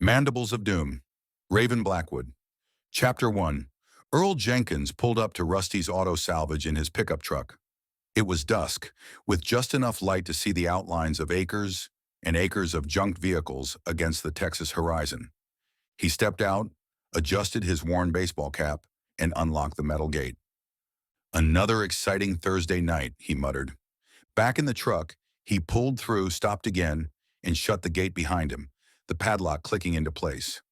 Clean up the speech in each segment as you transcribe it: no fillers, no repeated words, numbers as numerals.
Mandibles of Doom, Raven Blackwood. Chapter 1. Earl Jenkins pulled up to Rusty's auto salvage in his pickup truck. It was dusk, with just enough light to see the outlines of acres and acres of junked vehicles against the Texas horizon. He stepped out, adjusted his worn baseball cap, and unlocked the metal gate. "Another exciting Thursday night," he muttered. Back in the truck, he pulled through, stopped again, and shut the gate behind him, the padlock clicking into place.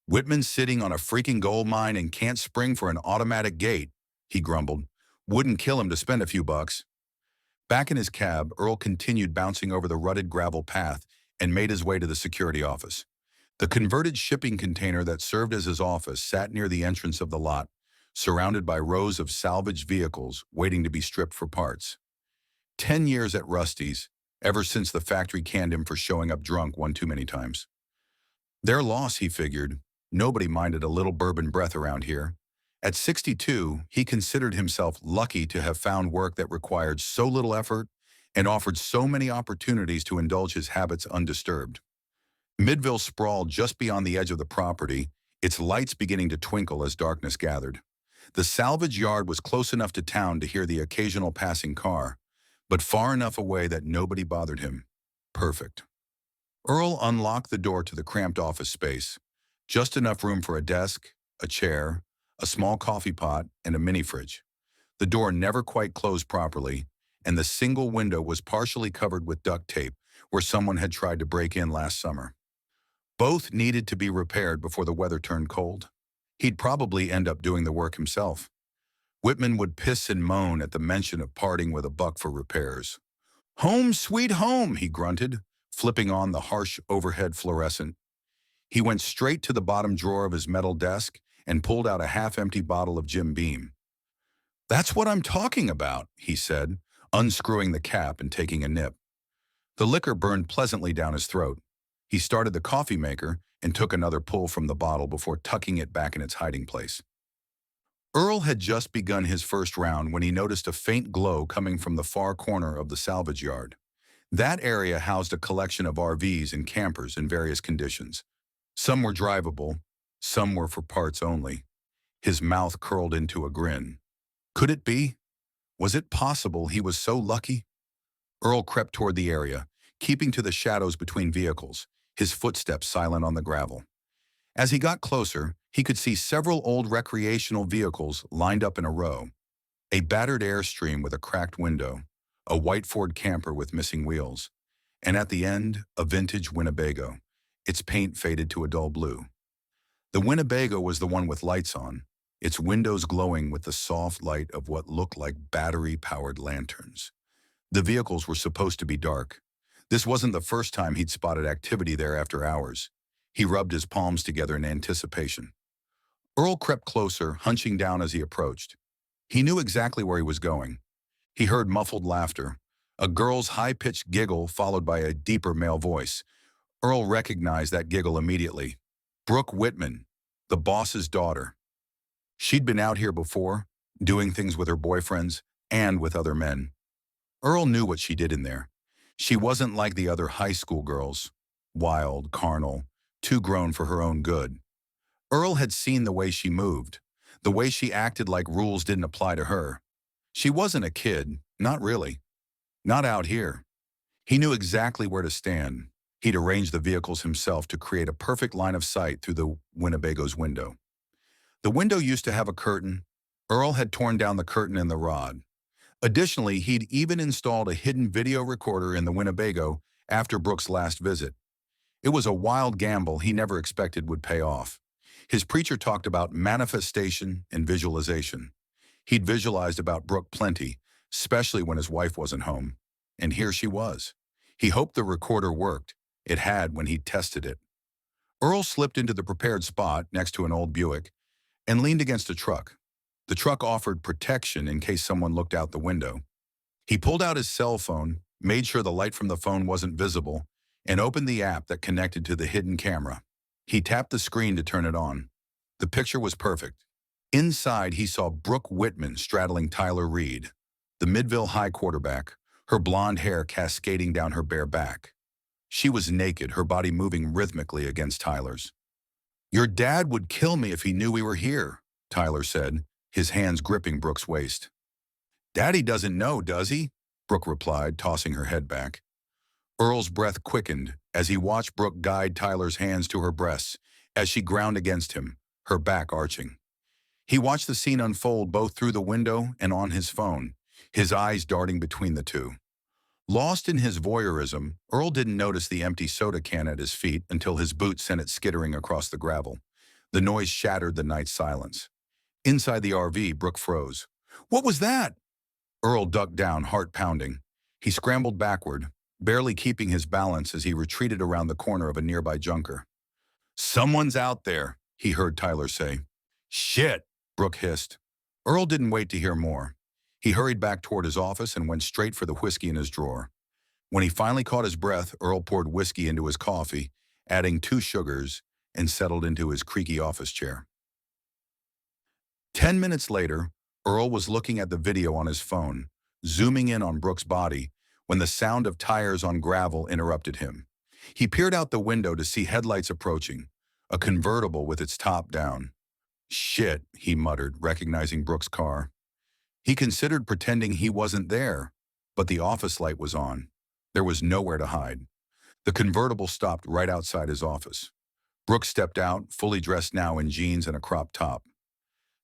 "Whitman's sitting on a freaking gold mine and can't spring for an automatic gate," he grumbled. "Wouldn't kill him to spend a few bucks." Back in his cab, Earl continued bouncing over the rutted gravel path and made his way to the security office. The converted shipping container that served as his office sat near the entrance of the lot, surrounded by rows of salvaged vehicles waiting to be stripped for parts. 10 years at Rusty's, ever since the factory canned him for showing up drunk one too many times. Their loss, he figured. Nobody minded a little bourbon breath around here. At 62, he considered himself lucky to have found work that required so little effort and offered so many opportunities to indulge his habits undisturbed. Midville sprawled just beyond the edge of the property, its lights beginning to twinkle as darkness gathered. The salvage yard was close enough to town to hear the occasional passing car, but far enough away that nobody bothered him. Perfect. Earl unlocked the door to the cramped office space, just enough room for a desk, a chair, a small coffee pot, and a mini-fridge. The door never quite closed properly, and the single window was partially covered with duct tape where someone had tried to break in last summer. Both needed to be repaired before the weather turned cold. He'd probably end up doing the work himself. Whitman would piss and moan at the mention of parting with $1 for repairs. "Home sweet home," he grunted, flipping on the harsh overhead fluorescent. He went straight to the bottom drawer of his metal desk and pulled out a half-empty bottle of Jim Beam. "That's what I'm talking about," he said, unscrewing the cap and taking a nip. The liquor burned pleasantly down his throat. He started the coffee maker and took another pull from the bottle before tucking it back in its hiding place. Earl had just begun his first round when he noticed a faint glow coming from the far corner of the salvage yard. That area housed a collection of RVs and campers in various conditions. Some were drivable, some were for parts only. His mouth curled into a grin. Could it be? Was it possible he was so lucky? Earl crept toward the area, keeping to the shadows between vehicles, his footsteps silent on the gravel. As he got closer, he could see several old recreational vehicles lined up in a row. A battered Airstream with a cracked window, a white Ford camper with missing wheels, and at the end, a vintage Winnebago, its paint faded to a dull blue. The Winnebago was the one with lights on, its windows glowing with the soft light of what looked like battery-powered lanterns. The vehicles were supposed to be dark. This wasn't the first time he'd spotted activity there after hours. He rubbed his palms together in anticipation. Earl crept closer, hunching down as he approached. He knew exactly where he was going. He heard muffled laughter, a girl's high-pitched giggle followed by a deeper male voice. Earl recognized that giggle immediately. Brooke Whitman, the boss's daughter. She'd been out here before, doing things with her boyfriends and with other men. Earl knew what she did in there. She wasn't like the other high school girls, wild, carnal, too grown for her own good. Earl had seen the way she moved, the way she acted like rules didn't apply to her. She wasn't a kid, not really. Not out here. He knew exactly where to stand. He'd arranged the vehicles himself to create a perfect line of sight through the Winnebago's window. The window used to have a curtain. Earl had torn down the curtain and the rod. Additionally, he'd even installed a hidden video recorder in the Winnebago after Brooke's last visit. It was a wild gamble he never expected would pay off. His preacher talked about manifestation and visualization. He'd visualized about Brooke plenty, especially when his wife wasn't home. And here she was. He hoped the recorder worked. It had when he tested it. Earl slipped into the prepared spot next to an old Buick and leaned against a truck. The truck offered protection in case someone looked out the window. He pulled out his cell phone, made sure the light from the phone wasn't visible, and opened the app that connected to the hidden camera. He tapped the screen to turn it on. The picture was perfect. Inside, he saw Brooke Whitman straddling Tyler Reed, the Midville High quarterback, her blonde hair cascading down her bare back. She was naked, her body moving rhythmically against Tyler's. Your dad would kill me if he knew we were here, Tyler said, his hands gripping Brooke's waist. Daddy doesn't know, does he? Brooke replied, tossing her head back. Earl's breath quickened as he watched Brooke guide Tyler's hands to her breasts as she ground against him, her back arching. He watched the scene unfold both through the window and on his phone, his eyes darting between the two. Lost in his voyeurism, Earl didn't notice the empty soda can at his feet until his boot sent it skittering across the gravel. The noise shattered the night silence. Inside the RV, Brooke froze. What was that? Earl ducked down, heart pounding. He scrambled backward, barely keeping his balance as he retreated around the corner of a nearby junker. Someone's out there, he heard Tyler say. Shit, Brooke hissed. Earl didn't wait to hear more. He hurried back toward his office and went straight for the whiskey in his drawer. When he finally caught his breath, Earl poured whiskey into his coffee, adding 2 sugars, and settled into his creaky office chair. 10 minutes later, Earl was looking at the video on his phone, zooming in on Brooke's body, when the sound of tires on gravel interrupted him. He peered out the window to see headlights approaching, a convertible with its top down. Shit, he muttered, recognizing Brooke's car. He considered pretending he wasn't there, but the office light was on. There was nowhere to hide. The convertible stopped right outside his office. Brooke stepped out, fully dressed now in jeans and a crop top.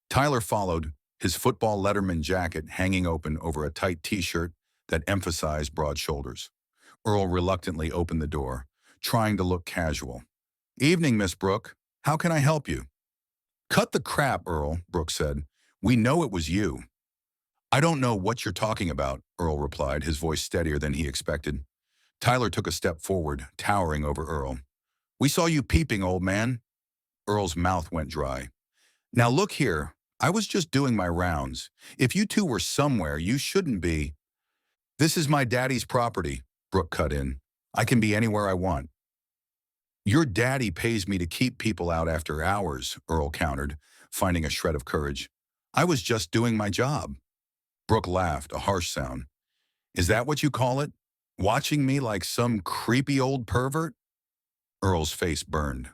Tyler followed, his football letterman jacket hanging open over a tight t-shirt that emphasized broad shoulders. Earl reluctantly opened the door, trying to look casual. Evening, Miss Brooke. How can I help you? Cut the crap, Earl, Brooke said. We know it was you. I don't know what you're talking about, Earl replied, his voice steadier than he expected. Tyler took a step forward, towering over Earl. We saw you peeping, old man. Earl's mouth went dry. Now look here, I was just doing my rounds. If you two were somewhere, you shouldn't be. This is my daddy's property, Brooke cut in. I can be anywhere I want. Your daddy pays me to keep people out after hours, Earl countered, finding a shred of courage. I was just doing my job. Brooke laughed, a harsh sound. Is that what you call it? Watching me like some creepy old pervert? Earl's face burned.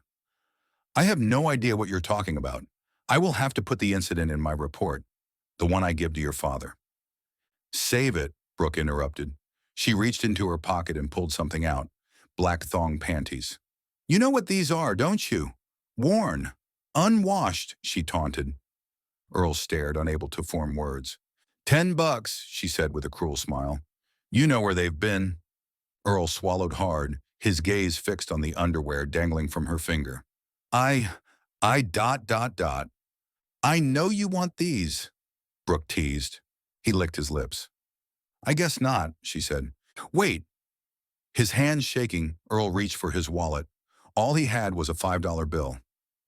I have no idea what you're talking about. I will have to put the incident in my report, the one I give to your father. Save it, Brooke interrupted. She reached into her pocket and pulled something out, black thong panties. You know what these are, don't you? Worn. Unwashed, she taunted. Earl stared, unable to form words. $10, she said with a cruel smile. You know where they've been. Earl swallowed hard, his gaze fixed on the underwear dangling from her finger. I. I know you want these, Brooke teased. He licked his lips. I guess not, she said. Wait. His hands shaking, Earl reached for his wallet. All he had was a $5 bill.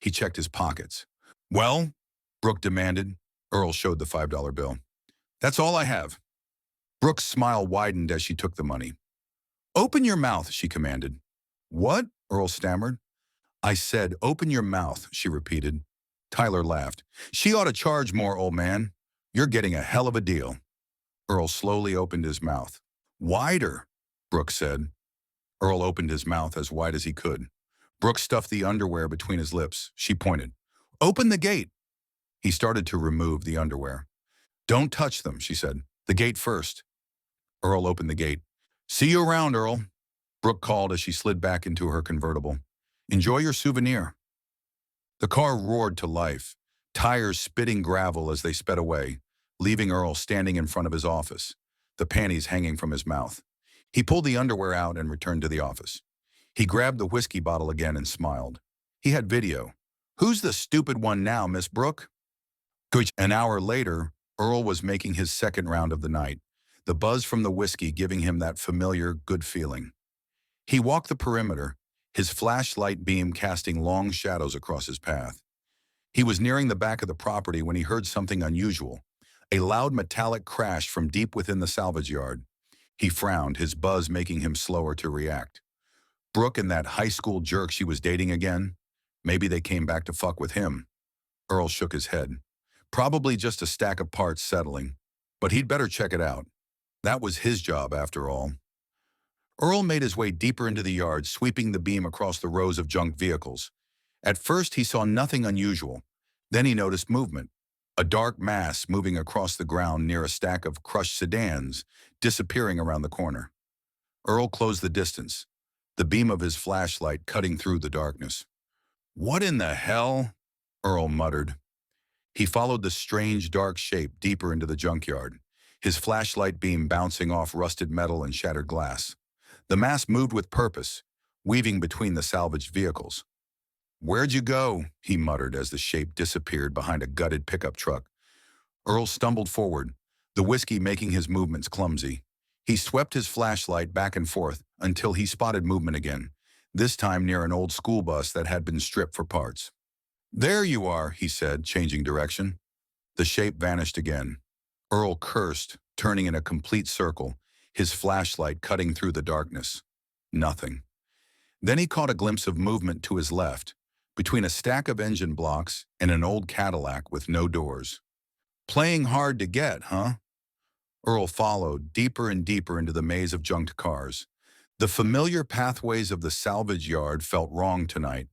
He checked his pockets. Well, Brooke demanded. Earl showed the $5 bill. That's all I have. Brooke's smile widened as she took the money. Open your mouth, she commanded. What? Earl stammered. I said, open your mouth, she repeated. Tyler laughed. She ought to charge more, old man. You're getting a hell of a deal. Earl slowly opened his mouth. Wider, Brooke said. Earl opened his mouth as wide as he could. Brooke stuffed the underwear between his lips. She pointed. Open the gate. He started to remove the underwear. Don't touch them, she said. The gate first. Earl opened the gate. See you around, Earl, Brooke called as she slid back into her convertible. Enjoy your souvenir. The car roared to life, tires spitting gravel as they sped away, leaving Earl standing in front of his office, the panties hanging from his mouth. He pulled the underwear out and returned to the office. He grabbed the whiskey bottle again and smiled. He had video. Who's the stupid one now, Miss Brooke? An hour later, Earl was making his second round of the night, the buzz from the whiskey giving him that familiar, good feeling. He walked the perimeter, his flashlight beam casting long shadows across his path. He was nearing the back of the property when he heard something unusual, a loud metallic crash from deep within the salvage yard. He frowned, his buzz making him slower to react. Brooke and that high school jerk she was dating again? Maybe they came back to fuck with him. Earl shook his head. Probably just a stack of parts settling, but he'd better check it out. That was his job, after all. Earl made his way deeper into the yard, sweeping the beam across the rows of junk vehicles. At first, he saw nothing unusual. Then he noticed movement. A dark mass moving across the ground near a stack of crushed sedans, disappearing around the corner. Earl closed the distance, the beam of his flashlight cutting through the darkness. "What in the hell?" Earl muttered. He followed the strange dark shape deeper into the junkyard, his flashlight beam bouncing off rusted metal and shattered glass. The mass moved with purpose, weaving between the salvaged vehicles. "Where'd you go?" he muttered as the shape disappeared behind a gutted pickup truck. Earl stumbled forward, the whiskey making his movements clumsy. He swept his flashlight back and forth until he spotted movement again, this time near an old school bus that had been stripped for parts. "There you are," he said, changing direction. The shape vanished again. Earl cursed, turning in a complete circle, his flashlight cutting through the darkness. Nothing. Then he caught a glimpse of movement to his left, between a stack of engine blocks and an old Cadillac with no doors. "Playing hard to get, huh?" Earl followed, deeper and deeper into the maze of junked cars. The familiar pathways of the salvage yard felt wrong tonight.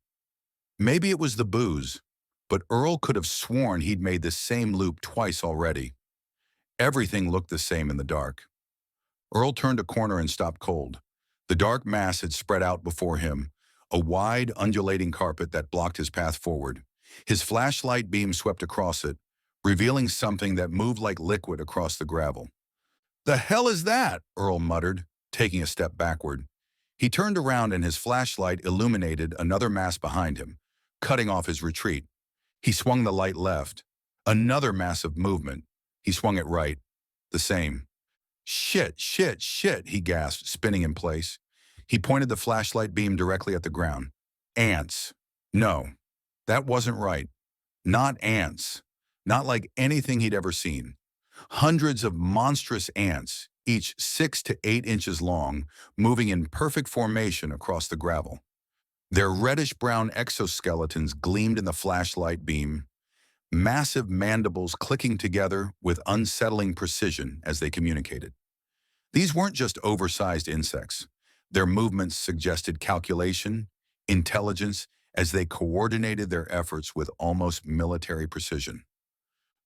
Maybe it was the booze, but Earl could have sworn he'd made the same loop twice already. Everything looked the same in the dark. Earl turned a corner and stopped cold. The dark mass had spread out before him, a wide, undulating carpet that blocked his path forward. His flashlight beam swept across it, revealing something that moved like liquid across the gravel. "The hell is that?" Earl muttered, taking a step backward. He turned around and his flashlight illuminated another mass behind him, cutting off his retreat. He swung the light left. Another massive movement. He swung it right. The same. "Shit, shit, shit," he gasped, spinning in place. He pointed the flashlight beam directly at the ground. Ants. No, that wasn't right. Not ants. Not like anything he'd ever seen. Hundreds of monstrous ants, each 6 to 8 inches long, moving in perfect formation across the gravel. Their reddish-brown exoskeletons gleamed in the flashlight beam, massive mandibles clicking together with unsettling precision as they communicated. These weren't just oversized insects. Their movements suggested calculation, intelligence, as they coordinated their efforts with almost military precision.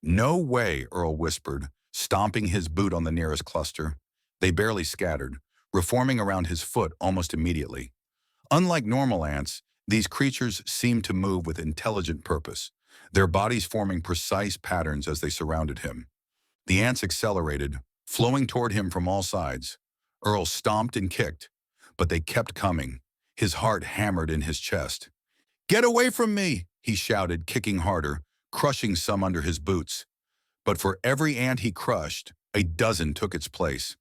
"No way," Earl whispered, stomping his boot on the nearest cluster. They barely scattered, reforming around his foot almost immediately. Unlike normal ants, these creatures seemed to move with intelligent purpose, their bodies forming precise patterns as they surrounded him. The ants accelerated, flowing toward him from all sides. Earl stomped and kicked, but they kept coming, his heart hammered in his chest. "Get away from me!" he shouted, kicking harder, crushing some under his boots. But for every ant he crushed, a dozen took its place.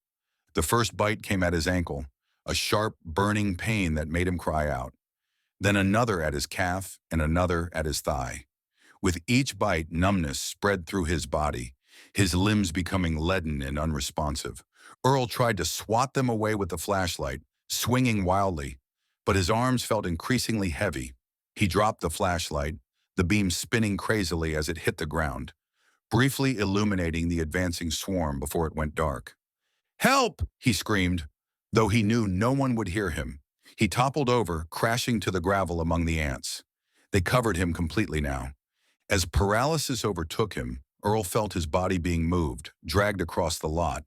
The first bite came at his ankle, a sharp, burning pain that made him cry out. Then another at his calf and another at his thigh. With each bite, numbness spread through his body, his limbs becoming leaden and unresponsive. Earl tried to swat them away with the flashlight, swinging wildly, but his arms felt increasingly heavy. He dropped the flashlight, the beam spinning crazily as it hit the ground, briefly illuminating the advancing swarm before it went dark. "Help!" he screamed, though he knew no one would hear him. He toppled over, crashing to the gravel among the ants. They covered him completely now. As paralysis overtook him, Earl felt his body being moved, dragged across the lot.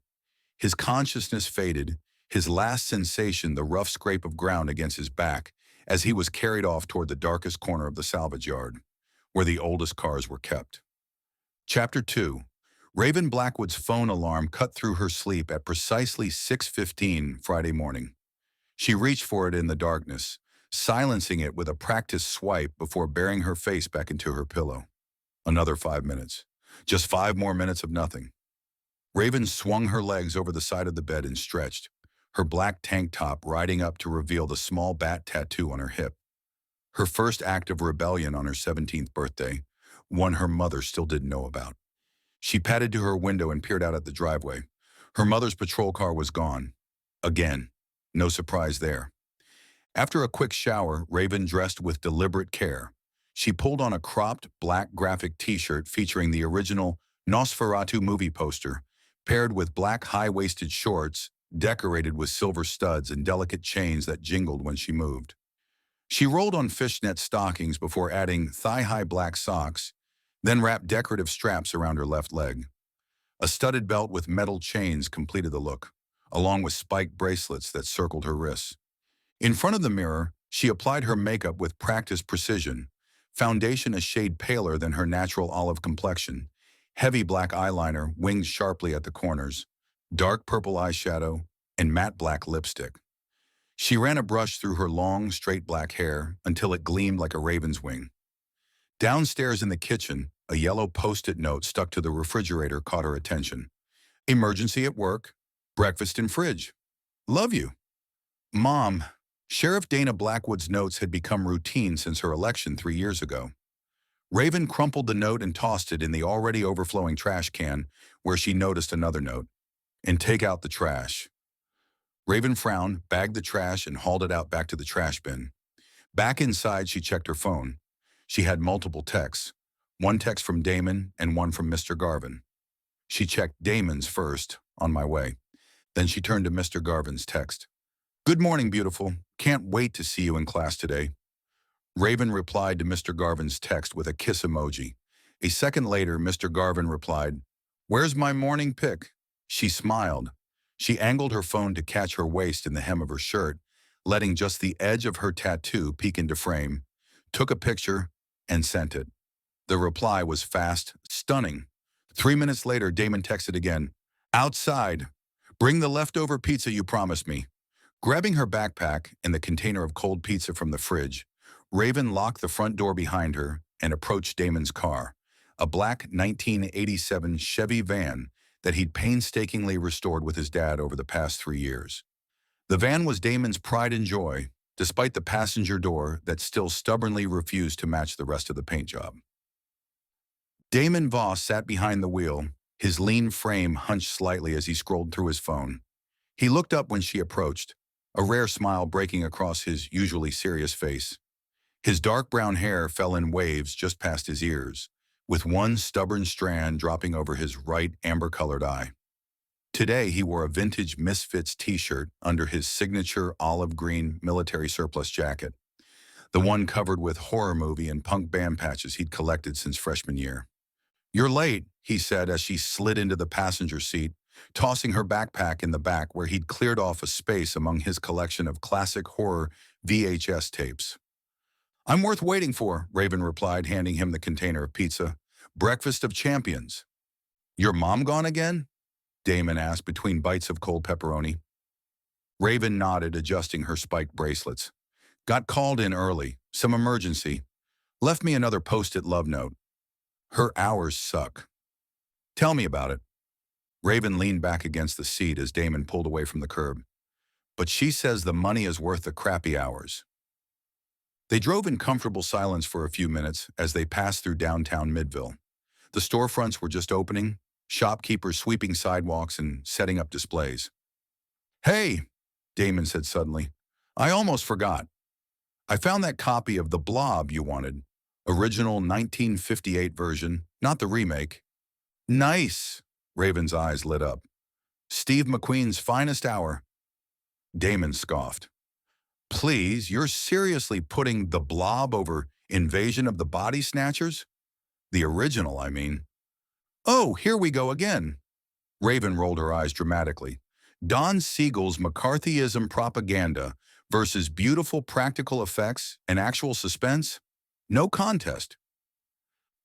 His consciousness faded, his last sensation the rough scrape of ground against his back as he was carried off toward the darkest corner of the salvage yard, where the oldest cars were kept. Chapter 2. Raven Blackwood's phone alarm cut through her sleep at precisely 6:15 Friday morning. She reached for it in the darkness, silencing it with a practiced swipe before burying her face back into her pillow. Another 5 minutes. Just 5 more minutes of nothing. Raven swung her legs over the side of the bed and stretched, her black tank top riding up to reveal the small bat tattoo on her hip. Her first act of rebellion on her 17th birthday, one her mother still didn't know about. She padded to her window and peered out at the driveway. Her mother's patrol car was gone. Again. No surprise there. After a quick shower, Raven dressed with deliberate care. She pulled on a cropped black graphic t-shirt featuring the original Nosferatu movie poster, paired with black high-waisted shorts decorated with silver studs and delicate chains that jingled when she moved. She rolled on fishnet stockings before adding thigh-high black socks, then wrapped decorative straps around her left leg. A studded belt with metal chains completed the look, along with spiked bracelets that circled her wrists. In front of the mirror, she applied her makeup with practiced precision, foundation a shade paler than her natural olive complexion, heavy black eyeliner winged sharply at the corners, dark purple eyeshadow, and matte black lipstick. She ran a brush through her long, straight black hair until it gleamed like a raven's wing. Downstairs in the kitchen, a yellow post-it note stuck to the refrigerator caught her attention. Emergency at work. Breakfast in fridge. Love you. Mom. Sheriff Dana Blackwood's notes had become routine since her election 3 years ago. Raven crumpled the note and tossed it in the already overflowing trash can, where she noticed another note. And take out the trash. Raven frowned, bagged the trash, and hauled it out back to the trash bin. Back inside, she checked her phone. She had multiple texts. One text from Damon and one from Mr. Garvin. She checked Damon's first, on my way. Then she turned to Mr. Garvin's text. Good morning, beautiful. Can't wait to see you in class today. Raven replied to Mr. Garvin's text with a kiss emoji. A second later, Mr. Garvin replied, Where's my morning pic? She smiled. She angled her phone to catch her waist in the hem of her shirt, letting just the edge of her tattoo peek into frame, took a picture, and sent it. The reply was fast, stunning. 3 minutes later, Damon texted again. Outside. Bring the leftover pizza you promised me. Grabbing her backpack and the container of cold pizza from the fridge, Raven locked the front door behind her and approached Damon's car, a black 1987 Chevy van that he'd painstakingly restored with his dad over the past 3 years. The van was Damon's pride and joy, despite the passenger door that still stubbornly refused to match the rest of the paint job. Damon Voss sat behind the wheel, his lean frame hunched slightly as he scrolled through his phone. He looked up when she approached, a rare smile breaking across his usually serious face. His dark brown hair fell in waves just past his ears, with one stubborn strand dropping over his right amber-colored eye. Today, he wore a vintage Misfits t-shirt under his signature olive-green military surplus jacket, the one covered with horror movie and punk band patches he'd collected since freshman year. You're late, he said as she slid into the passenger seat, tossing her backpack in the back where he'd cleared off a space among his collection of classic horror VHS tapes. I'm worth waiting for, Raven replied, handing him the container of pizza. Breakfast of champions. Your mom gone again? Damon asked between bites of cold pepperoni. Raven nodded, adjusting her spiked bracelets. Got called in early. Some emergency. Left me another post-it love note. Her hours suck. Tell me about it. Raven leaned back against the seat as Damon pulled away from the curb. But she says the money is worth the crappy hours. They drove in comfortable silence for a few minutes as they passed through downtown Midville. The storefronts were just opening, shopkeepers sweeping sidewalks and setting up displays. Hey, Damon said suddenly, I almost forgot. I found that copy of The Blob you wanted. Original 1958 version, not the remake. Nice, Raven's eyes lit up. Steve McQueen's finest hour. Damon scoffed. Please, you're seriously putting The Blob over Invasion of the Body Snatchers? The original, I mean. Oh, here we go again. Raven rolled her eyes dramatically. Don Siegel's McCarthyism propaganda versus beautiful practical effects and actual suspense? No contest.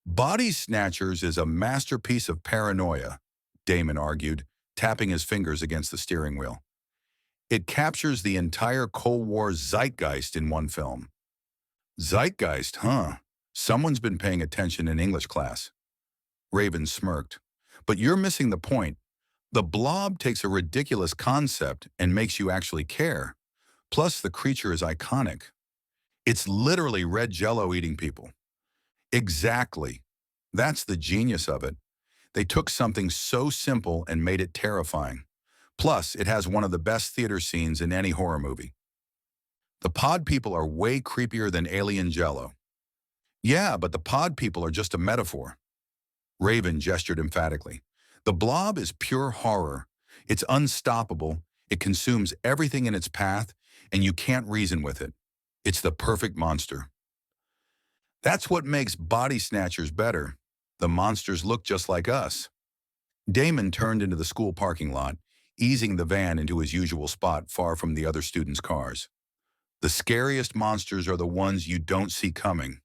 Body Snatchers is a masterpiece of paranoia, Damon argued, tapping his fingers against the steering wheel. It captures the entire Cold War zeitgeist in one film. Zeitgeist, huh? Someone's been paying attention in English class. Raven smirked. But you're missing the point. The Blob takes a ridiculous concept and makes you actually care. Plus, the creature is iconic. It's literally red Jell-O eating people. Exactly. That's the genius of it. They took something so simple and made it terrifying. Plus, it has one of the best theater scenes in any horror movie. The pod people are way creepier than alien Jell-O. Yeah, but the pod people are just a metaphor. Raven gestured emphatically. The Blob is pure horror. It's unstoppable, it consumes everything in its path, and you can't reason with it. It's the perfect monster. That's what makes body snatchers better. The monsters look just like us. Damon turned into the school parking lot, easing the van into his usual spot far from the other students' cars. The scariest monsters are the ones you don't see coming.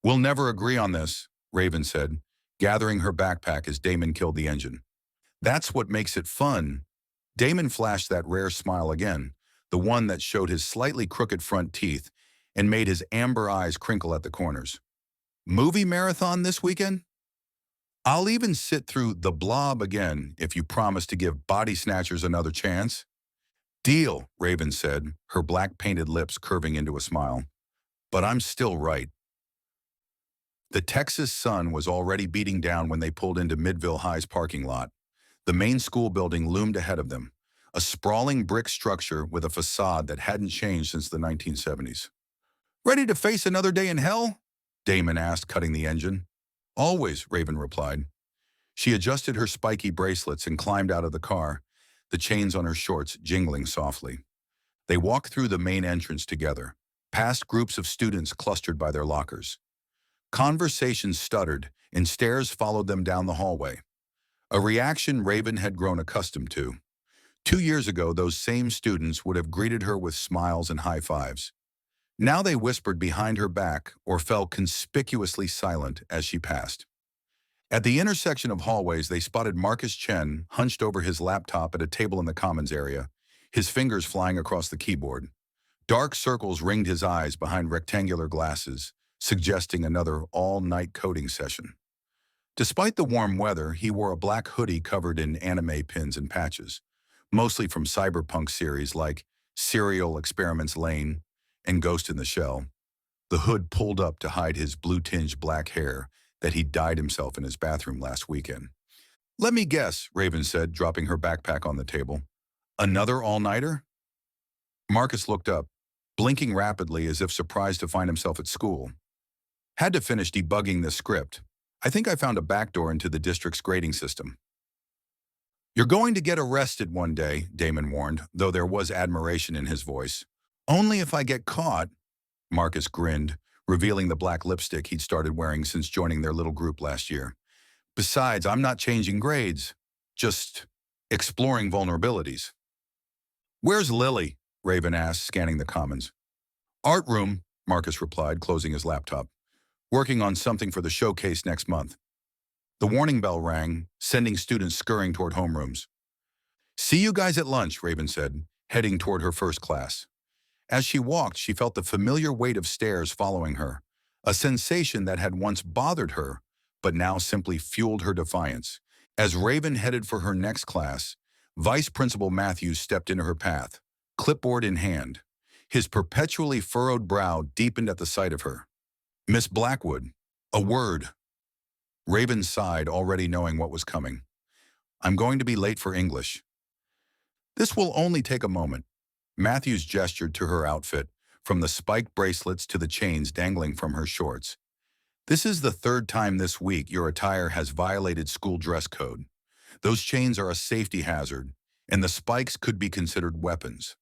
We'll never agree on this, Raven said, gathering her backpack as Damon killed the engine. That's what makes it fun. Damon flashed that rare smile again, the one that showed his slightly crooked front teeth and made his amber eyes crinkle at the corners. Movie marathon this weekend? I'll even sit through The Blob again if you promise to give body snatchers another chance. Deal, Raven said, her black painted lips curving into a smile. But I'm still right. The Texas sun was already beating down when they pulled into MIDVILLE High's parking lot. The main school building loomed ahead of them, a sprawling brick structure with a facade that hadn't changed since the 1970s. Ready to face another day in hell? Damon asked, cutting the engine. Always, Raven replied. She adjusted her spiky bracelets and climbed out of the car, the chains on her shorts jingling softly. They walked through the main entrance together, past groups of students clustered by their lockers. Conversations stuttered, and stares followed them down the hallway. A reaction Raven had grown accustomed to. 2 years ago, those same students would have greeted her with smiles and high fives. Now they whispered behind her back or fell conspicuously silent as she passed. At the intersection of hallways, they spotted Marcus Chen hunched over his laptop at a table in the commons area, his fingers flying across the keyboard. Dark circles ringed his eyes behind rectangular glasses, suggesting another all-night coding session. Despite the warm weather, he wore a black hoodie covered in anime pins and patches, mostly from cyberpunk series like Serial Experiments Lane and Ghost in the Shell. The hood pulled up to hide his blue-tinged black hair that he dyed himself in his bathroom last weekend. Let me guess, Raven said, dropping her backpack on the table. Another all-nighter? Marcus looked up, blinking rapidly as if surprised to find himself at school. Had to finish debugging this script. I think I found a backdoor into the district's grading system. You're going to get arrested one day, Damon warned, though there was admiration in his voice. Only if I get caught, Marcus grinned, revealing the black lipstick he'd started wearing since joining their little group last year. Besides, I'm not changing grades, just exploring vulnerabilities. Where's Lily? Raven asked, scanning the commons. Art room, Marcus replied, closing his laptop. Working on something for the showcase next month. The warning bell rang, sending students scurrying toward homerooms. See you guys at lunch, Raven said, heading toward her first class. As she walked, she felt the familiar weight of stares following her, a sensation that had once bothered her, but now simply fueled her defiance. As Raven headed for her next class, Vice Principal Matthews stepped into her path, clipboard in hand. His perpetually furrowed brow deepened at the sight of her. Miss Blackwood, a word. Raven sighed, already knowing what was coming. I'm going to be late for English. This will only take a moment. Matthews gestured to her outfit, from the spiked bracelets to the chains dangling from her shorts. This is the third time this week your attire has violated school dress code. Those chains are a safety hazard, and the spikes could be considered weapons.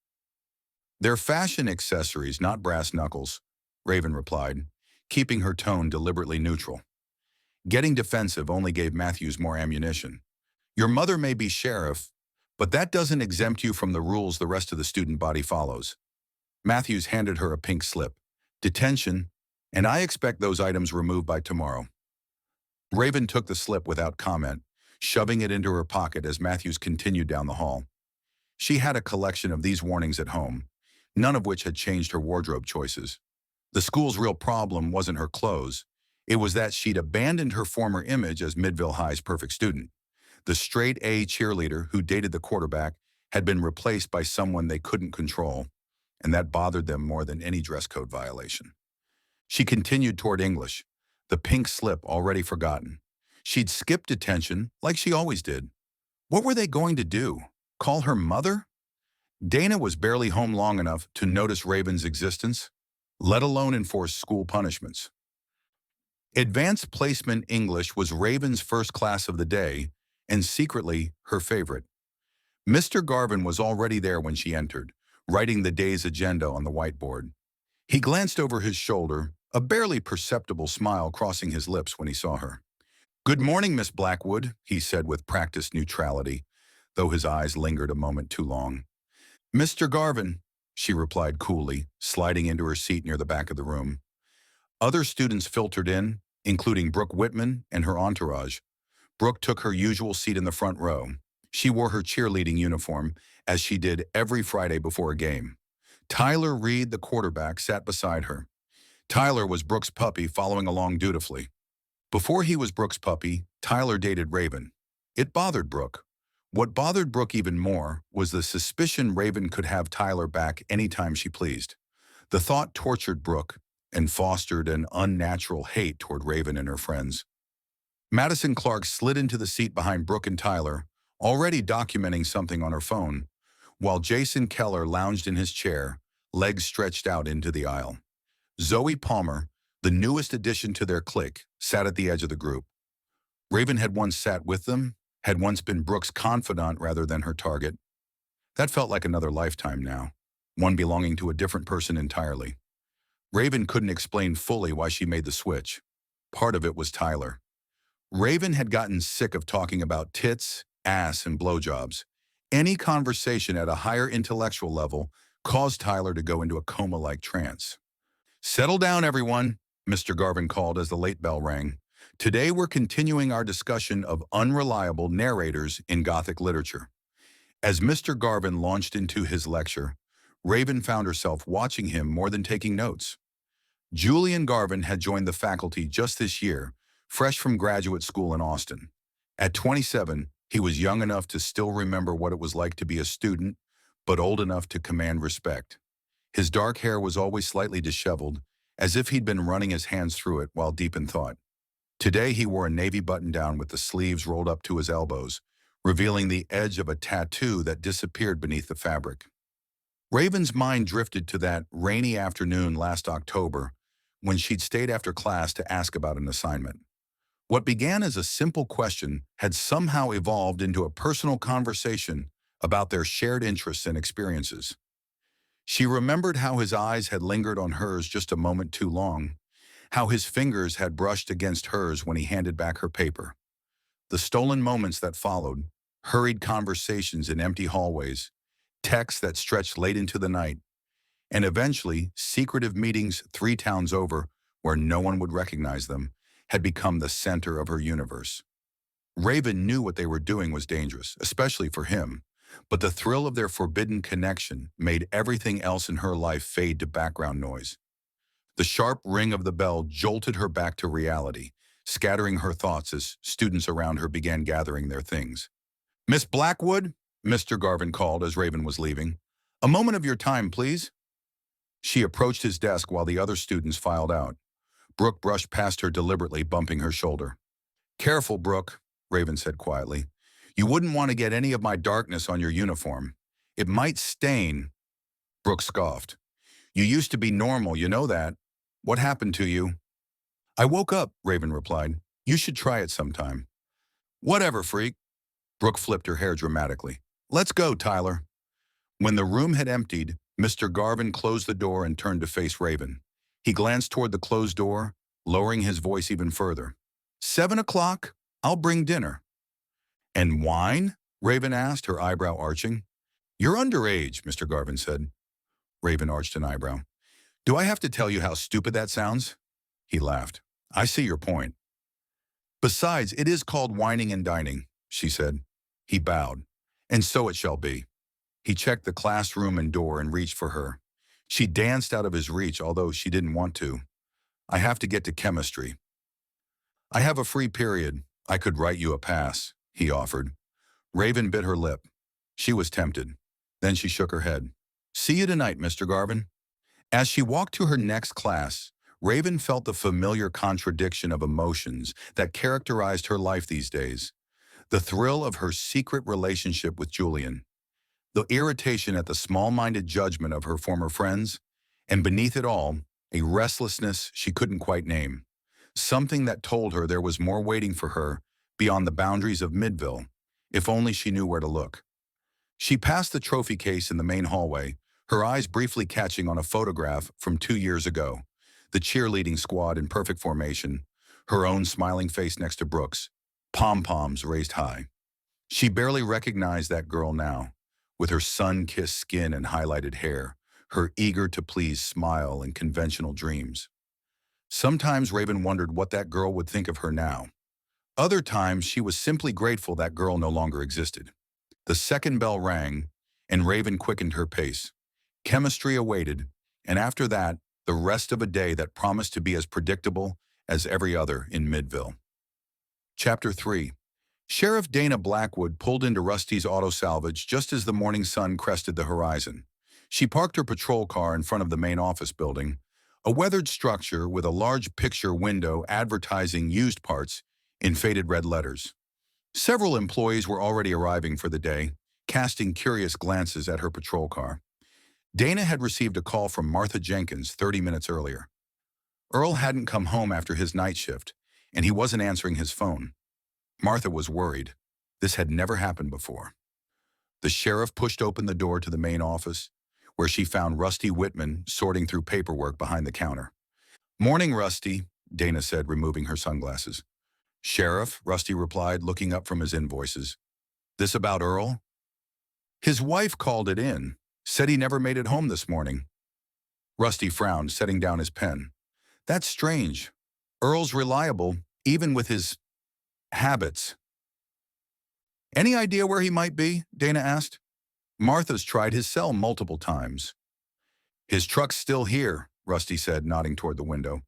They're fashion accessories, not brass knuckles, Raven replied, keeping her tone deliberately neutral. Getting defensive only gave Matthews more ammunition. Your mother may be sheriff, but that doesn't exempt you from the rules the rest of the student body follows. Matthews handed her a pink slip. Detention, and I expect those items removed by tomorrow. Raven took the slip without comment, shoving it into her pocket as Matthews continued down the hall. She had a collection of these warnings at home, none of which had changed her wardrobe choices. The school's real problem wasn't her clothes. It was that she'd abandoned her former image as MIDVILLE High's perfect student. The straight-A cheerleader who dated the quarterback had been replaced by someone they couldn't control, and that bothered them more than any dress code violation. She continued toward English, the pink slip already forgotten. She'd skipped detention like she always did. What were they going to do? Call her mother? Dana was barely home long enough to notice Raven's existence, let alone enforce school punishments. Advanced Placement English was Raven's first class of the day, and secretly her favorite. Mr. Garvin was already there when she entered, writing the day's agenda on the whiteboard. He glanced over his shoulder, a barely perceptible smile crossing his lips when he saw her. "Good morning, Miss Blackwood," he said with practiced neutrality, though his eyes lingered a moment too long. "Mr. Garvin," she replied coolly, sliding into her seat near the back of the room. Other students filtered in, including Brooke Whitman and her entourage. Brooke took her usual seat in the front row. She wore her cheerleading uniform, as she did every Friday before a game. Tyler Reed, the quarterback, sat beside her. Tyler was Brooke's puppy, following along dutifully. Before he was Brooke's puppy, Tyler dated Raven. It bothered Brooke. What bothered Brooke even more was the suspicion Raven could have Tyler back anytime she pleased. The thought tortured Brooke and fostered an unnatural hate toward Raven and her friends. Madison Clark slid into the seat behind Brooke and Tyler, already documenting something on her phone, while Jason Keller lounged in his chair, legs stretched out into the aisle. Zoe Palmer, the newest addition to their clique, sat at the edge of the group. Raven had once sat with them, had once been Brooke's confidant rather than her target. That felt like another lifetime now, one belonging to a different person entirely. Raven couldn't explain fully why she made the switch. Part of it was Tyler. Raven had gotten sick of talking about tits, ass, and blowjobs. Any conversation at a higher intellectual level caused Tyler to go into a coma-like trance. "Settle down, everyone," Mr. Garvin called as the late bell rang. "Today we're continuing our discussion of unreliable narrators in Gothic literature." As Mr. Garvin launched into his lecture, Raven found herself watching him more than taking notes. Julian Garvin had joined the faculty just this year, fresh from graduate school in Austin. At 27, he was young enough to still remember what it was like to be a student, but old enough to command respect. His dark hair was always slightly disheveled, as if he'd been running his hands through it while deep in thought. Today he wore a navy button-down with the sleeves rolled up to his elbows, revealing the edge of a tattoo that disappeared beneath the fabric. Raven's mind drifted to that rainy afternoon last October when she'd stayed after class to ask about an assignment. What began as a simple question had somehow evolved into a personal conversation about their shared interests and experiences. She remembered how his eyes had lingered on hers just a moment too long, how his fingers had brushed against hers when he handed back her paper. The stolen moments that followed, hurried conversations in empty hallways, texts that stretched late into the night, and eventually secretive meetings 3 towns over where no one would recognize them, had become the center of her universe. Raven knew what they were doing was dangerous, especially for him, but the thrill of their forbidden connection made everything else in her life fade to background noise. The sharp ring of the bell jolted her back to reality, scattering her thoughts as students around her began gathering their things. "Miss Blackwood," Mr. Garvin called as Raven was leaving. "A moment of your time, please." She approached his desk while the other students filed out. Brooke brushed past her deliberately, bumping her shoulder. "Careful, Brooke," Raven said quietly. "You wouldn't want to get any of my darkness on your uniform. It might stain." Brooke scoffed. "You used to be normal, you know that. What happened to you?" "I woke up," Raven replied. "You should try it sometime." "Whatever, freak." Brooke flipped her hair dramatically. "Let's go, Tyler." When the room had emptied, Mr. Garvin closed the door and turned to face Raven. He glanced toward the closed door, lowering his voice even further. 7 o'clock, I'll bring dinner." "And wine?" Raven asked, her eyebrow arching. "You're underage," Mr. Garvin said. Raven arched an eyebrow. "Do I have to tell you how stupid that sounds?" He laughed. "I see your point." "Besides, it is called wining and dining," she said. He bowed. "And so it shall be." He checked the classroom and door and reached for her. She danced out of his reach, although she didn't want to. "I have to get to chemistry." "I have a free period. I could write you a pass," he offered. Raven bit her lip. She was tempted. Then she shook her head. "See you tonight, Mr. Garvin." As she walked to her next class, Raven felt the familiar contradiction of emotions that characterized her life these days. The thrill of her secret relationship with Julian, the irritation at the small-minded judgment of her former friends, and beneath it all, a restlessness she couldn't quite name. Something that told her there was more waiting for her beyond the boundaries of MIDVILLE, if only she knew where to look. She passed the trophy case in the main hallway, her eyes briefly catching on a photograph from 2 years ago, the cheerleading squad in perfect formation, her own smiling face next to Brooke's, pom-poms raised high. She barely recognized that girl now, with her sun-kissed skin and highlighted hair, her eager-to-please smile and conventional dreams. Sometimes Raven wondered what that girl would think of her now. Other times, she was simply grateful that girl no longer existed. The second bell rang, and Raven quickened her pace. Chemistry awaited, and after that, the rest of a day that promised to be as predictable as every other in Midville. Chapter 3. Sheriff Dana Blackwood pulled into Rusty's auto salvage just as the morning sun crested the horizon. She parked her patrol car in front of the main office building, a weathered structure with a large picture window advertising used parts in faded red letters. Several employees were already arriving for the day, casting curious glances at her patrol car. Dana had received a call from Martha Jenkins 30 minutes earlier. Earl hadn't come home after his night shift, and he wasn't answering his phone. Martha was worried. This had never happened before. The sheriff pushed open the door to the main office, where she found Rusty Whitman sorting through paperwork behind the counter. "Morning, Rusty," Dana said, removing her sunglasses. "Sheriff," Rusty replied, looking up from his invoices. "This about Earl?" "His wife called it in. Said he never made it home this morning." Rusty frowned, setting down his pen. "That's strange. Earl's reliable, even with his habits." "Any idea where he might be?" Dana asked. "Martha's tried his cell multiple times." "His truck's still here," Rusty said, nodding toward the window.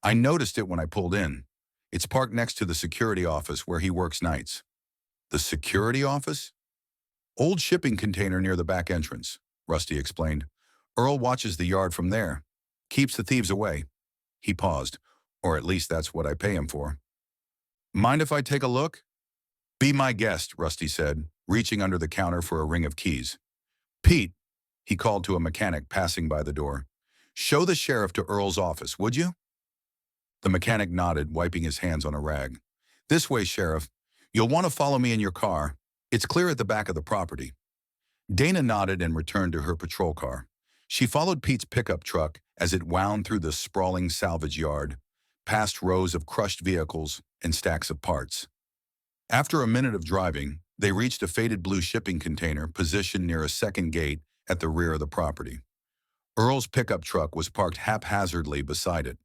"I noticed it when I pulled in. It's parked next to the security office where he works nights." "The security office?" "Old shipping container near the back entrance," Rusty explained. "Earl watches the yard from there. Keeps the thieves away." He paused. "Or at least that's what I pay him for." "Mind if I take a look?" "Be my guest," Rusty said, reaching under the counter for a ring of keys. "Pete," he called to a mechanic passing by the door, "show the sheriff to Earl's office, would you?" The mechanic nodded, wiping his hands on a rag. "This way, Sheriff. You'll want to follow me in your car. It's clear at the back of the property." Dana nodded and returned to her patrol car. She followed Pete's pickup truck as it wound through the sprawling salvage yard, past rows of crushed vehicles and stacks of parts. After a minute of driving, they reached a faded blue shipping container positioned near a second gate at the rear of the property. Earl's pickup truck was parked haphazardly beside it.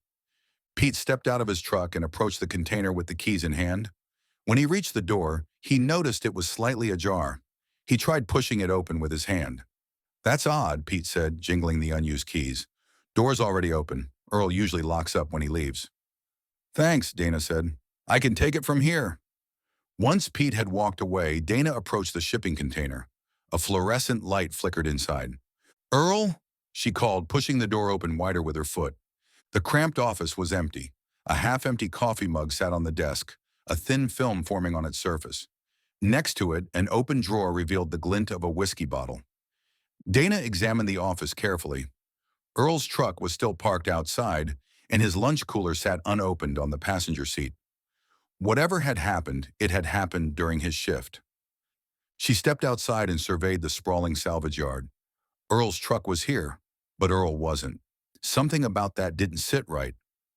Pete stepped out of his truck and approached the container with the keys in hand. When he reached the door, he noticed it was slightly ajar. He tried pushing it open with his hand. "That's odd," Pete said, jingling the unused keys. "Door's already open. Earl usually locks up when he leaves." "Thanks," Dana said. "I can take it from here." Once Pete had walked away, Dana approached the shipping container. A fluorescent light flickered inside. "Earl?" she called, pushing the door open wider with her foot. The cramped office was empty. A half-empty coffee mug sat on the desk, a thin film forming on its surface. Next to it, an open drawer revealed the glint of a whiskey bottle. Dana examined the office carefully. Earl's truck was still parked outside, and his lunch cooler sat unopened on the passenger seat. Whatever had happened, it had happened during his shift. She stepped outside and surveyed the sprawling salvage yard. Earl's truck was here, but Earl wasn't. Something about that didn't sit right.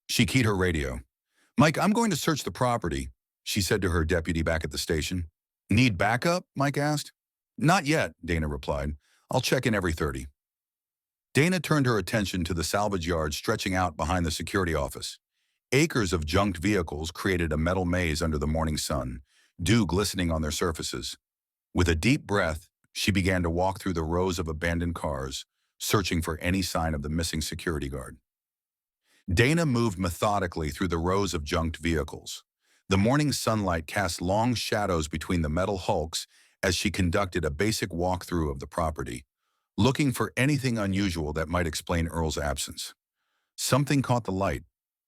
She keyed her radio. "Mike, I'm going to search the property," she said to her deputy back at the station. "Need backup?" Mike asked. "Not yet," Dana replied. "I'll check in every 30. Dana turned her attention to the salvage yard stretching out behind the security office. Acres of junked vehicles created a metal maze under the morning sun, dew glistening on their surfaces. With a deep breath, she began to walk through the rows of abandoned cars, searching for any sign of the missing security guard. Dana moved methodically through the rows of junked vehicles. The morning sunlight cast long shadows between the metal hulks as she conducted a basic walkthrough of the property, looking for anything unusual that might explain Earl's absence. Something caught the light,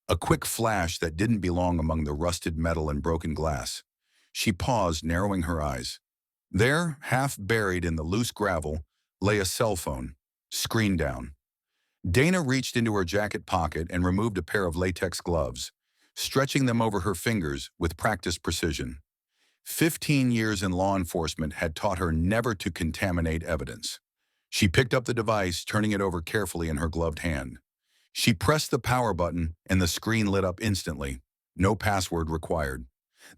a quick flash that didn't belong among the rusted metal and broken glass. She paused, narrowing her eyes. There, half buried in the loose gravel, lay a cell phone, screen down. Dana reached into her jacket pocket and removed a pair of latex gloves, stretching them over her fingers with practiced precision. 15 years in law enforcement had taught her never to contaminate evidence. She picked up the device, turning it over carefully in her gloved hand. She pressed the power button, and the screen lit up instantly. No password required.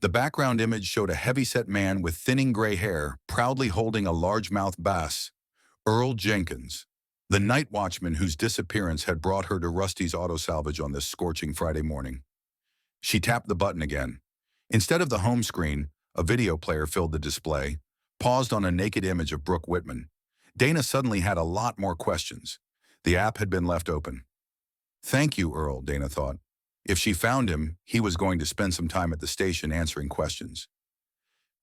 The background image showed a heavy-set man with thinning gray hair, proudly holding a largemouth bass. Earl Jenkins, the night watchman whose disappearance had brought her to Rusty's auto salvage on this scorching Friday morning. She tapped the button again. Instead of the home screen, a video player filled the display, paused on a naked image of Brooke Whitman. Dana suddenly had a lot more questions. The app had been left open. Thank you, Earl, Dana thought. If she found him, he was going to spend some time at the station answering questions.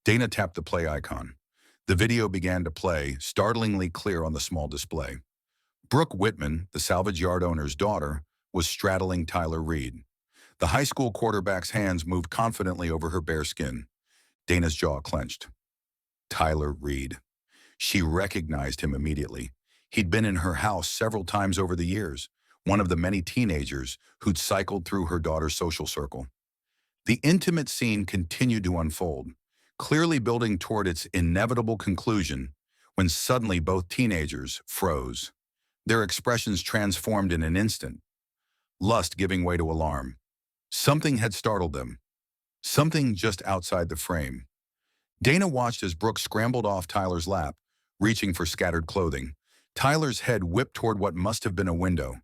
Dana tapped the play icon. The video began to play, startlingly clear on the small display. Brooke Whitman, the salvage yard owner's daughter, was straddling Tyler Reed. The high school quarterback's hands moved confidently over her bare skin. Dana's jaw clenched. Tyler Reed. She recognized him immediately. He'd been in her house several times over the years, one of the many teenagers who'd cycled through her daughter's social circle. The intimate scene continued to unfold, clearly building toward its inevitable conclusion when suddenly both teenagers froze. Their expressions transformed in an instant, lust giving way to alarm. Something had startled them, something just outside the frame. Dana watched as Brooke scrambled off Tyler's lap, reaching for scattered clothing. Tyler's head whipped toward what must have been a window.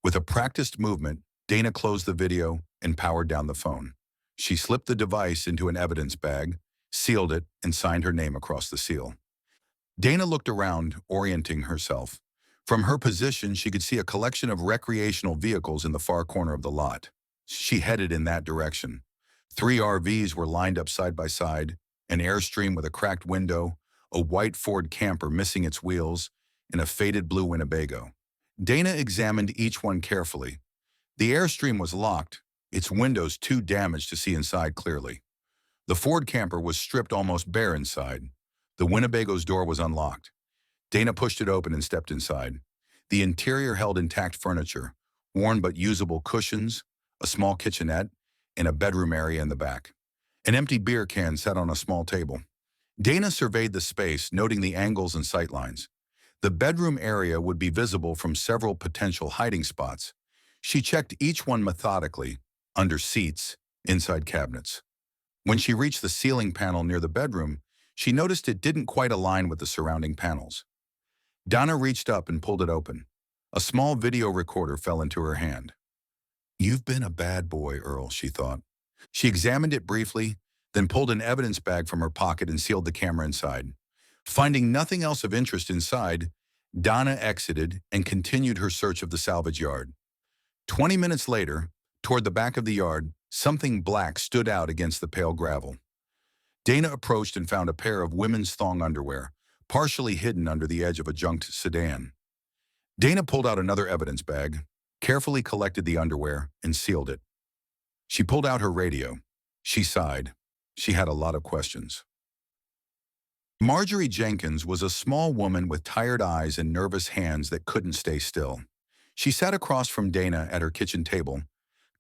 With a practiced movement, Dana closed the video and powered down the phone. She slipped the device into an evidence bag, sealed it, and signed her name across the seal. Dana looked around, orienting herself. From her position, she could see a collection of recreational vehicles in the far corner of the lot. She headed in that direction. 3 RVs were lined up side by side, an Airstream with a cracked window, a white Ford camper missing its wheels, and a faded blue Winnebago. Dana examined each one carefully. The Airstream was locked, its windows too damaged to see inside clearly. The Ford camper was stripped almost bare inside. The Winnebago's door was unlocked. Dana pushed it open and stepped inside. The interior held intact furniture, worn but usable cushions, a small kitchenette, and a bedroom area in the back. An empty beer can sat on a small table. Dana surveyed the space, noting the angles and sightlines. The bedroom area would be visible from several potential hiding spots. She checked each one methodically, under seats, inside cabinets. When she reached the ceiling panel near the bedroom, she noticed it didn't quite align with the surrounding panels. Dana reached up and pulled it open. A small video recorder fell into her hand. "You've been a bad boy, Earl," she thought. She examined it briefly, then pulled an evidence bag from her pocket and sealed the camera inside. Finding nothing else of interest inside, Dana exited and continued her search of the salvage yard. 20 minutes later, toward the back of the yard, something black stood out against the pale gravel. Dana approached and found a pair of women's thong underwear, partially hidden under the edge of a junked sedan. Dana pulled out another evidence bag, carefully collected the underwear, and sealed it. She pulled out her radio. She sighed. She had a lot of questions. Marjorie Jenkins was a small woman with tired eyes and nervous hands that couldn't stay still. She sat across from Dana at her kitchen table,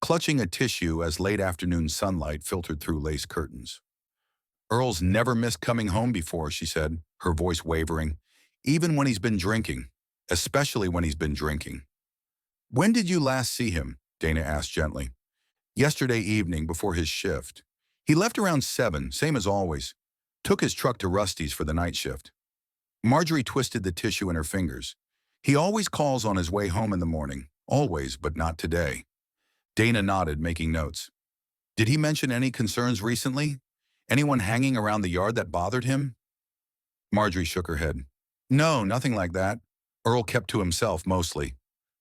clutching a tissue as late afternoon sunlight filtered through lace curtains. "Earl's never missed coming home before," she said, her voice wavering, "even when he's been drinking, especially when he's been drinking." "When did you last see him?" Dana asked gently. "Yesterday evening before his shift. He left around 7, same as always. Took his truck to Rusty's for the night shift." Marjorie twisted the tissue in her fingers. "He always calls on his way home in the morning. Always, but not today." Dana nodded, making notes. "Did he mention any concerns recently? Anyone hanging around the yard that bothered him?" Marjorie shook her head. "No, nothing like that. Earl kept to himself mostly.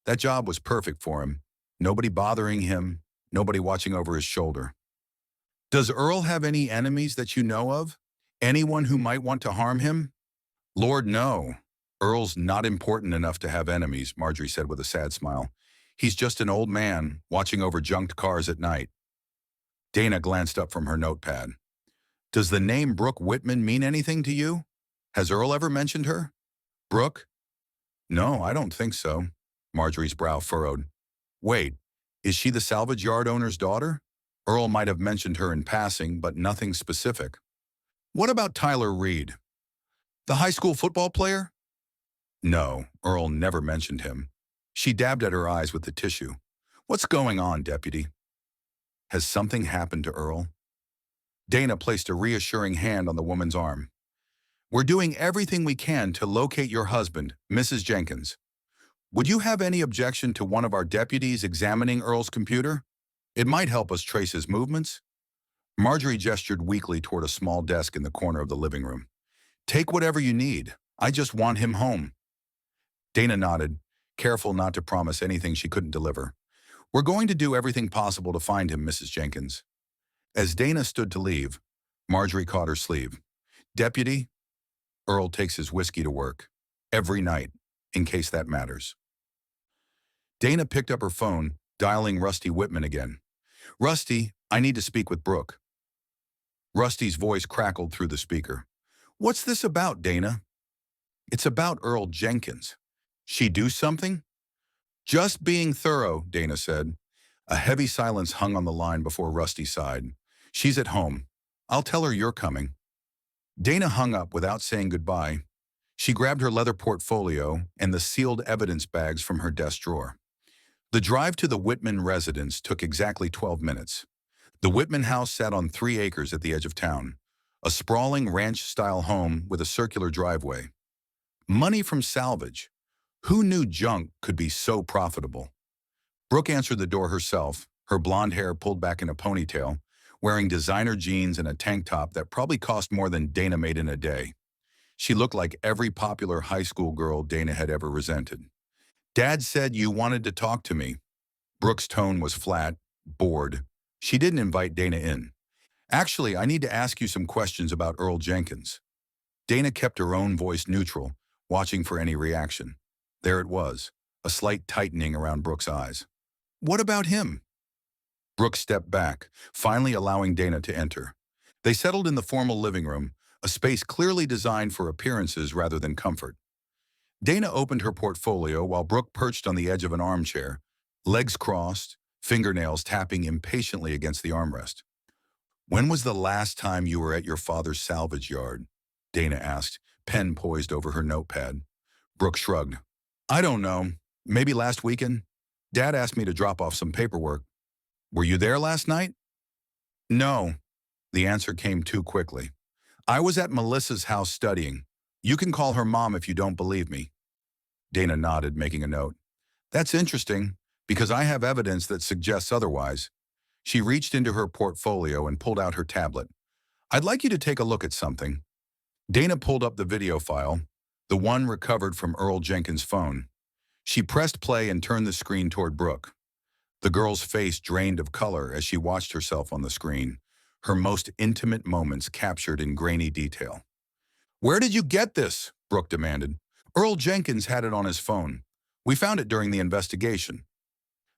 That job was perfect for him. Nobody bothering him, nobody watching over his shoulder." "Does Earl have any enemies that you know of? Anyone who might want to harm him?" "Lord, no. Earl's not important enough to have enemies," Marjorie said with a sad smile. "He's just an old man watching over junked cars at night." Dana glanced up from her notepad. "Does the name Brooke Whitman mean anything to you? Has Earl ever mentioned her?" "Brooke? No, I don't think so." Marjorie's brow furrowed. "Wait, is she the salvage yard owner's daughter? Earl might have mentioned her in passing, but nothing specific." "What about Tyler Reed? The high school football player?" No, Earl never mentioned him. She dabbed at her eyes with the tissue. What's going on, Deputy? Has something happened to Earl? Dana placed a reassuring hand on the woman's arm. We're doing everything we can to locate your husband, Mrs. Jenkins. Would you have any objection to one of our deputies examining Earl's computer? It might help us trace his movements. Marjorie gestured weakly toward a small desk in the corner of the living room. Take whatever you need. I just want him home. Dana nodded, careful not to promise anything she couldn't deliver. We're going to do everything possible to find him, Mrs. Jenkins. As Dana stood to leave, Marjorie caught her sleeve. Deputy, Earl takes his whiskey to work. Every night, in case that matters. Dana picked up her phone, dialing Rusty Whitman again. Rusty, I need to speak with Brooke. Rusty's voice crackled through the speaker. What's this about, Dana? It's about Earl Jenkins. She do something? Just being thorough, Dana said. A heavy silence hung on the line before Rusty sighed. She's at home. I'll tell her you're coming. Dana hung up without saying goodbye. She grabbed her leather portfolio and the sealed evidence bags from her desk drawer. The drive to the Whitman residence took exactly 12 minutes. The Whitman house sat on 3 acres at the edge of town, a sprawling ranch-style home with a circular driveway. Money from salvage. Who knew junk could be so profitable? Brooke answered the door herself, her blonde hair pulled back in a ponytail, wearing designer jeans and a tank top that probably cost more than Dana made in a day. She looked like every popular high school girl Dana had ever resented. Dad said you wanted to talk to me. Brooke's tone was flat, bored. She didn't invite Dana in. Actually, I need to ask you some questions about Earl Jenkins. Dana kept her own voice neutral, watching for any reaction. There it was, a slight tightening around Brooke's eyes. What about him? Brooke stepped back, finally allowing Dana to enter. They settled in the formal living room, a space clearly designed for appearances rather than comfort. Dana opened her portfolio while Brooke perched on the edge of an armchair, legs crossed, fingernails tapping impatiently against the armrest. When was the last time you were at your father's salvage yard? Dana asked, pen poised over her notepad. Brooke shrugged. I don't know. Maybe last weekend? Dad asked me to drop off some paperwork. Were you there last night? No. The answer came too quickly. I was at Melissa's house studying. You can call her mom if you don't believe me. Dana nodded, making a note. That's interesting, because I have evidence that suggests otherwise. She reached into her portfolio and pulled out her tablet. I'd like you to take a look at something. Dana pulled up the video file, the one recovered from Earl Jenkins' phone. She pressed play and turned the screen toward Brooke. The girl's face drained of color as she watched herself on the screen, her most intimate moments captured in grainy detail. Where did you get this? Brooke demanded. Earl Jenkins had it on his phone. We found it during the investigation.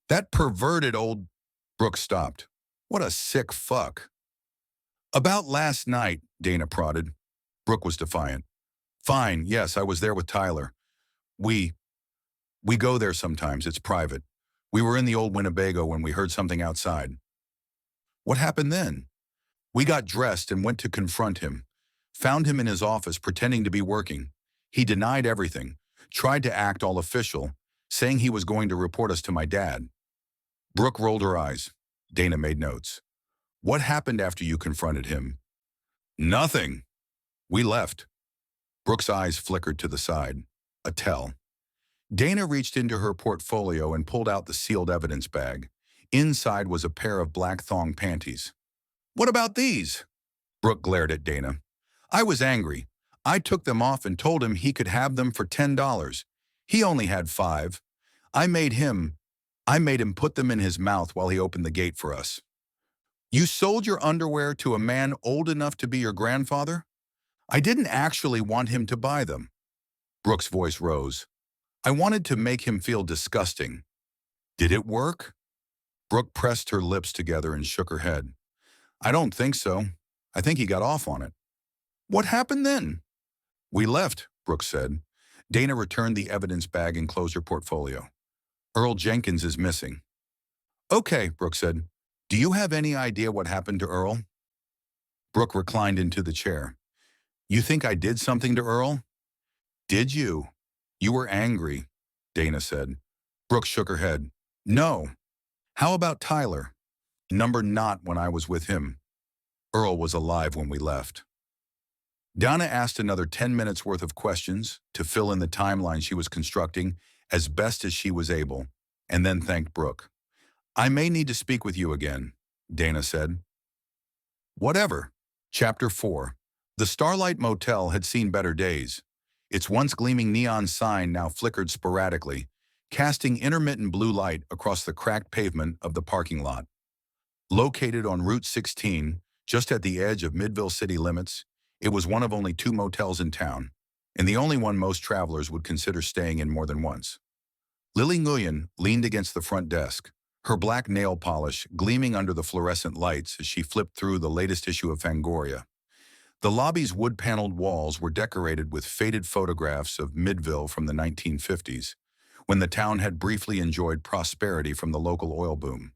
That perverted old... Brooke stopped. What a sick fuck. About last night, Dana prodded. Brooke was defiant. Fine, yes, I was there with Tyler. We go there sometimes, it's private. We were in the old Winnebago when we heard something outside. What happened then? We got dressed and went to confront him. Found him in his office pretending to be working. He denied everything, tried to act all official, saying he was going to report us to my dad. Brooke rolled her eyes. Dana made notes. What happened after you confronted him? Nothing. We left. Brooke's eyes flickered to the side. A tell. Dana reached into her portfolio and pulled out the sealed evidence bag. Inside was a pair of black thong panties. What about these? Brooke glared at Dana. I was angry. I took them off and told him he could have them for $10. He only had 5. I made him put them in his mouth while he opened the gate for us. You sold your underwear to a man old enough to be your grandfather? I didn't actually want him to buy them. Brooke's voice rose. I wanted to make him feel disgusting. Did it work? Brooke pressed her lips together and shook her head. I don't think so. I think he got off on it. What happened then? We left, Brooke said. Dana returned the evidence bag and closed her portfolio. Earl Jenkins is missing. Okay, Brooke said. Do you have any idea what happened to Earl? Brooke reclined into the chair. You think I did something to Earl? Did you? You were angry, Dana said. Brooke shook her head. No. How about Tyler? Number not when I was with him. Earl was alive when we left. Donna asked another 10 minutes worth of questions to fill in the timeline she was constructing as best as she was able, and then thanked Brooke. I may need to speak with you again, Dana said. Whatever. Chapter 4. The Starlight Motel had seen better days. Its once gleaming neon sign now flickered sporadically, casting intermittent blue light across the cracked pavement of the parking lot. Located on Route 16, just at the edge of Midville city limits, it was one of only 2 motels in town, and the only one most travelers would consider staying in more than once. Lily Nguyen leaned against the front desk, her black nail polish gleaming under the fluorescent lights as she flipped through the latest issue of Fangoria. The lobby's wood-paneled walls were decorated with faded photographs of Midville from the 1950s, when the town had briefly enjoyed prosperity from the local oil boom.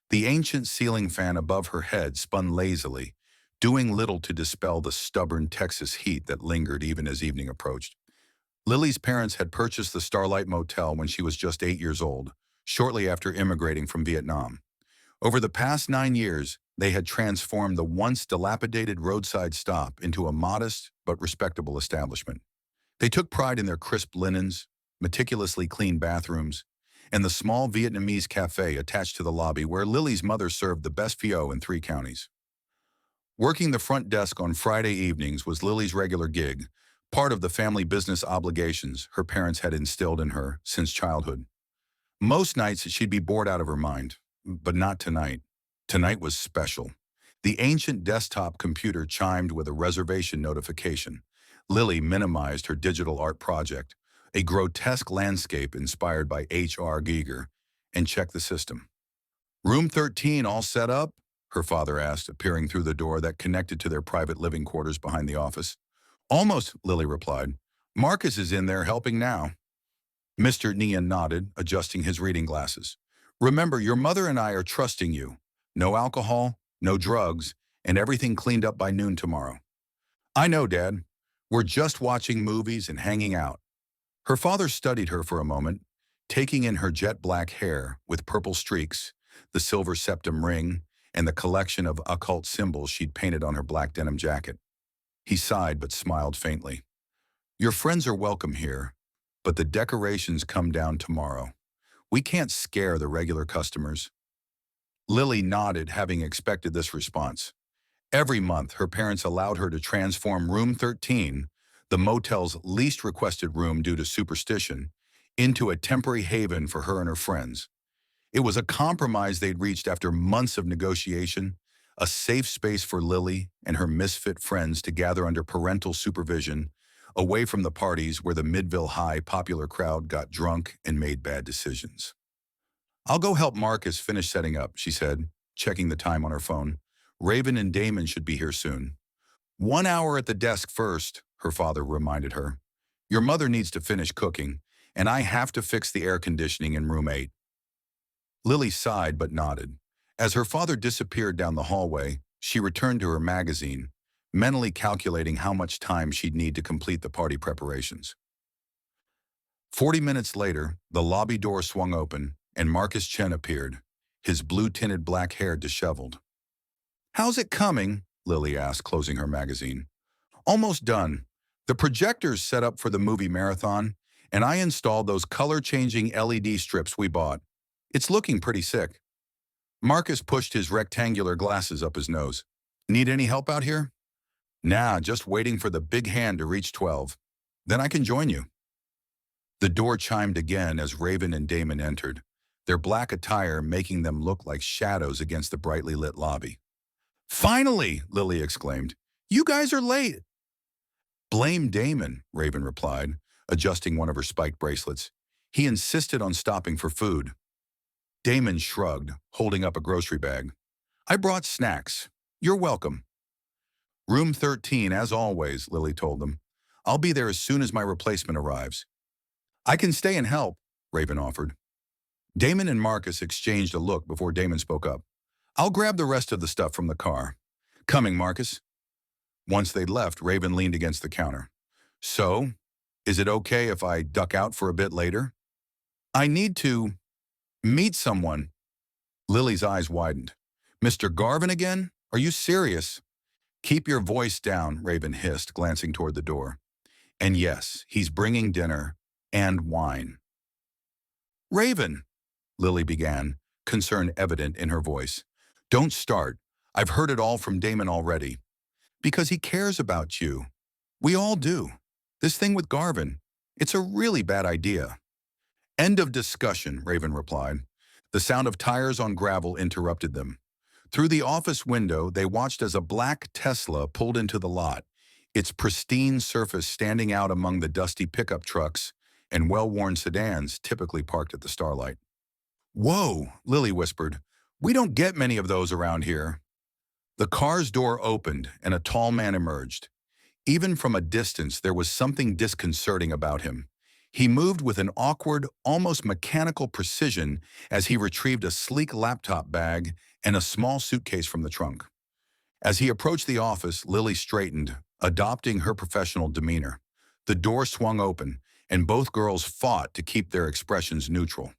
The ancient ceiling fan above her head spun lazily, doing little to dispel the stubborn Texas heat that lingered even as evening approached. Lily's parents had purchased the Starlight Motel when she was just 8 years old, shortly after immigrating from Vietnam. Over the past 9 years, they had transformed the once dilapidated roadside stop into a modest but respectable establishment. They took pride in their crisp linens, meticulously clean bathrooms, and the small Vietnamese cafe attached to the lobby where Lily's mother served the best pho in 3 counties. Working the front desk on Friday evenings was Lily's regular gig, part of the family business obligations her parents had instilled in her since childhood. Most nights she'd be bored out of her mind, but not tonight. Tonight was special. The ancient desktop computer chimed with a reservation notification. Lily minimized her digital art project, a grotesque landscape inspired by H.R. Giger, and checked the system. Room 13 all set up? Her father asked, appearing through the door that connected to their private living quarters behind the office. Almost, Lily replied. Marcus is in there helping now. Mr. Nian nodded, adjusting his reading glasses. Remember, your mother and I are trusting you. No alcohol, no drugs, and everything cleaned up by noon tomorrow. I know, Dad. We're just watching movies and hanging out. Her father studied her for a moment, taking in her jet black hair with purple streaks, the silver septum ring, and the collection of occult symbols she'd painted on her black denim jacket. He sighed but smiled faintly. Your friends are welcome here, but the decorations come down tomorrow. We can't scare the regular customers. Lily nodded, having expected this response. Every month, her parents allowed her to transform Room 13, the motel's least requested room due to superstition, into a temporary haven for her and her friends. It was a compromise they'd reached after months of negotiation, a safe space for Lily and her misfit friends to gather under parental supervision, away from the parties where the Midville High popular crowd got drunk and made bad decisions. I'll go help Marcus finish setting up, she said, checking the time on her phone. Raven and Damon should be here soon. 1 hour at the desk first, her father reminded her. Your mother needs to finish cooking, and I have to fix the air conditioning in room 8. Lily sighed but nodded. As her father disappeared down the hallway, she returned to her magazine, mentally calculating how much time she'd need to complete the party preparations. 40 minutes later, the lobby door swung open, and Marcus Chen appeared, his blue-tinted black hair disheveled. How's it coming? Lily asked, closing her magazine. Almost done. The projector's set up for the movie marathon, and I installed those color-changing LED strips we bought. It's looking pretty sick. Marcus pushed his rectangular glasses up his nose. Need any help out here? Nah, just waiting for the big hand to reach 12. Then I can join you. The door chimed again as Raven and Damon entered, their black attire making them look like shadows against the brightly lit lobby. Finally, Lily exclaimed. You guys are late. Blame Damon, Raven replied, adjusting one of her spiked bracelets. He insisted on stopping for food. Damon shrugged, holding up a grocery bag. I brought snacks. You're welcome. Room 13, as always, Lily told them. I'll be there as soon as my replacement arrives. I can stay and help, Raven offered. Damon and Marcus exchanged a look before Damon spoke up. I'll grab the rest of the stuff from the car. Coming, Marcus. Once they'd left, Raven leaned against the counter. So, Is it okay if I duck out for a bit later? I need to meet someone. Lily's eyes widened. Mr. Garvin again? Are you serious? Keep your voice down, Raven hissed, glancing toward the door. And yes, he's bringing dinner and wine. Raven, Lily began, concern evident in her voice. Don't start. I've heard it all from Damon already. Because he cares about you. We all do. This thing with Garvin, it's a really bad idea. End of discussion, Raven replied. The sound of tires on gravel interrupted them. Through the office window, they watched as a black Tesla pulled into the lot, its pristine surface standing out among the dusty pickup trucks and well-worn sedans typically parked at the Starlight. Whoa, Lily whispered. We don't get many of those around here. The car's door opened and a tall man emerged. Even from a distance, there was something disconcerting about him. He moved with an awkward, almost mechanical precision as he retrieved a sleek laptop bag and a small suitcase from the trunk. As he approached the office, Lily straightened, adopting her professional demeanor. The door swung open, and both girls fought to keep their expressions neutral.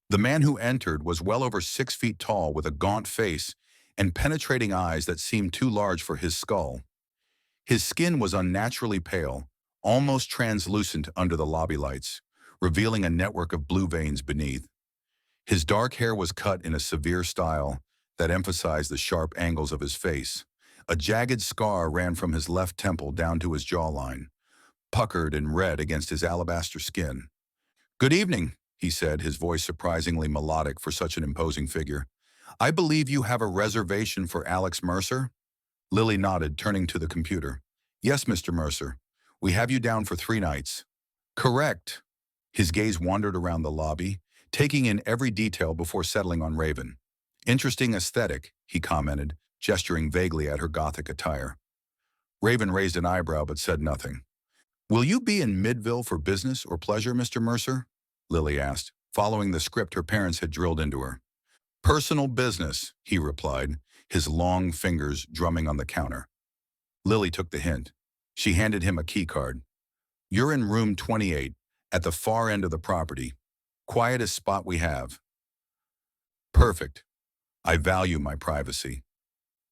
The man who entered was well over 6 feet tall with a gaunt face and penetrating eyes that seemed too large for his skull. His skin was unnaturally pale, almost translucent under the lobby lights, revealing a network of blue veins beneath. His dark hair was cut in a severe style that emphasized the sharp angles of his face. A jagged scar ran from his left temple down to his jawline, puckered and red against his alabaster skin. Good evening, he said, his voice surprisingly melodic for such an imposing figure. I believe you have a reservation for Alex Mercer? Lily nodded, turning to the computer. Yes, Mr. Mercer. We have you down for 3 nights. Correct. His gaze wandered around the lobby, taking in every detail before settling on Raven. Interesting aesthetic, he commented, gesturing vaguely at her gothic attire. Raven raised an eyebrow but said nothing. Will you be in Midville for business or pleasure, Mr. Mercer? Lily asked, following the script her parents had drilled into her. Personal business, he replied, his long fingers drumming on the counter. Lily took the hint. She handed him a key card. You're in room 28, at the far end of the property. Quietest spot we have. Perfect. I value my privacy.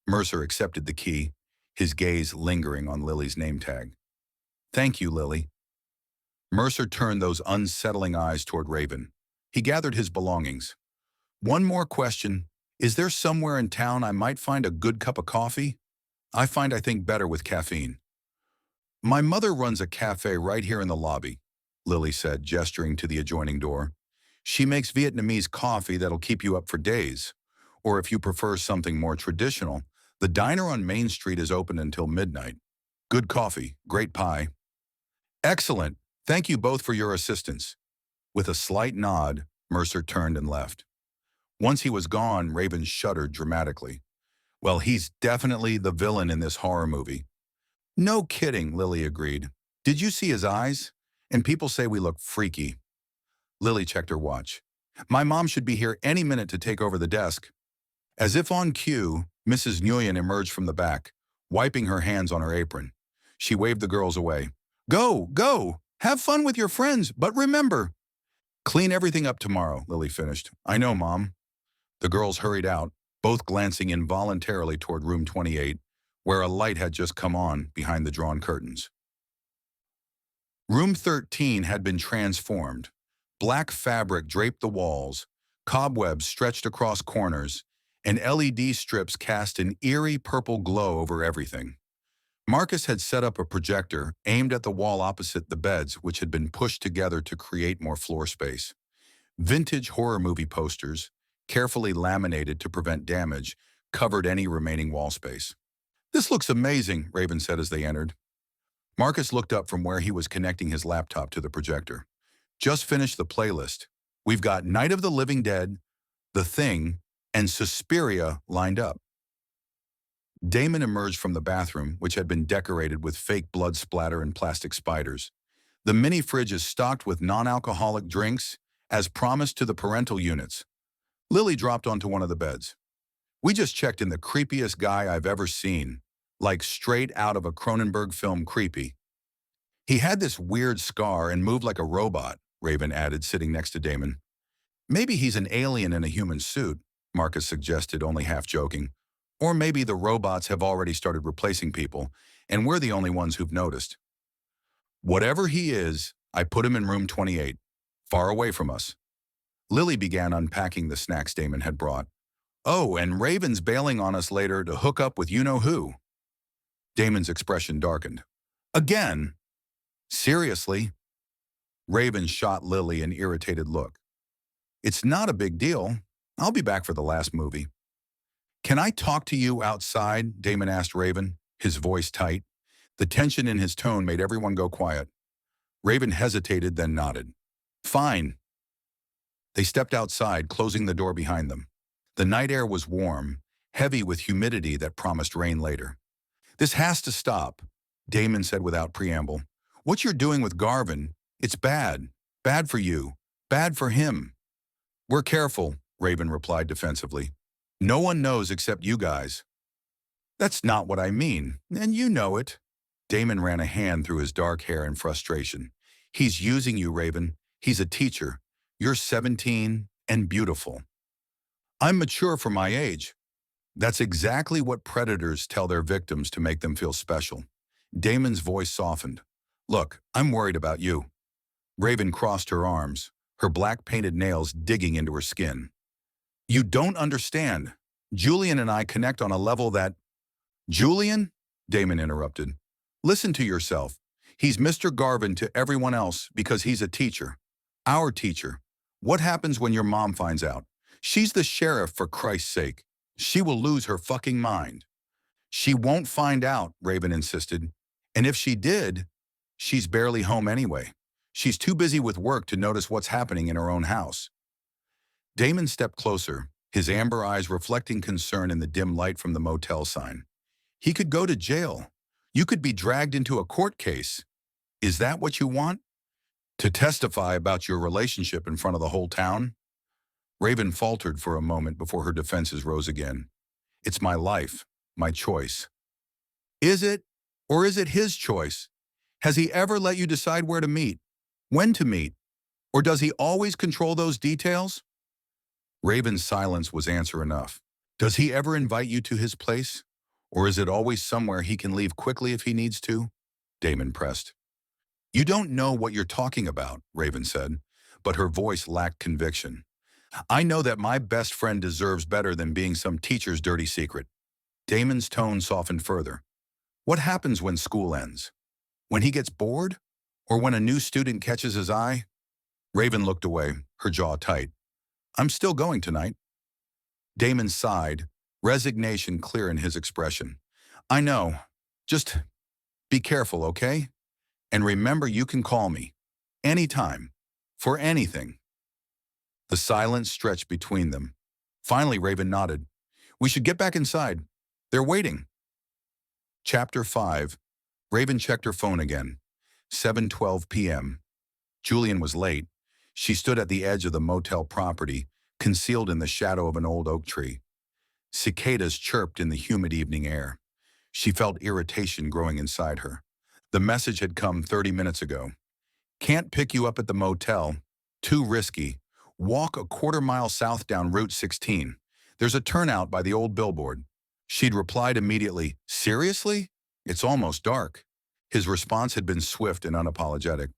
Mercer accepted the key, his gaze lingering on Lily's name tag. Thank you, Lily. Mercer turned those unsettling eyes toward Raven. He gathered his belongings. One more question. Is there somewhere in town I might find a good cup of coffee? I think better with caffeine. My mother runs a cafe right here in the lobby, Lily said, gesturing to the adjoining door. She makes Vietnamese coffee that'll keep you up for days. Or if you prefer something more traditional, the diner on Main Street is open until midnight. Good coffee, great pie. Excellent. Thank you both for your assistance. With a slight nod, Mercer turned and left. Once he was gone, Raven shuddered dramatically. Well, he's definitely the villain in this horror movie. No kidding, Lily agreed. Did you see his eyes? And people say we look freaky. Lily checked her watch. My mom should be here any minute to take over the desk. As if on cue, Mrs. Nguyen emerged from the back, wiping her hands on her apron. She waved the girls away. Go, go! Have fun with your friends, but remember. Clean everything up tomorrow, Lily finished. I know, Mom. The girls hurried out, both glancing involuntarily toward room 28, where a light had just come on behind the drawn curtains. Room 13 had been transformed. Black fabric draped the walls, cobwebs stretched across corners, and LED strips cast an eerie purple glow over everything. Marcus had set up a projector aimed at the wall opposite the beds, which had been pushed together to create more floor space. Vintage horror movie posters, carefully laminated to prevent damage, covered any remaining wall space. This looks amazing, Raven said as they entered. Marcus looked up from where he was connecting his laptop to the projector. Just finished the playlist. We've got Night of the Living Dead, The Thing, and Suspiria lined up. Damon emerged from the bathroom, which had been decorated with fake blood splatter and plastic spiders. The mini fridge is stocked with non-alcoholic drinks, as promised to the parental units. Lily dropped onto one of the beds. We just checked in the creepiest guy I've ever seen, like straight out of a Cronenberg film creepy. He had this weird scar and moved like a robot, Raven added, sitting next to Damon. Maybe he's an alien in a human suit, Marcus suggested, only half joking. Or maybe the robots have already started replacing people, and we're the only ones who've noticed. Whatever he is, I put him in room 28, far away from us. Lily began unpacking the snacks Damon had brought. Oh, and Raven's bailing on us later to hook up with you-know-who. Damon's expression darkened. Again? Seriously? Raven shot Lily an irritated look. It's not a big deal. I'll be back for the last movie. Can I talk to you outside? Damon asked Raven, his voice tight. The tension in his tone made everyone go quiet. Raven hesitated, then nodded. Fine. They stepped outside, closing the door behind them. The night air was warm, heavy with humidity that promised rain later. This has to stop, Damon said without preamble. What you're doing with Garvin, it's bad. Bad for you. Bad for him. We're careful, Raven replied defensively. No one knows except you guys. That's not what I mean, and you know it. Damon ran a hand through his dark hair in frustration. He's using you, Raven. He's a teacher. You're 17 and beautiful. I'm mature for my age. That's exactly what predators tell their victims to make them feel special. Damon's voice softened. Look, I'm worried about you. Raven crossed her arms, her black painted nails digging into her skin. You don't understand. Julian and I connect on a level that… Julian? Damon interrupted. Listen to yourself. He's Mr. Garvin to everyone else because he's a teacher. Our teacher. What happens when your mom finds out? She's the sheriff, for Christ's sake. She will lose her fucking mind. She won't find out, Raven insisted. And if she did, she's barely home anyway. She's too busy with work to notice what's happening in her own house. Damon stepped closer, his amber eyes reflecting concern in the dim light from the motel sign. He could go to jail. You could be dragged into a court case. Is that what you want? To testify about your relationship in front of the whole town? Raven faltered for a moment before her defenses rose again. It's my life, my choice. Is it? Or is it his choice? Has he ever let you decide where to meet? When to meet? Or does he always control those details? Raven's silence was answer enough. Does he ever invite you to his place? Or is it always somewhere he can leave quickly if he needs to? Damon pressed. You don't know what you're talking about, Raven said, but her voice lacked conviction. I know that my best friend deserves better than being some teacher's dirty secret. Damon's tone softened further. What happens when school ends? When he gets bored? Or when a new student catches his eye? Raven looked away, her jaw tight. I'm still going tonight. Damon sighed, resignation clear in his expression. I know. Just be careful, okay? And remember you can call me. Anytime. For anything. The silence stretched between them. Finally, Raven nodded. We should get back inside. They're waiting. Chapter 5. Raven checked her phone again. 7:12 p.m. Julian was late. She stood at the edge of the motel property, concealed in the shadow of an old oak tree. Cicadas chirped in the humid evening air. She felt irritation growing inside her. The message had come 30 minutes ago. Can't pick you up at the motel. Too risky. Walk a quarter-mile south down Route 16. There's a turnout by the old billboard. She'd replied immediately, Seriously? It's almost dark. His response had been swift and unapologetic.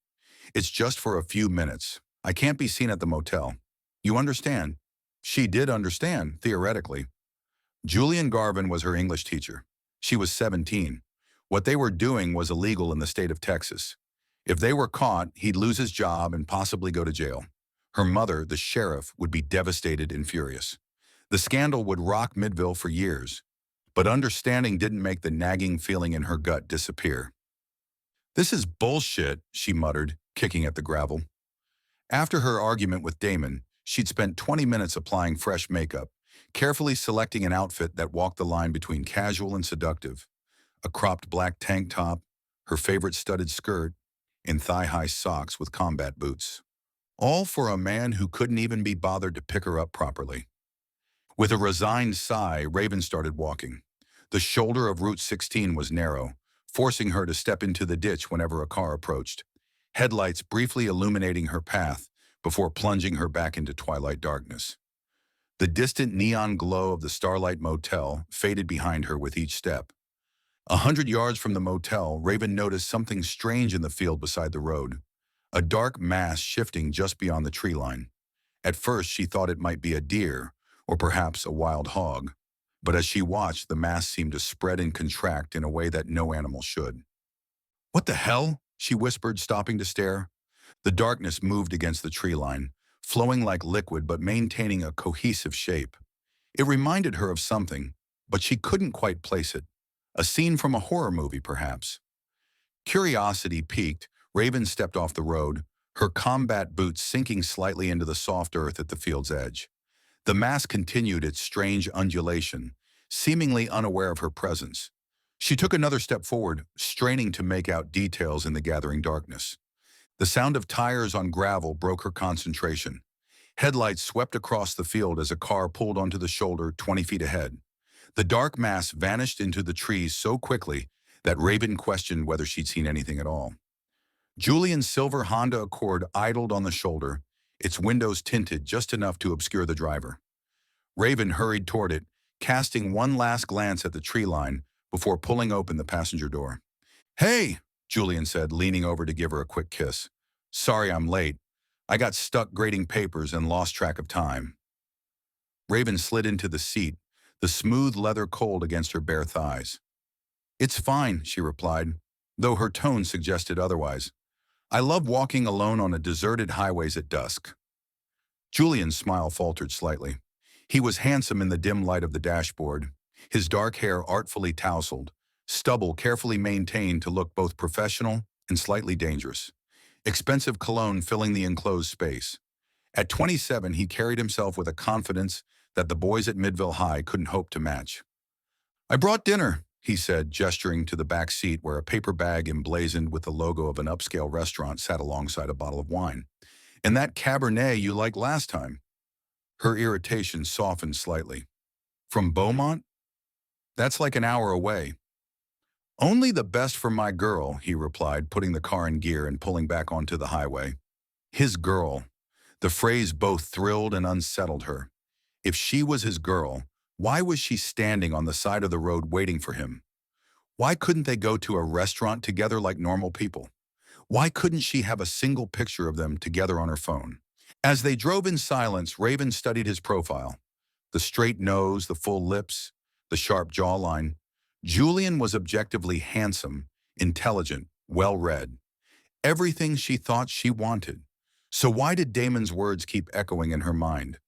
It's just for a few minutes. I can't be seen at the motel. You understand? She did understand, theoretically. Julian Garvin was her English teacher. She was 17. What they were doing was illegal in the state of Texas. If they were caught, he'd lose his job and possibly go to jail. Her mother, the sheriff, would be devastated and furious. The scandal would rock Midville for years, but understanding didn't make the nagging feeling in her gut disappear. This is bullshit, she muttered, kicking at the gravel. After her argument with Damon, she'd spent 20 minutes applying fresh makeup, carefully selecting an outfit that walked the line between casual and seductive. A cropped black tank top, her favorite studded skirt, and thigh-high socks with combat boots. All for a man who couldn't even be bothered to pick her up properly. With a resigned sigh, Raven started walking. The shoulder of Route 16 was narrow, forcing her to step into the ditch whenever a car approached, headlights briefly illuminating her path before plunging her back into twilight darkness. The distant neon glow of the Starlight Motel faded behind her with each step. 100 yards from the motel, Raven noticed something strange in the field beside the road, a dark mass shifting just beyond the tree line. At first, she thought it might be a deer, or perhaps a wild hog, but as she watched, the mass seemed to spread and contract in a way that no animal should. "What the hell?" she whispered, stopping to stare. The darkness moved against the tree line, flowing like liquid but maintaining a cohesive shape. It reminded her of something, but she couldn't quite place it. A scene from a horror movie, perhaps. Curiosity piqued, Raven stepped off the road, her combat boots sinking slightly into the soft earth at the field's edge. The mass continued its strange undulation, seemingly unaware of her presence. She took another step forward, straining to make out details in the gathering darkness. The sound of tires on gravel broke her concentration. Headlights swept across the field as a car pulled onto the shoulder 20 feet ahead. The dark mass vanished into the trees so quickly that Raven questioned whether she'd seen anything at all. Julian's silver Honda Accord idled on the shoulder, its windows tinted just enough to obscure the driver. Raven hurried toward it, casting one last glance at the tree line before pulling open the passenger door. "Hey," Julian said, leaning over to give her a quick kiss. "Sorry I'm late. I got stuck grading papers and lost track of time." Raven slid into the seat, the smooth leather cold against her bare thighs. "It's fine," she replied, though her tone suggested otherwise. "I love walking alone on a deserted highways at dusk." Julian's smile faltered slightly. He was handsome in the dim light of the dashboard, his dark hair artfully tousled, stubble carefully maintained to look both professional and slightly dangerous. Expensive cologne filling the enclosed space. At 27, he carried himself with a confidence that the boys at Midville High couldn't hope to match. "I brought dinner," he said, gesturing to the back seat where a paper bag emblazoned with the logo of an upscale restaurant sat alongside a bottle of wine. "And that Cabernet you liked last time." Her irritation softened slightly. "From Beaumont? That's like an hour away." "Only the best for my girl," he replied, putting the car in gear and pulling back onto the highway. His girl. The phrase both thrilled and unsettled her. If she was his girl, why was she standing on the side of the road waiting for him? Why couldn't they go to a restaurant together like normal people? Why couldn't she have a single picture of them together on her phone? As they drove in silence, Raven studied his profile. The straight nose, the full lips, the sharp jawline. Julian was objectively handsome, intelligent, well-read. Everything she thought she wanted. So why did Damon's words keep echoing in her mind?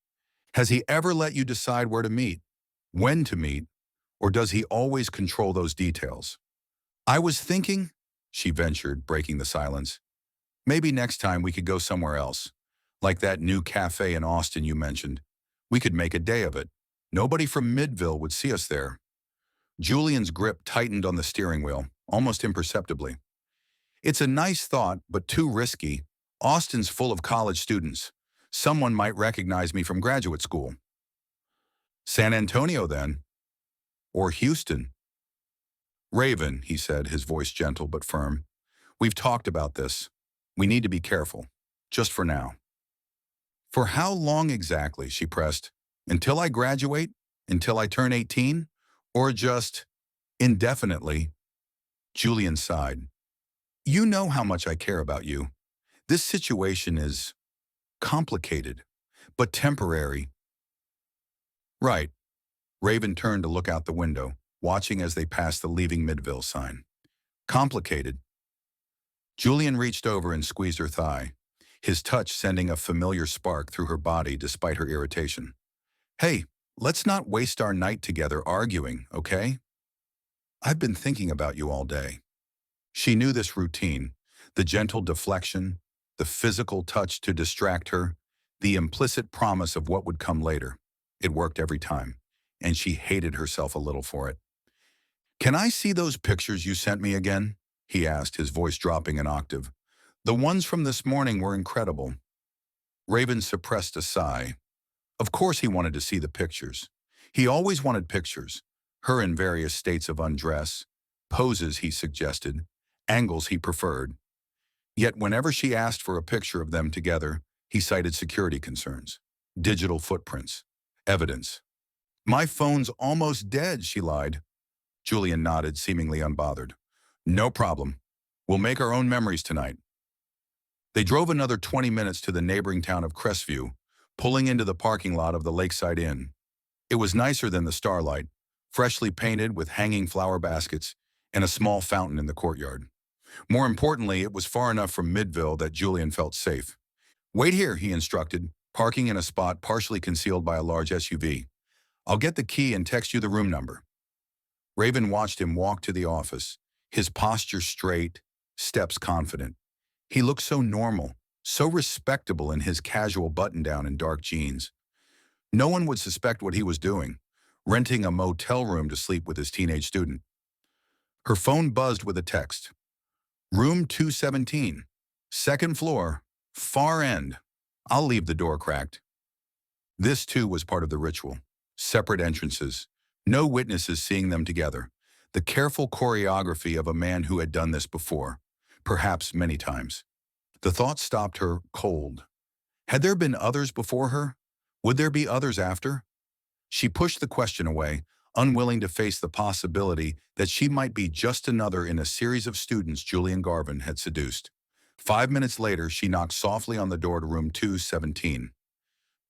Has he ever let you decide where to meet, when to meet, or does he always control those details? "I was thinking," she ventured, breaking the silence, "maybe next time we could go somewhere else, like that new cafe in Austin you mentioned. We could make a day of it. Nobody from Midville would see us there." Julian's grip tightened on the steering wheel, almost imperceptibly. "It's a nice thought, but too risky. Austin's full of college students. Someone might recognize me from graduate school." "San Antonio, then. Or Houston." "Raven," he said, his voice gentle but firm. "We've talked about this. We need to be careful. Just for now." "For how long exactly?" she pressed. "Until I graduate? Until I turn 18? Or just indefinitely?" Julian sighed. "You know how much I care about you. This situation is complicated, but temporary." "Right." Raven turned to look out the window, watching as they passed the Leaving Midville sign. "Complicated." Julian reached over and squeezed her thigh, his touch sending a familiar spark through her body despite her irritation. "Hey, let's not waste our night together arguing, okay? I've been thinking about you all day." She knew this routine, the gentle deflection, the physical touch to distract her, the implicit promise of what would come later. It worked every time, and she hated herself a little for it. "Can I see those pictures you sent me again?" he asked, his voice dropping an octave. "The ones from this morning were incredible." Raven suppressed a sigh. Of course he wanted to see the pictures. He always wanted pictures, her in various states of undress, poses he suggested, angles he preferred. Yet whenever she asked for a picture of them together, he cited security concerns, digital footprints, evidence. "My phone's almost dead," she lied. Julian nodded, seemingly unbothered. "No problem. We'll make our own memories tonight." They drove another 20 minutes to the neighboring town of Crestview, pulling into the parking lot of the Lakeside Inn. It was nicer than the Starlight, freshly painted with hanging flower baskets and a small fountain in the courtyard. More importantly, it was far enough from Midville that Julian felt safe. "Wait here," he instructed, parking in a spot partially concealed by a large SUV. "I'll get the key and text you the room number." Raven watched him walk to the office, his posture straight, steps confident. He looked so normal, so respectable in his casual button-down and dark jeans. No one would suspect what he was doing, renting a motel room to sleep with his teenage student. Her phone buzzed with a text. "Room 217, second floor, far end. I'll leave the door cracked." This, too, was part of the ritual. Separate entrances, no witnesses seeing them together. The careful choreography of a man who had done this before, perhaps many times. The thought stopped her cold. Had there been others before her? Would there be others after? She pushed the question away, unwilling to face the possibility that she might be just another in a series of students Julian Garvin had seduced. 5 minutes later, she knocked softly on the door to room 217.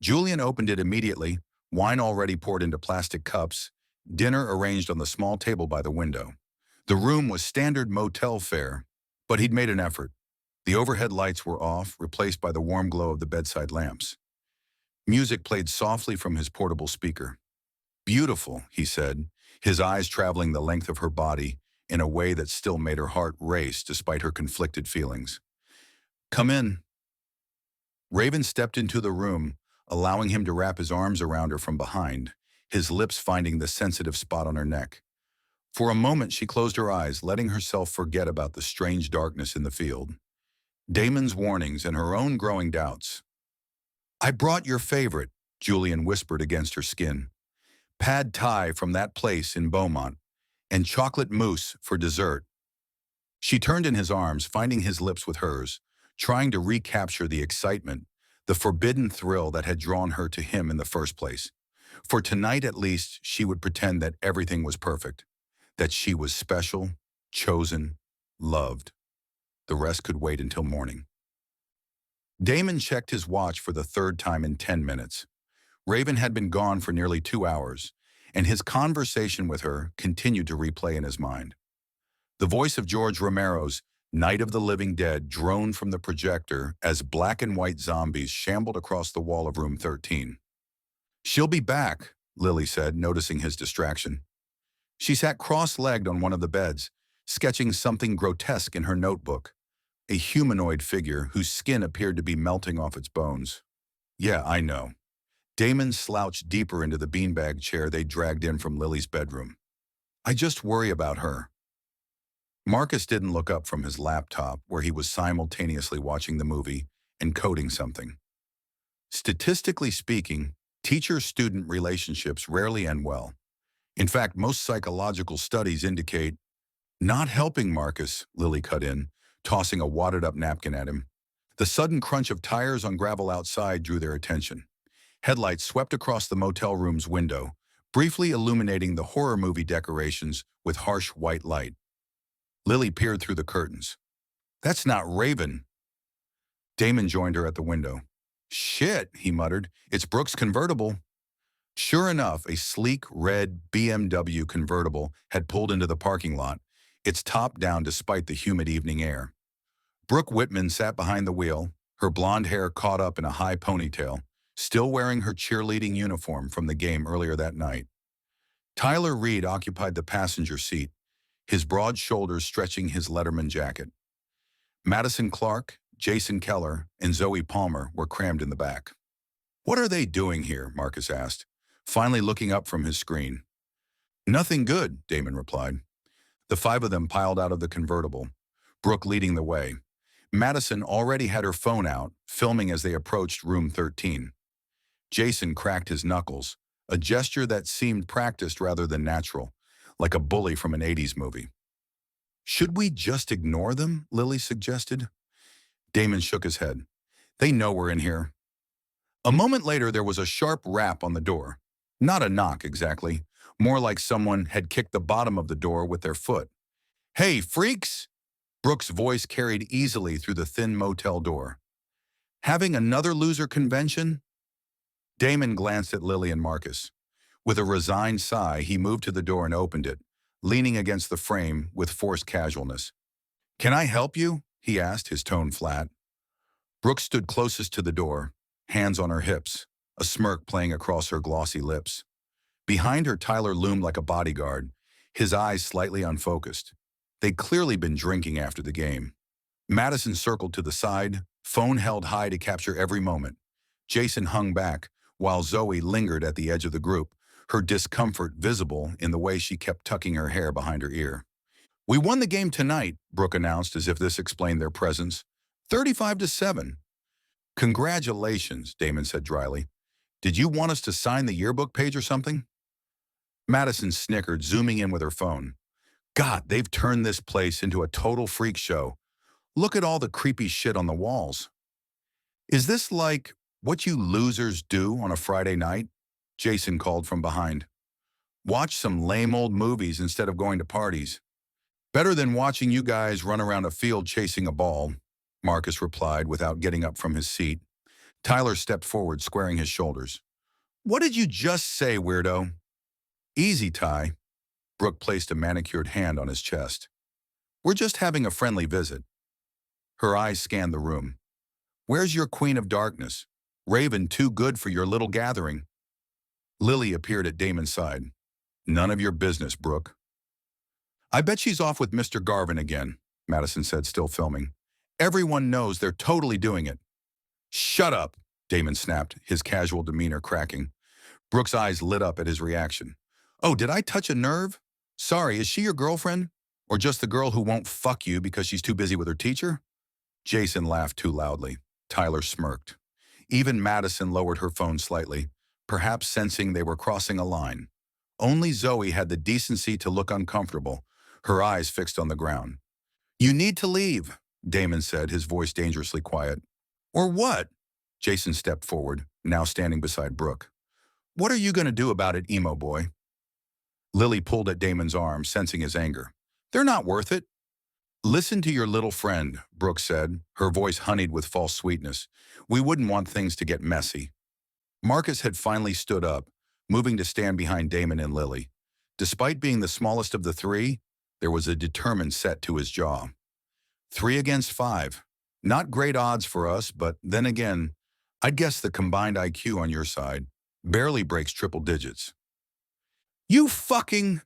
Julian opened it immediately, wine already poured into plastic cups, dinner arranged on the small table by the window. The room was standard motel fare, but he'd made an effort. The overhead lights were off, replaced by the warm glow of the bedside lamps. Music played softly from his portable speaker. "Beautiful," he said, his eyes traveling the length of her body in a way that still made her heart race despite her conflicted feelings. "Come in." Raven stepped into the room, allowing him to wrap his arms around her from behind, his lips finding the sensitive spot on her neck. For a moment she closed her eyes, letting herself forget about the strange darkness in the field, Damon's warnings and her own growing doubts. "I brought your favorite," Julian whispered against her skin. "Pad Thai from that place in Beaumont, and chocolate mousse for dessert." She turned in his arms, finding his lips with hers, trying to recapture the excitement, the forbidden thrill that had drawn her to him in the first place. For tonight at least, she would pretend that everything was perfect, that she was special, chosen, loved. The rest could wait until morning. Damon checked his watch for the third time in 10 minutes. Raven had been gone for nearly 2 hours, and his conversation with her continued to replay in his mind. The voice of George Romero's Night of the Living Dead droned from the projector as black and white zombies shambled across the wall of room 13. "She'll be back," Lily said, noticing his distraction. She sat cross-legged on one of the beds, sketching something grotesque in her notebook, a humanoid figure whose skin appeared to be melting off its bones. "Yeah, I know." Damon slouched deeper into the beanbag chair they dragged in from Lily's bedroom. "I just worry about her." Marcus didn't look up from his laptop, where he was simultaneously watching the movie and coding something. Statistically speaking, teacher-student relationships rarely end well. In fact, most psychological studies indicate— "Not helping, Marcus," Lily cut in, tossing a wadded-up napkin at him. The sudden crunch of tires on gravel outside drew their attention. Headlights swept across the motel room's window, briefly illuminating the horror movie decorations with harsh white light. Lily peered through the curtains. "That's not Raven." Damon joined her at the window. "Shit," he muttered, "it's Brooke's convertible." Sure enough, a sleek red BMW convertible had pulled into the parking lot, its top down despite the humid evening air. Brooke Whitman sat behind the wheel, her blonde hair caught up in a high ponytail, still wearing her cheerleading uniform from the game earlier that night. Tyler Reed occupied the passenger seat, his broad shoulders stretching his Letterman jacket. Madison Clark, Jason Keller, and Zoe Palmer were crammed in the back. "What are they doing here?" Marcus asked, finally looking up from his screen. "Nothing good," Damon replied. The 5 of them piled out of the convertible, Brooke leading the way. Madison already had her phone out, filming as they approached room 13. Jason cracked his knuckles, a gesture that seemed practiced rather than natural, like a bully from an 80s movie. Should we just ignore them? Lily suggested. Damon shook his head. They know we're in here. A moment later, there was a sharp rap on the door. Not a knock, exactly. More like someone had kicked the bottom of the door with their foot. Hey, freaks! Brooks' voice carried easily through the thin motel door. Having another loser convention? Damon glanced at Lily and Marcus. With a resigned sigh, he moved to the door and opened it, leaning against the frame with forced casualness. Can I help you? He asked, his tone flat. Brooks stood closest to the door, hands on her hips, a smirk playing across her glossy lips. Behind her, Tyler loomed like a bodyguard, his eyes slightly unfocused. They'd clearly been drinking after the game. Madison circled to the side, phone held high to capture every moment. Jason hung back, while Zoe lingered at the edge of the group, her discomfort visible in the way she kept tucking her hair behind her ear. We won the game tonight, Brooke announced as if this explained their presence. 35-7. Congratulations, Damon said dryly. Did you want us to sign the yearbook page or something? Madison snickered, zooming in with her phone. God, they've turned this place into a total freak show. Look at all the creepy shit on the walls. Is this like what you losers do on a Friday night? Jason called from behind. Watch some lame old movies instead of going to parties. Better than watching you guys run around a field chasing a ball, Marcus replied without getting up from his seat. Tyler stepped forward, squaring his shoulders. What did you just say, weirdo? Easy, Ty. Brooke placed a manicured hand on his chest. We're just having a friendly visit. Her eyes scanned the room. Where's your queen of darkness? Raven too good for your little gathering. Lily appeared at Damon's side. None of your business, Brooke. I bet she's off with Mr. Garvin again, Madison said, still filming. Everyone knows they're totally doing it. Shut up, Damon snapped, his casual demeanor cracking. Brooke's eyes lit up at his reaction. Oh, did I touch a nerve? Sorry, is she your girlfriend? Or just the girl who won't fuck you because she's too busy with her teacher? Jason laughed too loudly. Tyler smirked. Even Madison lowered her phone slightly, perhaps sensing they were crossing a line. Only Zoe had the decency to look uncomfortable, her eyes fixed on the ground. You need to leave, Damon said, his voice dangerously quiet. Or what? Jason stepped forward, now standing beside Brooke. What are you going to do about it, emo boy? Lily pulled at Damon's arm, sensing his anger. They're not worth it. Listen to your little friend, Brooke said, her voice honeyed with false sweetness. We wouldn't want things to get messy. Marcus had finally stood up, moving to stand behind Damon and Lily. Despite being the smallest of the three, there was a determined set to his jaw. 3 against 5. Not great odds for us, but then again, I'd guess the combined IQ on your side barely breaks triple digits. You fucking...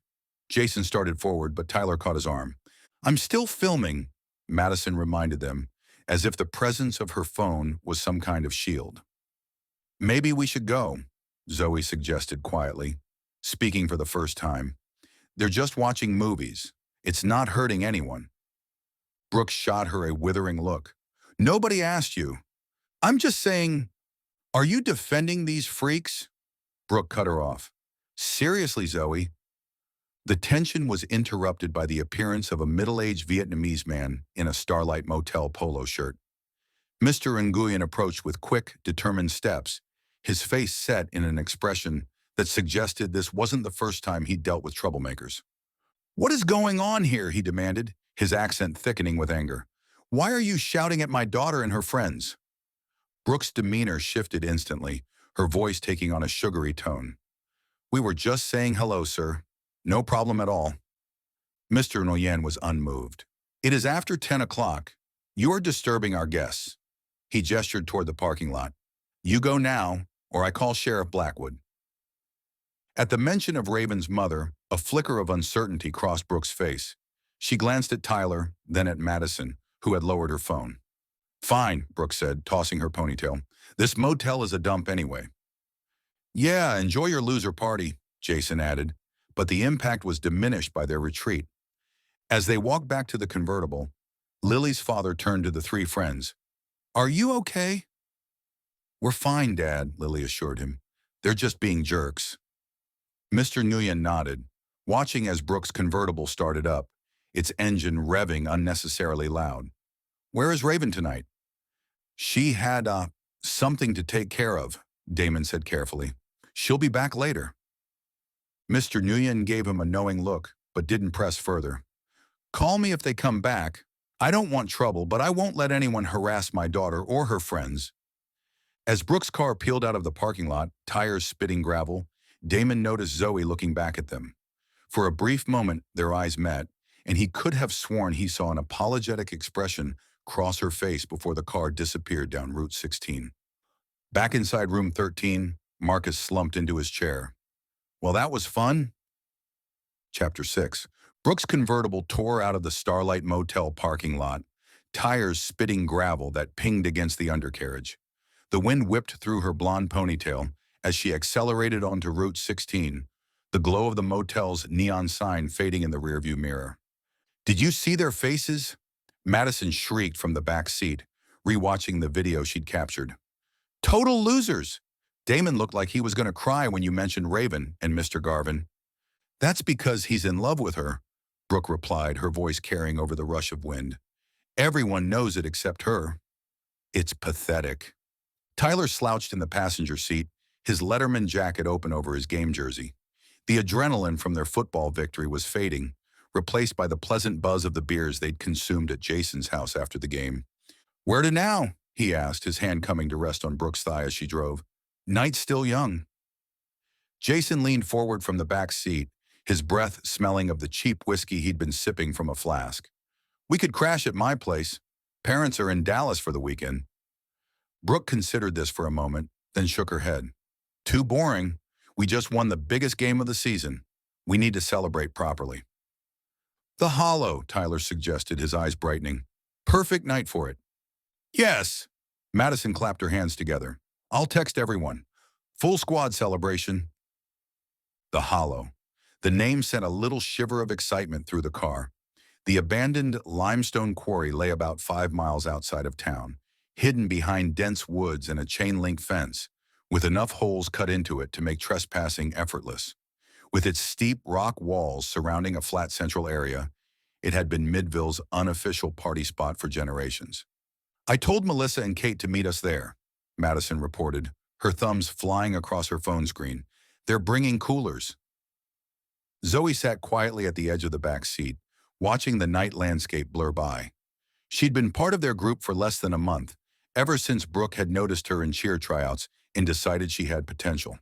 Jason started forward, but Tyler caught his arm. I'm still filming, Madison reminded them, as if the presence of her phone was some kind of shield. Maybe we should go, Zoe suggested quietly, speaking for the first time. They're just watching movies. It's not hurting anyone. Brooke shot her a withering look. Nobody asked you. I'm just saying, are you defending these freaks? Brooke cut her off. Seriously, Zoe. The tension was interrupted by the appearance of a middle-aged Vietnamese man in a Starlight Motel polo shirt. Mr. Nguyen approached with quick, determined steps, his face set in an expression that suggested this wasn't the first time he'd dealt with troublemakers. What is going on here? He demanded, his accent thickening with anger. Why are you shouting at my daughter and her friends? Brooke's demeanor shifted instantly, her voice taking on a sugary tone. We were just saying hello, sir. No problem at all. Mr. Nguyen was unmoved. It is after 10 o'clock. You are disturbing our guests. He gestured toward the parking lot. You go now, or I call Sheriff Blackwood. At the mention of Raven's mother, a flicker of uncertainty crossed Brooke's face. She glanced at Tyler, then at Madison, who had lowered her phone. Fine, Brooke said, tossing her ponytail. This motel is a dump anyway. Yeah, enjoy your loser party, Jason added, but the impact was diminished by their retreat. As they walked back to the convertible, Lily's father turned to the 3 friends. Are you okay? We're fine, Dad, Lily assured him. They're just being jerks. Mr. Nguyen nodded, watching as Brooke's convertible started up, its engine revving unnecessarily loud. "Where is Raven tonight?" "She had, something to take care of," Damon said carefully. "She'll be back later." Mr. Nguyen gave him a knowing look, but didn't press further. "Call me if they come back. I don't want trouble, but I won't let anyone harass my daughter or her friends." As Brooke's car peeled out of the parking lot, tires spitting gravel, Damon noticed Zoe looking back at them. For a brief moment, their eyes met, and he could have sworn he saw an apologetic expression cross her face before the car disappeared down Route 16. Back inside room 13, Marcus slumped into his chair. "Well, that was fun." Chapter 6. Brooke's convertible tore out of the Starlight Motel parking lot, tires spitting gravel that pinged against the undercarriage. The wind whipped through her blonde ponytail as she accelerated onto Route 16, the glow of the motel's neon sign fading in the rearview mirror. "Did you see their faces?" Madison shrieked from the back seat, rewatching the video she'd captured. "Total losers!" Damon looked like he was going to cry when you mentioned Raven and Mr. Garvin. "That's because he's in love with her," Brooke replied, her voice carrying over the rush of wind. "Everyone knows it except her." "It's pathetic." Tyler slouched in the passenger seat, his Letterman jacket open over his game jersey. The adrenaline from their football victory was fading, replaced by the pleasant buzz of the beers they'd consumed at Jason's house after the game. "Where to now?" he asked, his hand coming to rest on Brooke's thigh as she drove. "Night's still young." Jason leaned forward from the back seat, his breath smelling of the cheap whiskey he'd been sipping from a flask. "We could crash at my place. Parents are in Dallas for the weekend." Brooke considered this for a moment, then shook her head. "Too boring. We just won the biggest game of the season. We need to celebrate properly." "The Hollow," Tyler suggested, his eyes brightening. "Perfect night for it." "Yes." Madison clapped her hands together. "I'll text everyone. Full squad celebration." The Hollow. The name sent a little shiver of excitement through the car. The abandoned limestone quarry lay about 5 miles outside of town, hidden behind dense woods and a chain-link fence, with enough holes cut into it to make trespassing effortless. With its steep rock walls surrounding a flat central area, it had been Midville's unofficial party spot for generations. "I told Melissa and Kate to meet us there," Madison reported, her thumbs flying across her phone screen. "They're bringing coolers." Zoe sat quietly at the edge of the back seat, watching the night landscape blur by. She'd been part of their group for less than a month, ever since Brooke had noticed her in cheer tryouts and decided she had potential.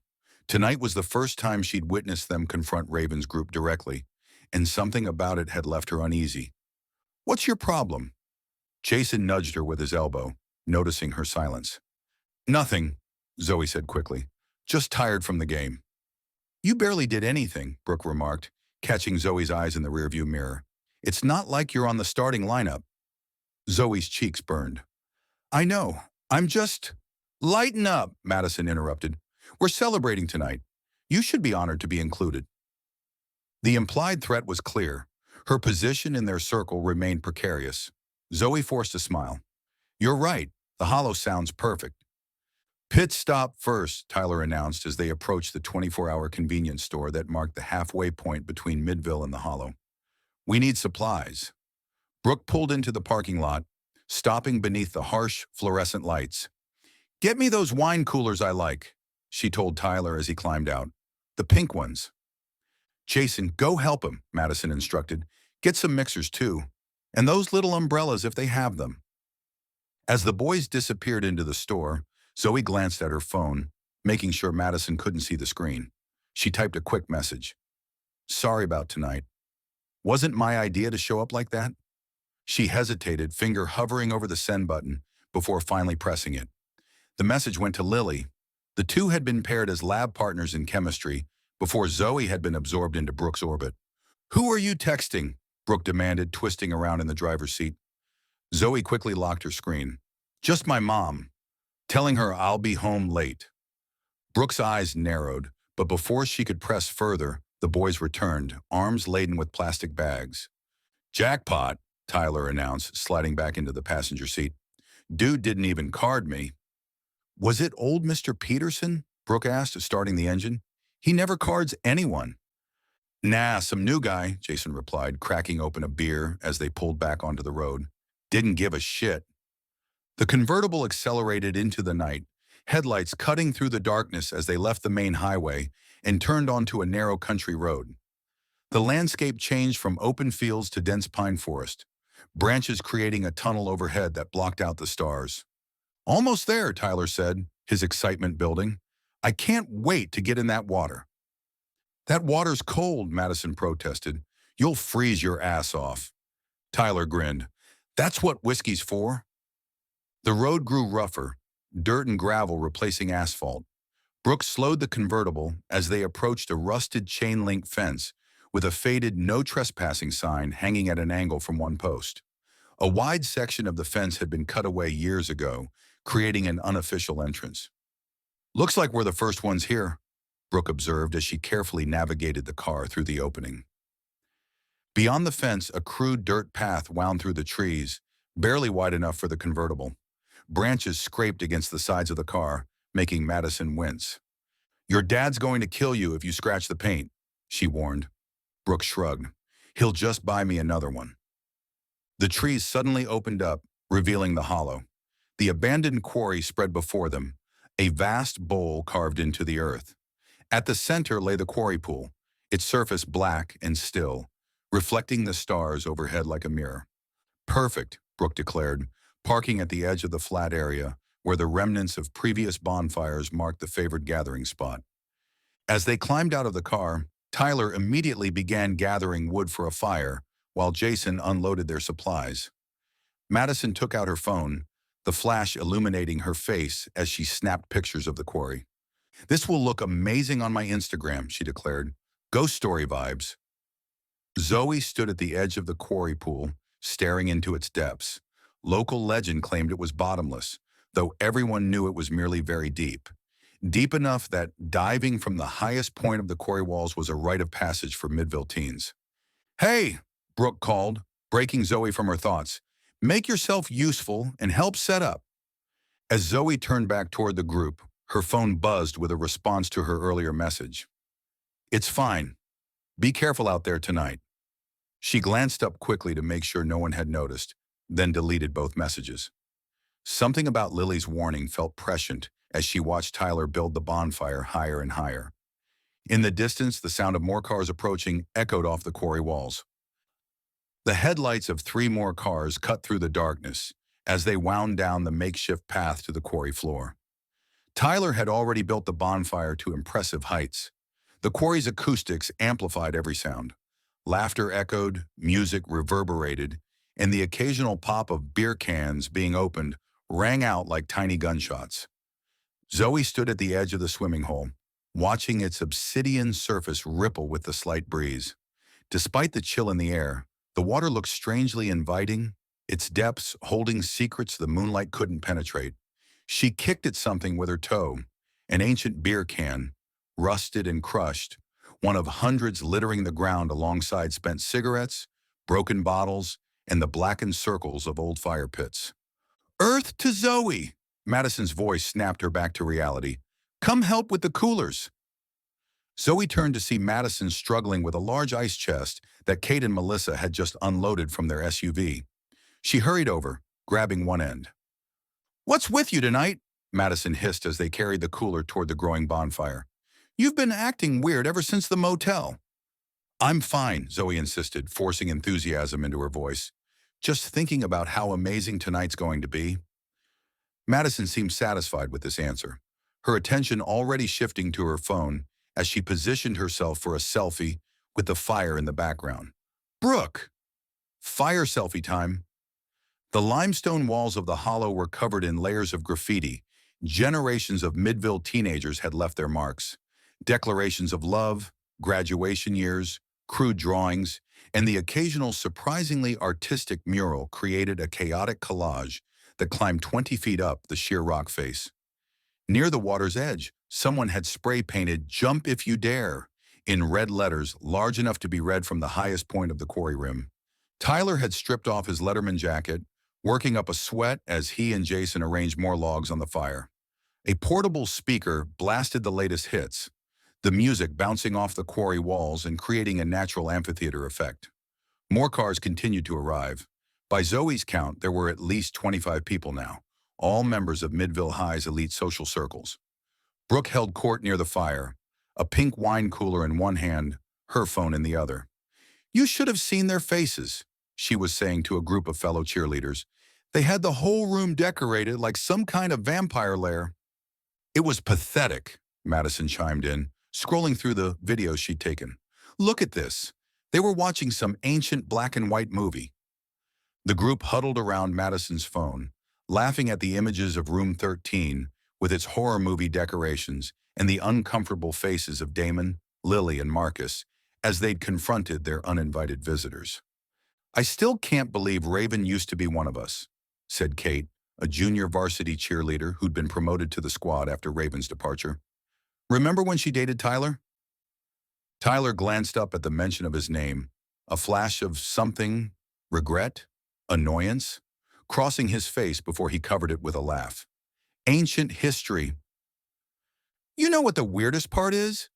Tonight was the first time she'd witnessed them confront Raven's group directly, and something about it had left her uneasy. "What's your problem?" Jason nudged her with his elbow, noticing her silence. "Nothing," Zoe said quickly. "Just tired from the game." "You barely did anything," Brooke remarked, catching Zoe's eyes in the rearview mirror. "It's not like you're on the starting lineup." Zoe's cheeks burned. "I know. I'm just—" "Lighten up," Madison interrupted. "We're celebrating tonight. You should be honored to be included." The implied threat was clear. Her position in their circle remained precarious. Zoe forced a smile. "You're right. The Hollow sounds perfect." "Pit stop first," Tyler announced as they approached the 24-hour convenience store that marked the halfway point between Midville and the Hollow. "We need supplies." Brooke pulled into the parking lot, stopping beneath the harsh, fluorescent lights. "Get me those wine coolers I like," she told Tyler as he climbed out. "The pink ones." "Jason, go help him," Madison instructed. "Get some mixers, too. And those little umbrellas if they have them." As the boys disappeared into the store, Zoe glanced at her phone, making sure Madison couldn't see the screen. She typed a quick message. "Sorry about tonight. Wasn't my idea to show up like that?" She hesitated, finger hovering over the send button, before finally pressing it. The message went to Lily. The two had been paired as lab partners in chemistry before Zoe had been absorbed into Brooke's orbit. "Who are you texting?" Brooke demanded, twisting around in the driver's seat. Zoe quickly locked her screen. "Just my mom. Telling her I'll be home late." Brooke's eyes narrowed, but before she could press further, the boys returned, arms laden with plastic bags. "Jackpot," Tyler announced, sliding back into the passenger seat. "Dude didn't even card me." "Was it old Mr. Peterson?" Brooke asked, starting the engine. "He never cards anyone." Nah, some new guy, Jason replied, cracking open a beer as they pulled back onto the road. Didn't give a shit. The convertible accelerated into the night, headlights cutting through the darkness as they left the main highway and turned onto a narrow country road. The landscape changed from open fields to dense pine forest, branches creating a tunnel overhead that blocked out the stars. Almost there, Tyler said, his excitement building. I can't wait to get in that water. That water's cold, Madison protested. You'll freeze your ass off. Tyler grinned. That's what whiskey's for. The road grew rougher, dirt and gravel replacing asphalt. Brooks slowed the convertible as they approached a rusted chain-link fence with a faded no trespassing sign hanging at an angle from one post. A wide section of the fence had been cut away years ago, creating an unofficial entrance. Looks like we're the first ones here, Brooke observed as she carefully navigated the car through the opening. Beyond the fence, a crude dirt path wound through the trees, barely wide enough for the convertible. Branches scraped against the sides of the car, making Madison wince. Your dad's going to kill you if you scratch the paint, she warned. Brooke shrugged. He'll just buy me another one. The trees suddenly opened up, revealing the hollow. The abandoned quarry spread before them, a vast bowl carved into the earth. At the center lay the quarry pool, its surface black and still, reflecting the stars overhead like a mirror. Perfect, Brooke declared, parking at the edge of the flat area where the remnants of previous bonfires marked the favored gathering spot. As they climbed out of the car, Tyler immediately began gathering wood for a fire, while Jason unloaded their supplies. Madison took out her phone, the flash illuminating her face as she snapped pictures of the quarry. This will look amazing on my Instagram, she declared. Ghost story vibes. Zoe stood at the edge of the quarry pool, staring into its depths. Local legend claimed it was bottomless, though everyone knew it was merely very deep. Deep enough that diving from the highest point of the quarry walls was a rite of passage for Midville teens. Hey, Brooke called, breaking Zoe from her thoughts. Make yourself useful and help set up. As Zoe turned back toward the group, her phone buzzed with a response to her earlier message. It's fine. Be careful out there tonight. She glanced up quickly to make sure no one had noticed, then deleted both messages. Something about Lily's warning felt prescient as she watched Tyler build the bonfire higher and higher. In the distance, the sound of more cars approaching echoed off the quarry walls. The headlights of 3 more cars cut through the darkness as they wound down the makeshift path to the quarry floor. Tyler had already built the bonfire to impressive heights. The quarry's acoustics amplified every sound. Laughter echoed, music reverberated, and the occasional pop of beer cans being opened rang out like tiny gunshots. Zoe stood at the edge of the swimming hole, watching its obsidian surface ripple with the slight breeze. Despite the chill in the air, the water looked strangely inviting, its depths holding secrets the moonlight couldn't penetrate. She kicked at something with her toe, an ancient beer can, rusted and crushed, one of hundreds littering the ground alongside spent cigarettes, broken bottles, and the blackened circles of old fire pits. Earth to Zoe! Madison's voice snapped her back to reality. Come help with the coolers. Zoe turned to see Madison struggling with a large ice chest that Kate and Melissa had just unloaded from their SUV. She hurried over, grabbing one end. What's with you tonight? Madison hissed as they carried the cooler toward the growing bonfire. You've been acting weird ever since the motel. I'm fine, Zoe insisted, forcing enthusiasm into her voice. Just thinking about how amazing tonight's going to be. Madison seemed satisfied with this answer, her attention already shifting to her phone as she positioned herself for a selfie with the fire in the background. Brooke! Fire selfie time. The limestone walls of the hollow were covered in layers of graffiti. Generations of Midville teenagers had left their marks. Declarations of love, graduation years, crude drawings, and the occasional surprisingly artistic mural created a chaotic collage that climbed 20 feet up the sheer rock face. Near the water's edge, someone had spray-painted "Jump if you dare" in red letters large enough to be read from the highest point of the quarry rim. Tyler had stripped off his Letterman jacket, working up a sweat as he and Jason arranged more logs on the fire. A portable speaker blasted the latest hits. the music bouncing off the quarry walls and creating a natural amphitheater effect. More cars continued to arrive. By Zoe's count, there were at least 25 people now, all members of Midville High's elite social circles. Brooke held court near the fire, a pink wine cooler in one hand, her phone in the other. "You should have seen their faces," she was saying to a group of fellow cheerleaders. "They had the whole room decorated like some kind of vampire lair." "It was pathetic," Madison chimed in, scrolling through the videos she'd taken. "Look at this. They were watching some ancient black and white movie." The group huddled around Madison's phone, laughing at the images of Room 13 with its horror movie decorations and the uncomfortable faces of Damon, Lily, and Marcus as they'd confronted their uninvited visitors. "I still can't believe Raven used to be one of us," said Kate, a junior varsity cheerleader who'd been promoted to the squad after Raven's departure. "Remember when she dated Tyler?" Tyler glanced up at the mention of his name, a flash of something, regret, annoyance, crossing his face before he covered it with a laugh. "Ancient history." "You know what the weirdest part is?"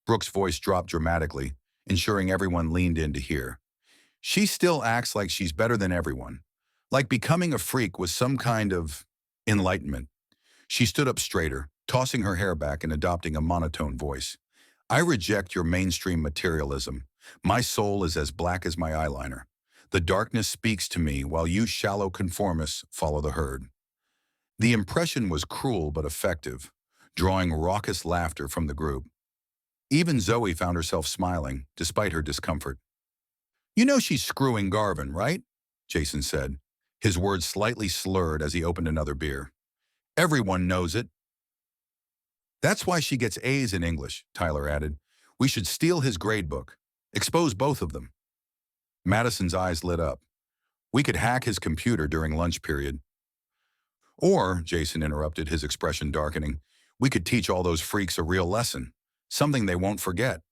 Brooke's voice dropped dramatically, ensuring everyone leaned in to hear. "She still acts like she's better than everyone, like becoming a freak was some kind of enlightenment." She stood up straighter, tossing her hair back and adopting a monotone voice. "I reject your mainstream materialism. My soul is as black as my eyeliner. The darkness speaks to me while you shallow conformists follow the herd." The impression was cruel but effective, drawing raucous laughter from the group. Even Zoe found herself smiling, despite her discomfort. "You know she's screwing Garvin, right?" Jason said, his words slightly slurred as he opened another beer. "Everyone knows it." "That's why she gets A's in English," Tyler added. "We should steal his gradebook. Expose both of them." Madison's eyes lit up. "We could hack his computer during lunch period." "Or," Jason interrupted, his expression darkening, "we could teach all those freaks a real lesson, something they won't forget."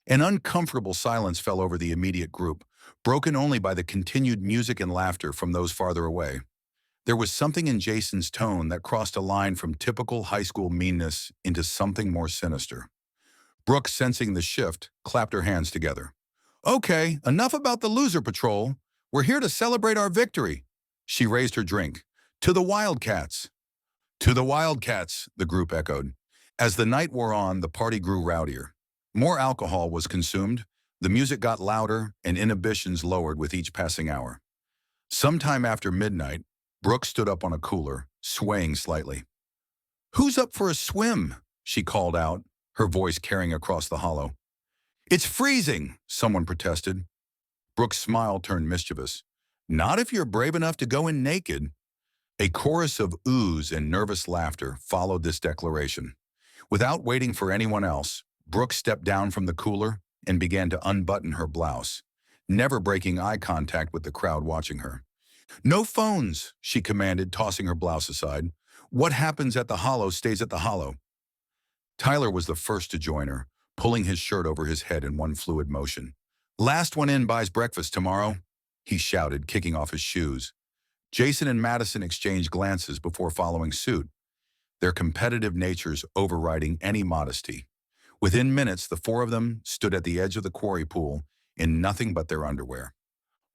An uncomfortable silence fell over the immediate group, broken only by the continued music and laughter from those farther away. There was something in Jason's tone that crossed a line from typical high school meanness into something more sinister. Brooke, sensing the shift, clapped her hands together. "Okay, enough about the loser patrol. We're here to celebrate our victory." She raised her drink. "To the Wildcats." "To the Wildcats," the group echoed. As the night wore on, the party grew rowdier. More alcohol was consumed, the music got louder, and inhibitions lowered with each passing hour. Sometime after midnight, Brooke stood up on a cooler, swaying slightly. "Who's up for a swim?" she called out, her voice carrying across the hollow. "It's freezing," someone protested. Brooke's smile turned mischievous. "Not if you're brave enough to go in naked." A chorus of oohs and nervous laughter followed this declaration. Without waiting for anyone else, Brooke stepped down from the cooler and began to unbutton her blouse, never breaking eye contact with the crowd watching her. "No phones," she commanded, tossing her blouse aside. "What happens at the hollow stays at the hollow." Tyler was the first to join her, pulling his shirt over his head in one fluid motion. "Last one in buys breakfast tomorrow," he shouted, kicking off his shoes. Jason and Madison exchanged glances before following suit, their competitive natures overriding any modesty. Within minutes, the four of them stood at the edge of the quarry pool in nothing but their underwear.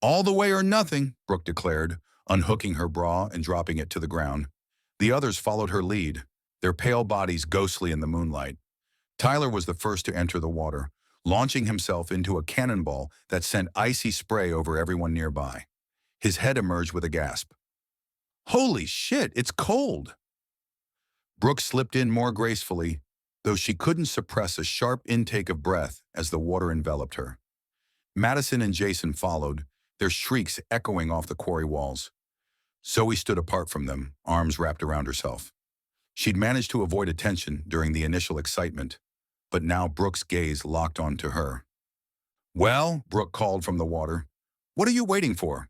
"All the way or nothing," Brooke declared, unhooking her bra and dropping it to the ground. The others followed her lead, their pale bodies ghostly in the moonlight. Tyler was the first to enter the water, launching himself into a cannonball that sent icy spray over everyone nearby. His head emerged with a gasp. "Holy shit, it's cold!" Brooke slipped in more gracefully, though she couldn't suppress a sharp intake of breath as the water enveloped her. Madison and Jason followed, their shrieks echoing off the quarry walls. Zoe stood apart from them, arms wrapped around herself. She'd managed to avoid attention during the initial excitement, but now Brooke's gaze locked onto her. "Well," Brooke called from the water, "what are you waiting for?"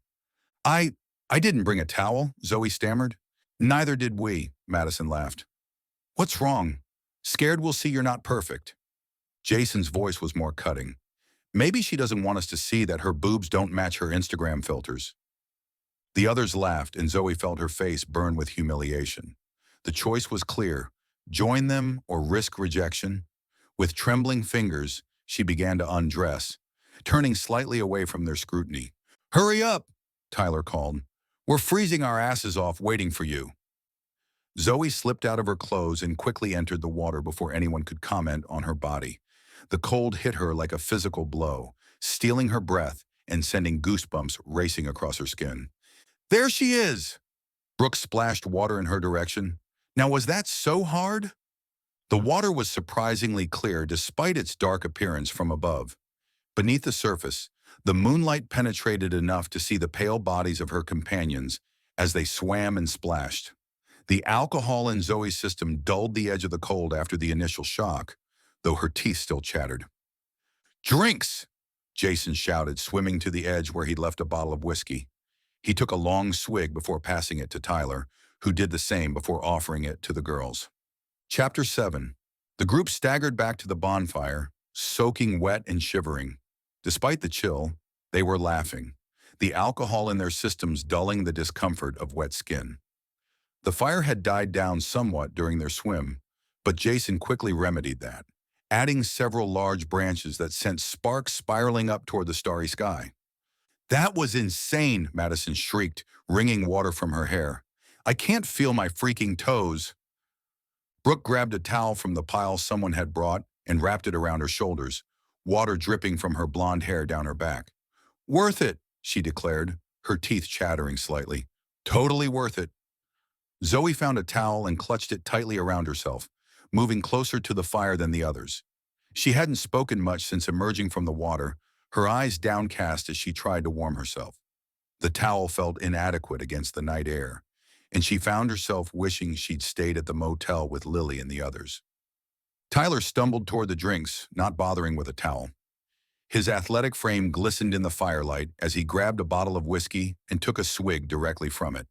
I didn't bring a towel," Zoe stammered. "Neither did we," Madison laughed. "What's wrong? Scared we'll see you're not perfect." Jason's voice was more cutting. "Maybe she doesn't want us to see that her boobs don't match her Instagram filters." The others laughed, and Zoe felt her face burn with humiliation. The choice was clear: join them or risk rejection. With trembling fingers, she began to undress, turning slightly away from their scrutiny. "Hurry up!" Tyler called. "We're freezing our asses off waiting for you." Zoe slipped out of her clothes and quickly entered the water before anyone could comment on her body. The cold hit her like a physical blow, stealing her breath and sending goosebumps racing across her skin. "There she is!" Brooke splashed water in her direction. "Now, was that so hard?" The water was surprisingly clear despite its dark appearance from above. Beneath the surface, the moonlight penetrated enough to see the pale bodies of her companions as they swam and splashed. The alcohol in Zoe's system dulled the edge of the cold after the initial shock, though her teeth still chattered. "Drinks!" Jason shouted, swimming to the edge where he'd left a bottle of whiskey. He took a long swig before passing it to Tyler, who did the same before offering it to the girls. Chapter 7. The group staggered back to the bonfire, soaking wet and shivering. Despite the chill, they were laughing, the alcohol in their systems dulling the discomfort of wet skin. The fire had died down somewhat during their swim, but Jason quickly remedied that, adding several large branches that sent sparks spiraling up toward the starry sky. "That was insane," Madison shrieked, wringing water from her hair. "I can't feel my freaking toes." Brooke grabbed a towel from the pile someone had brought and wrapped it around her shoulders, water dripping from her blonde hair down her back. "Worth it," she declared, her teeth chattering slightly. "Totally worth it." Zoe found a towel and clutched it tightly around herself, moving closer to the fire than the others. She hadn't spoken much since emerging from the water, her eyes downcast as she tried to warm herself. The towel felt inadequate against the night air, and she found herself wishing she'd stayed at the motel with Lily and the others. Tyler stumbled toward the drinks, not bothering with a towel. His athletic frame glistened in the firelight as he grabbed a bottle of whiskey and took a swig directly from it.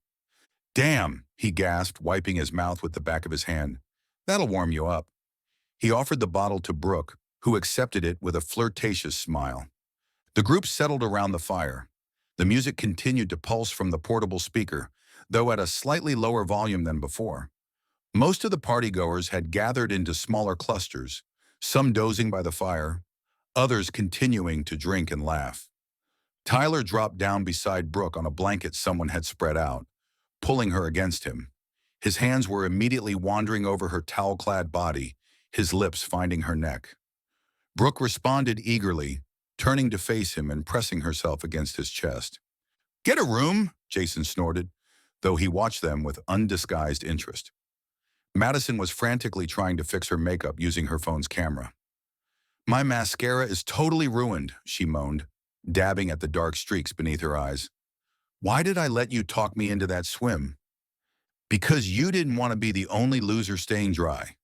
"Damn," he gasped, wiping his mouth with the back of his hand. "That'll warm you up." He offered the bottle to Brooke, who accepted it with a flirtatious smile. The group settled around the fire. The music continued to pulse from the portable speaker, though at a slightly lower volume than before. Most of the partygoers had gathered into smaller clusters, some dozing by the fire, others continuing to drink and laugh. Tyler dropped down beside Brooke on a blanket someone had spread out, pulling her against him. His hands were immediately wandering over her towel-clad body, his lips finding her neck. Brooke responded eagerly, turning to face him and pressing herself against his chest. "Get a room," Jason snorted, though he watched them with undisguised interest. Madison was frantically trying to fix her makeup using her phone's camera. "My mascara is totally ruined," she moaned, dabbing at the dark streaks beneath her eyes. "Why did I let you talk me into that swim?" "Because you didn't want to be the only loser staying dry,"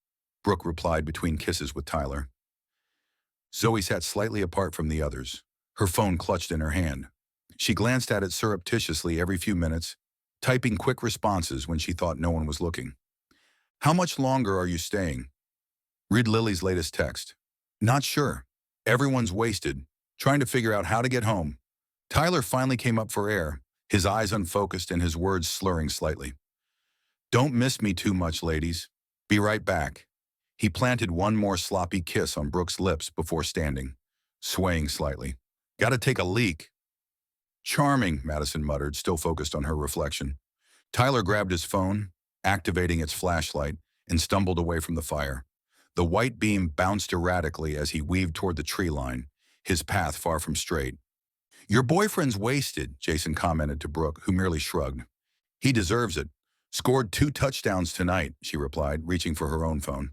Brooke replied between kisses with Tyler. Zoe sat slightly apart from the others, her phone clutched in her hand. She glanced at it surreptitiously every few minutes, typing quick responses when she thought no one was looking. "How much longer are you staying?" Read Lily's latest text. "Not sure. Everyone's wasted, trying to figure out how to get home." Tyler finally came up for air, his eyes unfocused and his words slurring slightly. "Don't miss me too much, ladies. Be right back." He planted one more sloppy kiss on Brooke's lips before standing, swaying slightly. "Gotta take a leak." "Charming," Madison muttered, still focused on her reflection. Tyler grabbed his phone, activating its flashlight, and stumbled away from the fire. The white beam bounced erratically as he weaved toward the tree line, his path far from straight. "Your boyfriend's wasted," Jason commented to Brooke, who merely shrugged. "He deserves it. Scored 2 touchdowns tonight," she replied, reaching for her own phone.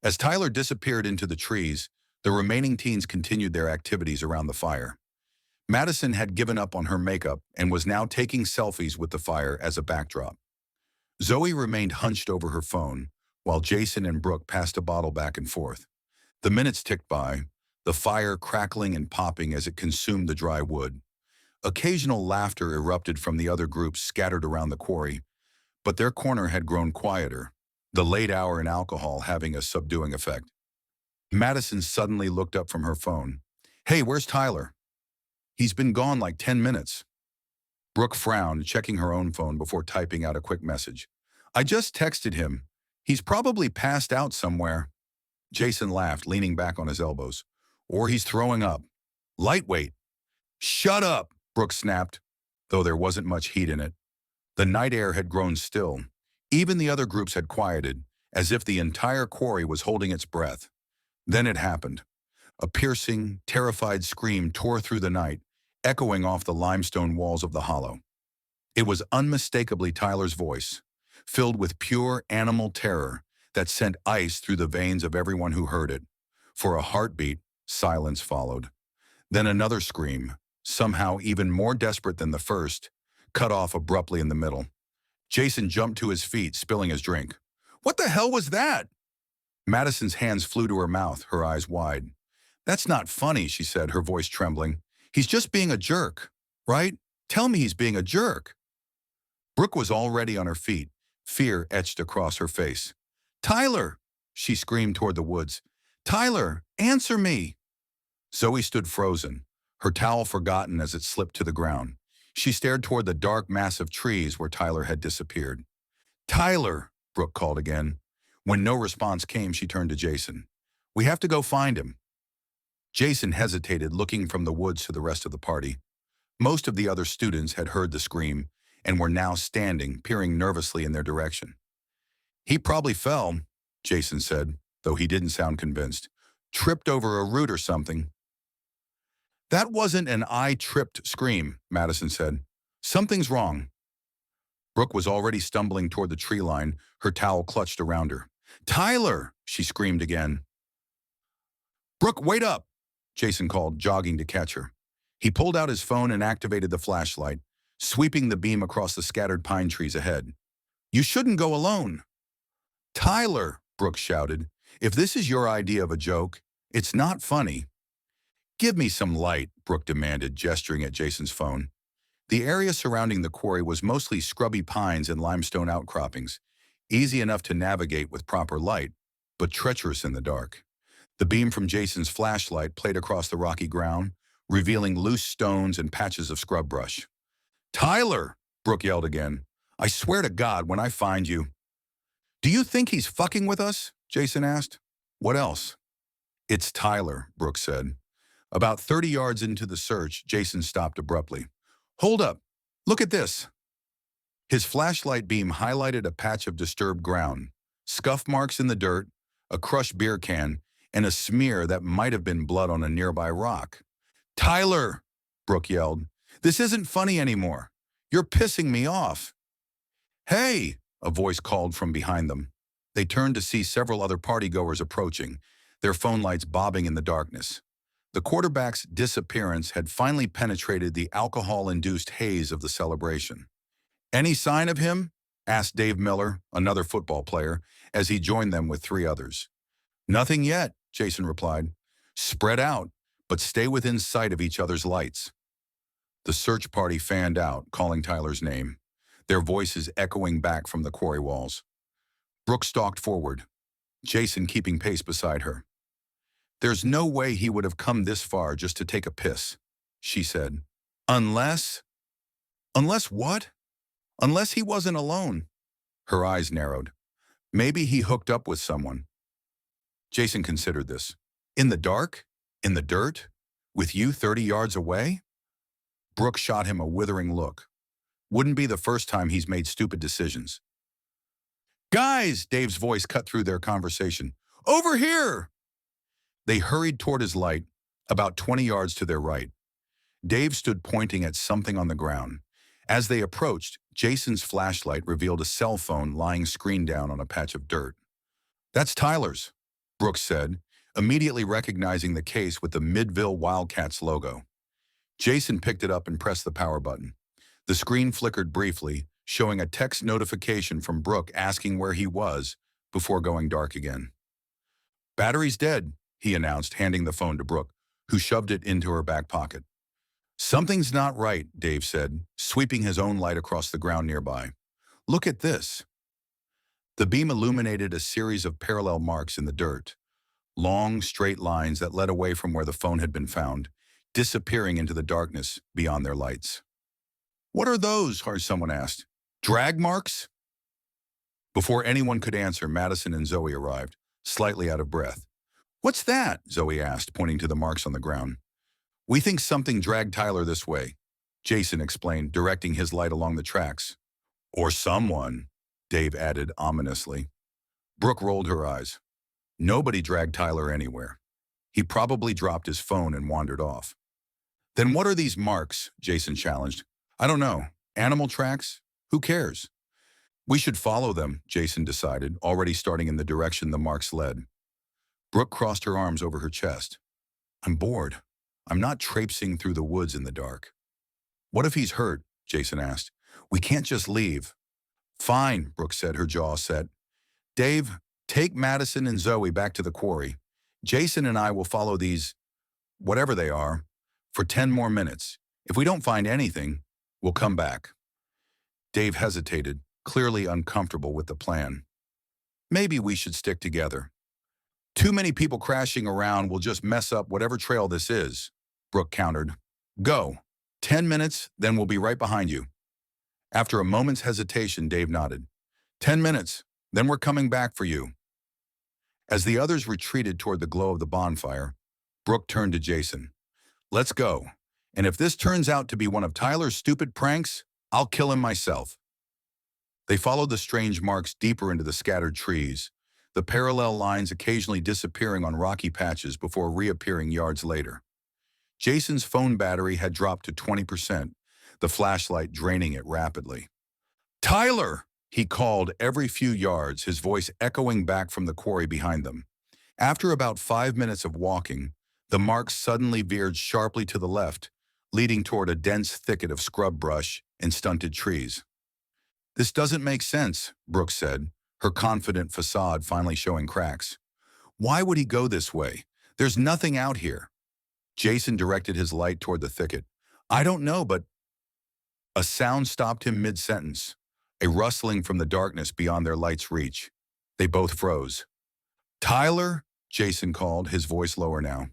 As Tyler disappeared into the trees, the remaining teens continued their activities around the fire. Madison had given up on her makeup and was now taking selfies with the fire as a backdrop. Zoe remained hunched over her phone, while Jason and Brooke passed a bottle back and forth. The minutes ticked by, the fire crackling and popping as it consumed the dry wood. Occasional laughter erupted from the other groups scattered around the quarry, but their corner had grown quieter, the late hour and alcohol having a subduing effect. Madison suddenly looked up from her phone. "Hey, where's Tyler?" "He's been gone like 10 minutes. Brooke frowned, checking her own phone before typing out a quick message. "I just texted him. He's probably passed out somewhere." Jason laughed, leaning back on his elbows. Or he's throwing up. Lightweight. Shut up, Brooke snapped, though there wasn't much heat in it. The night air had grown still. Even the other groups had quieted, as if the entire quarry was holding its breath. Then it happened. A piercing, terrified scream tore through the night, echoing off the limestone walls of the hollow. It was unmistakably Tyler's voice, filled with pure animal terror that sent ice through the veins of everyone who heard it. For a heartbeat, silence followed. Then another scream, somehow even more desperate than the first, cut off abruptly in the middle. Jason jumped to his feet, spilling his drink. What the hell was that? Madison's hands flew to her mouth, her eyes wide. That's not funny, she said, her voice trembling. He's just being a jerk, right? Tell me he's being a jerk. Brooke was already on her feet, fear etched across her face. Tyler, she screamed toward the woods. Tyler, answer me. Zoe stood frozen, her towel forgotten as it slipped to the ground. She stared toward the dark mass of trees where Tyler had disappeared. Tyler, Brooke called again. When no response came, she turned to Jason. We have to go find him. Jason hesitated, looking from the woods to the rest of the party. Most of the other students had heard the scream and were now standing, peering nervously in their direction. He probably fell, Jason said, though he didn't sound convinced. Tripped over a root or something. That wasn't an I-tripped scream, Madison said. Something's wrong. Brooke was already stumbling toward the tree line, her towel clutched around her. Tyler, she screamed again. Brooke, wait up, Jason called, jogging to catch her. He pulled out his phone and activated the flashlight, sweeping the beam across the scattered pine trees ahead. You shouldn't go alone. Tyler, Brooke shouted, if this is your idea of a joke, it's not funny. Give me some light, Brooke demanded, gesturing at Jason's phone. The area surrounding the quarry was mostly scrubby pines and limestone outcroppings, easy enough to navigate with proper light, but treacherous in the dark. The beam from Jason's flashlight played across the rocky ground, revealing loose stones and patches of scrub brush. Tyler, Brooke yelled again. I swear to God, when I find you. Do you think he's fucking with us? Jason asked. What else? It's Tyler, Brooke said. About 30 yards into the search, Jason stopped abruptly. Hold up. Look at this. His flashlight beam highlighted a patch of disturbed ground, scuff marks in the dirt, a crushed beer can, and a smear that might have been blood on a nearby rock. Tyler, Brooke yelled. This isn't funny anymore. You're pissing me off. Hey, a voice called from behind them. They turned to see several other partygoers approaching, their phone lights bobbing in the darkness. The quarterback's disappearance had finally penetrated the alcohol-induced haze of the celebration. Any sign of him? Asked Dave Miller, another football player, as he joined them with 3 others. Nothing yet, Jason replied. Spread out, but stay within sight of each other's lights. The search party fanned out, calling Tyler's name, their voices echoing back from the quarry walls. Brooke stalked forward, Jason keeping pace beside her. There's no way he would have come this far just to take a piss, she said. Unless what? Unless he wasn't alone. Her eyes narrowed. Maybe he hooked up with someone. Jason considered this. In the dark? In the dirt? With you 30 yards away? Brooke shot him a withering look. Wouldn't be the first time he's made stupid decisions. Guys, Dave's voice cut through their conversation. Over here! They hurried toward his light, about 20 yards to their right. Dave stood pointing at something on the ground. As they approached, Jason's flashlight revealed a cell phone lying screened down on a patch of dirt. That's Tyler's, Brooke said, immediately recognizing the case with the MIDVILLE Wildcats logo. Jason picked it up and pressed the power button. The screen flickered briefly, showing a text notification from Brooke asking where he was before going dark again. Battery's dead, he announced, handing the phone to Brooke, who shoved it into her back pocket. Something's not right, Dave said, sweeping his own light across the ground nearby. Look at this. The beam illuminated a series of parallel marks in the dirt, long, straight lines that led away from where the phone had been found, disappearing into the darkness beyond their lights. What are those? Someone asked. Drag marks? Before anyone could answer, Madison and Zoe arrived, slightly out of breath. "What's that?" Zoe asked, pointing to the marks on the ground. "We think something dragged Tyler this way," Jason explained, directing his light along the tracks. "Or someone," Dave added ominously. Brooke rolled her eyes. Nobody dragged Tyler anywhere. He probably dropped his phone and wandered off. "Then what are these marks?" Jason challenged. "I don't know. Animal tracks? Who cares?" "We should follow them," Jason decided, already starting in the direction the marks led. Brooke crossed her arms over her chest. "I'm bored. I'm not traipsing through the woods in the dark." "What if he's hurt?" Jason asked. "We can't just leave." "Fine," Brooke said, her jaw set. "Dave, take Madison and Zoe back to the quarry. Jason and I will follow these, whatever they are, for 10 more minutes. If we don't find anything, we'll come back." Dave hesitated, clearly uncomfortable with the plan. "Maybe we should stick together. Too many people crashing around will just mess up whatever trail this is," Brooke countered. "Go. 10 minutes, then we'll be right behind you." After a moment's hesitation, Dave nodded. 10 minutes, then we're coming back for you." As the others retreated toward the glow of the bonfire, Brooke turned to Jason. "Let's go. And if this turns out to be one of Tyler's stupid pranks, I'll kill him myself." They followed the strange marks deeper into the scattered trees, the parallel lines occasionally disappearing on rocky patches before reappearing yards later. Jason's phone battery had dropped to 20%, the flashlight draining it rapidly. "Tyler!" he called every few yards, his voice echoing back from the quarry behind them. After about 5 minutes of walking, the marks suddenly veered sharply to the left, leading toward a dense thicket of scrub brush and stunted trees. "This doesn't make sense," Brooke said, her confident facade finally showing cracks. "Why would he go this way? There's nothing out here." Jason directed his light toward the thicket. "I don't know, but—" A sound stopped him mid-sentence, a rustling from the darkness beyond their light's reach. They both froze. "Tyler?" Jason called, his voice lower now.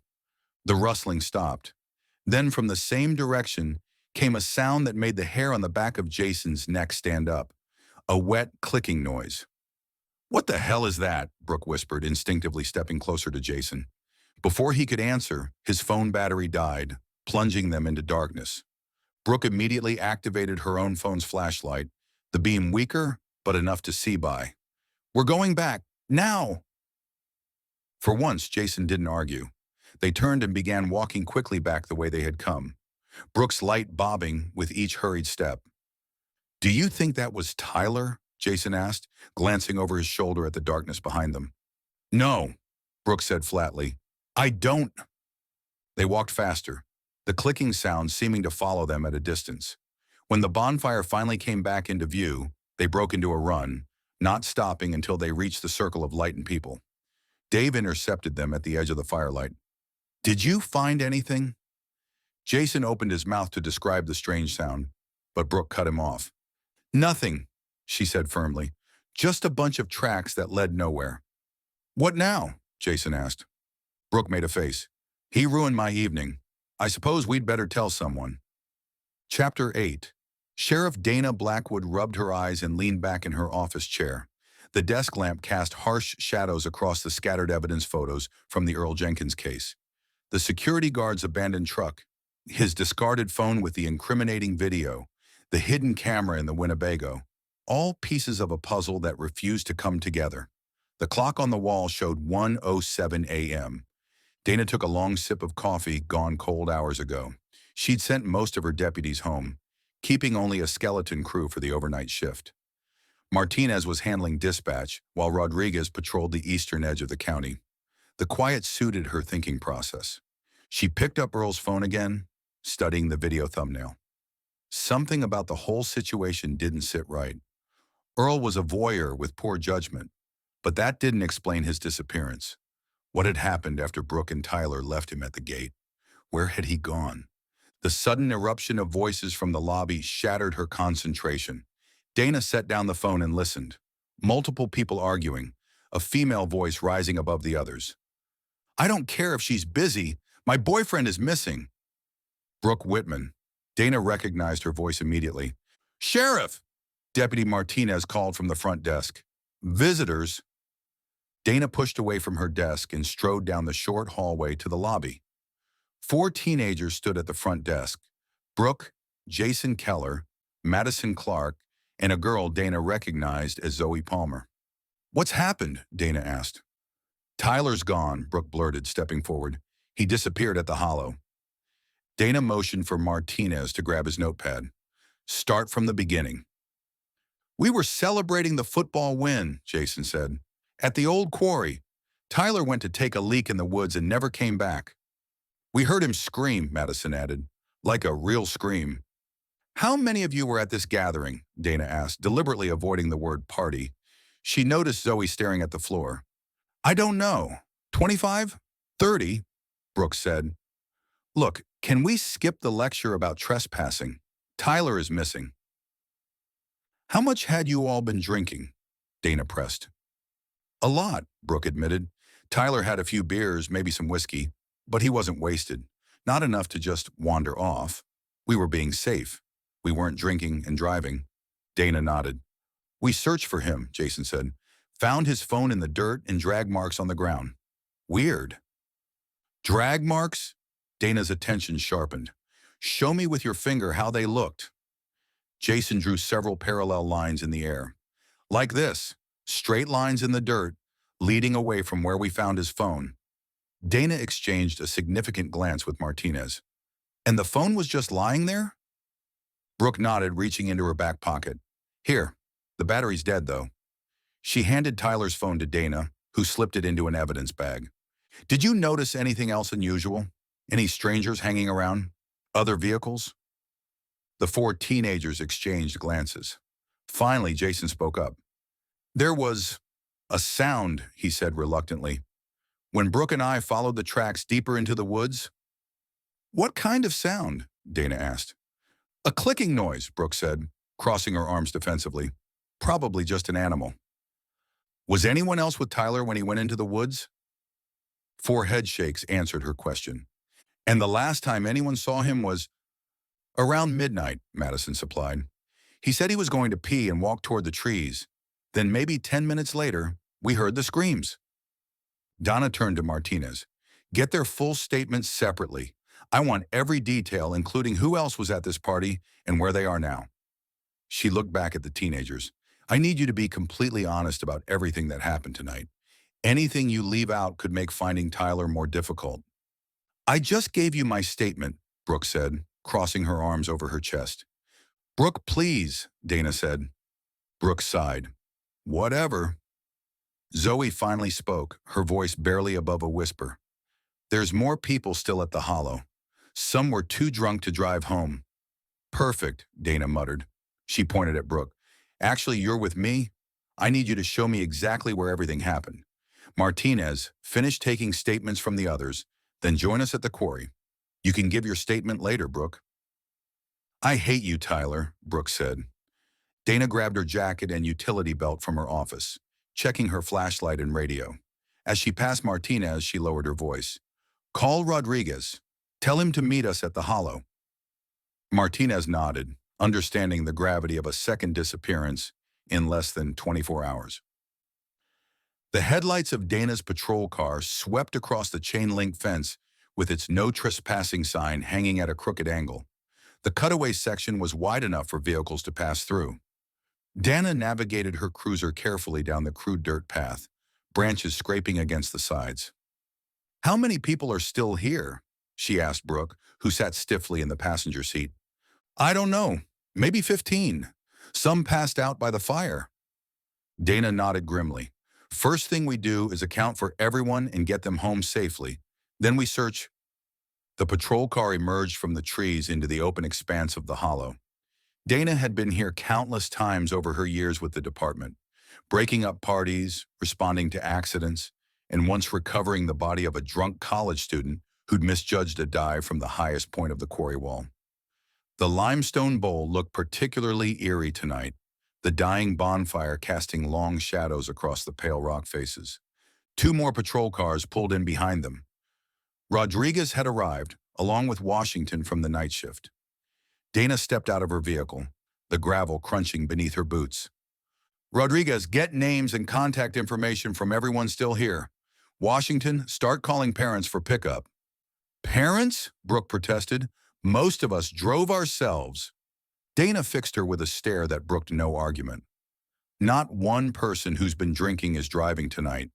The rustling stopped. Then from the same direction came a sound that made the hair on the back of Jason's neck stand up, a wet, clicking noise. "What the hell is that?" Brooke whispered, instinctively stepping closer to Jason. Before he could answer, his phone battery died, plunging them into darkness. Brooke immediately activated her own phone's flashlight, the beam weaker, but enough to see by. "We're going back, now!" For once, Jason didn't argue. They turned and began walking quickly back the way they had come, Brooke's light bobbing with each hurried step. "Do you think that was Tyler?" Jason asked, glancing over his shoulder at the darkness behind them. "No," Brooke said flatly. "I don't." They walked faster, the clicking sound seeming to follow them at a distance. When the bonfire finally came back into view, they broke into a run, not stopping until they reached the circle of light and people. Dave intercepted them at the edge of the firelight. "Did you find anything?" Jason opened his mouth to describe the strange sound, but Brooke cut him off. "Nothing," she said firmly. "Just a bunch of tracks that led nowhere." "What now?" Jason asked. Brooke made a face. "He ruined my evening. I suppose we'd better tell someone." Chapter 8. Sheriff Dana Blackwood rubbed her eyes and leaned back in her office chair. The desk lamp cast harsh shadows across the scattered evidence photos from the Earl Jenkins case. The security guard's abandoned truck, his discarded phone with the incriminating video, the hidden camera in the Winnebago, all pieces of a puzzle that refused to come together. The clock on the wall showed 1:07 a.m. Dana took a long sip of coffee gone cold hours ago. She'd sent most of her deputies home, keeping only a skeleton crew for the overnight shift. Martinez was handling dispatch, while Rodriguez patrolled the eastern edge of the county. The quiet suited her thinking process. She picked up Earl's phone again, studying the video thumbnail. Something about the whole situation didn't sit right. Earl was a voyeur with poor judgment, but that didn't explain his disappearance. What had happened after Brooke and Tyler left him at the gate? Where had he gone? The sudden eruption of voices from the lobby shattered her concentration. Dana set down the phone and listened. Multiple people arguing, a female voice rising above the others. "I don't care if she's busy. My boyfriend is missing." Brooke Whitman. Dana recognized her voice immediately. "Sheriff!" Deputy Martinez called from the front desk. "Visitors." Dana pushed away from her desk and strode down the short hallway to the lobby. 4 teenagers stood at the front desk: Brooke, Jason Keller, Madison Clark, and a girl Dana recognized as Zoe Palmer. "What's happened?" Dana asked. "Tyler's gone," Brooke blurted, stepping forward. "He disappeared at the Hollow." Dana motioned for Martinez to grab his notepad. "Start from the beginning." "We were celebrating the football win," Jason said. "At the old quarry. Tyler went to take a leak in the woods and never came back." "We heard him scream," Madison added. "Like a real scream." "How many of you were at this gathering?" Dana asked, deliberately avoiding the word party. She noticed Zoe staring at the floor. "I don't know. 25? 30? Brooke said. "Look, can we skip the lecture about trespassing? Tyler is missing." "How much had you all been drinking?" Dana pressed. "A lot," Brooke admitted. "Tyler had a few beers, maybe some whiskey, but he wasn't wasted. Not enough to just wander off. We were being safe. We weren't drinking and driving." Dana nodded. "We searched for him," Jason said. "Found his phone in the dirt and drag marks on the ground." "Weird." "Drag marks?" Dana's attention sharpened. "Show me with your finger how they looked." Jason drew several parallel lines in the air. "Like this, straight lines in the dirt, leading away from where we found his phone." Dana exchanged a significant glance with Martinez. "And the phone was just lying there?" Brooke nodded, reaching into her back pocket. "Here, the battery's dead, though." She handed Tyler's phone to Dana, who slipped it into an evidence bag. "Did you notice anything else unusual? Any strangers hanging around? Other vehicles?" The 4 teenagers exchanged glances. Finally, Jason spoke up. "There was a sound," he said reluctantly. "When Brooke and I followed the tracks deeper into the woods." "What kind of sound?" Dana asked. "A clicking noise," Brooke said, crossing her arms defensively. "Probably just an animal." "Was anyone else with Tyler when he went into the woods?" 4 headshakes answered her question. "And the last time anyone saw him was—" "Around midnight," Madison supplied. "He said he was going to pee and walk toward the trees. Then maybe 10 minutes later, we heard the screams." Donna turned to Martinez. "Get their full statements separately. I want every detail, including who else was at this party and where they are now." She looked back at the teenagers. "I need you to be completely honest about everything that happened tonight. Anything you leave out could make finding Tyler more difficult." "I just gave you my statement," Brooke said, crossing her arms over her chest. "Brooke, please," Dana said. Brooke sighed. "Whatever." Zoe finally spoke, her voice barely above a whisper. "There's more people still at the Hollow. Some were too drunk to drive home." "Perfect," Dana muttered. She pointed at Brooke. "Actually, you're with me. I need you to show me exactly where everything happened. Martinez, finish taking statements from the others, then join us at the quarry. You can give your statement later, Brooke." "I hate you, Tyler," Brooke said. Dana grabbed her jacket and utility belt from her office, checking her flashlight and radio. As she passed Martinez, she lowered her voice. "Call Rodriguez. Tell him to meet us at the Hollow." Martinez nodded, understanding the gravity of a second disappearance in less than 24 hours. The headlights of Dana's patrol car swept across the chain-link fence with its no trespassing sign hanging at a crooked angle. The cutaway section was wide enough for vehicles to pass through. Dana navigated her cruiser carefully down the crude dirt path, branches scraping against the sides. "How many people are still here?" she asked Brooke, who sat stiffly in the passenger seat. "I don't know. Maybe 15. Some passed out by the fire." Dana nodded grimly. "First thing we do is account for everyone and get them home safely. Then we search." The patrol car emerged from the trees into the open expanse of the Hollow. Dana had been here countless times over her years with the department, breaking up parties, responding to accidents, and once recovering the body of a drunk college student who'd misjudged a dive from the highest point of the quarry wall. The limestone bowl looked particularly eerie tonight, the dying bonfire casting long shadows across the pale rock faces. 2 more patrol cars pulled in behind them. Rodriguez had arrived, along with Washington from the night shift. Dana stepped out of her vehicle, the gravel crunching beneath her boots. Rodriguez, get names and contact information from everyone still here. Washington, start calling parents for pickup. Parents? Brooke protested. Most of us drove ourselves. Dana fixed her with a stare that brooked no argument. Not one person who's been drinking is driving tonight.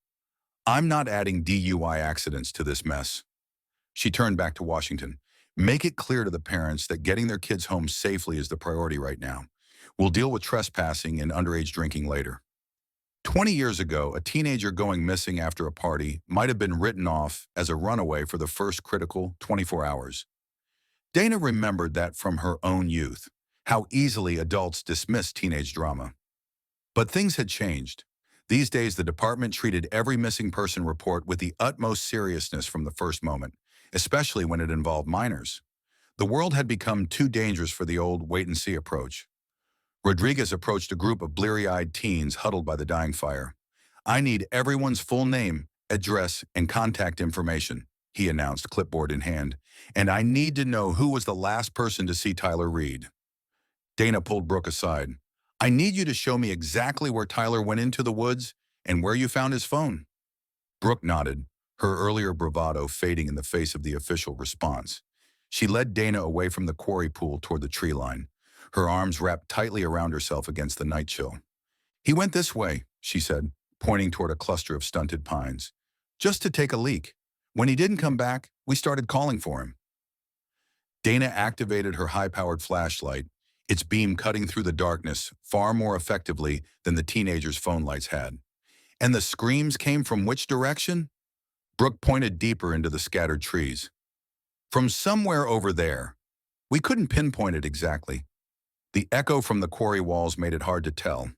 I'm not adding DUI accidents to this mess. She turned back to Washington. Make it clear to the parents that getting their kids home safely is the priority right now. We'll deal with trespassing and underage drinking later. 20 years ago, a teenager going missing after a party might have been written off as a runaway for the first critical 24 hours. Dana remembered that from her own youth, how easily adults dismiss teenage drama. But things had changed. These days, the department treated every missing person report with the utmost seriousness from the first moment, especially when it involved minors. The world had become too dangerous for the old wait-and-see approach. Rodriguez approached a group of bleary-eyed teens huddled by the dying fire. I need everyone's full name, address, and contact information, he announced, clipboard in hand. And I need to know who was the last person to see Tyler Reed. Dana pulled Brooke aside. I need you to show me exactly where Tyler went into the woods and where you found his phone. Brooke nodded, her earlier bravado fading in the face of the official response. She led Dana away from the quarry pool toward the tree line, her arms wrapped tightly around herself against the night chill. He went this way, she said, pointing toward a cluster of stunted pines. Just to take a leak. When he didn't come back, we started calling for him. Dana activated her high-powered flashlight, its beam cutting through the darkness far more effectively than the teenager's phone lights had. And the screams came from which direction? Brooke pointed deeper into the scattered trees. From somewhere over there. We couldn't pinpoint it exactly. The echo from the quarry walls made it hard to tell.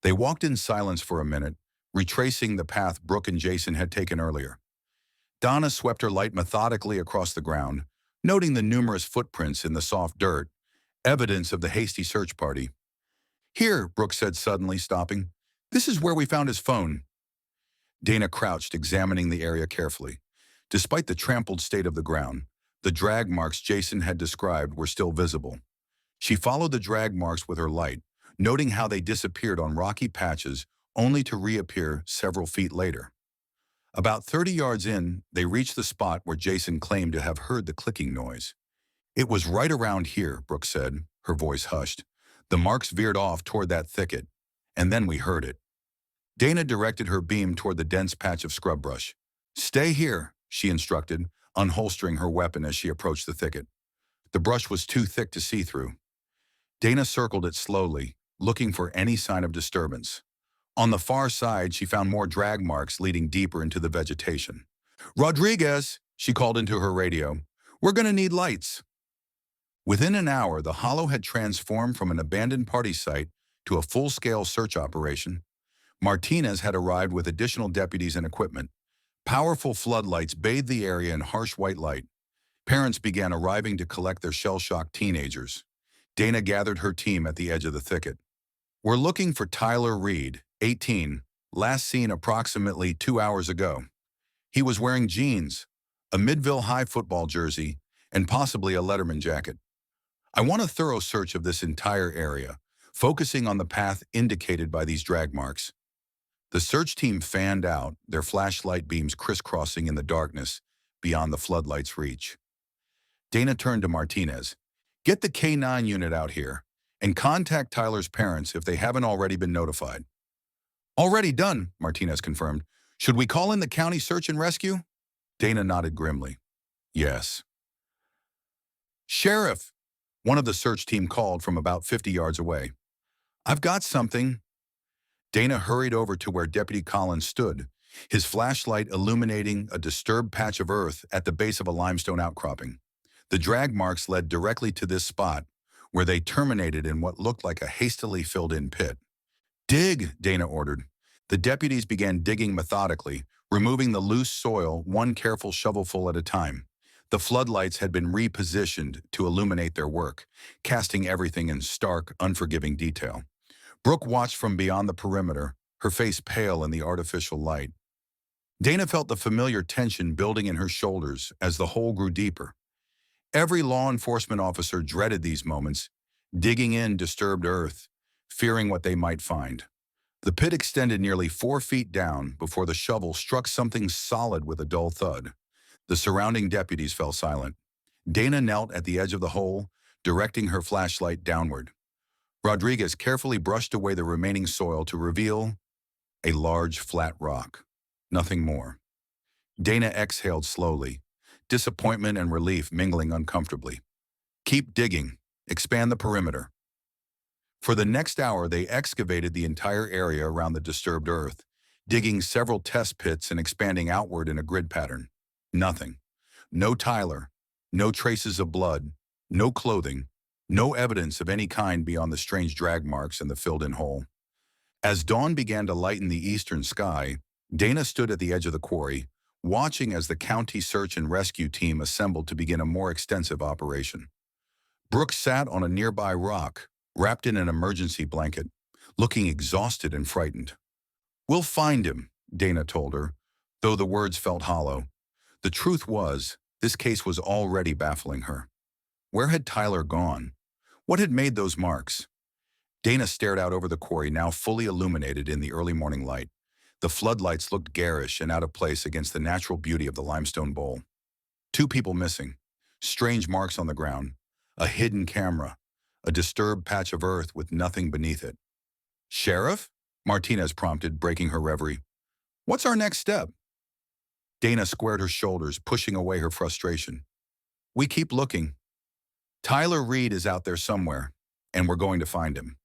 They walked in silence for a minute, retracing the path Brooke and Jason had taken earlier. Donna swept her light methodically across the ground, noting the numerous footprints in the soft dirt, evidence of the hasty search party. Here, Brooke said suddenly, stopping. This is where we found his phone. Dana crouched, examining the area carefully. Despite the trampled state of the ground, the drag marks Jason had described were still visible. She followed the drag marks with her light, noting how they disappeared on rocky patches only to reappear several feet later. About 30 yards in, they reached the spot where Jason claimed to have heard the clicking noise. It was right around here, Brooke said, her voice hushed. The marks veered off toward that thicket, and then we heard it. Dana directed her beam toward the dense patch of scrub brush. Stay here, she instructed, unholstering her weapon as she approached the thicket. The brush was too thick to see through. Dana circled it slowly, looking for any sign of disturbance. On the far side, she found more drag marks leading deeper into the vegetation. Rodriguez, she called into her radio. We're going to need lights. Within an hour, the hollow had transformed from an abandoned party site to a full-scale search operation. Martinez had arrived with additional deputies and equipment. Powerful floodlights bathed the area in harsh white light. Parents began arriving to collect their shell-shocked teenagers. Dana gathered her team at the edge of the thicket. We're looking for Tyler Reed, 18, last seen approximately 2 hours ago. He was wearing jeans, a MIDVILLE High football jersey, and possibly a Letterman jacket. I want a thorough search of this entire area, focusing on the path indicated by these drag marks. The search team fanned out, their flashlight beams crisscrossing in the darkness beyond the floodlight's reach. Dana turned to Martinez. Get the K-9 unit out here and contact Tyler's parents if they haven't already been notified. Already done, Martinez confirmed. Should we call in the county search and rescue? Dana nodded grimly. Yes. Sheriff, one of the search team called from about 50 yards away. I've got something. Dana hurried over to where Deputy Collins stood, his flashlight illuminating a disturbed patch of earth at the base of a limestone outcropping. The drag marks led directly to this spot, where they terminated in what looked like a hastily filled-in pit. Dig, Dana ordered. The deputies began digging methodically, removing the loose soil one careful shovelful at a time. The floodlights had been repositioned to illuminate their work, casting everything in stark, unforgiving detail. Brooke watched from beyond the perimeter, her face pale in the artificial light. Dana felt the familiar tension building in her shoulders as the hole grew deeper. Every law enforcement officer dreaded these moments, digging in disturbed earth, fearing what they might find. The pit extended nearly 4 feet down before the shovel struck something solid with a dull thud. The surrounding deputies fell silent. Dana knelt at the edge of the hole, directing her flashlight downward. Rodriguez carefully brushed away the remaining soil to reveal a large, flat rock. Nothing more. Dana exhaled slowly, disappointment and relief mingling uncomfortably. Keep digging. Expand the perimeter. For the next hour, they excavated the entire area around the disturbed earth, digging several test pits and expanding outward in a grid pattern. Nothing. No Tyler. No traces of blood. No clothing. No evidence of any kind beyond the strange drag marks in the filled-in hole. As dawn began to lighten the eastern sky, Dana stood at the edge of the quarry, watching as the county search and rescue team assembled to begin a more extensive operation. Brooks sat on a nearby rock, wrapped in an emergency blanket, looking exhausted and frightened. "We'll find him," Dana told her, though the words felt hollow. The truth was, this case was already baffling her. Where had Tyler gone? What had made those marks? Dana stared out over the quarry, now fully illuminated in the early morning light. The floodlights looked garish and out of place against the natural beauty of the limestone bowl. 2 people missing. Strange marks on the ground. A hidden camera. A disturbed patch of earth with nothing beneath it. "Sheriff?" Martinez prompted, breaking her reverie. "What's our next step?" Dana squared her shoulders, pushing away her frustration. "We keep looking. Tyler Reed is out there somewhere, and we're going to find him."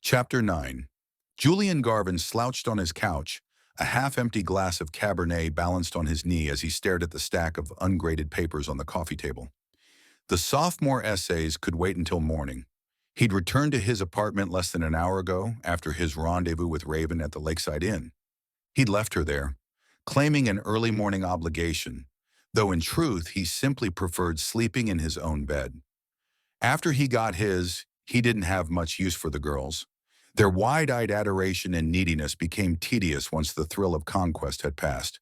Chapter 9. Julian Garvin slouched on his couch, a half-empty glass of Cabernet balanced on his knee as he stared at the stack of ungraded papers on the coffee table. The sophomore essays could wait until morning. He'd returned to his apartment less than an hour ago after his rendezvous with Raven at the Lakeside Inn. He'd left her there, claiming an early morning obligation, though in truth he simply preferred sleeping in his own bed. After he got his, he didn't have much use for the girls. Their wide-eyed adoration and neediness became tedious once the thrill of conquest had passed.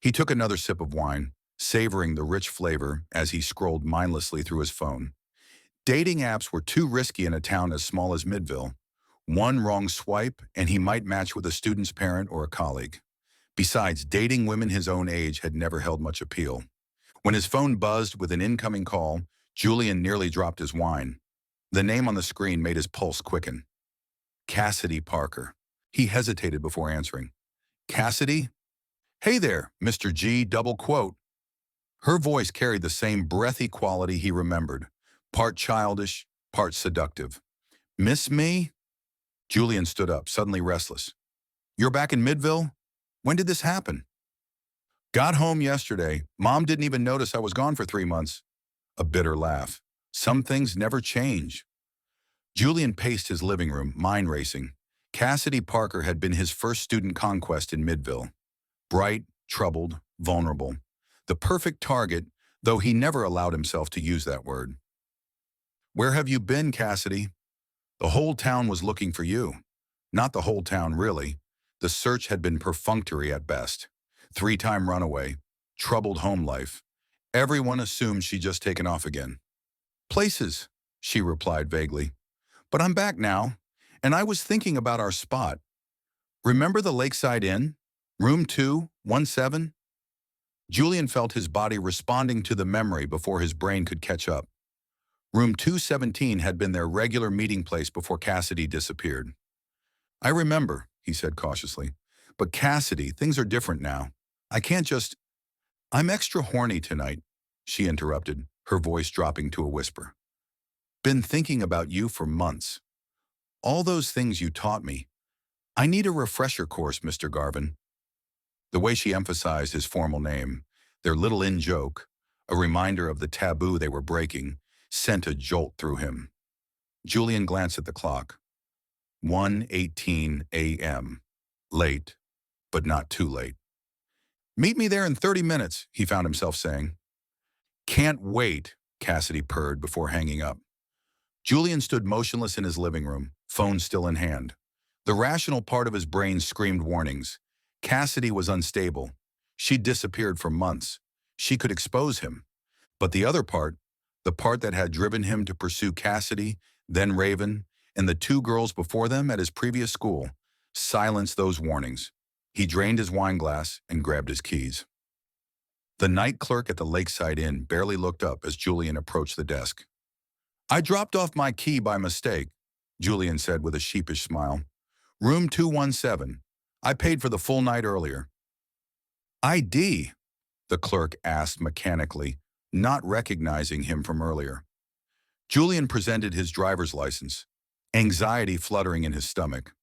He took another sip of wine, savoring the rich flavor as he scrolled mindlessly through his phone. Dating apps were too risky in a town as small as Midville. One wrong swipe, and he might match with a student's parent or a colleague. Besides, dating women his own age had never held much appeal. When his phone buzzed with an incoming call, Julian nearly dropped his wine. The name on the screen made his pulse quicken. Cassidy Parker. He hesitated before answering. "Cassidy? Hey there, Mr. G, double quote." Her voice carried the same breathy quality he remembered, part childish, part seductive. "Miss me?" Julian stood up, suddenly restless. "You're back in Midville? When did this happen?" "Got home yesterday. Mom didn't even notice I was gone for 3 months." A bitter laugh. "Some things never change." Julian paced his living room, mind racing. Cassidy Parker had been his first student conquest in Midville. Bright, troubled, vulnerable. The perfect target, though he never allowed himself to use that word. "Where have you been, Cassidy?" "The whole town was looking for you." Not the whole town, really. The search had been perfunctory at best. 3-time runaway. Troubled home life. Everyone assumed she'd just taken off again. "Places," she replied vaguely. "But I'm back now, and I was thinking about our spot. Remember the Lakeside Inn? Room 217? Julian felt his body responding to the memory before his brain could catch up. Room 217 had been their regular meeting place before Cassidy disappeared. "I remember," he said cautiously. "But Cassidy, things are different now. I can't just—" "I'm extra horny tonight," she interrupted, her voice dropping to a whisper. "Been thinking about you for months. All those things you taught me. I need a refresher course, Mr. Garvin." The way she emphasized his formal name, their little in-joke, a reminder of the taboo they were breaking, sent a jolt through him. Julian glanced at the clock. 1:18 a.m. Late, but not too late. "Meet me there in 30 minutes, he found himself saying. "Can't wait," Cassidy purred before hanging up. Julian stood motionless in his living room, phone still in hand. The rational part of his brain screamed warnings. Cassidy was unstable. She'd disappeared for months. She could expose him. But the other part, the part that had driven him to pursue Cassidy, then Raven, and the two girls before them at his previous school silenced those warnings. He drained his wine glass and grabbed his keys. The night clerk at the Lakeside Inn barely looked up as Julian approached the desk. "I dropped off my key by mistake," Julian said with a sheepish smile. "Room 217. I paid for the full night earlier." "ID?" the clerk asked mechanically, not recognizing him from earlier. Julian presented his driver's license, anxiety fluttering in his stomach.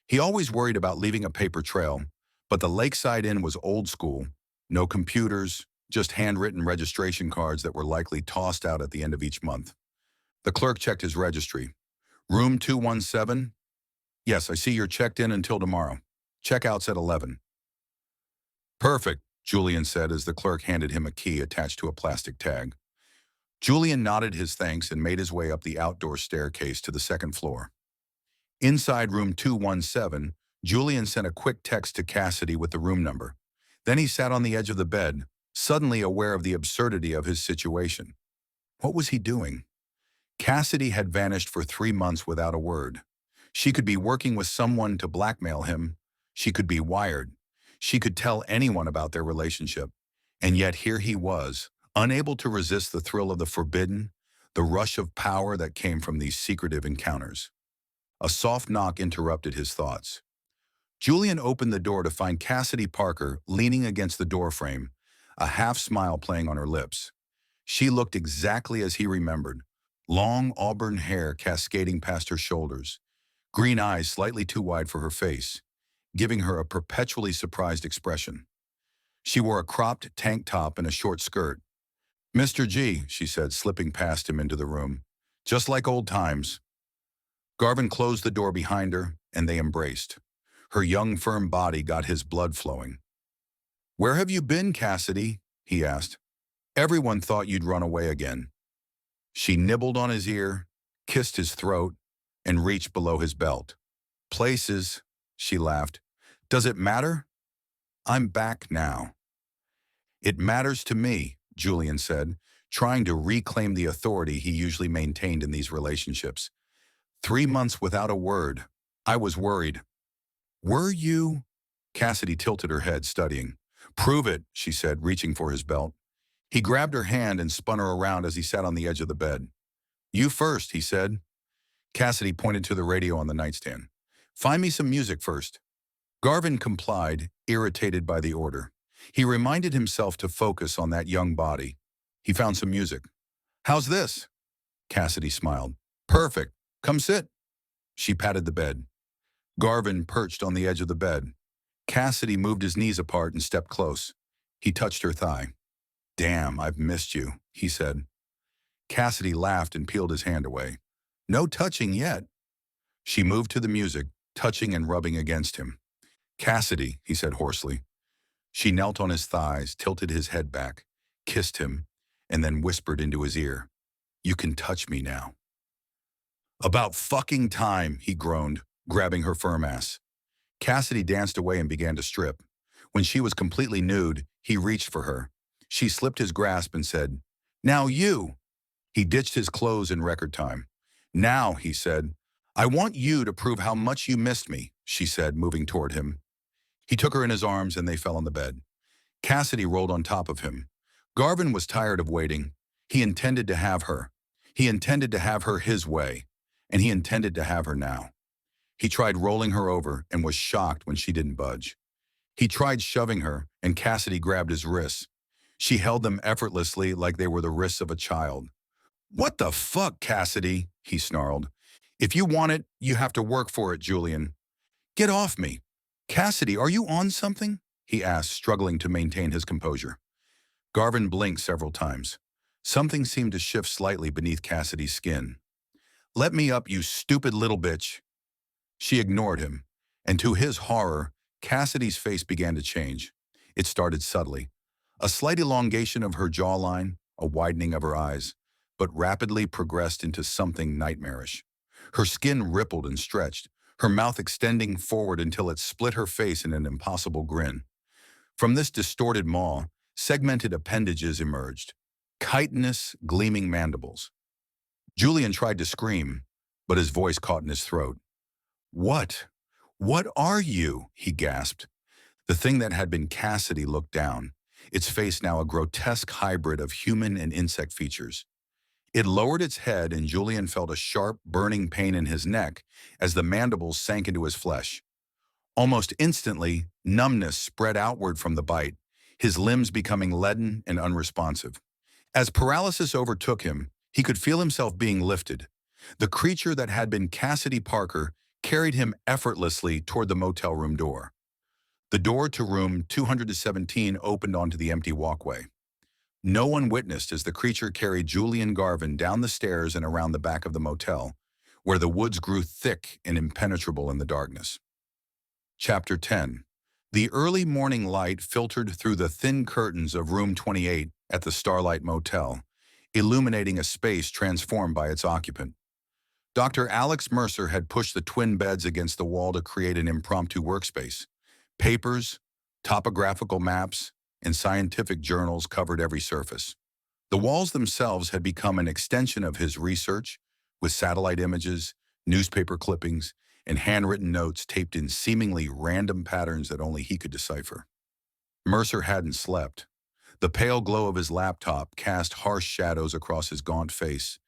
He always worried about leaving a paper trail, but the Lakeside Inn was old school. No computers, just handwritten registration cards that were likely tossed out at the end of each month. The clerk checked his registry. "Room 217? Yes, I see you're checked in until tomorrow. Checkout's at 11. "Perfect," Julian said as the clerk handed him a key attached to a plastic tag. Julian nodded his thanks and made his way up the outdoor staircase to the second floor. Inside room 217, Julian sent a quick text to Cassidy with the room number. Then he sat on the edge of the bed, suddenly aware of the absurdity of his situation. What was he doing? Cassidy had vanished for 3 months without a word. She could be working with someone to blackmail him. She could be wired. She could tell anyone about their relationship. And yet here he was, unable to resist the thrill of the forbidden, the rush of power that came from these secretive encounters. A soft knock interrupted his thoughts. Julian opened the door to find Cassidy Parker leaning against the doorframe, a half-smile playing on her lips. She looked exactly as he remembered, long auburn hair cascading past her shoulders, green eyes slightly too wide for her face, giving her a perpetually surprised expression. She wore a cropped tank top and a short skirt. "Mr. G," she said, slipping past him into the room. "Just like old times." Garvin closed the door behind her, and they embraced. Her young, firm body got his blood flowing. "Where have you been, Cassidy?" he asked. "Everyone thought you'd run away again." She nibbled on his ear, kissed his throat, and reached below his belt. "Places," she laughed. "Does it matter? I'm back now." "It matters to me," Julian said, trying to reclaim the authority he usually maintained in these relationships. 3 months without a word. I was worried. "Were you?" Cassidy tilted her head, studying. "Prove it," she said, reaching for his belt. He grabbed her hand and spun her around as he sat on the edge of the bed. "You first," he said. Cassidy pointed to the radio on the nightstand. "Find me some music first." Garvin complied, irritated by the order. He reminded himself to focus on that young body. He found some music. "How's this?" Cassidy smiled. "Perfect. Come sit." She patted the bed. Garvin perched on the edge of the bed. Cassidy moved his knees apart and stepped close. He touched her thigh. "Damn, I've missed you," he said. Cassidy laughed and peeled his hand away. "No touching yet." She moved to the music, touching and rubbing against him. "Cassidy," he said hoarsely. She knelt on his thighs, tilted his head back, kissed him, and then whispered into his ear, "You can touch me now." "About fucking time," he groaned, grabbing her firm ass. Cassidy danced away and began to strip. When she was completely nude, he reached for her. She slipped his grasp and said, "Now you." He ditched his clothes in record time. "Now," he said. "I want you to prove how much you missed me," she said, moving toward him. He took her in his arms and they fell on the bed. Cassidy rolled on top of him. Garvin was tired of waiting. He intended to have her. He intended to have her his way, and he intended to have her now. He tried rolling her over and was shocked when she didn't budge. He tried shoving her, and Cassidy grabbed his wrists. She held them effortlessly like they were the wrists of a child. "What the fuck, Cassidy?" he snarled. "If you want it, you have to work for it, Julian." "Get off me." "Cassidy, are you on something?" he asked, struggling to maintain his composure. Garvin blinked several times. Something seemed to shift slightly beneath Cassidy's skin. "Let me up, you stupid little bitch." She ignored him, and to his horror, Cassidy's face began to change. It started subtly. A slight elongation of her jawline, a widening of her eyes, but rapidly progressed into something nightmarish. Her skin rippled and stretched, her mouth extending forward until it split her face in an impossible grin. From this distorted maw, segmented appendages emerged, chitinous, gleaming mandibles. Julian tried to scream, but his voice caught in his throat. "What? What are you?" he gasped. The thing that had been Cassidy looked down, its face now a grotesque hybrid of human and insect features. It lowered its head and Julian felt a sharp, burning pain in his neck as the mandibles sank into his flesh. Almost instantly, numbness spread outward from the bite, his limbs becoming leaden and unresponsive. As paralysis overtook him, he could feel himself being lifted. The creature that had been Cassidy Parker carried him effortlessly toward the motel room door. The door to room 217 opened onto the empty walkway. No one witnessed as the creature carried Julian Garvin down the stairs and around the back of the motel, where the woods grew thick and impenetrable in the darkness. Chapter 10. The early morning light filtered through the thin curtains of room 28 at the Starlight Motel, illuminating a space transformed by its occupant. Dr. Alex Mercer had pushed the twin beds against the wall to create an impromptu workspace. Papers, topographical maps, and scientific journals covered every surface. The walls themselves had become an extension of his research, with satellite images, newspaper clippings, and handwritten notes taped in seemingly random patterns that only he could decipher. Mercer hadn't slept. The pale glow of his laptop cast harsh shadows across his gaunt face,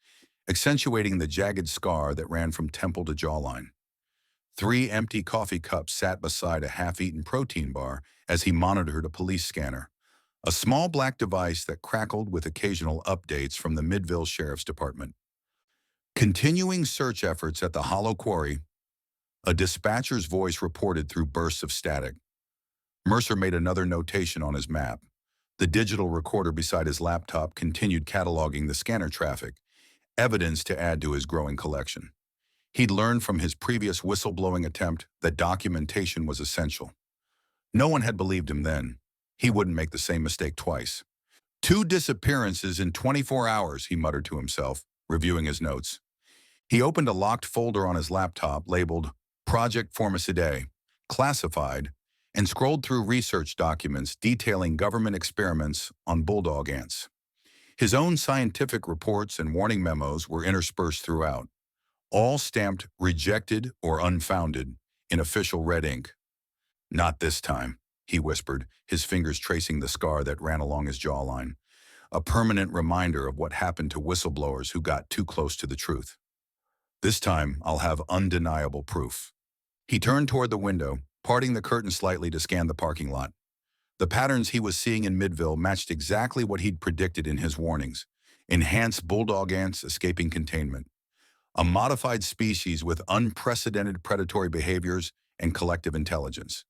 accentuating the jagged scar that ran from temple to jawline. 3 empty coffee cups sat beside a half-eaten protein bar as he monitored a police scanner, a small black device that crackled with occasional updates from the MIDVILLE Sheriff's Department. Continuing search efforts at the Hollow Quarry, a dispatcher's voice reported through bursts of static. Mercer made another notation on his map. The digital recorder beside his laptop continued cataloging the scanner traffic, evidence to add to his growing collection. He'd learned from his previous whistleblowing attempt that documentation was essential. No one had believed him then. He wouldn't make the same mistake twice. 2 disappearances in 24 hours, he muttered to himself, reviewing his notes. He opened a locked folder on his laptop labeled Project Formicidae, classified, and scrolled through research documents detailing government experiments on bulldog ants. His own scientific reports and warning memos were interspersed throughout, all stamped rejected or unfounded in official red ink. "Not this time," he whispered, his fingers tracing the scar that ran along his jawline, a permanent reminder of what happened to whistleblowers who got too close to the truth. "This time, I'll have undeniable proof." He turned toward the window, parting the curtain slightly to scan the parking lot. The patterns he was seeing in MIDVILLE matched exactly what he'd predicted in his warnings: enhanced bulldog ants escaping containment, a modified species with unprecedented predatory behaviors and collective intelligence.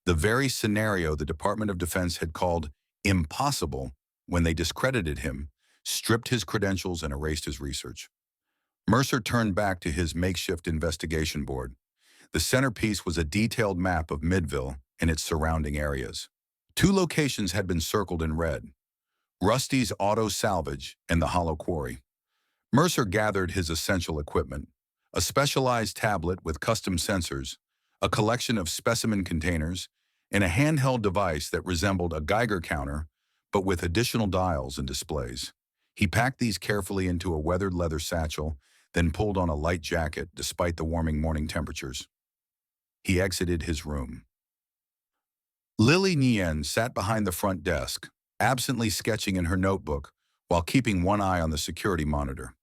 The very scenario the Department of Defense had called impossible when they discredited him, stripped his credentials and erased his research. Mercer turned back to his makeshift investigation board. The centerpiece was a detailed map of MIDVILLE and its surrounding areas. 2 locations had been circled in red: Rusty's Auto Salvage and the Hollow Quarry. Mercer gathered his essential equipment: a specialized tablet with custom sensors, a collection of specimen containers, and a handheld device that resembled a Geiger counter, but with additional dials and displays. He packed these carefully into a weathered leather satchel, then pulled on a light jacket despite the warming morning temperatures. He exited his room. Lily Nguyen sat behind the front desk, absently sketching in her notebook while keeping one eye on the security monitor.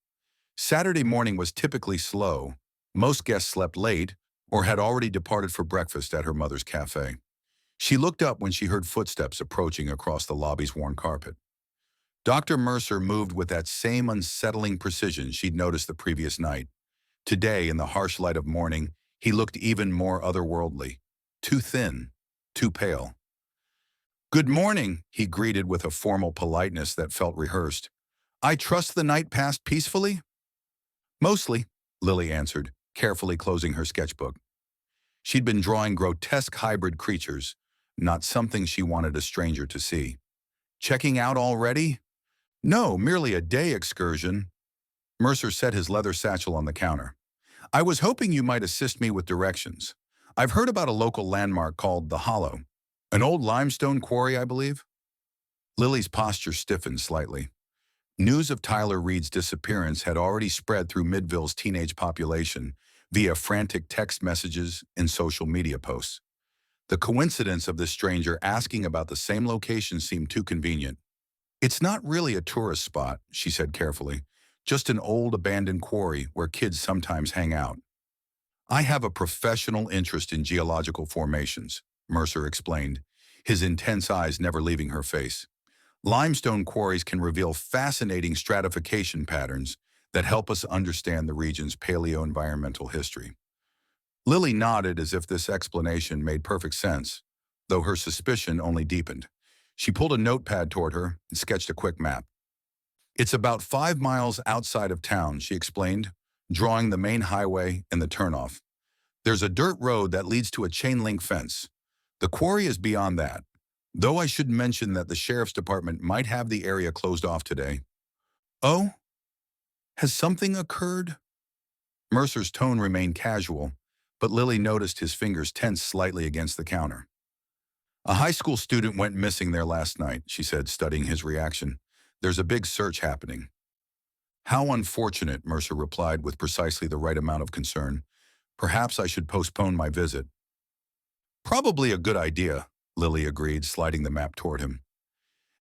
Saturday morning was typically slow. Most guests slept late or had already departed for breakfast at her mother's cafe. She looked up when she heard footsteps approaching across the lobby's worn carpet. Dr. Mercer moved with that same unsettling precision she'd noticed the previous night. Today, in the harsh light of morning, he looked even more otherworldly, too thin, too pale. "Good morning," he greeted with a formal politeness that felt rehearsed. "I trust the night passed peacefully?" "Mostly," Lily answered, carefully closing her sketchbook. She'd been drawing grotesque hybrid creatures, not something she wanted a stranger to see. "Checking out already?" "No, merely a day excursion." Mercer set his leather satchel on the counter. "I was hoping you might assist me with directions. I've heard about a local landmark called the Hollow. An old limestone quarry, I believe." Lily's posture stiffened slightly. News of Tyler Reed's disappearance had already spread through Midville's teenage population via frantic text messages and social media posts. The coincidence of this stranger asking about the same location seemed too convenient. "It's not really a tourist spot," she said carefully. "Just an old abandoned quarry where kids sometimes hang out." "I have a professional interest in geological formations," Mercer explained, his intense eyes never leaving her face. "Limestone quarries can reveal fascinating stratification patterns that help us understand the region's paleo-environmental history." Lily nodded as if this explanation made perfect sense, though her suspicion only deepened. She pulled a notepad toward her and sketched a quick map. "It's about 5 miles outside of town," she explained, drawing the main highway and the turnoff. "There's a dirt road that leads to a chain-link fence. The quarry is beyond that, though I should mention that the sheriff's department might have the area closed off today." "Oh? Has something occurred?" Mercer's tone remained casual, but Lily noticed his fingers tense slightly against the counter. "A high school student went missing there last night," she said, studying his reaction. "There's a big search happening." "How unfortunate," Mercer replied with precisely the right amount of concern. "Perhaps I should postpone my visit." "Probably a good idea," Lily agreed, sliding the map toward him.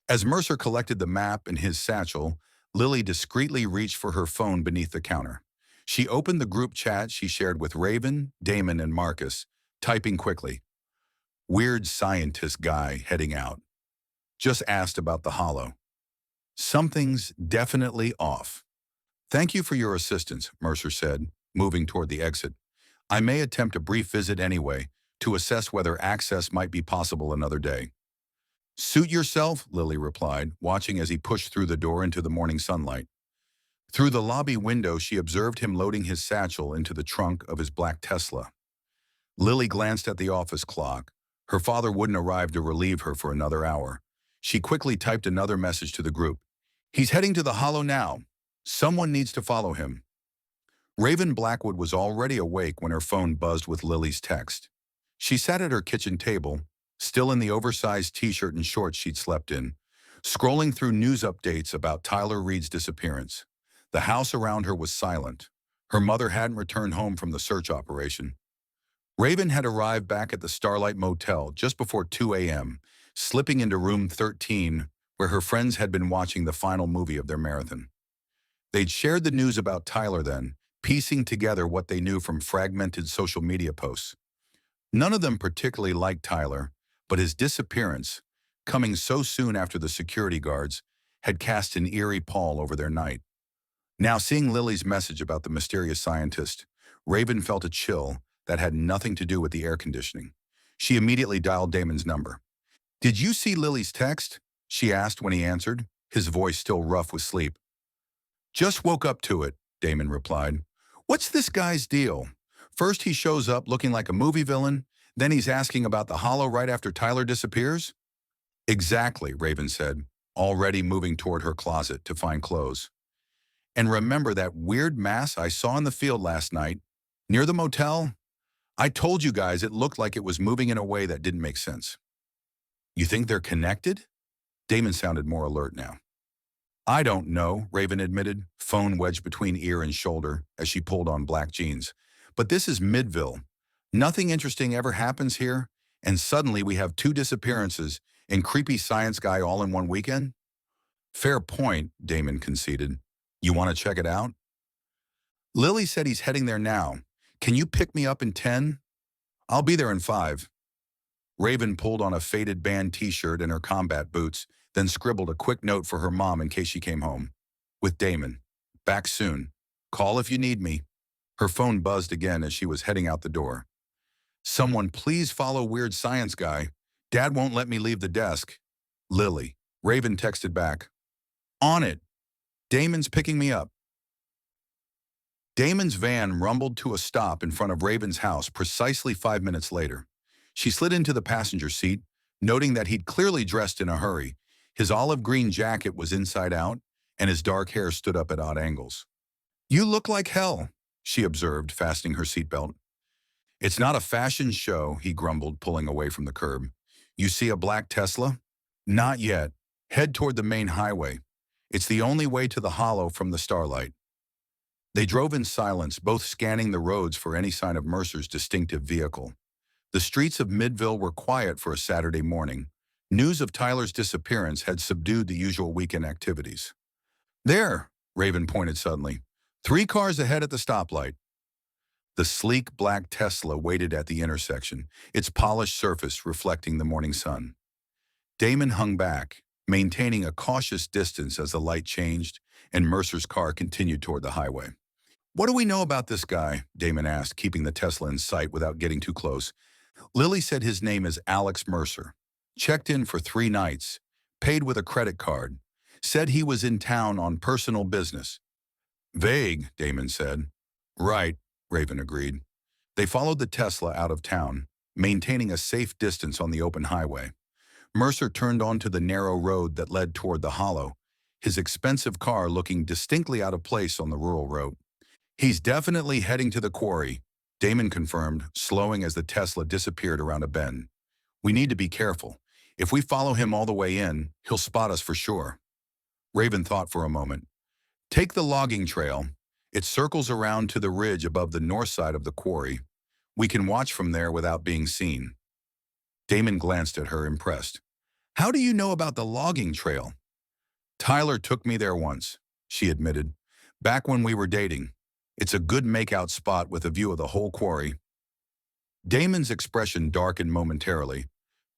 As Mercer collected the map in his satchel, Lily discreetly reached for her phone beneath the counter. She opened the group chat she shared with Raven, Damon, and Marcus, typing quickly. "Weird scientist guy heading out. Just asked about the hollow. Something's definitely off. Thank you for your assistance," Mercer said, moving toward the exit. "I may attempt a brief visit anyway, to assess whether access might be possible another day." "Suit yourself," Lily replied, watching as he pushed through the door into the morning sunlight. Through the lobby window, she observed him loading his satchel into the trunk of his black Tesla. Lily glanced at the office clock. Her father wouldn't arrive to relieve her for another hour. She quickly typed another message to the group. "He's heading to the hollow now. Someone needs to follow him." Raven Blackwood was already awake when her phone buzzed with Lily's text. She sat at her kitchen table, still in the oversized t-shirt and shorts she'd slept in, scrolling through news updates about Tyler Reed's disappearance. The house around her was silent. Her mother hadn't returned home from the search operation. Raven had arrived back at the Starlight Motel just before 2 a.m., slipping into room 13, where her friends had been watching the final movie of their marathon. They'd shared the news about Tyler then, piecing together what they knew from fragmented social media posts. None of them particularly liked Tyler, but his disappearance, coming so soon after the security guards, had cast an eerie pall over their night. Now, seeing Lily's message about the mysterious scientist, Raven felt a chill that had nothing to do with the air conditioning. She immediately dialed Damon's number. "Did you see Lily's text?" she asked when he answered, his voice still rough with sleep. "Just woke up to it," Damon replied. "What's this guy's deal? First he shows up looking like a movie villain, then he's asking about the hollow right after Tyler disappears?" "Exactly," Raven said, already moving toward her closet to find clothes. "And remember that weird mass I saw in the field last night, near the motel? I told you guys it looked like it was moving in a way that didn't make sense." "You think they're connected?" Damon sounded more alert now. "I don't know," Raven admitted, phone wedged between ear and shoulder as she pulled on black jeans. "But this is Midville. Nothing interesting ever happens here, and suddenly we have 2 disappearances and creepy science guy all in one weekend?" "Fair point," Damon conceded. "You want to check it out?" "Lily said he's heading there now. Can you pick me up in 10? I'll be there in 5. Raven pulled on a faded band t-shirt and her combat boots, then scribbled a quick note for her mom in case she came home. "With Damon. Back soon. Call if you need me." Her phone buzzed again as she was heading out the door. "Someone please follow Weird Science Guy. Dad won't let me leave the desk. Lily." Raven texted back. "On it. Damon's picking me up." Damon's van rumbled to a stop in front of Raven's house precisely 5 minutes later. She slid into the passenger seat, noting that he'd clearly dressed in a hurry. His olive green jacket was inside out, and his dark hair stood up at odd angles. "You look like hell," she observed, fastening her seatbelt. "It's not a fashion show," he grumbled, pulling away from the curb. "You see a black Tesla?" "Not yet. Head toward the main highway. It's the only way to the hollow from the starlight. They drove in silence, both scanning the roads for any sign of Mercer's distinctive vehicle. The streets of Midville were quiet for a Saturday morning. News of Tyler's disappearance had subdued the usual weekend activities. There, Raven pointed suddenly. 3 cars ahead at the stoplight. The sleek black Tesla waited at the intersection, its polished surface reflecting the morning sun. Damon hung back, maintaining a cautious distance as the light changed and Mercer's car continued toward the highway. "What do we know about this guy?" Damon asked, keeping the Tesla in sight without getting too close. "Lily said his name is Alex Mercer. Checked in for 3 nights, paid with a credit card. Said he was in town on personal business." "Vague," Damon said. "Right," Raven agreed. They followed the Tesla out of town, maintaining a safe distance on the open highway. Mercer turned onto the narrow road that led toward the hollow, his expensive car looking distinctly out of place on the rural road. "He's definitely heading to the quarry," Damon confirmed, slowing as the Tesla disappeared around a bend. "We need to be careful. If we follow him all the way in, he'll spot us for sure." Raven thought for a moment. "Take the logging trail. It circles around to the ridge above the north side of the quarry. We can watch from there without being seen." Damon glanced at her, impressed. "How do you know about the logging trail?" "Tyler took me there once," she admitted. "Back when we were dating. It's a good makeout spot with a view of the whole quarry." Damon's expression darkened momentarily,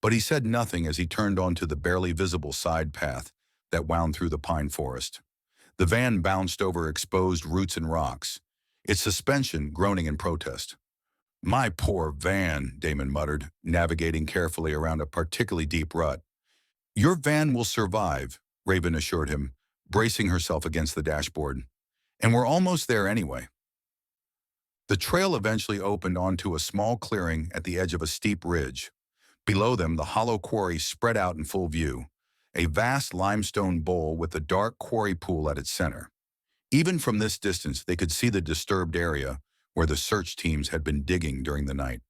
but he said nothing as he turned onto the barely visible side path that wound through the pine forest. The van bounced over exposed roots and rocks, its suspension groaning in protest. "My poor van," Damon muttered, navigating carefully around a particularly deep rut. "Your van will survive," Raven assured him, bracing herself against the dashboard. "And we're almost there anyway." The trail eventually opened onto a small clearing at the edge of a steep ridge. Below them, the hollow quarry spread out in full view, a vast limestone bowl with a dark quarry pool at its center. Even from this distance, they could see the disturbed area where the search teams had been digging during the night.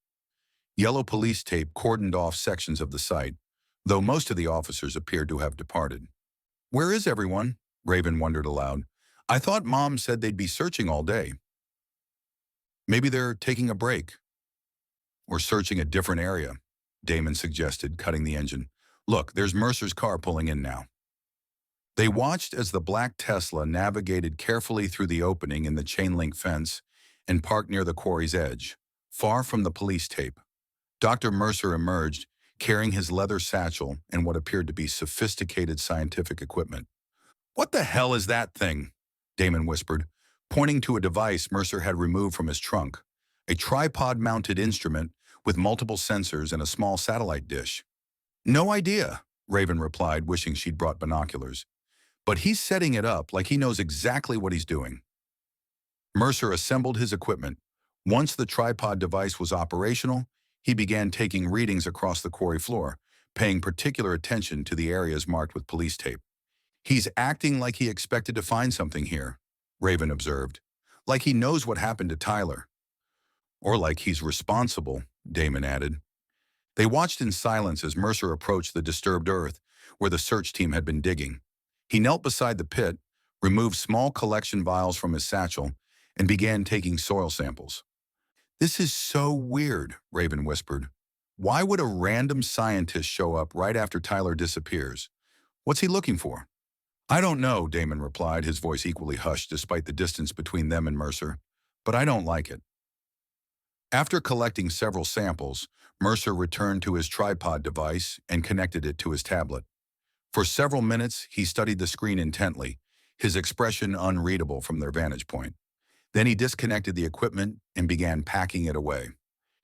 Yellow police tape cordoned off sections of the site, though most of the officers appeared to have departed. "Where is everyone?" Raven wondered aloud. "I thought Mom said they'd be searching all day." "Maybe they're taking a break. Or searching a different area," Damon suggested, cutting the engine. "Look, there's Mercer's car pulling in now." They watched as the black Tesla navigated carefully through the opening in the chain-link fence and parked near the quarry's edge, far from the police tape. Dr. Mercer emerged, carrying his leather satchel and what appeared to be sophisticated scientific equipment. "What the hell is that thing?" Damon whispered, pointing to a device Mercer had removed from his trunk, a tripod-mounted instrument with multiple sensors and a small satellite dish. "No idea," Raven replied, wishing she'd brought binoculars. "But he's setting it up like he knows exactly what he's doing." Mercer assembled his equipment. Once the tripod device was operational, he began taking readings across the quarry floor, paying particular attention to the areas marked with police tape. "He's acting like he expected to find something here," Raven observed. "Like he knows what happened to Tyler." "Or like he's responsible," Damon added. They watched in silence as Mercer approached the disturbed earth where the search team had been digging. He knelt beside the pit, removed small collection vials from his satchel, and began taking soil samples. "This is so weird," Raven whispered. "Why would a random scientist show up right after Tyler disappears? What's he looking for?" "I don't know," Damon replied, his voice equally hushed despite the distance between them and Mercer. "But I don't like it." After collecting several samples, Mercer returned to his tripod device and connected it to his tablet. For several minutes, he studied the screen intently, his expression unreadable from their vantage point. Then he disconnected the equipment and began packing it away.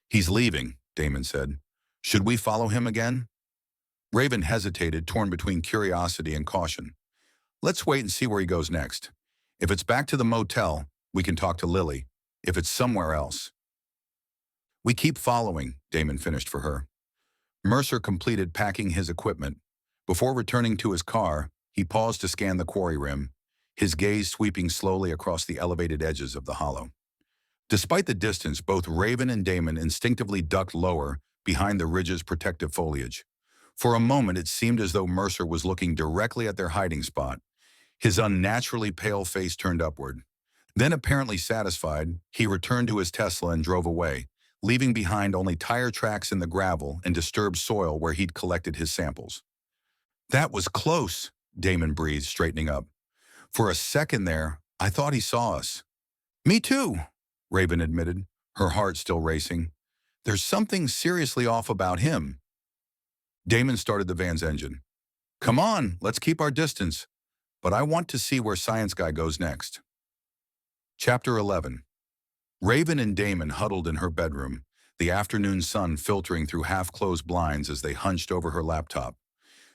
"He's leaving," Damon said. "Should we follow him again?" Raven hesitated, torn between curiosity and caution. "Let's wait and see where he goes next. If it's back to the motel, we can talk to Lily. If it's somewhere else." "We keep following," Damon finished for her. Mercer completed packing his equipment. Before returning to his car, he paused to scan the quarry rim, his gaze sweeping slowly across the elevated edges of the hollow. Despite the distance, both Raven and Damon instinctively ducked lower behind the ridge's protective foliage. For a moment, it seemed as though Mercer was looking directly at their hiding spot, His unnaturally pale face turned upward. Then, apparently satisfied, he returned to his Tesla and drove away, leaving behind only tire tracks in the gravel and disturbed soil where he'd collected his samples. "That was close," Damon breathed, straightening up. "For a second there, I thought he saw us." "Me too," Raven admitted, her heart still racing. "There's something seriously off about him." Damon started the van's engine. "Come on, let's keep our distance, but I want to see where Science Guy goes next." Chapter 11. Raven and Damon huddled in her bedroom, the afternoon sun filtering through half-closed blinds as they hunched over her laptop.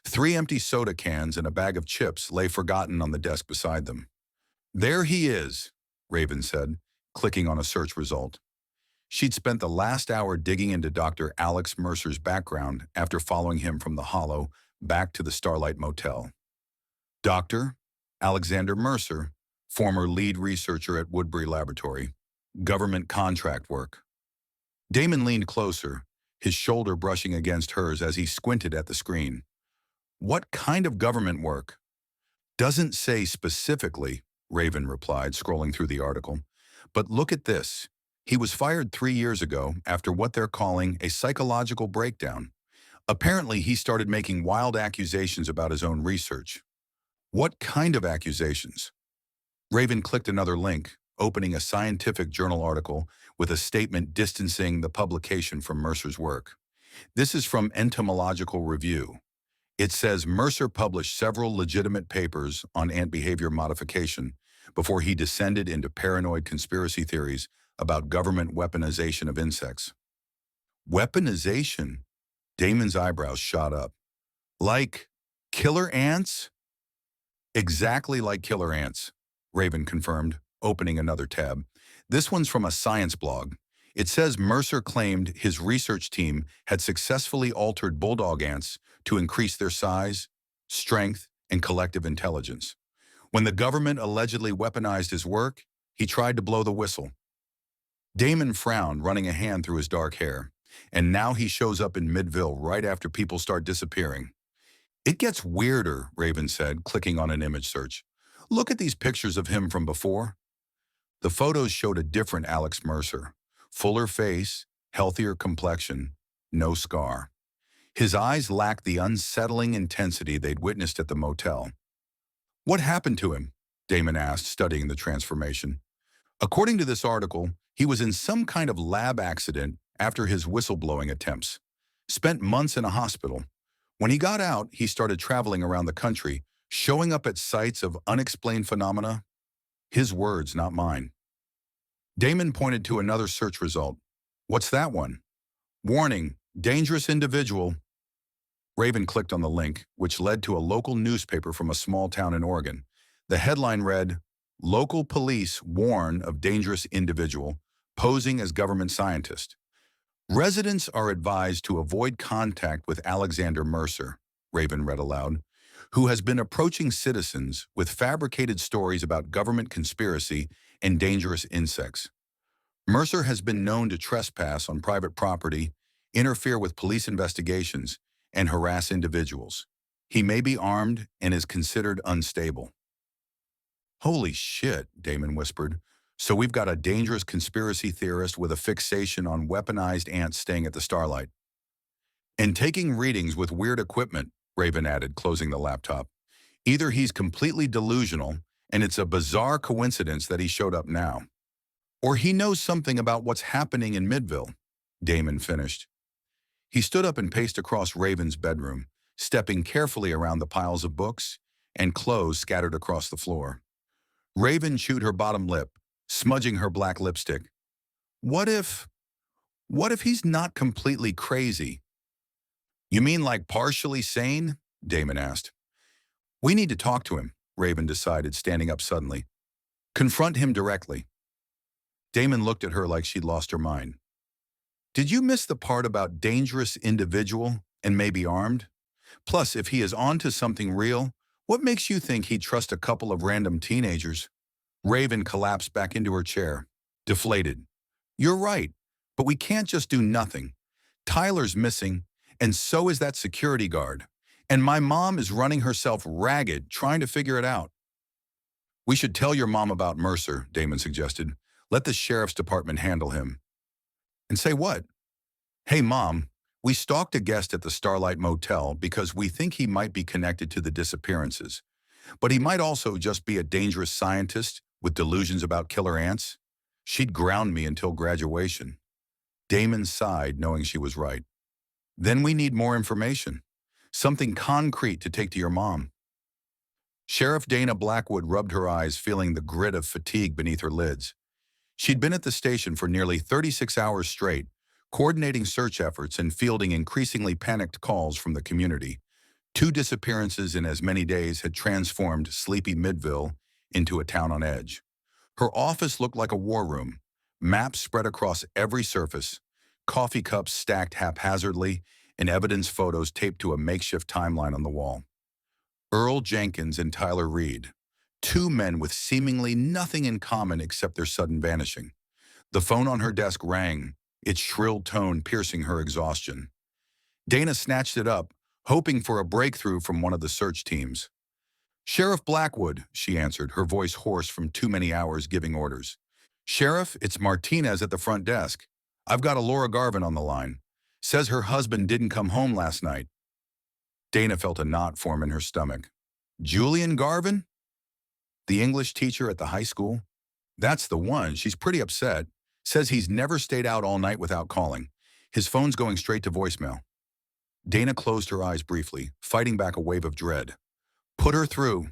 3 empty soda cans and a bag of chips lay forgotten on the desk beside them. "There he is," Raven said, clicking on a search result. She'd spent the last hour digging into Dr. Alex Mercer's background after following him from the Hollow back to the Starlight Motel. Dr. Alexander Mercer, former lead researcher at Woodbury Laboratory, government contract work. Damon leaned closer, his shoulder brushing against hers as he squinted at the screen. "What kind of government work?" "Doesn't say specifically," Raven replied, scrolling through the article. "But look at this. He was fired 3 years ago after what they're calling a psychological breakdown. Apparently, he started making wild accusations about his own research." "What kind of accusations?" Raven clicked another link, opening a scientific journal article with a statement distancing the publication from Mercer's work. This is from Entomological Review. It says Mercer published several legitimate papers on ant behavior modification before he descended into paranoid conspiracy theories about government weaponization of insects. Weaponization? Damon's eyebrows shot up. "Like killer ants?" "Exactly like killer ants," Raven confirmed, opening another tab. This one's from a science blog. It says Mercer claimed his research team had successfully altered bulldog ants to increase their size, strength, and collective intelligence. When the government allegedly weaponized his work, he tried to blow the whistle. Damon frowned, running a hand through his dark hair. "And now he shows up in Midville right after people start disappearing." "It gets weirder," Raven said, clicking on an image search. "Look at these pictures of him from before." The photos showed a different Alex Mercer. Fuller face, healthier complexion, no scar. His eyes lacked the unsettling intensity they'd witnessed at the motel. "What happened to him?" Damon asked, studying the transformation. "According to this article, he was in some kind of lab accident after his whistleblowing attempts. Spent months in a hospital. When he got out, he started traveling around the country, showing up at sites of unexplained phenomena." His words, not mine. Damon pointed to another search result. "What's that one?" "Warning, dangerous individual." Raven clicked on the link, which led to a local newspaper from a small town in Oregon. The headline read, "Local police warn of dangerous individual posing as government scientist. Residents are advised to avoid contact with Alexander Mercer," Raven read aloud, "who has been approaching citizens with fabricated stories about government conspiracy and dangerous insects. Mercer has been known to trespass on private property, interfere with police investigations, and harass individuals. He may be armed and is considered unstable." "Holy shit," Damon whispered. "So we've got a dangerous conspiracy theorist with a fixation on weaponized ants staying at the Starlight. And taking readings with weird equipment," Raven added, closing the laptop. "Either he's completely delusional, and it's a bizarre coincidence that he showed up now, or he knows something about what's happening in Midville," Damon finished. He stood up and paced across Raven's bedroom, stepping carefully around the piles of books and clothes scattered across the floor. Raven chewed her bottom lip, smudging her black lipstick. What if he's not completely crazy?" "You mean like partially sane?" Damon asked. "We need to talk to him," Raven decided, standing up suddenly. "Confront him directly." Damon looked at her like she'd lost her mind. "Did you miss the part about dangerous individual and maybe armed? Plus, if he is onto something real, what makes you think he'd trust a couple of random teenagers?" Raven collapsed back into her chair, deflated. "You're right, but we can't just do nothing. Tyler's missing, and so is that security guard. And my mom is running herself ragged trying to figure it out." We should tell your mom about Mercer, Damon suggested. Let the sheriff's department handle him. And say what? Hey, Mom, we stalked a guest at the Starlight Motel because we think he might be connected to the disappearances. But he might also just be a dangerous scientist with delusions about killer ants. She'd ground me until graduation. Damon sighed, knowing she was right. Then we need more information. Something concrete to take to your mom. Sheriff Dana Blackwood rubbed her eyes, feeling the grit of fatigue beneath her lids. She'd been at the station for nearly 36 hours straight, coordinating search efforts and fielding increasingly panicked calls from the community. 2 disappearances in as many days had transformed sleepy Midville into a town on edge. Her office looked like a war room, maps spread across every surface, coffee cups stacked haphazardly, and evidence photos taped to a makeshift timeline on the wall. Earl Jenkins and Tyler Reed, 2 men with seemingly nothing in common except their sudden vanishing. The phone on her desk rang, its shrill tone piercing her exhaustion. Dana snatched it up, hoping for a breakthrough from one of the search teams. Sheriff Blackwood, she answered, her voice hoarse from too many hours giving orders. Sheriff, it's Martinez at the front desk. I've got a Laura Garvin on the line. Says her husband didn't come home last night. Dana felt a knot form in her stomach. Julian Garvin? The English teacher at the high school? That's the one. She's pretty upset. Says he's never stayed out all night without calling. His phone's going straight to voicemail. Dana closed her eyes briefly, fighting back a wave of dread. Put her through.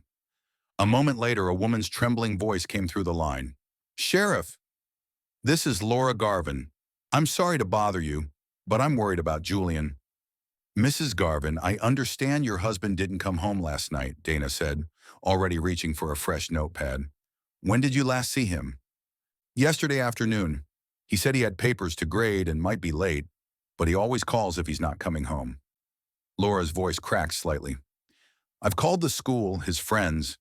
A moment later, a woman's trembling voice came through the line. Sheriff, this is Laura Garvin. I'm sorry to bother you, but I'm worried about Julian. Mrs. Garvin, I understand your husband didn't come home last night, Dana said, already reaching for a fresh notepad. When did you last see him? Yesterday afternoon. He said he had papers to grade and might be late, but he always calls if he's not coming home. Laura's voice cracked slightly. I've called the school, his friends.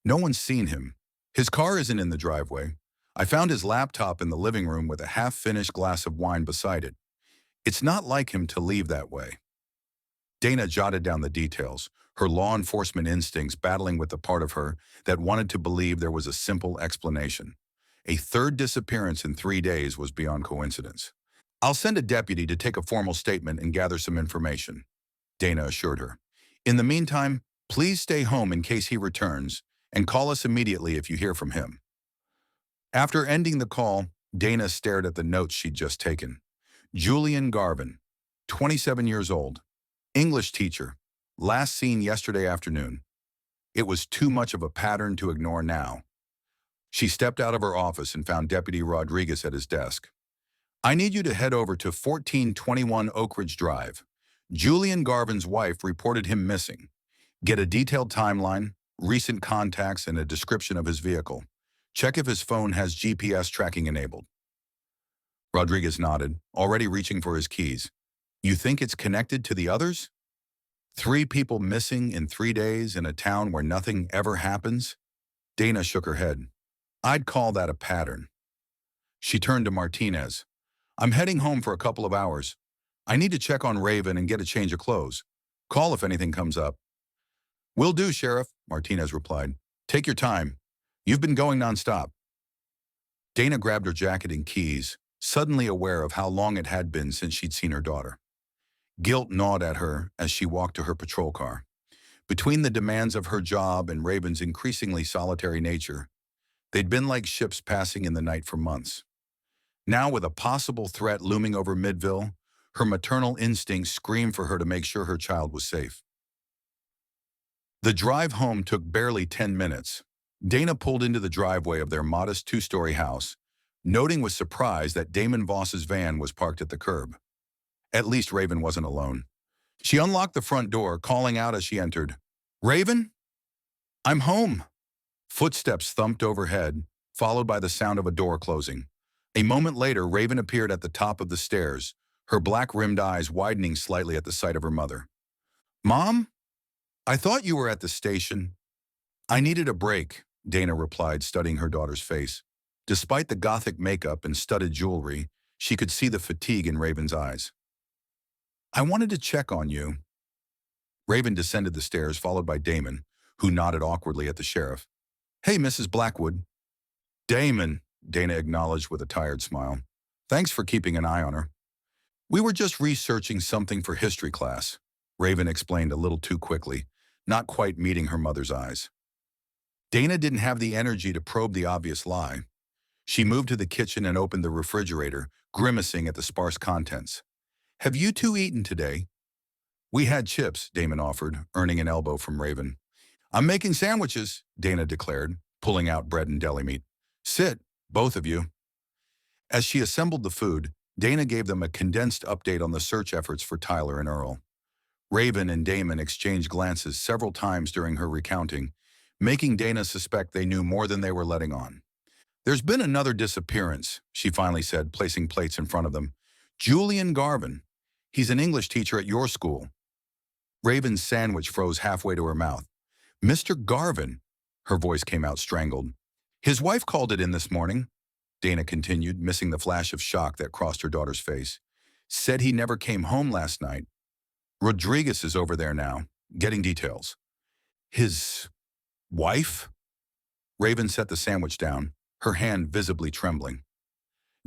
No one's seen him. His car isn't in the driveway. I found his laptop in the living room with a half-finished glass of wine beside it. It's not like him to leave that way. Dana jotted down the details, her law enforcement instincts battling with the part of her that wanted to believe there was a simple explanation. A 3rd disappearance in 3 days was beyond coincidence. I'll send a deputy to take a formal statement and gather some information, Dana assured her. In the meantime, please stay home in case he returns, and call us immediately if you hear from him. After ending the call, Dana stared at the notes she'd just taken. Julian Garvin, 27 years old, English teacher, last seen yesterday afternoon. It was too much of a pattern to ignore now. She stepped out of her office and found Deputy Rodriguez at his desk. I need you to head over to 1421 Oak Ridge Drive. Julian Garvin's wife reported him missing. Get a detailed timeline, recent contacts, and a description of his vehicle. Check if his phone has GPS tracking enabled. Rodriguez nodded, already reaching for his keys. You think it's connected to the others? 3 people missing in 3 days in a town where nothing ever happens? Dana shook her head. I'd call that a pattern. She turned to Martinez. I'm heading home for a couple of hours. I need to check on Raven and get a change of clothes. Call if anything comes up. Will do, Sheriff, Martinez replied. Take your time. You've been going nonstop. Dana grabbed her jacket and keys, suddenly aware of how long it had been since she'd seen her daughter. Guilt gnawed at her as she walked to her patrol car. Between the demands of her job and Raven's increasingly solitary nature, they'd been like ships passing in the night for months. Now, with a possible threat looming over Midville, her maternal instincts screamed for her to make sure her child was safe. The drive home took barely 10 minutes. Dana pulled into the driveway of their modest 2-story house, noting with surprise that Damon Voss's van was parked at the curb. At least Raven wasn't alone. She unlocked the front door, calling out as she entered, Raven? I'm home. Footsteps thumped overhead, followed by the sound of a door closing. A moment later, Raven appeared at the top of the stairs, her black-rimmed eyes widening slightly at the sight of her mother. Mom? I thought you were at the station. I needed a break, Dana replied, studying her daughter's face. Despite the gothic makeup and studded jewelry, she could see the fatigue in Raven's eyes. I wanted to check on you. Raven descended the stairs, followed by Damon, who nodded awkwardly at the sheriff. Hey, Mrs. Blackwood. Damon, Dana acknowledged with a tired smile. Thanks for keeping an eye on her. We were just researching something for history class, Raven explained a little too quickly, not quite meeting her mother's eyes. Dana didn't have the energy to probe the obvious lie. She moved to the kitchen and opened the refrigerator, grimacing at the sparse contents. Have you two eaten today? We had chips, Damon offered, earning an elbow from Raven. I'm making sandwiches, Dana declared, pulling out bread and deli meat. Sit, both of you. As she assembled the food, Dana gave them a condensed update on the search efforts for Tyler and Earl. Raven and Damon exchanged glances several times during her recounting, making Dana suspect they knew more than they were letting on. There's been another disappearance, she finally said, placing plates in front of them. Julian Garvin. He's an English teacher at your school. Raven's sandwich froze halfway to her mouth. Mr. Garvin, her voice came out strangled. His wife called it in this morning, Dana continued, missing the flash of shock that crossed her daughter's face. Said he never came home last night. Rodriguez is over there now, getting details. His wife? Raven set the sandwich down, her hand visibly trembling.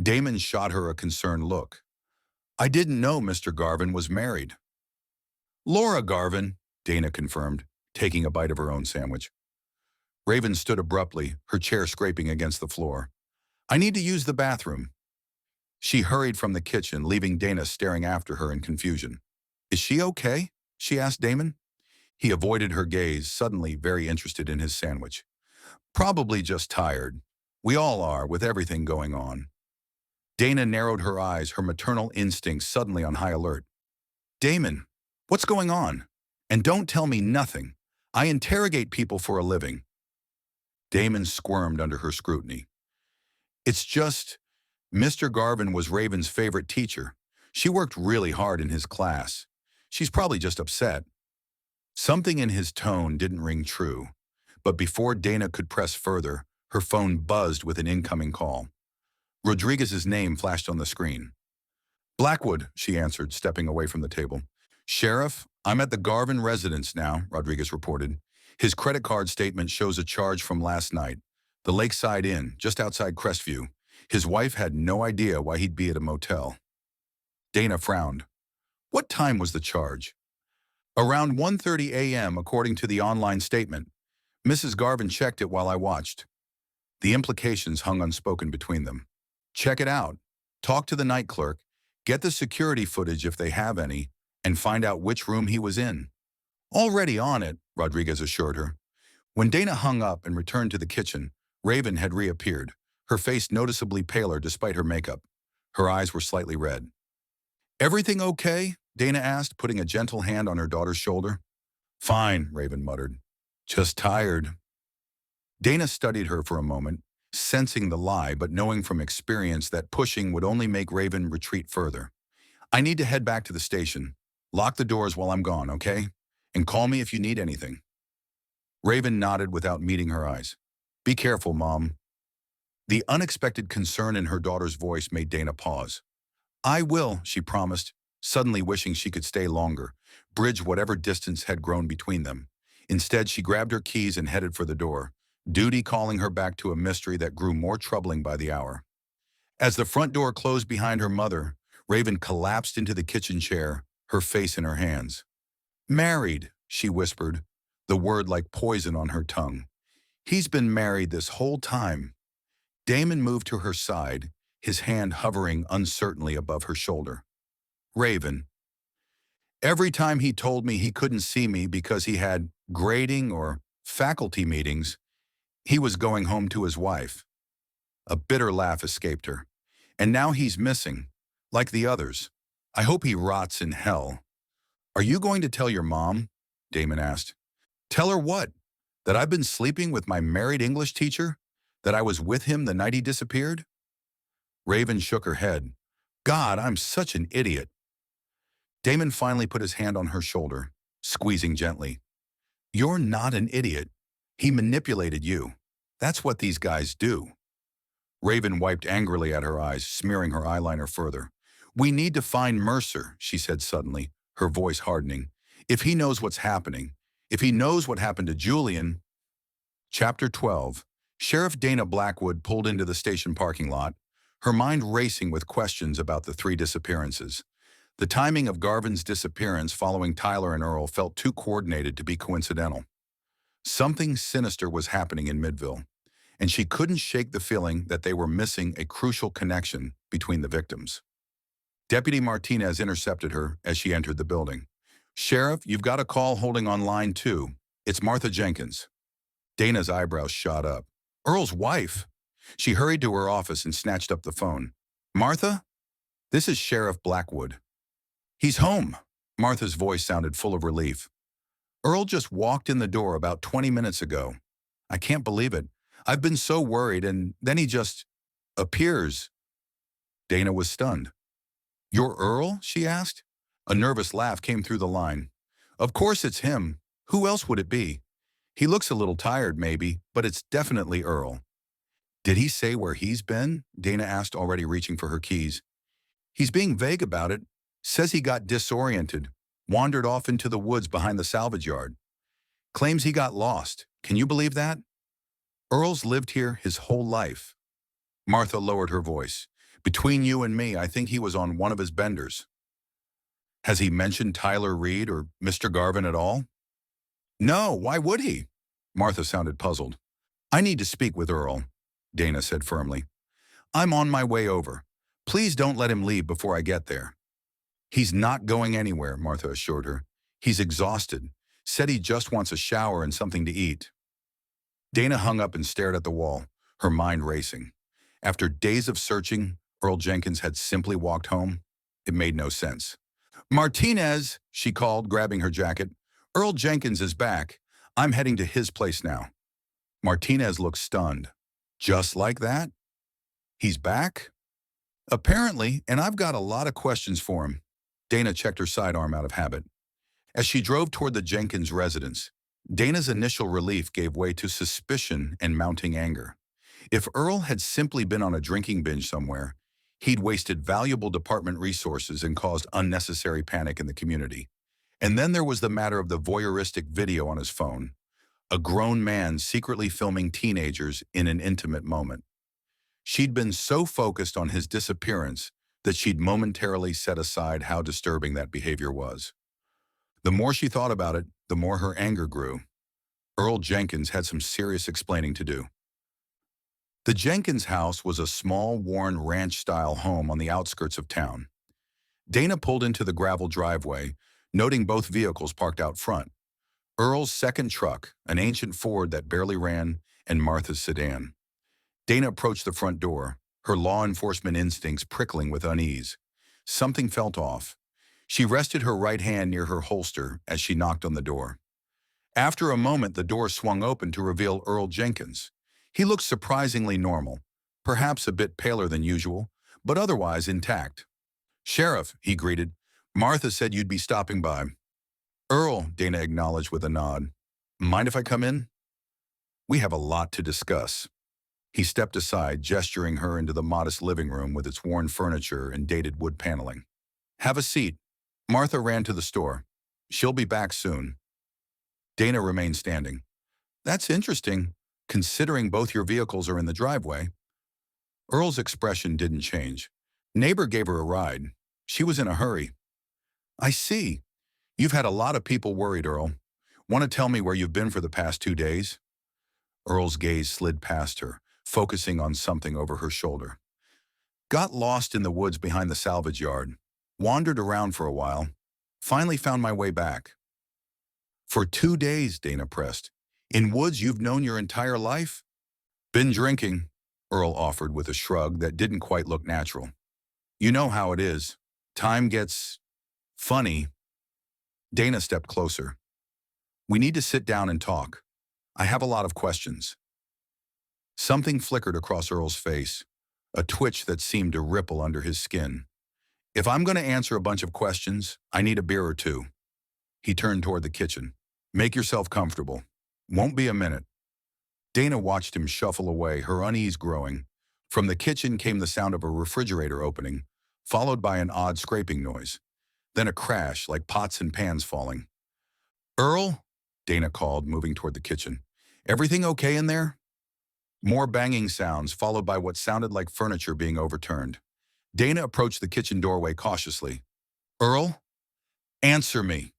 Damon shot her a concerned look. I didn't know Mr. Garvin was married. Laura Garvin, Dana confirmed, taking a bite of her own sandwich. Raven stood abruptly, her chair scraping against the floor. I need to use the bathroom. She hurried from the kitchen, leaving Dana staring after her in confusion. Is she okay? She asked Damon. He avoided her gaze, suddenly very interested in his sandwich. Probably just tired. We all are, with everything going on. Dana narrowed her eyes, her maternal instincts suddenly on high alert. Damon, what's going on? And don't tell me nothing. I interrogate people for a living. Damon squirmed under her scrutiny. It's just, Mr. Garvin was Raven's favorite teacher. She worked really hard in his class. She's probably just upset. Something in his tone didn't ring true, but before Dana could press further, her phone buzzed with an incoming call. Rodriguez's name flashed on the screen. Blackwood, she answered, stepping away from the table. Sheriff, I'm at the Garvin residence now, Rodriguez reported. His credit card statement shows a charge from last night. The Lakeside Inn, just outside Crestview. His wife had no idea why he'd be at a motel. Dana frowned. What time was the charge? Around 1:30 a.m., according to the online statement. Mrs. Garvin checked it while I watched. The implications hung unspoken between them. Check it out. Talk to the night clerk. Get the security footage if they have any, and find out which room he was in. Already on it, Rodriguez assured her. When Dana hung up and returned to the kitchen, Raven had reappeared, her face noticeably paler despite her makeup. Her eyes were slightly red. Everything okay? Dana asked, putting a gentle hand on her daughter's shoulder. Fine, Raven muttered. Just tired. Dana studied her for a moment, sensing the lie but knowing from experience that pushing would only make Raven retreat further. I need to head back to the station. Lock the doors while I'm gone, okay? And call me if you need anything. Raven nodded without meeting her eyes. Be careful, Mom. The unexpected concern in her daughter's voice made Dana pause. I will, she promised, suddenly wishing she could stay longer, bridge whatever distance had grown between them. Instead, she grabbed her keys and headed for the door, duty calling her back to a mystery that grew more troubling by the hour. As the front door closed behind her mother, Raven collapsed into the kitchen chair, her face in her hands. Married, she whispered, the word like poison on her tongue. He's been married this whole time. Damon moved to her side, his hand hovering uncertainly above her shoulder. Raven. Every time he told me he couldn't see me because he had grading or faculty meetings, he was going home to his wife. A bitter laugh escaped her. And now he's missing, like the others. I hope he rots in hell. Are you going to tell your mom? Damon asked. Tell her what? That I've been sleeping with my married English teacher? That I was with him the night he disappeared? Raven shook her head. God, I'm such an idiot. Damon finally put his hand on her shoulder, squeezing gently. You're not an idiot. He manipulated you. That's what these guys do. Raven wiped angrily at her eyes, smearing her eyeliner further. We need to find Mercer, she said suddenly, her voice hardening. If he knows what's happening, if he knows what happened to Julian. Chapter 12. Sheriff Dana Blackwood pulled into the station parking lot, her mind racing with questions about the three disappearances. The timing of Garvin's disappearance following Tyler and Earl felt too coordinated to be coincidental. Something sinister was happening in Midville, and she couldn't shake the feeling that they were missing a crucial connection between the victims. Deputy Martinez intercepted her as she entered the building. "Sheriff, you've got a call holding on line 2. It's Martha Jenkins." Dana's eyebrows shot up. Earl's wife? She hurried to her office and snatched up the phone. "Martha? This is Sheriff Blackwood." "He's home." Martha's voice sounded full of relief. "Earl just walked in the door about 20 minutes ago. I can't believe it. I've been so worried, and then he just appears." Dana was stunned. "You're Earl?" she asked. A nervous laugh came through the line. "Of course it's him. Who else would it be? He looks a little tired, maybe, but it's definitely Earl." "Did he say where he's been?" Dana asked, already reaching for her keys. "He's being vague about it. Says he got disoriented, wandered off into the woods behind the salvage yard. Claims he got lost. Can you believe that? Earl's lived here his whole life." Martha lowered her voice. "Between you and me, I think he was on one of his benders." "Has he mentioned Tyler Reed or Mr. Garvin at all?" "No, why would he?" Martha sounded puzzled. "I need to speak with Earl," Dana said firmly. "I'm on my way over. Please don't let him leave before I get there." "He's not going anywhere," Martha assured her. "He's exhausted. Said he just wants a shower and something to eat." Dana hung up and stared at the wall, her mind racing. After days of searching, Earl Jenkins had simply walked home. It made no sense. "Martinez," she called, grabbing her jacket. "Earl Jenkins is back. I'm heading to his place now." Martinez looked stunned. "Just like that? He's back?" "Apparently, and I've got a lot of questions for him." Dana checked her sidearm out of habit. As she drove toward the Jenkins residence, Dana's initial relief gave way to suspicion and mounting anger. If Earl had simply been on a drinking binge somewhere, he'd wasted valuable department resources and caused unnecessary panic in the community. And then there was the matter of the voyeuristic video on his phone, a grown man secretly filming teenagers in an intimate moment. She'd been so focused on his disappearance that she'd momentarily set aside how disturbing that behavior was. The more she thought about it, the more her anger grew. Earl Jenkins had some serious explaining to do. The Jenkins house was a small, worn ranch-style home on the outskirts of town. Dana pulled into the gravel driveway, noting both vehicles parked out front. Earl's second truck, an ancient Ford that barely ran, and Martha's sedan. Dana approached the front door, her law enforcement instincts prickling with unease. Something felt off. She rested her right hand near her holster as she knocked on the door. After a moment, the door swung open to reveal Earl Jenkins. He looked surprisingly normal, perhaps a bit paler than usual, but otherwise intact. "Sheriff," he greeted. "Martha said you'd be stopping by." "Earl," Dana acknowledged with a nod. "Mind if I come in?" "We have a lot to discuss." He stepped aside, gesturing her into the modest living room with its worn furniture and dated wood paneling. "Have a seat." Martha ran to the store. "She'll be back soon." Dana remained standing. "That's interesting, considering both your vehicles are in the driveway." Earl's expression didn't change. "Neighbor gave her a ride. She was in a hurry." "I see. You've had a lot of people worried, Earl. Want to tell me where you've been for the past 2 days?" Earl's gaze slid past her, focusing on something over her shoulder. "Got lost in the woods behind the salvage yard. Wandered around for a while. Finally found my way back." "For 2 days," Dana pressed. "In woods you've known your entire life?" "Been drinking," Earl offered with a shrug that didn't quite look natural. "You know how it is. Time gets funny." Dana stepped closer. "We need to sit down and talk. I have a lot of questions." Something flickered across Earl's face, a twitch that seemed to ripple under his skin. "If I'm going to answer a bunch of questions, I need a beer or two." He turned toward the kitchen. "Make yourself comfortable. Won't be a minute." Dana watched him shuffle away, her unease growing. From the kitchen came the sound of a refrigerator opening, followed by an odd scraping noise. Then a crash, like pots and pans falling. "Earl?" Dana called, moving toward the kitchen. "Everything okay in there?" More banging sounds, followed by what sounded like furniture being overturned. Dana approached the kitchen doorway cautiously. Earl? Answer me.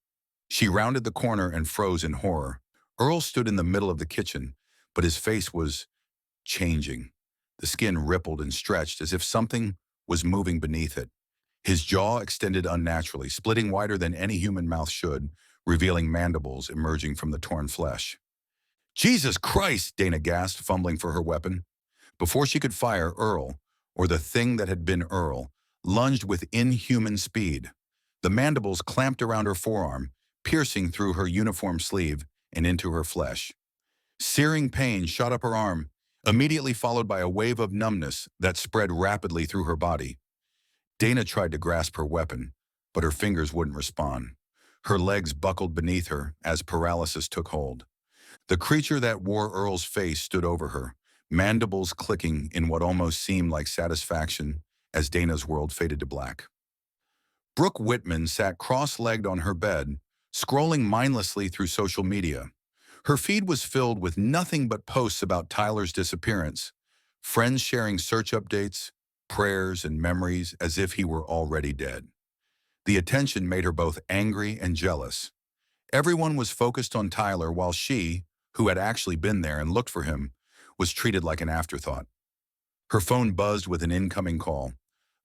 She rounded the corner and froze in horror. Earl stood in the middle of the kitchen, but his face was changing. The skin rippled and stretched as if something was moving beneath it. His jaw extended unnaturally, splitting wider than any human mouth should, revealing mandibles emerging from the torn flesh. Jesus Christ, Dana gasped, fumbling for her weapon. Before she could fire, Earl, or the thing that had been Earl, lunged with inhuman speed. The mandibles clamped around her forearm, piercing through her uniform sleeve and into her flesh. Searing pain shot up her arm, immediately followed by a wave of numbness that spread rapidly through her body. Dana tried to grasp her weapon, but her fingers wouldn't respond. Her legs buckled beneath her as paralysis took hold. The creature that wore Earl's face stood over her, mandibles clicking in what almost seemed like satisfaction as Dana's world faded to black. Brooke Whitman sat cross-legged on her bed, scrolling mindlessly through social media. Her feed was filled with nothing but posts about Tyler's disappearance, friends sharing search updates, prayers, and memories as if he were already dead. The attention made her both angry and jealous. Everyone was focused on Tyler while she, who had actually been there and looked for him, was treated like an afterthought. Her phone buzzed with an incoming call.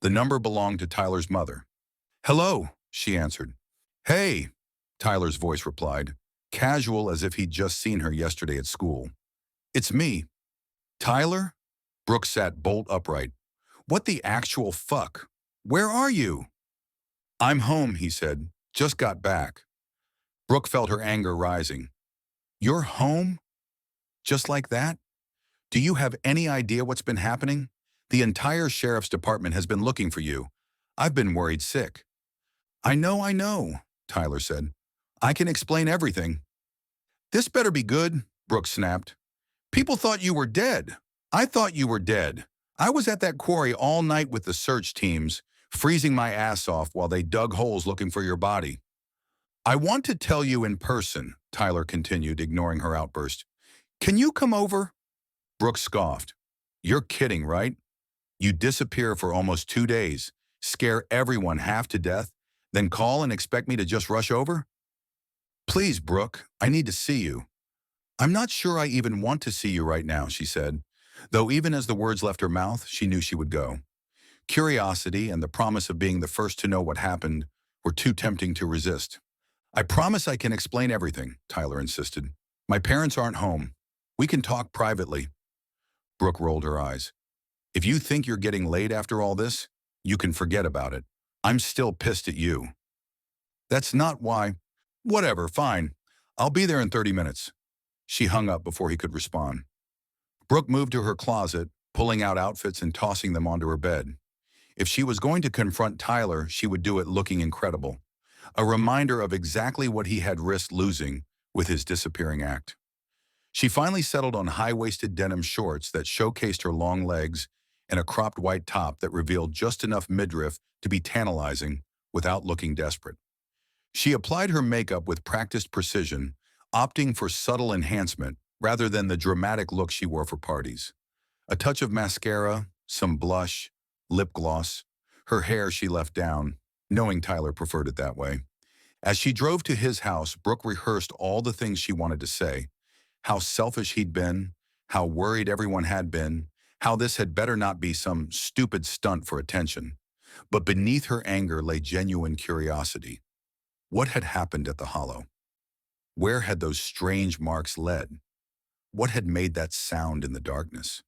The number belonged to Tyler's mother. "Hello," she answered. "Hey," Tyler's voice replied, casual as if he'd just seen her yesterday at school. "It's me." "Tyler?" Brooke sat bolt upright. "What the actual fuck? Where are you?" "I'm home," he said. "Just got back." Brooke felt her anger rising. "You're home? Just like that? Do you have any idea what's been happening? The entire sheriff's department has been looking for you. I've been worried sick." I know," Tyler said. "I can explain everything." "This better be good," Brooke snapped. "People thought you were dead. I thought you were dead. I was at that quarry all night with the search teams, freezing my ass off while they dug holes looking for your body." "I want to tell you in person," Tyler continued, ignoring her outburst. "Can you come over?" Brooke scoffed. "You're kidding, right? You disappear for almost 2 days, scare everyone half to death, then call and expect me to just rush over?" "Please, Brooke, I need to see you." "I'm not sure I even want to see you right now," she said, though even as the words left her mouth, she knew she would go. Curiosity and the promise of being the first to know what happened were too tempting to resist. "I promise I can explain everything," Tyler insisted. "My parents aren't home. We can talk privately." Brooke rolled her eyes. "If you think you're getting laid after all this, you can forget about it. I'm still pissed at you." "That's not why." "Whatever, fine. I'll be there in 30 minutes. She hung up before he could respond. Brooke moved to her closet, pulling out outfits and tossing them onto her bed. If she was going to confront Tyler, she would do it looking incredible. A reminder of exactly what he had risked losing with his disappearing act. She finally settled on high-waisted denim shorts that showcased her long legs and a cropped white top that revealed just enough midriff to be tantalizing without looking desperate. She applied her makeup with practiced precision, opting for subtle enhancement rather than the dramatic look she wore for parties. A touch of mascara, some blush, lip gloss. Her hair she left down, knowing Tyler preferred it that way. As she drove to his house, Brooke rehearsed all the things she wanted to say. How selfish he'd been, how worried everyone had been, how this had better not be some stupid stunt for attention. But beneath her anger lay genuine curiosity. What had happened at the Hollow? Where had those strange marks led? What had made that sound in the darkness?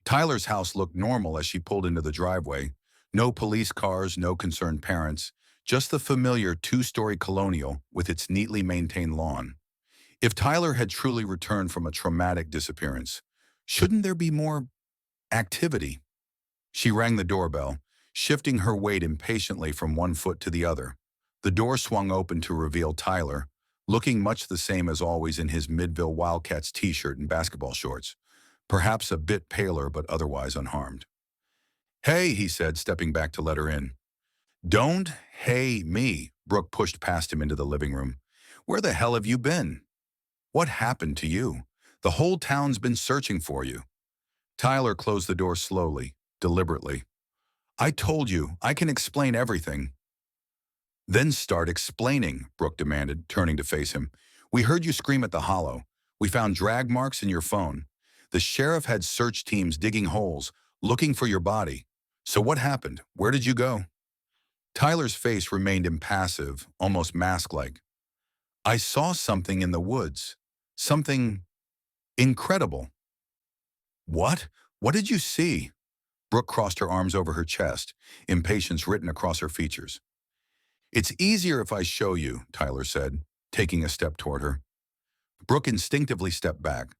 Tyler's house looked normal as she pulled into the driveway. No police cars, no concerned parents, just the familiar two-story colonial with its neatly maintained lawn. If Tyler had truly returned from a traumatic disappearance, shouldn't there be more activity? She rang the doorbell, shifting her weight impatiently from one foot to the other. The door swung open to reveal Tyler, looking much the same as always in his MIDVILLE Wildcats t-shirt and basketball shorts, perhaps a bit paler but otherwise unharmed. "Hey," he said, stepping back to let her in. "Don't hey me," Brooke pushed past him into the living room. "Where the hell have you been? What happened to you? The whole town's been searching for you." Tyler closed the door slowly, deliberately. I told you, I can explain everything. Then start explaining, Brooke demanded, turning to face him. We heard you scream at the hollow. We found drag marks in your phone. The sheriff had search teams digging holes, looking for your body. So what happened? Where did you go? Tyler's face remained impassive, almost mask-like. I saw something in the woods. Something incredible. What? What did you see? Brooke crossed her arms over her chest, impatience written across her features. It's easier if I show you, Tyler said, taking a step toward her. Brooke instinctively stepped back.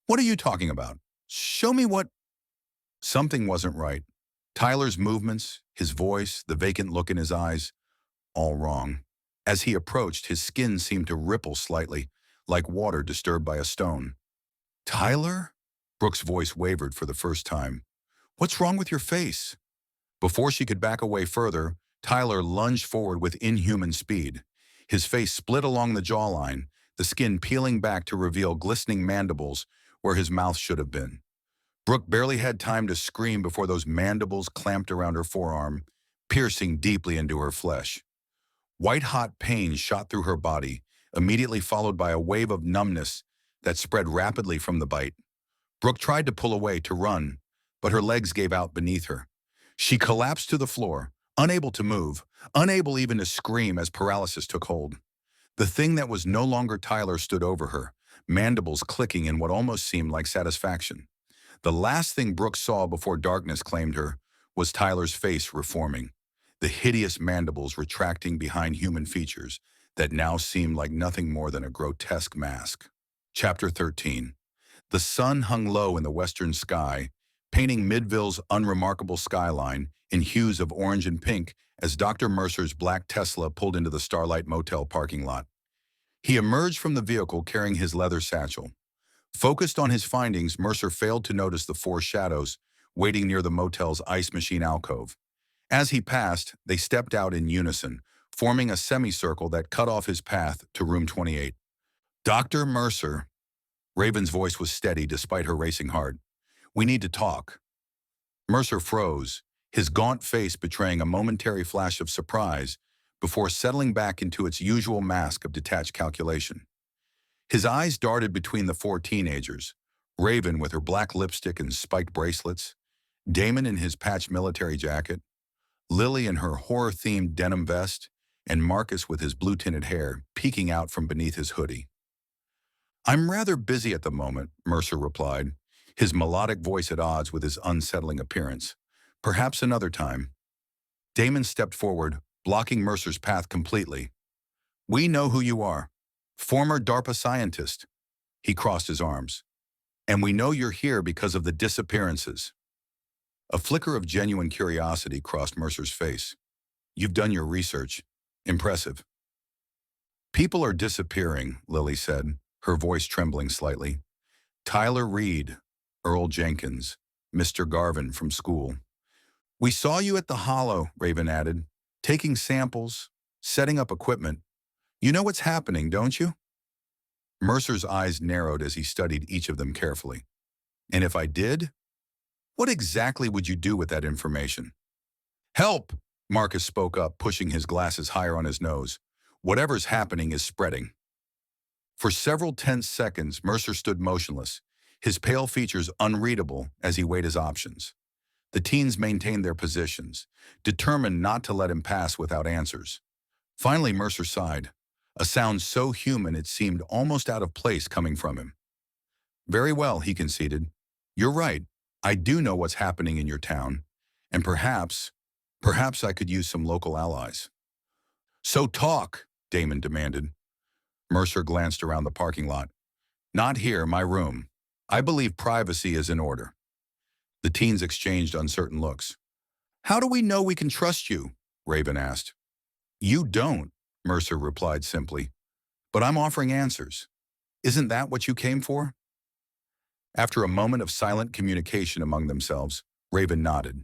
What are you talking about? Show me what… Something wasn't right. Tyler's movements, his voice, the vacant look in his eyes, all wrong. As he approached, his skin seemed to ripple slightly, like water disturbed by a stone. Tyler? Brooke's voice wavered for the first time. What's wrong with your face? Before she could back away further, Tyler lunged forward with inhuman speed. His face split along the jawline, the skin peeling back to reveal glistening mandibles where his mouth should have been. Brooke barely had time to scream before those mandibles clamped around her forearm, piercing deeply into her flesh. White-hot pain shot through her body, immediately followed by a wave of numbness that spread rapidly from the bite. Brooke tried to pull away, to run, but her legs gave out beneath her. She collapsed to the floor, unable to move, unable even to scream as paralysis took hold. The thing that was no longer Tyler stood over her, mandibles clicking in what almost seemed like satisfaction. The last thing Brooke saw before darkness claimed her was Tyler's face reforming, the hideous mandibles retracting behind human features that now seemed like nothing more than a grotesque mask. Chapter 13. The sun hung low in the western sky, painting Midville's unremarkable skyline in hues of orange and pink as Dr. Mercer's black Tesla pulled into the Starlight Motel parking lot. He emerged from the vehicle carrying his leather satchel. Focused on his findings, Mercer failed to notice the four shadows waiting near the motel's ice machine alcove. As he passed, they stepped out in unison, forming a semicircle that cut off his path to room 28. Dr. Mercer. Raven's voice was steady despite her racing heart. We need to talk. Mercer froze, his gaunt face betraying a momentary flash of surprise before settling back into its usual mask of detached calculation. His eyes darted between the four teenagers, Raven with her black lipstick and spiked bracelets, Damon in his patched military jacket, Lily in her horror-themed denim vest, and Marcus with his blue-tinted hair peeking out from beneath his hoodie. I'm rather busy at the moment, Mercer replied, his melodic voice at odds with his unsettling appearance. Perhaps another time. Damon stepped forward, blocking Mercer's path completely. We know who you are. Former DARPA scientist. He crossed his arms. And we know you're here because of the disappearances. A flicker of genuine curiosity crossed Mercer's face. You've done your research. Impressive. People are disappearing, Lily said, her voice trembling slightly. Tyler Reed, Earl Jenkins, Mr. Garvin from school. We saw you at the Hollow, Raven added, taking samples, setting up equipment. You know what's happening, don't you? Mercer's eyes narrowed as he studied each of them carefully. And if I did? What exactly would you do with that information? Help! Marcus spoke up, pushing his glasses higher on his nose. Whatever's happening is spreading. For several tense seconds, Mercer stood motionless, his pale features unreadable as he weighed his options. The teens maintained their positions, determined not to let him pass without answers. Finally, Mercer sighed, a sound so human it seemed almost out of place coming from him. Very well, he conceded. You're right. I do know what's happening in your town, and perhaps I could use some local allies. So talk, Damon demanded. Mercer glanced around the parking lot. Not here, my room. I believe privacy is in order. The teens exchanged uncertain looks. How do we know we can trust you? Raven asked. You don't, Mercer replied simply. But I'm offering answers. Isn't that what you came for? After a moment of silent communication among themselves, Raven nodded.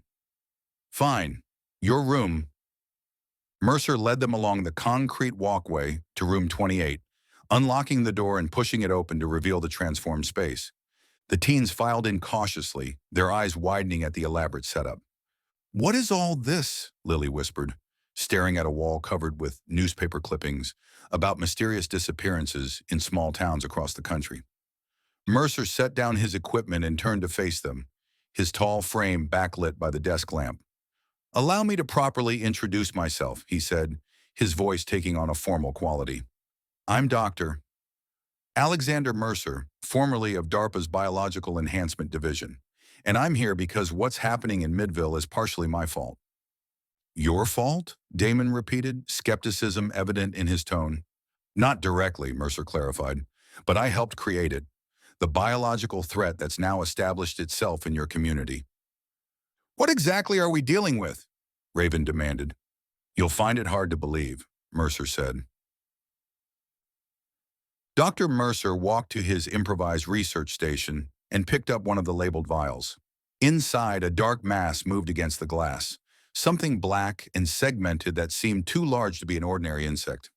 Fine. Your room. Mercer led them along the concrete walkway to room 28, unlocking the door and pushing it open to reveal the transformed space. The teens filed in cautiously, their eyes widening at the elaborate setup. "What is all this?" Lily whispered, staring at a wall covered with newspaper clippings about mysterious disappearances in small towns across the country. Mercer set down his equipment and turned to face them, his tall frame backlit by the desk lamp. "Allow me to properly introduce myself," he said, his voice taking on a formal quality. "I'm Dr. Alexander Mercer, formerly of DARPA's Biological Enhancement Division, and I'm here because what's happening in Midville is partially my fault." "Your fault?" Damon repeated, skepticism evident in his tone. "Not directly," Mercer clarified, "but I helped create it. The biological threat that's now established itself in your community." "What exactly are we dealing with?" Raven demanded. "You'll find it hard to believe," Mercer said. Dr. Mercer walked to his improvised research station and picked up one of the labeled vials. Inside, a dark mass moved against the glass, something black and segmented that seemed too large to be an ordinary insect.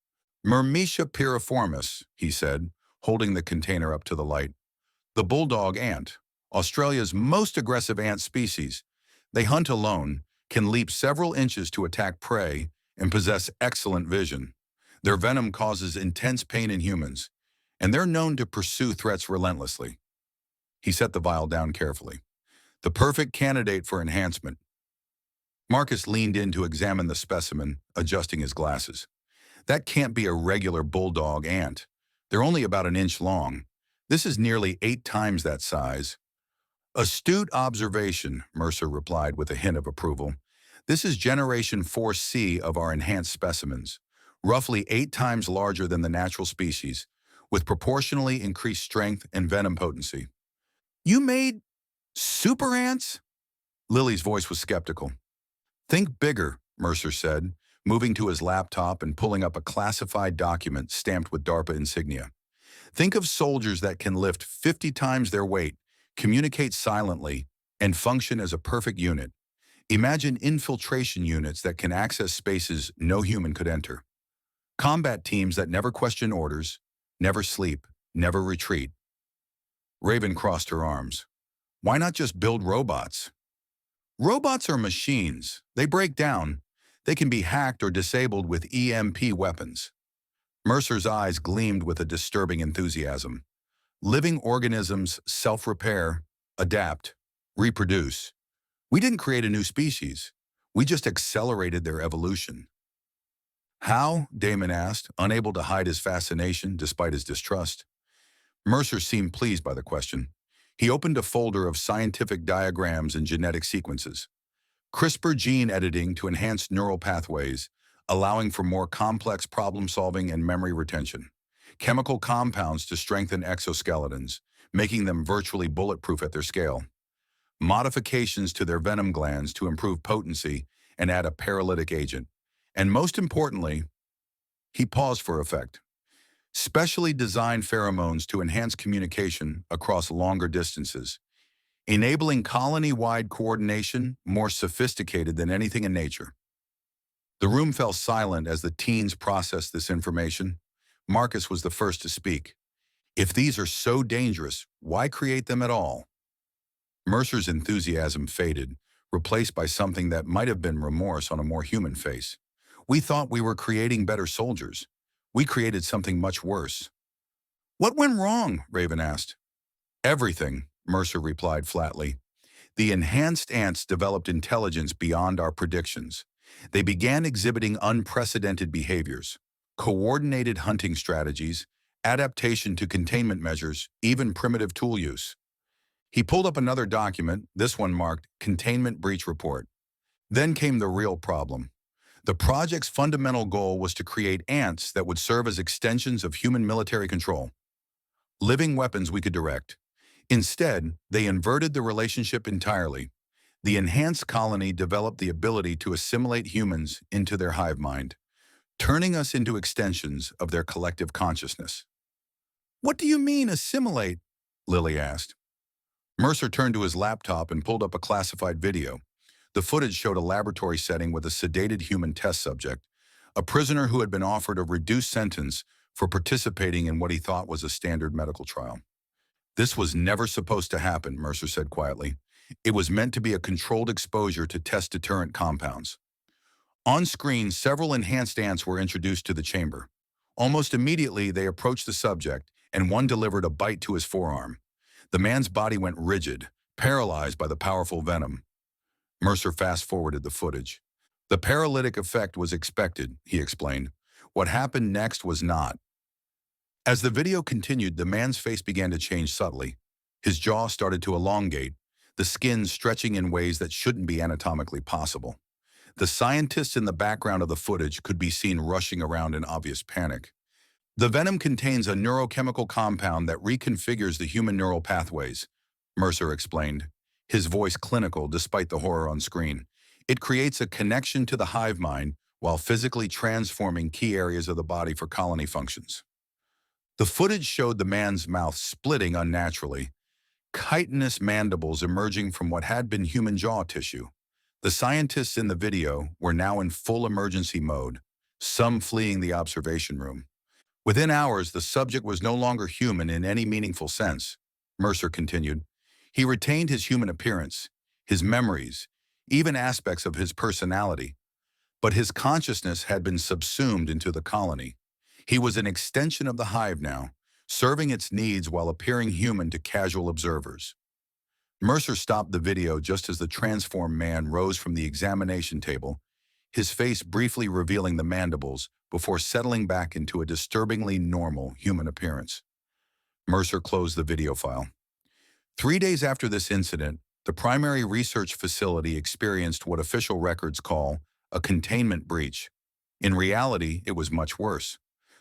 "Myrmecia piriformis," he said, holding the container up to the light. "The bulldog ant, Australia's most aggressive ant species. They hunt alone, can leap several inches to attack prey, and possess excellent vision. Their venom causes intense pain in humans, and they're known to pursue threats relentlessly." He set the vial down carefully. "The perfect candidate for enhancement." Marcus leaned in to examine the specimen, adjusting his glasses. "That can't be a regular bulldog ant. They're only about an inch long. This is nearly 8 times that size." "Astute observation," Mercer replied with a hint of approval. "This is generation 4C of our enhanced specimens, roughly 8 times larger than the natural species, with proportionally increased strength and venom potency." "You made super ants?" Lily's voice was skeptical. "Think bigger," Mercer said, moving to his laptop and pulling up a classified document stamped with DARPA insignia. "Think of soldiers that can lift 50 times their weight, communicate silently, and function as a perfect unit. Imagine infiltration units that can access spaces no human could enter. Combat teams that never question orders, never sleep, never retreat." Raven crossed her arms. "Why not just build robots?" "Robots are machines. They break down. They can be hacked or disabled with EMP weapons." Mercer's eyes gleamed with a disturbing enthusiasm. "Living organisms self-repair, adapt, reproduce. We didn't create a new species. We just accelerated their evolution." "How?" Damon asked, unable to hide his fascination despite his distrust. Mercer seemed pleased by the question. He opened a folder of scientific diagrams and genetic sequences. CRISPR gene editing to enhance neural pathways, allowing for more complex problem-solving and memory retention. Chemical compounds to strengthen exoskeletons, making them virtually bulletproof at their scale. Modifications to their venom glands to improve potency and add a paralytic agent. And most importantly, he paused for effect. Specially designed pheromones to enhance communication across longer distances, enabling colony-wide coordination more sophisticated than anything in nature. The room fell silent as the teens processed this information. Marcus was the first to speak. "If these are so dangerous, why create them at all?" Mercer's enthusiasm faded, replaced by something that might have been remorse on a more human face. "We thought we were creating better soldiers. We created something much worse." "What went wrong?" Raven asked. "Everything," Mercer replied flatly. "The enhanced ants developed intelligence beyond our predictions. They began exhibiting unprecedented behaviors, coordinated hunting strategies, adaptation to containment measures, even primitive tool use." He pulled up another document, this one marked Containment Breach Report. Then came the real problem. The project's fundamental goal was to create ants that would serve as extensions of human military control. Living weapons we could direct. Instead, they inverted the relationship entirely. The enhanced colony developed the ability to assimilate humans into their hive mind, turning us into extensions of their collective consciousness. "What do you mean, assimilate?" Lily asked. Mercer turned to his laptop and pulled up a classified video. The footage showed a laboratory setting with a sedated human test subject, a prisoner who had been offered a reduced sentence for participating in what he thought was a standard medical trial. This was never supposed to happen, Mercer said quietly. It was meant to be a controlled exposure to test deterrent compounds. On screen, several enhanced ants were introduced to the chamber. Almost immediately, they approached the subject, and one delivered a bite to his forearm. The man's body went rigid, paralyzed by the powerful venom. Mercer fast-forwarded the footage. The paralytic effect was expected, he explained. What happened next was not. As the video continued, the man's face began to change subtly. His jaw started to elongate, the skin stretching in ways that shouldn't be anatomically possible. The scientists in the background of the footage could be seen rushing around in obvious panic. The venom contains a neurochemical compound that reconfigures the human neural pathways, Mercer explained, his voice clinical despite the horror on screen. It creates a connection to the hive mind while physically transforming key areas of the body for colony functions. The footage showed the man's mouth splitting unnaturally, chitinous mandibles emerging from what had been human jaw tissue. The scientists in the video were now in full emergency mode, some fleeing the observation room. Within hours, the subject was no longer human in any meaningful sense, Mercer continued. He retained his human appearance, his memories, even aspects of his personality, but his consciousness had been subsumed into the colony. He was an extension of the hive now, serving its needs while appearing human to casual observers. Mercer stopped the video just as the transformed man rose from the examination table, his face briefly revealing the mandibles before settling back into a disturbingly normal human appearance. Mercer closed the video file. 3 days after this incident, the primary research facility experienced what official records call a containment breach. In reality, it was much worse.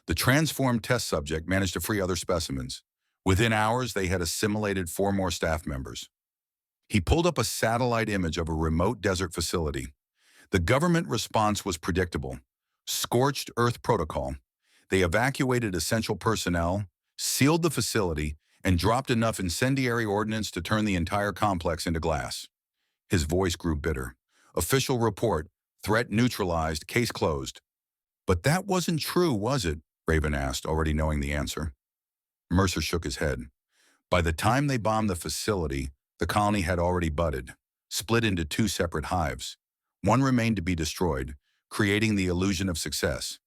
The transformed test subject managed to free other specimens. Within hours, they had assimilated 4 more staff members. He pulled up a satellite image of a remote desert facility. The government response was predictable. Scorched earth protocol. They evacuated essential personnel, sealed the facility, and dropped enough incendiary ordnance to turn the entire complex into glass. His voice grew bitter. Official report, threat neutralized, case closed. But that wasn't true, was it? Raven asked, already knowing the answer. Mercer shook his head. By the time they bombed the facility, the colony had already budded, split into 2 separate hives. One remained to be destroyed, creating the illusion of success.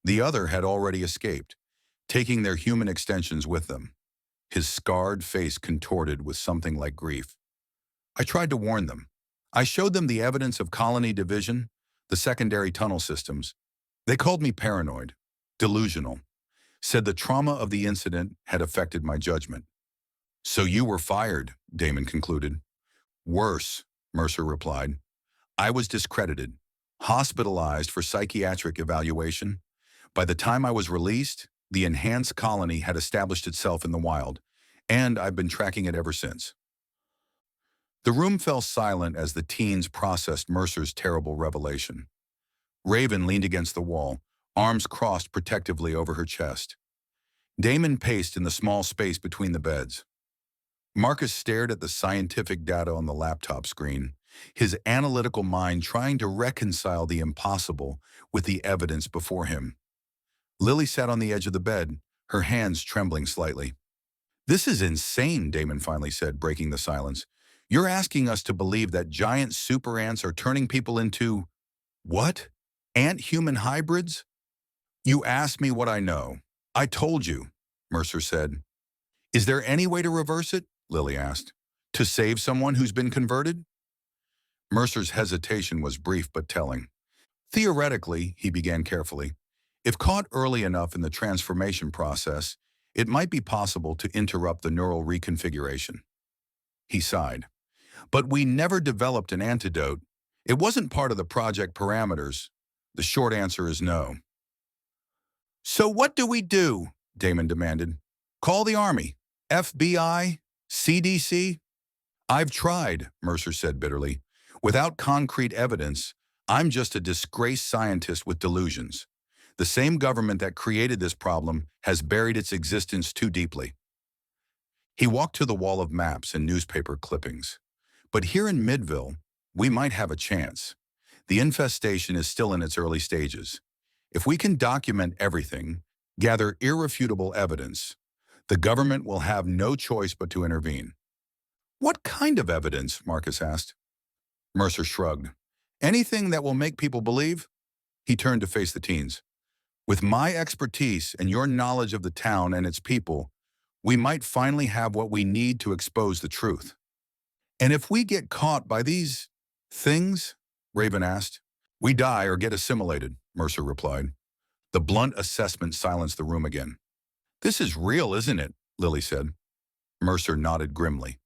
The other had already escaped, taking their human extensions with them. His scarred face contorted with something like grief. I tried to warn them. I showed them the evidence of colony division, the secondary tunnel systems. They called me paranoid, delusional, said the trauma of the incident had affected my judgment. So you were fired, Damon concluded. Worse, Mercer replied. I was discredited, hospitalized for psychiatric evaluation. By the time I was released, the enhanced colony had established itself in the wild, and I've been tracking it ever since. The room fell silent as the teens processed Mercer's terrible revelation. Raven leaned against the wall, arms crossed protectively over her chest. Damon paced in the small space between the beds. Marcus stared at the scientific data on the laptop screen, his analytical mind trying to reconcile the impossible with the evidence before him. Lily sat on the edge of the bed, her hands trembling slightly. This is insane, Damon finally said, breaking the silence. You're asking us to believe that giant super ants are turning people into, what? Ant-human hybrids? You asked me what I know. I told you, Mercer said. Is there any way to reverse it? Lily asked. To save someone who's been converted? Mercer's hesitation was brief but telling. Theoretically, he began carefully, if caught early enough in the transformation process, it might be possible to interrupt the neural reconfiguration. He sighed. But we never developed an antidote. It wasn't part of the project parameters. The short answer is no. So what do we do? Damon demanded. Call the Army, FBI, CDC? I've tried, Mercer said bitterly. Without concrete evidence, I'm just a disgraced scientist with delusions. The same government that created this problem has buried its existence too deeply. He walked to the wall of maps and newspaper clippings. But here in Midville, we might have a chance. The infestation is still in its early stages. If we can document everything, gather irrefutable evidence, The government will have no choice but to intervene. What kind of evidence? Marcus asked. Mercer shrugged. Anything that will make people believe? He turned to face the teens. With my expertise and your knowledge of the town and its people, we might finally have what we need to expose the truth. And if we get caught by these things? Raven asked. We die or get assimilated, Mercer replied. The blunt assessment silenced the room again. This is real, isn't it? Lily said. Mercer nodded grimly.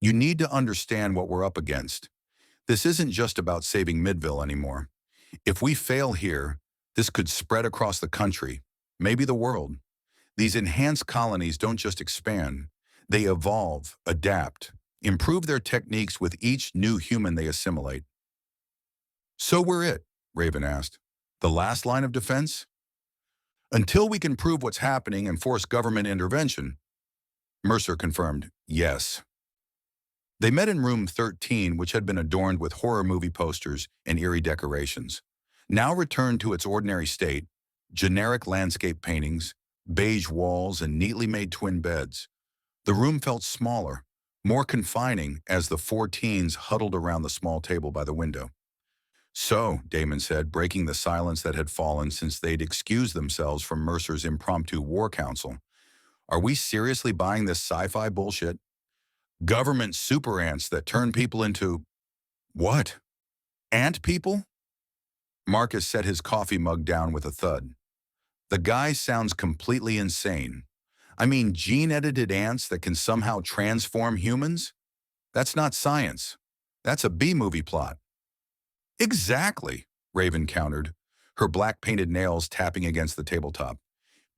You need to understand what we're up against. This isn't just about saving Midville anymore. If we fail here, this could spread across the country, maybe the world. These enhanced colonies don't just expand. They evolve, adapt, improve their techniques with each new human they assimilate. So we're it, Raven asked. The last line of defense? Until we can prove what's happening and force government intervention, Mercer confirmed, yes. They met in room 13, which had been adorned with horror movie posters and eerie decorations. Now returned to its ordinary state, generic landscape paintings, beige walls, and neatly made twin beds. The room felt smaller, more confining as the four teens huddled around the small table by the window. So, Damon said, breaking the silence that had fallen since they'd excused themselves from Mercer's impromptu war council, are we seriously buying this sci-fi bullshit? Government super ants that turn people into… what? Ant people? Marcus set his coffee mug down with a thud. The guy sounds completely insane. I mean, gene-edited ants that can somehow transform humans? That's not science. That's a B-movie plot. Exactly, Raven countered, her black-painted nails tapping against the tabletop.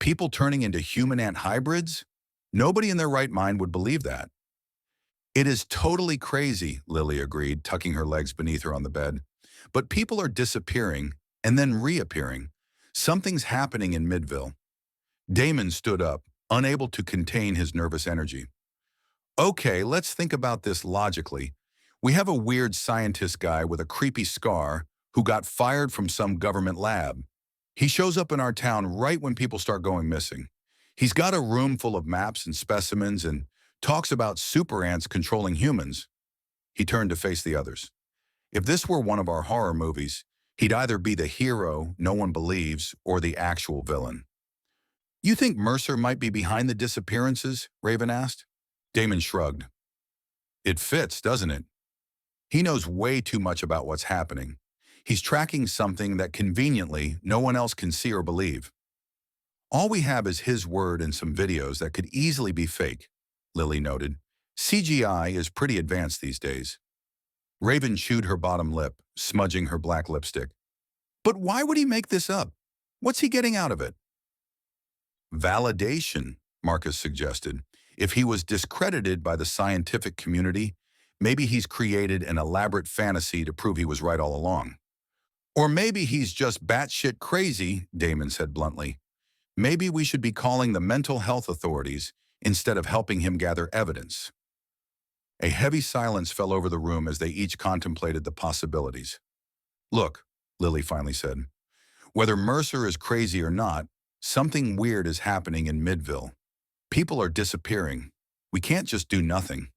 People turning into human ant hybrids? Nobody in their right mind would believe that. It is totally crazy, Lily agreed, tucking her legs beneath her on the bed. But people are disappearing and then reappearing. Something's happening in Midville. Damon stood up, unable to contain his nervous energy. Okay, let's think about this logically. We have a weird scientist guy with a creepy scar who got fired from some government lab. He shows up in our town right when people start going missing. He's got a room full of maps and specimens and talks about super ants controlling humans. He turned to face the others. If this were one of our horror movies, he'd either be the hero no one believes or the actual villain. You think Mercer might be behind the disappearances? Raven asked. Damon shrugged. It fits, doesn't it? He knows way too much about what's happening. He's tracking something that conveniently no one else can see or believe. All we have is his word and some videos that could easily be fake, Lily noted. CGI is pretty advanced these days. Raven chewed her bottom lip, smudging her black lipstick. But why would he make this up? What's he getting out of it? Validation, Marcus suggested. If he was discredited by the scientific community, maybe he's created an elaborate fantasy to prove he was right all along. Or maybe he's just batshit crazy, Damon said bluntly. Maybe we should be calling the mental health authorities instead of helping him gather evidence. A heavy silence fell over the room as they each contemplated the possibilities. Look, Lily finally said, whether Mercer is crazy or not, something weird is happening in Midville. People are disappearing. We can't just do nothing.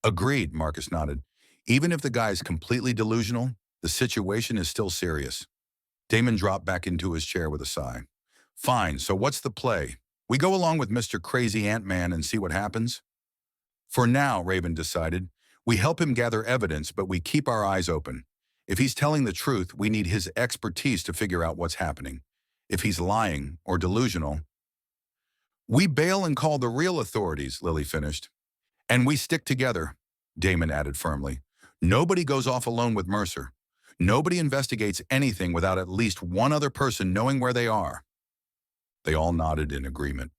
Agreed, Marcus nodded. Even if the guy's completely delusional, the situation is still serious. Damon dropped back into his chair with a sigh. Fine, so what's the play? We go along with Mr. Crazy Ant-Man and see what happens? For now, Raven decided, we help him gather evidence, but we keep our eyes open. If he's telling the truth, we need his expertise to figure out what's happening. If he's lying or delusional, we bail and call the real authorities, Lily finished. And we stick together, Damon added firmly. Nobody goes off alone with Mercer. Nobody investigates anything without at least one other person knowing where they are. They all nodded in agreement.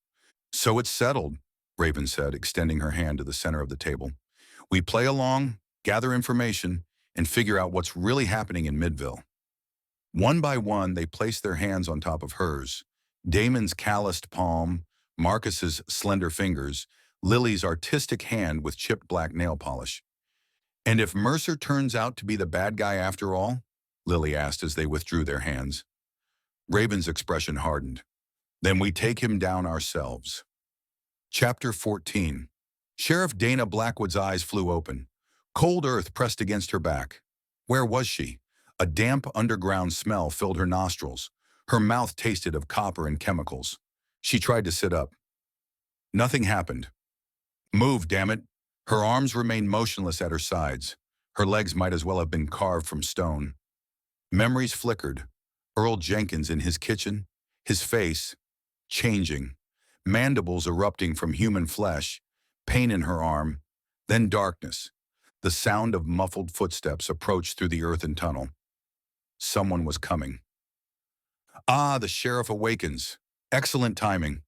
So it's settled, Raven said, extending her hand to the center of the table. We play along, gather information, and figure out what's really happening in Midville. One by one, they placed their hands on top of hers. Damon's calloused palm, Marcus's slender fingers, Lily's artistic hand with chipped black nail polish. And if Mercer turns out to be the bad guy after all? Lily asked as they withdrew their hands. Raven's expression hardened. Then we take him down ourselves. Chapter 14. Sheriff Dana Blackwood's eyes flew open. Cold earth pressed against her back. Where was she? A damp underground smell filled her nostrils. Her mouth tasted of copper and chemicals. She tried to sit up. Nothing happened. Move, damn it. Her arms remained motionless at her sides. Her legs might as well have been carved from stone. Memories flickered. Earl Jenkins in his kitchen, his face changing, mandibles erupting from human flesh, pain in her arm, then darkness. The sound of muffled footsteps approached through the earthen tunnel. Someone was coming. Ah, the sheriff awakens. Excellent timing.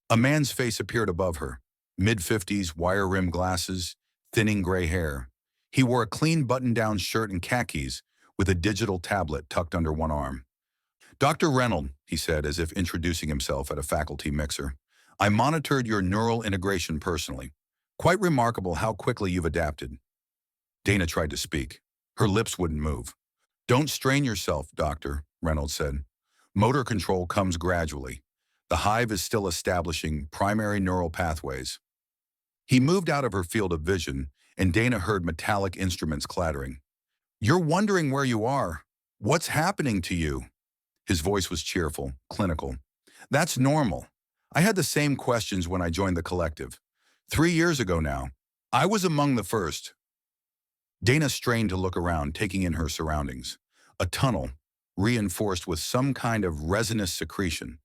A man's face appeared above her. Mid-50s, wire-rimmed glasses, thinning gray hair. He wore a clean button-down shirt and khakis with a digital tablet tucked under one arm. Dr. Reynolds, he said as if introducing himself at a faculty mixer, I monitored your neural integration personally. Quite remarkable how quickly you've adapted. Dana tried to speak. Her lips wouldn't move. Don't strain yourself, Doctor, Reynolds said. Motor control comes gradually. The hive is still establishing primary neural pathways. He moved out of her field of vision, and Dana heard metallic instruments clattering. You're wondering where you are. What's happening to you? His voice was cheerful, clinical. That's normal. I had the same questions when I joined the collective. 3 years ago now. I was among the first. Dana strained to look around, taking in her surroundings. A tunnel, reinforced with some kind of resinous secretion.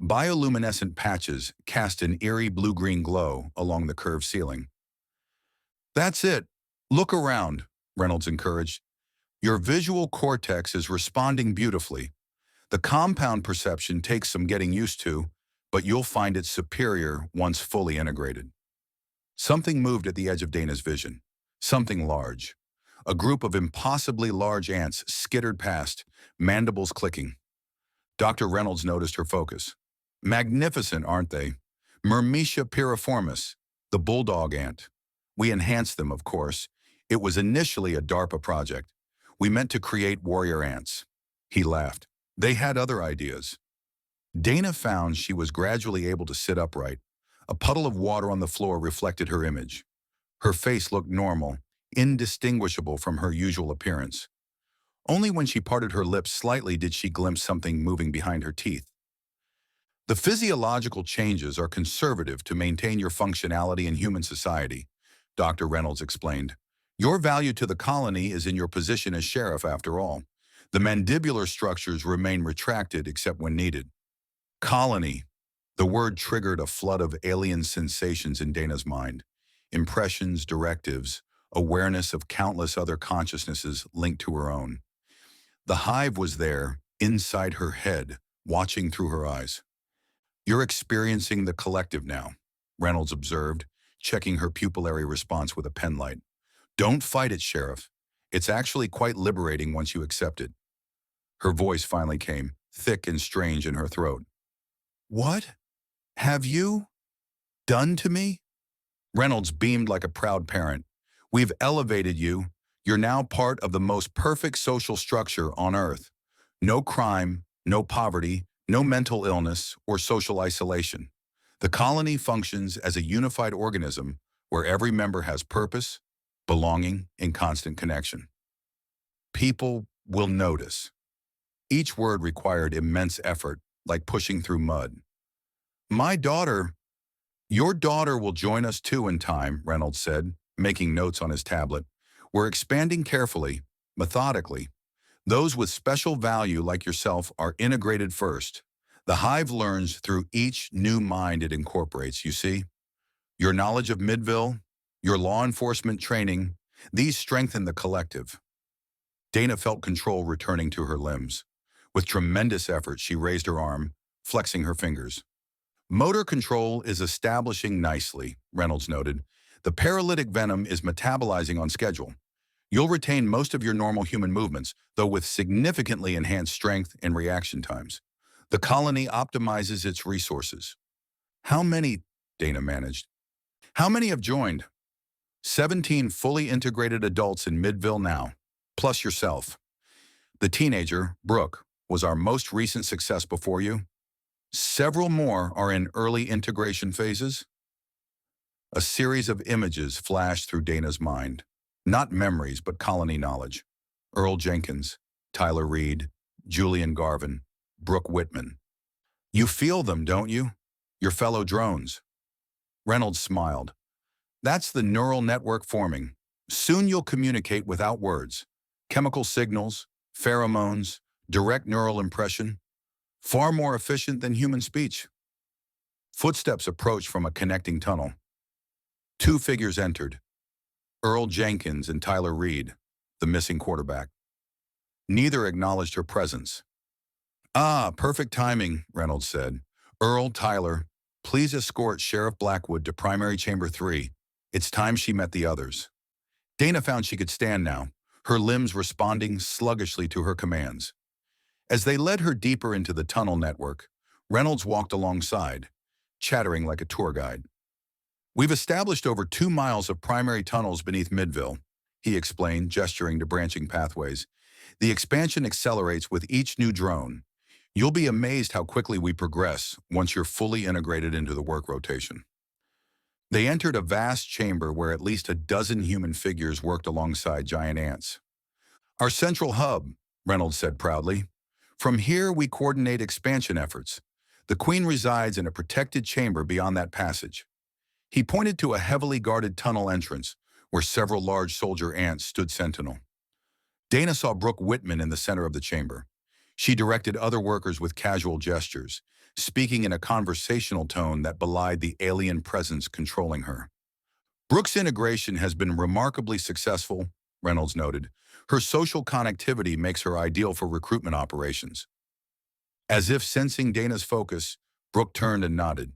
Bioluminescent patches cast an eerie blue-green glow along the curved ceiling. That's it. Look around, Reynolds encouraged. Your visual cortex is responding beautifully. The compound perception takes some getting used to, but you'll find it superior once fully integrated. Something moved at the edge of Dana's vision. Something large. A group of impossibly large ants skittered past, mandibles clicking. Dr. Reynolds noticed her focus. Magnificent, aren't they? Myrmecia piriformis, the bulldog ant. We enhanced them, of course. It was initially a DARPA project. We meant to create warrior ants. He laughed. They had other ideas. Dana found she was gradually able to sit upright. A puddle of water on the floor reflected her image. Her face looked normal, indistinguishable from her usual appearance. Only when she parted her lips slightly did she glimpse something moving behind her teeth. The physiological changes are conservative to maintain your functionality in human society, Dr. Reynolds explained. Your value to the colony is in your position as sheriff, after all. The mandibular structures remain retracted except when needed. Colony. The word triggered a flood of alien sensations in Dana's mind. Impressions, directives, awareness of countless other consciousnesses linked to her own. The hive was there, inside her head, watching through her eyes. You're experiencing the collective now, Reynolds observed, checking her pupillary response with a penlight. Don't fight it, Sheriff. It's actually quite liberating once you accept it. Her voice finally came, thick and strange in her throat. What have you done to me? Reynolds beamed like a proud parent. We've elevated you. You're now part of the most perfect social structure on Earth. No crime, no poverty, no mental illness or social isolation. The colony functions as a unified organism where every member has purpose, belonging, and constant connection. People will notice. Each word required immense effort, like pushing through mud. Your daughter will join us too in time, Reynolds said, making notes on his tablet. We're expanding carefully, methodically. Those with special value like yourself are integrated first. The hive learns through each new mind it incorporates, you see? Your knowledge of MIDVILLE, your law enforcement training, these strengthen the collective. Dana felt control returning to her limbs. With tremendous effort, she raised her arm, flexing her fingers. Motor control is establishing nicely, Reynolds noted. The paralytic venom is metabolizing on schedule. You'll retain most of your normal human movements, though with significantly enhanced strength and reaction times. The colony optimizes its resources. How many, Dana managed. How many have joined? 17 fully integrated adults in MIDVILLE now, plus yourself. The teenager, Brooke, was our most recent success before you. Several more are in early integration phases. A series of images flashed through Dana's mind. Not memories, but colony knowledge. Earl Jenkins, Tyler Reed, Julian Garvin, Brooke Whitman. You feel them, don't you? Your fellow drones. Reynolds smiled. That's the neural network forming. Soon you'll communicate without words. Chemical signals, pheromones, direct neural impression. Far more efficient than human speech. Footsteps approached from a connecting tunnel. Two figures entered. Earl Jenkins and Tyler Reed, the missing quarterback. Neither acknowledged her presence. Ah, perfect timing, Reynolds said. Earl, Tyler, please escort Sheriff Blackwood to Primary Chamber 3. It's time she met the others. Dana found she could stand now, her limbs responding sluggishly to her commands. As they led her deeper into the tunnel network, Reynolds walked alongside, chattering like a tour guide. We've established over 2 miles of primary tunnels beneath Midville, he explained, gesturing to branching pathways. The expansion accelerates with each new drone. You'll be amazed how quickly we progress once you're fully integrated into the work rotation. They entered a vast chamber where at least a dozen human figures worked alongside giant ants. Our central hub, Reynolds said proudly. From here, we coordinate expansion efforts. The Queen resides in a protected chamber beyond that passage. He pointed to a heavily guarded tunnel entrance where several large soldier ants stood sentinel. Dana saw Brooke Whitman in the center of the chamber. She directed other workers with casual gestures, speaking in a conversational tone that belied the alien presence controlling her. Brooke's integration has been remarkably successful, Reynolds noted. Her social connectivity makes her ideal for recruitment operations. As if sensing Dana's focus, Brooke turned and nodded.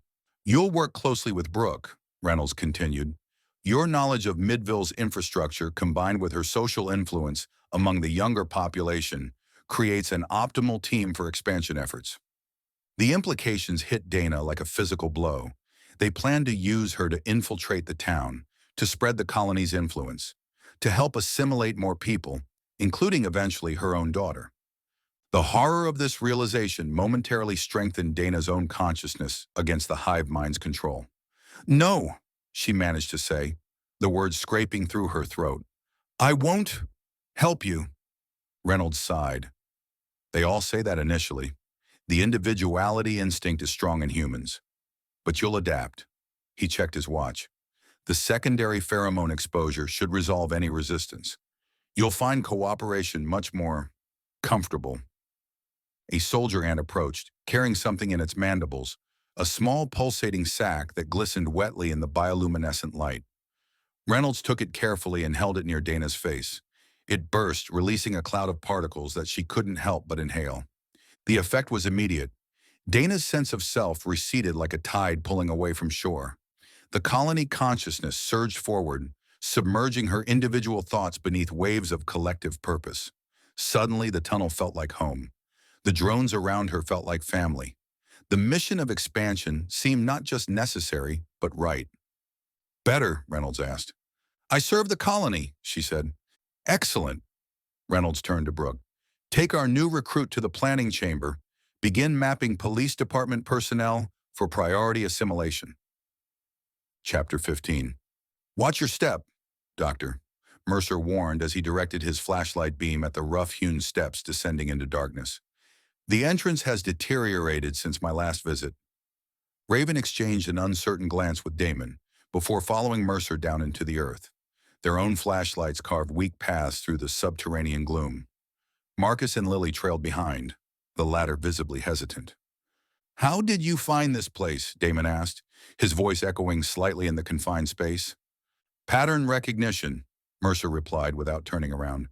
You'll work closely with Brooke, Reynolds continued. Your knowledge of Midville's infrastructure combined with her social influence among the younger population creates an optimal team for expansion efforts. The implications hit Dana like a physical blow. They planned to use her to infiltrate the town, to spread the colony's influence, to help assimilate more people, including eventually her own daughter. The horror of this realization momentarily strengthened Dana's own consciousness against the hive mind's control. No, she managed to say, the words scraping through her throat. I won't help you. Reynolds sighed. They all say that initially. The individuality instinct is strong in humans. But you'll adapt. He checked his watch. The secondary pheromone exposure should resolve any resistance. You'll find cooperation much more comfortable. A soldier ant approached, carrying something in its mandibles, a small pulsating sac that glistened wetly in the bioluminescent light. Reynolds took it carefully and held it near Dana's face. It burst, releasing a cloud of particles that she couldn't help but inhale. The effect was immediate. Dana's sense of self receded like a tide pulling away from shore. The colony consciousness surged forward, submerging her individual thoughts beneath waves of collective purpose. Suddenly, the tunnel felt like home. The drones around her felt like family. The mission of expansion seemed not just necessary, but right. Better, Reynolds asked. I serve the colony, she said. Excellent. Reynolds turned to Brooke. Take our new recruit to the planning chamber. Begin mapping police department personnel for priority assimilation. Chapter 15. Watch your step, Doctor, Mercer warned as he directed his flashlight beam at the rough-hewn steps descending into darkness. The entrance has deteriorated since my last visit. Raven exchanged an uncertain glance with Damon before following Mercer down into the earth. Their own flashlights carved weak paths through the subterranean gloom. Marcus and Lily trailed behind, the latter visibly hesitant. How did you find this place? Damon asked, his voice echoing slightly in the confined space. Pattern recognition, Mercer replied without turning around.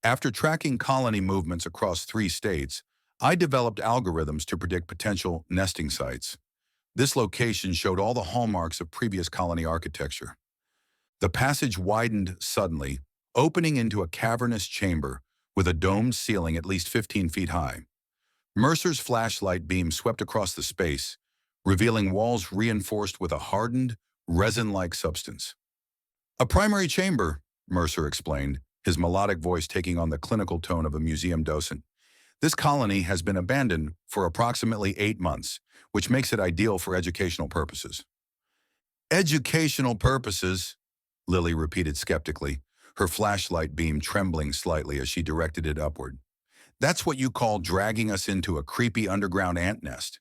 After tracking colony movements across 3 states, I developed algorithms to predict potential nesting sites. This location showed all the hallmarks of previous colony architecture. The passage widened suddenly, opening into a cavernous chamber with a domed ceiling at least 15 feet high. Mercer's flashlight beam swept across the space, revealing walls reinforced with a hardened, resin-like substance. A primary chamber, Mercer explained, his melodic voice taking on the clinical tone of a museum docent. This colony has been abandoned for approximately 8 months, which makes it ideal for educational purposes. Educational purposes, Lily repeated skeptically, her flashlight beam trembling slightly as she directed it upward. That's what you call dragging us into a creepy underground ant nest.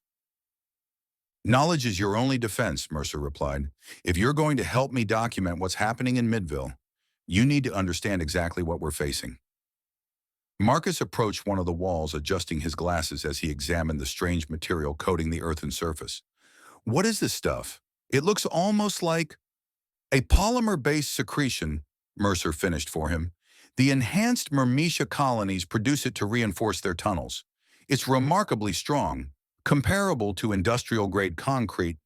Knowledge is your only defense, Mercer replied. If you're going to help me document what's happening in Midville, you need to understand exactly what we're facing. Marcus approached one of the walls, adjusting his glasses as he examined the strange material coating the earthen surface. What is this stuff? It looks almost like a polymer-based secretion, Mercer finished for him. The enhanced Myrmecia colonies produce it to reinforce their tunnels. It's remarkably strong, comparable to industrial-grade concrete,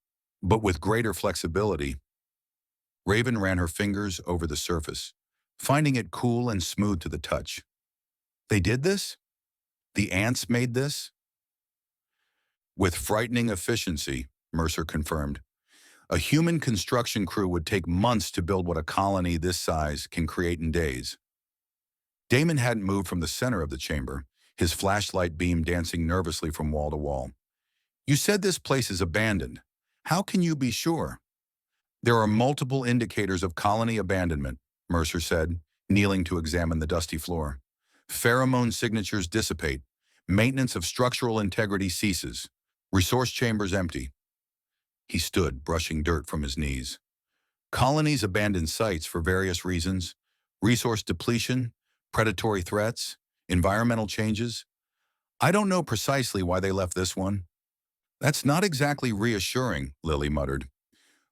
but with greater flexibility. Raven ran her fingers over the surface, finding it cool and smooth to the touch. They did this? The ants made this? With frightening efficiency, Mercer confirmed. A human construction crew would take months to build what a colony this size can create in days. Damon hadn't moved from the center of the chamber, his flashlight beam dancing nervously from wall to wall. You said this place is abandoned. How can you be sure? There are multiple indicators of colony abandonment, Mercer said, kneeling to examine the dusty floor. Pheromone signatures dissipate. Maintenance of structural integrity ceases. Resource chambers empty. He stood, brushing dirt from his knees. Colonies abandon sites for various reasons: resource depletion, predatory threats, environmental changes. I don't know precisely why they left this one. That's not exactly reassuring, Lily muttered.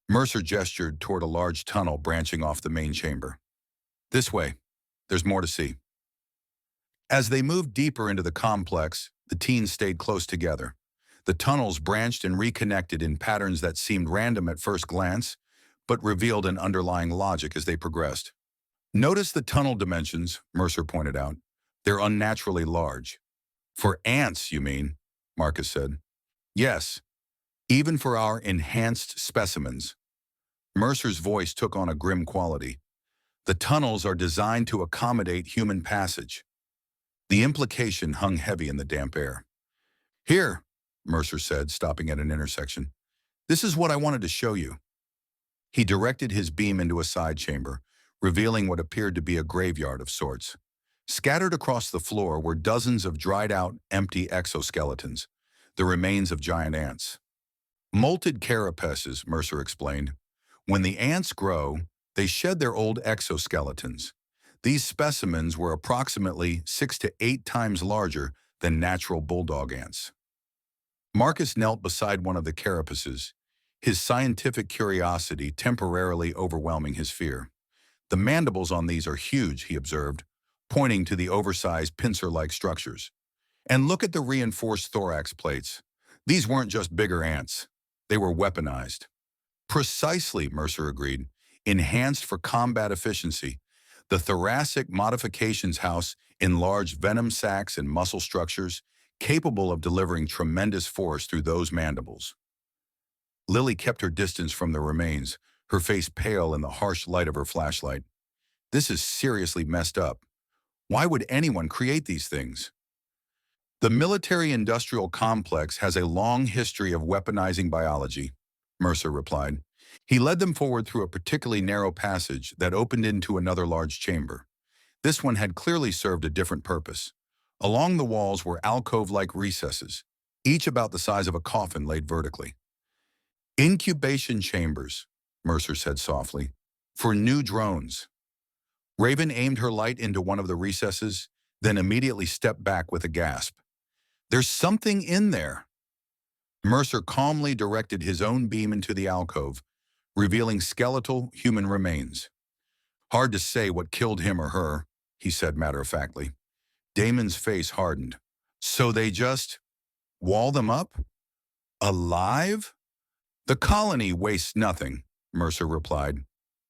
Mercer gestured toward a large tunnel branching off the main chamber. This way. There's more to see. As they moved deeper into the complex, the teens stayed close together. The tunnels branched and reconnected in patterns that seemed random at first glance, but revealed an underlying logic as they progressed. Notice the tunnel dimensions, Mercer pointed out. They're unnaturally large. For ants, you mean? Marcus said. Yes, even for our enhanced specimens. Mercer's voice took on a grim quality. The tunnels are designed to accommodate human passage. The implication hung heavy in the damp air. Here, Mercer said, stopping at an intersection. This is what I wanted to show you. He directed his beam into a side chamber, revealing what appeared to be a graveyard of sorts. Scattered across the floor were dozens of dried-out, empty exoskeletons, the remains of giant ants. Molted carapaces, Mercer explained. When the ants grow, they shed their old exoskeletons. These specimens were approximately 6 to 8 times larger than natural bulldog ants. Marcus knelt beside one of the carapaces, his scientific curiosity temporarily overwhelming his fear. The mandibles on these are huge, he observed, pointing to the oversized pincer-like structures. And look at the reinforced thorax plates. These weren't just bigger ants. They were weaponized. Precisely, Mercer agreed. Enhanced for combat efficiency. The thoracic modifications house enlarged venom sacs and muscle structures, capable of delivering tremendous force through those mandibles. Lily kept her distance from the remains, her face pale in the harsh light of her flashlight. This is seriously messed up. Why would anyone create these things? The military-industrial complex has a long history of weaponizing biology, Mercer replied. He led them forward through a particularly narrow passage that opened into another large chamber. This one had clearly served a different purpose. Along the walls were alcove-like recesses, each about the size of a coffin laid vertically. Incubation chambers, Mercer said softly, for new drones. Raven aimed her light into one of the recesses, then immediately stepped back with a gasp. There's something in there. Mercer calmly directed his own beam into the alcove, revealing skeletal human remains. Hard to say what killed him or her, he said matter-of-factly. Damon's face hardened. So they just wall them up? Alive? The colony wastes nothing, Mercer replied.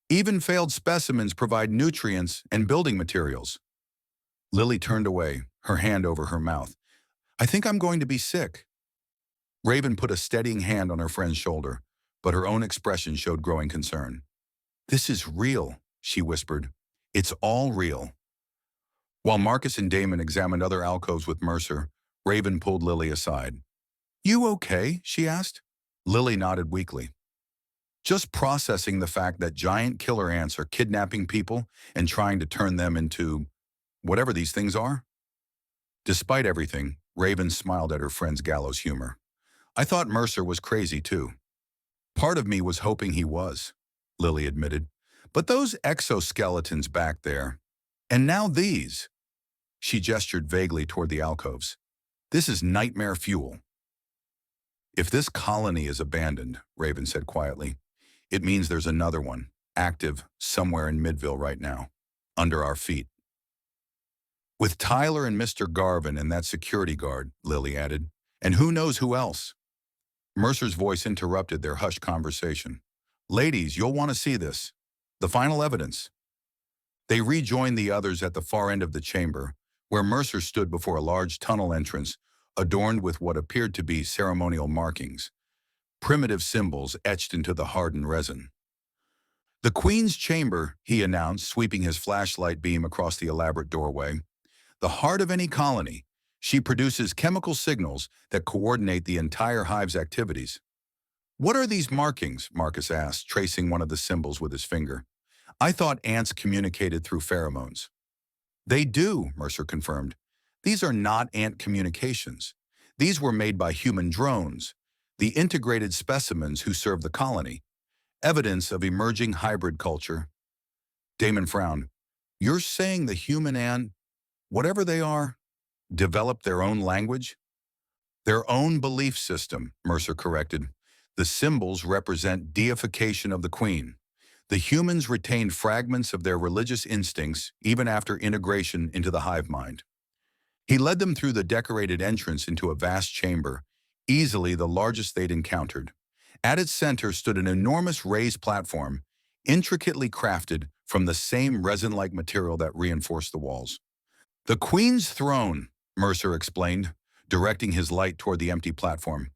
Even failed specimens provide nutrients and building materials. Lily turned away, her hand over her mouth. I think I'm going to be sick. Raven put a steadying hand on her friend's shoulder, but her own expression showed growing concern. This is real, she whispered. It's all real. While Marcus and Damon examined other alcoves with Mercer, Raven pulled Lily aside. You okay? She asked. Lily nodded weakly. Just processing the fact that giant killer ants are kidnapping people and trying to turn them into whatever these things are. Despite everything, Raven smiled at her friend's gallows humor. I thought Mercer was crazy too. Part of me was hoping he was, Lily admitted. But those exoskeletons back there, and now these. She gestured vaguely toward the alcoves. This is nightmare fuel. If this colony is abandoned, Raven said quietly, it means there's another one, active somewhere in Midville right now, under our feet. With Tyler and Mr. Garvin and that security guard, Lily added, and who knows who else? Mercer's voice interrupted their hushed conversation. Ladies, you'll want to see this. The final evidence. They rejoined the others at the far end of the chamber, where Mercer stood before a large tunnel entrance adorned with what appeared to be ceremonial markings, primitive symbols etched into the hardened resin. The Queen's chamber, he announced, sweeping his flashlight beam across the elaborate doorway. The heart of any colony, she produces chemical signals that coordinate the entire hive's activities. What are these markings? Marcus asked, tracing one of the symbols with his finger. I thought ants communicated through pheromones. They do, Mercer confirmed. These are not ant communications. These were made by human drones, the integrated specimens who serve the colony. Evidence of emerging hybrid culture. Damon frowned. You're saying the human ant, whatever they are, developed their own language? Their own belief system, Mercer corrected. The symbols represent deification of the Queen. The humans retained fragments of their religious instincts even after integration into the hive mind. He led them through the decorated entrance into a vast chamber, easily the largest they'd encountered. At its center stood an enormous raised platform, intricately crafted from the same resin-like material that reinforced the walls. The Queen's throne, Mercer explained, directing his light toward the empty platform.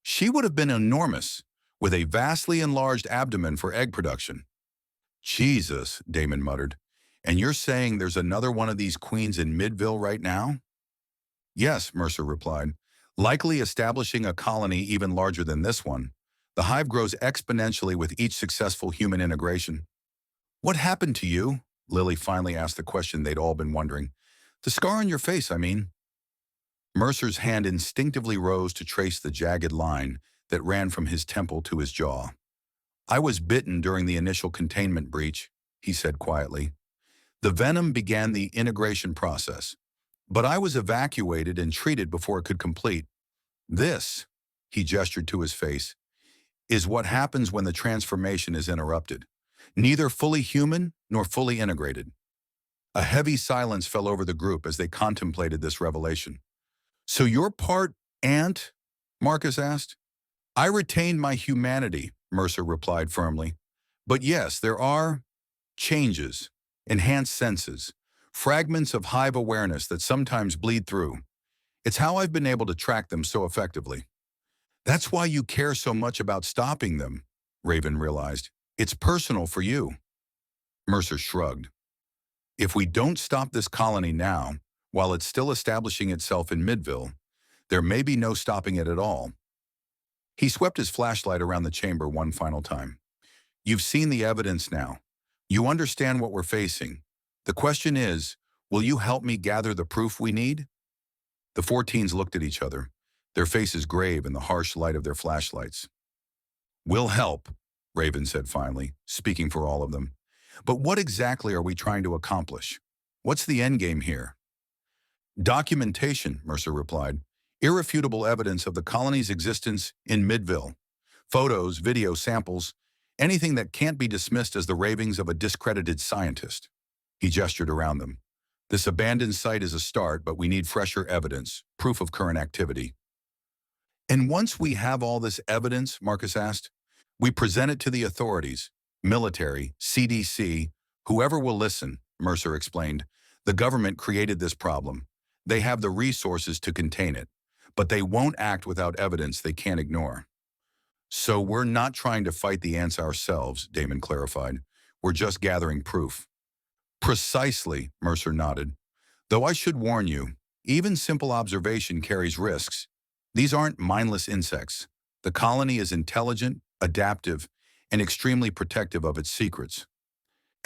She would have been enormous, with a vastly enlarged abdomen for egg production. Jesus, Damon muttered. And you're saying there's another one of these queens in Midville right now? Yes, Mercer replied, likely establishing a colony even larger than this one. The hive grows exponentially with each successful human integration. What happened to you? Lily finally asked the question they'd all been wondering. The scar on your face, I mean. Mercer's hand instinctively rose to trace the jagged line that ran from his temple to his jaw. I was bitten during the initial containment breach, he said quietly. The venom began the integration process, but I was evacuated and treated before it could complete. This, he gestured to his face, is what happens when the transformation is interrupted. Neither fully human nor fully integrated. A heavy silence fell over the group as they contemplated this revelation. So you're part ant? Marcus asked. I retained my humanity, Mercer replied firmly. But yes, there are changes, enhanced senses, fragments of hive awareness that sometimes bleed through. It's how I've been able to track them so effectively. That's why you care so much about stopping them, Raven realized. It's personal for you. Mercer shrugged. If we don't stop this colony now, while it's still establishing itself in Midville, there may be no stopping it at all. He swept his flashlight around the chamber one final time. You've seen the evidence now. You understand what we're facing. The question is, will you help me gather the proof we need? The 4 teens looked at each other, their faces grave in the harsh light of their flashlights. We'll help, Raven said finally, speaking for all of them. But what exactly are we trying to accomplish? What's the endgame here? Documentation, Mercer replied. Irrefutable evidence of the colony's existence in Midville. Photos, video samples, anything that can't be dismissed as the ravings of a discredited scientist. He gestured around them. This abandoned site is a start, but we need fresher evidence, proof of current activity. And once we have all this evidence, Marcus asked, we present it to the authorities, military, CDC, whoever will listen, Mercer explained. The government created this problem. They have the resources to contain it, but they won't act without evidence they can't ignore. So we're not trying to fight the ants ourselves, Damon clarified. We're just gathering proof. Precisely, Mercer nodded. Though I should warn you, Even simple observation carries risks. These aren't mindless insects. The colony is intelligent, adaptive, and extremely protective of its secrets.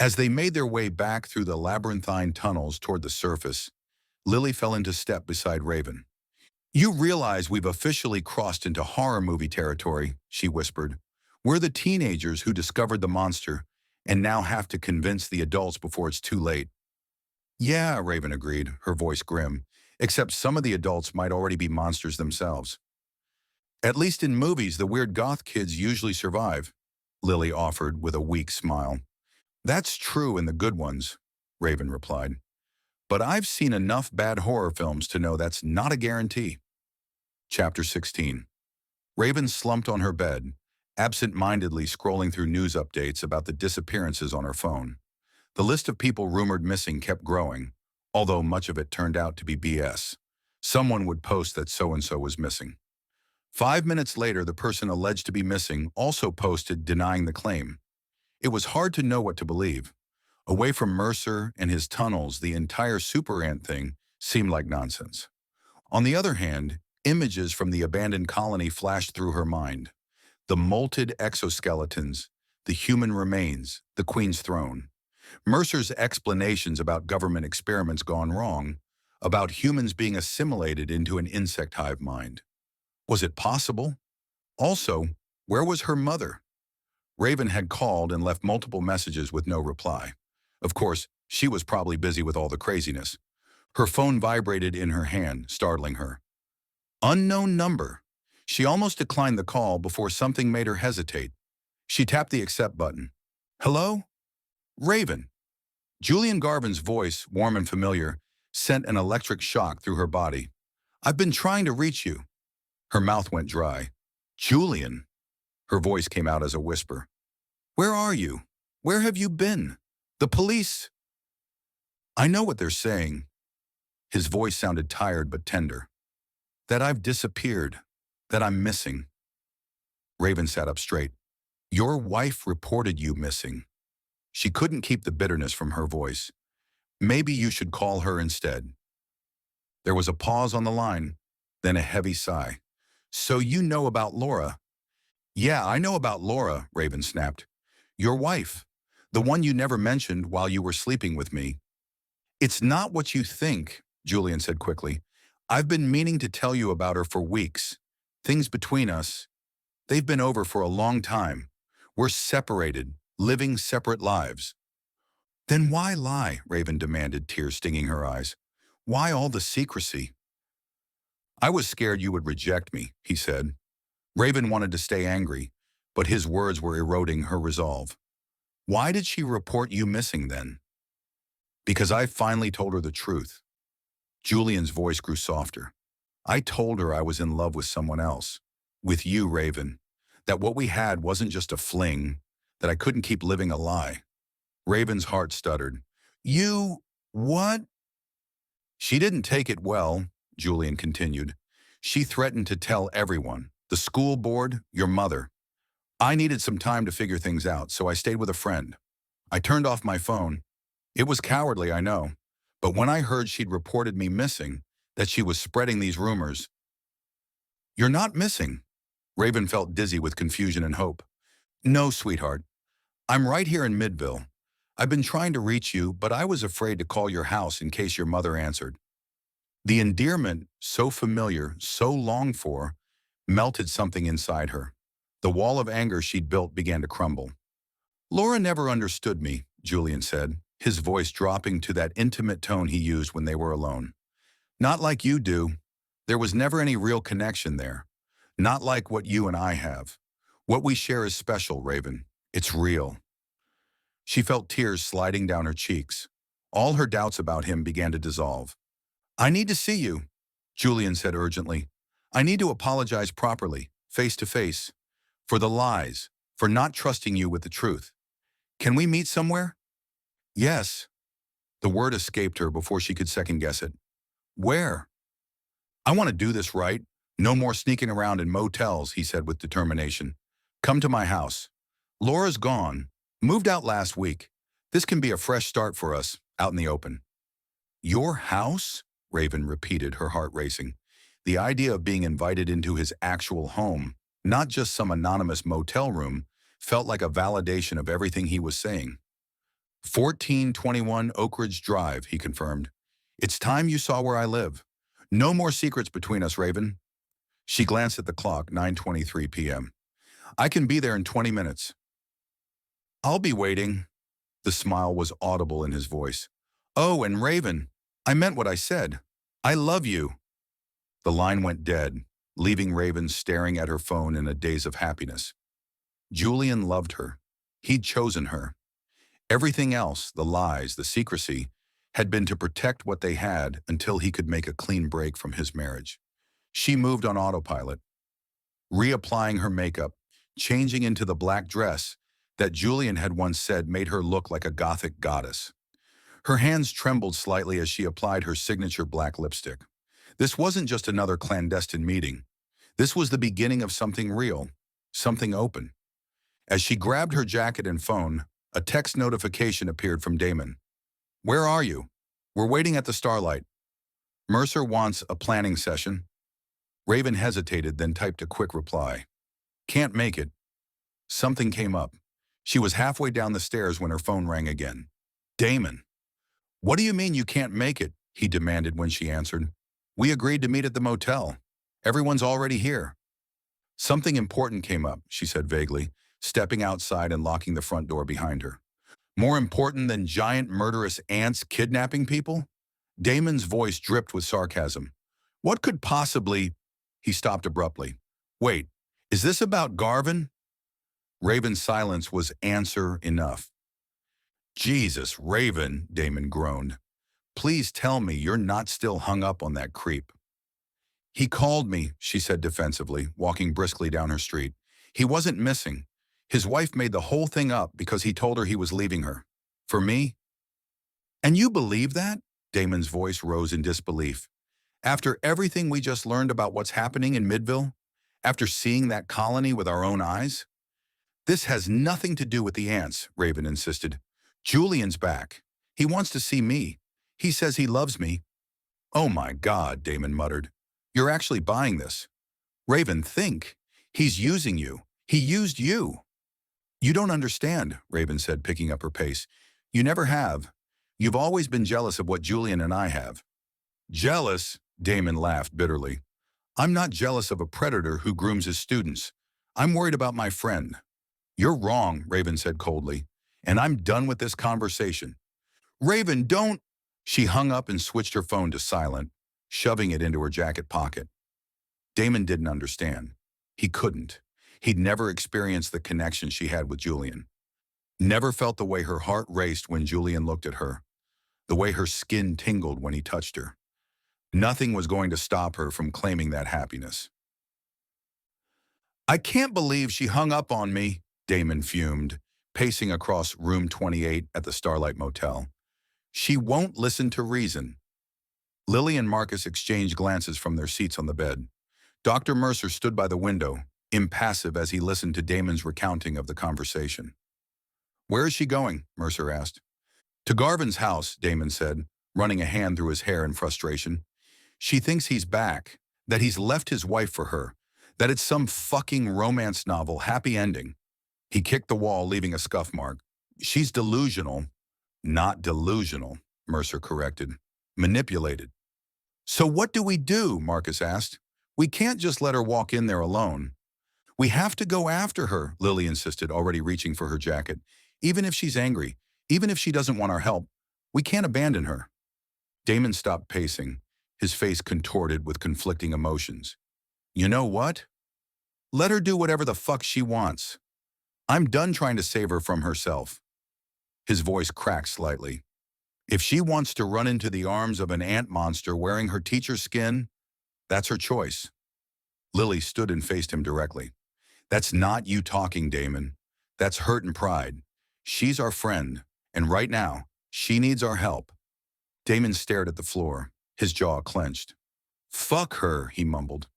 As they made their way back through the labyrinthine tunnels toward the surface, Lily fell into step beside Raven. "You realize we've officially crossed into horror movie territory," she whispered. "We're the teenagers who discovered the monster and now have to convince the adults before it's too late." "Yeah," Raven agreed, her voice grim, "except some of the adults might already be monsters themselves." "At least in movies, the weird goth kids usually survive," Lily offered with a weak smile. "That's true in the good ones," Raven replied. "But I've seen enough bad horror films to know that's not a guarantee." Chapter 16. Raven slumped on her bed, absent-mindedly scrolling through news updates about the disappearances on her phone. The list of people rumored missing kept growing, although much of it turned out to be BS. Someone would post that so-and-so was missing. 5 minutes later, the person alleged to be missing also posted denying the claim. It was hard to know what to believe. Away from Mercer and his tunnels, the entire super ant thing seemed like nonsense. On the other hand, images from the abandoned colony flashed through her mind. The molted exoskeletons, the human remains, the Queen's throne. Mercer's explanations about government experiments gone wrong, about humans being assimilated into an insect hive mind. Was it possible? Also, where was her mother? Raven had called and left multiple messages with no reply. Of course, she was probably busy with all the craziness. Her phone vibrated in her hand, startling her. Unknown number. She almost declined the call before something made her hesitate. She tapped the accept button. "Hello? Raven." Julian Garvin's voice, warm and familiar, sent an electric shock through her body. "I've been trying to reach you." Her mouth went dry. "Julian." Her voice came out as a whisper. "Where are you? Where have you been? The police." "I know what they're saying." His voice sounded tired but tender. "That I've disappeared. That I'm missing." Raven sat up straight. "Your wife reported you missing." She couldn't keep the bitterness from her voice. "Maybe you should call her instead." There was a pause on the line, then a heavy sigh. "So you know about Laura?" "Yeah, I know about Laura," Raven snapped. "Your wife. The one you never mentioned while you were sleeping with me." "It's not what you think," Julian said quickly. "I've been meaning to tell you about her for weeks. Things between us, they've been over for a long time. We're separated, living separate lives." "Then why lie?" Raven demanded, tears stinging her eyes. "Why all the secrecy?" "I was scared you would reject me," he said. Raven wanted to stay angry, but his words were eroding her resolve. "Why did she report you missing then?" "Because I finally told her the truth." Julian's voice grew softer. "I told her I was in love with someone else. With you, Raven. That what we had wasn't just a fling, that I couldn't keep living a lie." Raven's heart stuttered. "You... what?" "She didn't take it well," Julian continued. "She threatened to tell everyone. The school board, your mother. I needed some time to figure things out, so I stayed with a friend. I turned off my phone. It was cowardly, I know. But when I heard she'd reported me missing, that she was spreading these rumors..." "You're not missing." Raven felt dizzy with confusion and hope. "No, sweetheart. I'm right here in Midville. I've been trying to reach you, but I was afraid to call your house in case your mother answered." The endearment, so familiar, so longed for, melted something inside her. The wall of anger she'd built began to crumble. "Laura never understood me," Julian said, his voice dropping to that intimate tone he used when they were alone. "Not like you do. There was never any real connection there. Not like what you and I have. What we share is special, Raven. It's real." She felt tears sliding down her cheeks. All her doubts about him began to dissolve. "I need to see you," Julian said urgently. "I need to apologize properly, face to face, for the lies, for not trusting you with the truth. Can we meet somewhere?" "Yes." The word escaped her before she could second-guess it. "Where?" "I want to do this right. No more sneaking around in motels," he said with determination. "Come to my house. Laura's gone. Moved out last week. This can be a fresh start for us, out in the open." "Your house?" Raven repeated, her heart racing. The idea of being invited into his actual home, not just some anonymous motel room, felt like a validation of everything he was saying. 1421 Oak Ridge Drive, he confirmed. It's time you saw where I live. No more secrets between us, Raven. She glanced at the clock, 9:23 p.m. I can be there in 20 minutes. I'll be waiting. The smile was audible in his voice. Oh, and Raven, I meant what I said. I love you. The line went dead, leaving Raven staring at her phone in a daze of happiness. Julian loved her. He'd chosen her. Everything else, the lies, the secrecy, had been to protect what they had until he could make a clean break from his marriage. She moved on autopilot, reapplying her makeup, changing into the black dress that Julian had once said made her look like a Gothic goddess. Her hands trembled slightly as she applied her signature black lipstick. This wasn't just another clandestine meeting. This was the beginning of something real, something open. As she grabbed her jacket and phone, a text notification appeared from Damon. Where are you? We're waiting at the Starlight. Mercer wants a planning session. Raven hesitated, then typed a quick reply. Can't make it. Something came up. She was halfway down the stairs when her phone rang again. Damon. What do you mean you can't make it? He demanded when she answered. We agreed to meet at the motel. Everyone's already here. Something important came up, she said vaguely, stepping outside and locking the front door behind her. More important than giant murderous ants kidnapping people? Damon's voice dripped with sarcasm. What could possibly... He stopped abruptly. Wait, is this about Garvin? Raven's silence was answer enough. Jesus, Raven, Damon groaned. Please tell me you're not still hung up on that creep. He called me, she said defensively, walking briskly down her street. He wasn't missing. His wife made the whole thing up because he told her he was leaving her. For me? And you believe that? Damon's voice rose in disbelief. After everything we just learned about what's happening in Midville? After seeing that colony with our own eyes? This has nothing to do with the ants, Raven insisted. Julian's back. He wants to see me. He says he loves me. Oh my God, Damon muttered. You're actually buying this. Raven, think. He's using you. He used you. You don't understand, Raven said, picking up her pace. You never have. You've always been jealous of what Julian and I have. Jealous? Damon laughed bitterly. I'm not jealous of a predator who grooms his students. I'm worried about my friend. You're wrong, Raven said coldly, and I'm done with this conversation. Raven, don't... She hung up and switched her phone to silent, shoving it into her jacket pocket. Damon didn't understand. He couldn't. He'd never experienced the connection she had with Julian. Never felt the way her heart raced when Julian looked at her, the way her skin tingled when he touched her. Nothing was going to stop her from claiming that happiness. I can't believe she hung up on me, Damon fumed, pacing across room 28 at the Starlight Motel. She won't listen to reason. Lily and Marcus exchanged glances from their seats on the bed. Dr. Mercer stood by the window, impassive as he listened to Damon's recounting of the conversation. Where is she going? Mercer asked. To Garvin's house, Damon said, running a hand through his hair in frustration. She thinks he's back, that he's left his wife for her, that it's some fucking romance novel, happy ending. He kicked the wall, leaving a scuff mark. She's delusional. Not delusional, Mercer corrected. Manipulated. So what do we do? Marcus asked. We can't just let her walk in there alone. We have to go after her, Lily insisted, already reaching for her jacket. Even if she's angry, even if she doesn't want our help, we can't abandon her. Damon stopped pacing, his face contorted with conflicting emotions. You know what? Let her do whatever the fuck she wants. I'm done trying to save her from herself. His voice cracked slightly. If she wants to run into the arms of an ant monster wearing her teacher's skin, that's her choice. Lily stood and faced him directly. That's not you talking, Damon. That's hurt and pride. She's our friend, and right now, she needs our help. Damon stared at the floor, his jaw clenched. Fuck her, he mumbled.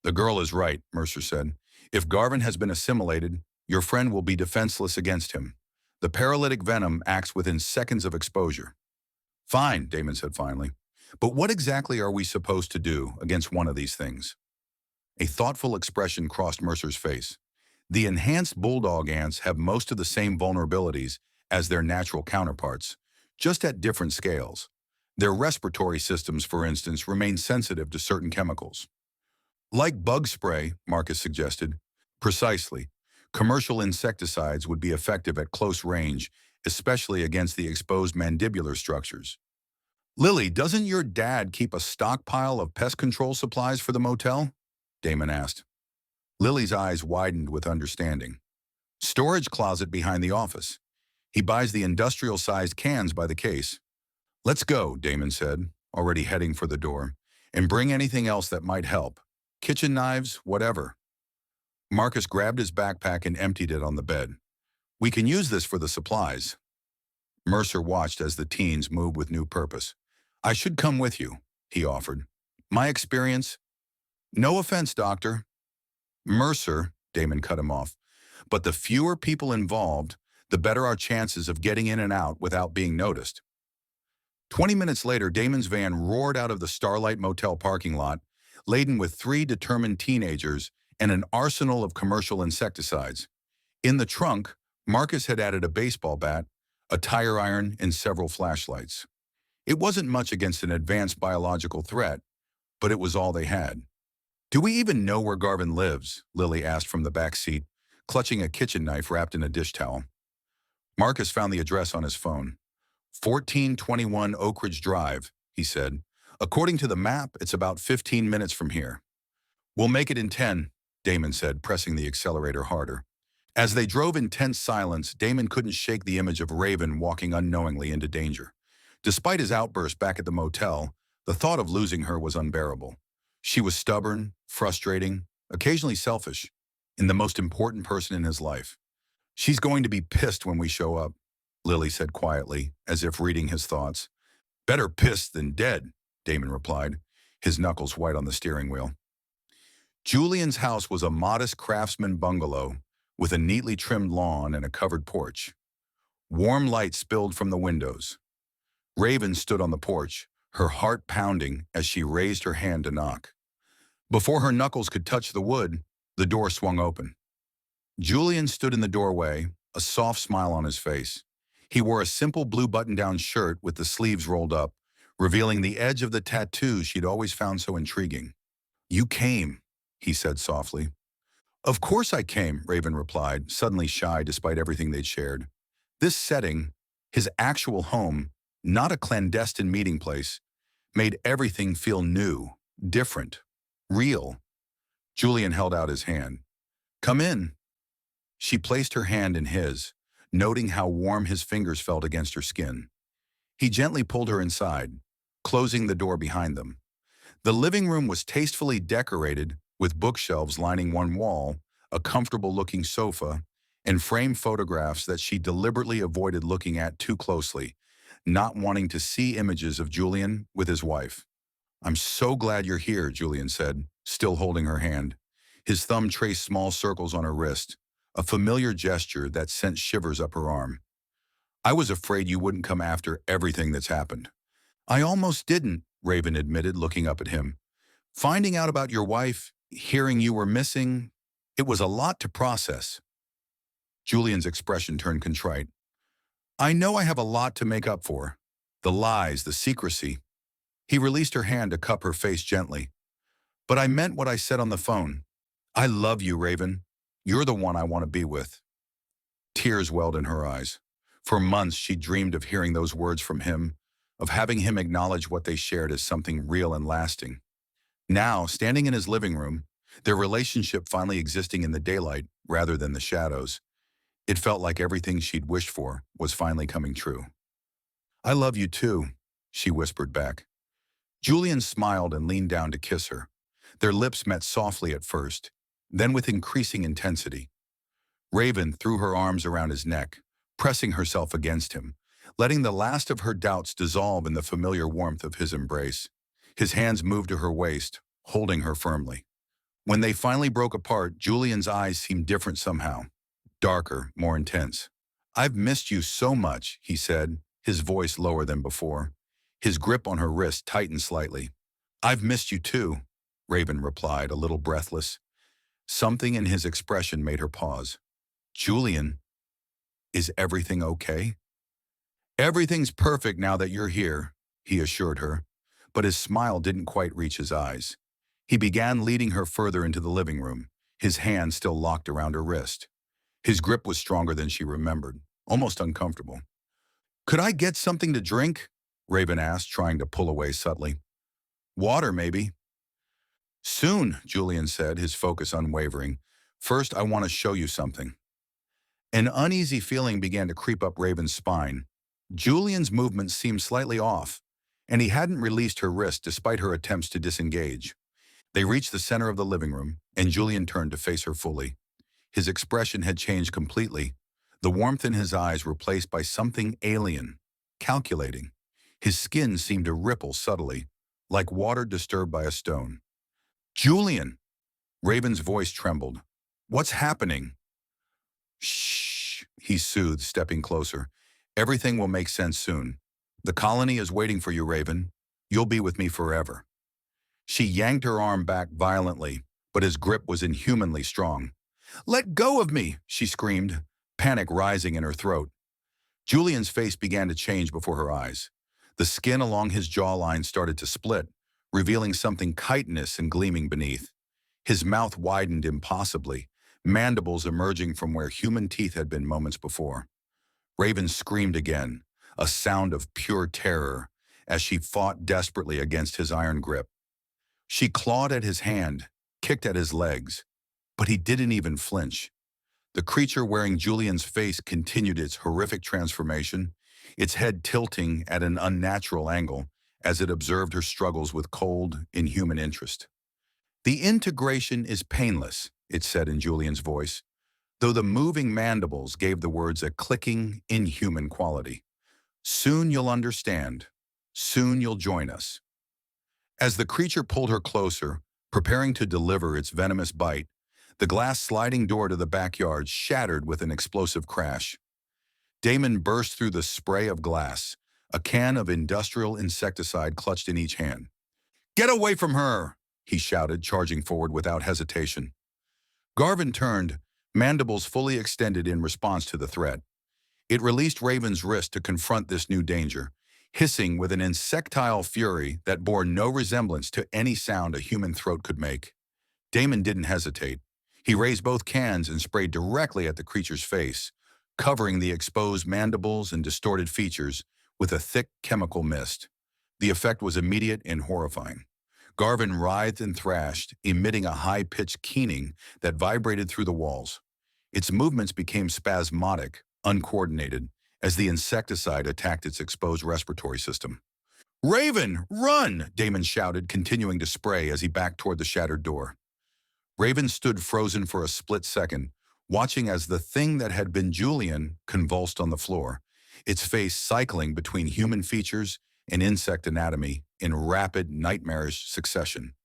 The girl is right, Mercer said. If Garvin has been assimilated, your friend will be defenseless against him. The paralytic venom acts within seconds of exposure. Fine, Damon said finally. But what exactly are we supposed to do against one of these things? A thoughtful expression crossed Mercer's face. The enhanced bulldog ants have most of the same vulnerabilities as their natural counterparts, just at different scales. Their respiratory systems, for instance, remain sensitive to certain chemicals. Like bug spray, Marcus suggested. Precisely. Commercial insecticides would be effective at close range, especially against the exposed mandibular structures. Lily, doesn't your dad keep a stockpile of pest control supplies for the motel? Damon asked. Lily's eyes widened with understanding. Storage closet behind the office. He buys the industrial-sized cans by the case. Let's go, Damon said, already heading for the door, and bring anything else that might help. Kitchen knives, whatever. Marcus grabbed his backpack and emptied it on the bed. We can use this for the supplies. Mercer watched as the teens moved with new purpose. I should come with you, he offered. My experience? No offense, Doctor. Mercer, Damon cut him off. But the fewer people involved, the better our chances of getting in and out without being noticed. 20 minutes later, Damon's van roared out of the Starlight Motel parking lot, laden with 3 determined teenagers and an arsenal of commercial insecticides. In the trunk, Marcus had added a baseball bat, a tire iron, and several flashlights. It wasn't much against an advanced biological threat, but it was all they had. Do we even know where Garvin lives? Lily asked from the back seat, clutching a kitchen knife wrapped in a dish towel. Marcus found the address on his phone. 1421 Oak Ridge Drive, he said. According to the map, it's about 15 minutes from here. We'll make it in 10, Damon said, pressing the accelerator harder. As they drove in tense silence, Damon couldn't shake the image of Raven walking unknowingly into danger. Despite his outburst back at the motel, the thought of losing her was unbearable. She was stubborn, frustrating, occasionally selfish, and the most important person in his life. She's going to be pissed when we show up, Lily said quietly, as if reading his thoughts. Better pissed than dead, Damon replied, his knuckles white on the steering wheel. Julian's house was a modest craftsman bungalow with a neatly trimmed lawn and a covered porch. Warm light spilled from the windows. Raven stood on the porch, her heart pounding as she raised her hand to knock. Before her knuckles could touch the wood, the door swung open. Julian stood in the doorway, a soft smile on his face. He wore a simple blue button-down shirt with the sleeves rolled up, revealing the edge of the tattoo she'd always found so intriguing. You came, he said softly. Of course I came, Raven replied, suddenly shy despite everything they'd shared. This setting, his actual home, not a clandestine meeting place, made everything feel new, different, real. Julian held out his hand. Come in. She placed her hand in his, noting how warm his fingers felt against her skin. He gently pulled her inside, closing the door behind them. The living room was tastefully decorated with bookshelves lining one wall, a comfortable-looking sofa, and framed photographs that she deliberately avoided looking at too closely, not wanting to see images of Julian with his wife. I'm so glad you're here, Julian said, still holding her hand. His thumb traced small circles on her wrist, a familiar gesture that sent shivers up her arm. I was afraid you wouldn't come after everything that's happened. I almost didn't, Raven admitted, looking up at him. Finding out about your wife, hearing you were missing, it was a lot to process. Julian's expression turned contrite. I know I have a lot to make up for. The lies, the secrecy. He released her hand to cup her face gently. But I meant what I said on the phone. I love you, Raven. You're the one I want to be with. Tears welled in her eyes. For months, she dreamed of hearing those words from him, of having him acknowledge what they shared as something real and lasting. Now, standing in his living room, their relationship finally existing in the daylight rather than the shadows, it felt like everything she'd wished for was finally coming true. I love you too, she whispered back. Julian smiled and leaned down to kiss her. Their lips met softly at first, then with increasing intensity. Raven threw her arms around his neck, pressing herself against him, letting the last of her doubts dissolve in the familiar warmth of his embrace. His hands moved to her waist, holding her firmly. When they finally broke apart, Julian's eyes seemed different somehow, darker, more intense. I've missed you so much, he said, his voice lower than before. His grip on her wrist tightened slightly. "I've missed you too," Raven replied, a little breathless. Something in his expression made her pause. "Julian, is everything okay?" "Everything's perfect now that you're here," he assured her, but his smile didn't quite reach his eyes. He began leading her further into the living room, his hand still locked around her wrist. His grip was stronger than she remembered, almost uncomfortable. "Could I get something to drink?" Raven asked, trying to pull away subtly. "Water, maybe." "Soon," Julian said, his focus unwavering. "First, I want to show you something." An uneasy feeling began to creep up Raven's spine. Julian's movements seemed slightly off, and he hadn't released her wrist despite her attempts to disengage. They reached the center of the living room, and Julian turned to face her fully. His expression had changed completely, the warmth in his eyes replaced by something alien, calculating. His skin seemed to ripple subtly, like water disturbed by a stone. "Julian!" Raven's voice trembled. "What's happening?" "Shh," he soothed, stepping closer. "Everything will make sense soon. The colony is waiting for you, Raven. You'll be with me forever." She yanked her arm back violently, but his grip was inhumanly strong. "Let go of me!" she screamed, panic rising in her throat. Julian's face began to change before her eyes. The skin along his jawline started to split, revealing something chitinous and gleaming beneath. His mouth widened impossibly, mandibles emerging from where human teeth had been moments before. Raven screamed again, a sound of pure terror, as she fought desperately against his iron grip. She clawed at his hand, kicked at his legs, but he didn't even flinch. The creature wearing Julian's face continued its horrific transformation, its head tilting at an unnatural angle as it observed her struggles with cold, inhuman interest. "The integration is painless," it said in Julian's voice, though the moving mandibles gave the words a clicking, inhuman quality. "Soon you'll understand. Soon you'll join us." As the creature pulled her closer, preparing to deliver its venomous bite, the glass sliding door to the backyard shattered with an explosive crash. Damon burst through the spray of glass, a can of industrial insecticide clutched in each hand. "Get away from her!" he shouted, charging forward without hesitation. Garvin turned, mandibles fully extended in response to the threat. It released Raven's wrist to confront this new danger, hissing with an insectile fury that bore no resemblance to any sound a human throat could make. Damon didn't hesitate. He raised both cans and sprayed directly at the creature's face, covering the exposed mandibles and distorted features with a thick chemical mist. The effect was immediate and horrifying. Garvin writhed and thrashed, emitting a high-pitched keening that vibrated through the walls. Its movements became spasmodic, uncoordinated, as the insecticide attacked its exposed respiratory system. "Raven, run!" Damon shouted, continuing to spray as he backed toward the shattered door. Raven stood frozen for a split second, watching as the thing that had been Julian convulsed on the floor, its face cycling between human features and insect anatomy in rapid, nightmarish succession.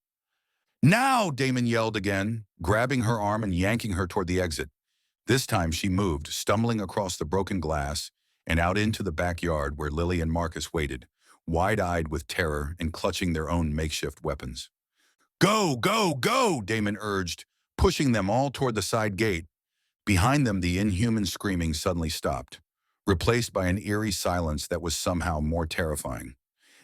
"Now!" Damon yelled again, grabbing her arm and yanking her toward the exit. This time she moved, stumbling across the broken glass and out into the backyard where Lily and Marcus waited, wide-eyed with terror and clutching their own makeshift weapons. "Go, go, go!" Damon urged, pushing them all toward the side gate. Behind them, the inhuman screaming suddenly stopped, replaced by an eerie silence that was somehow more terrifying.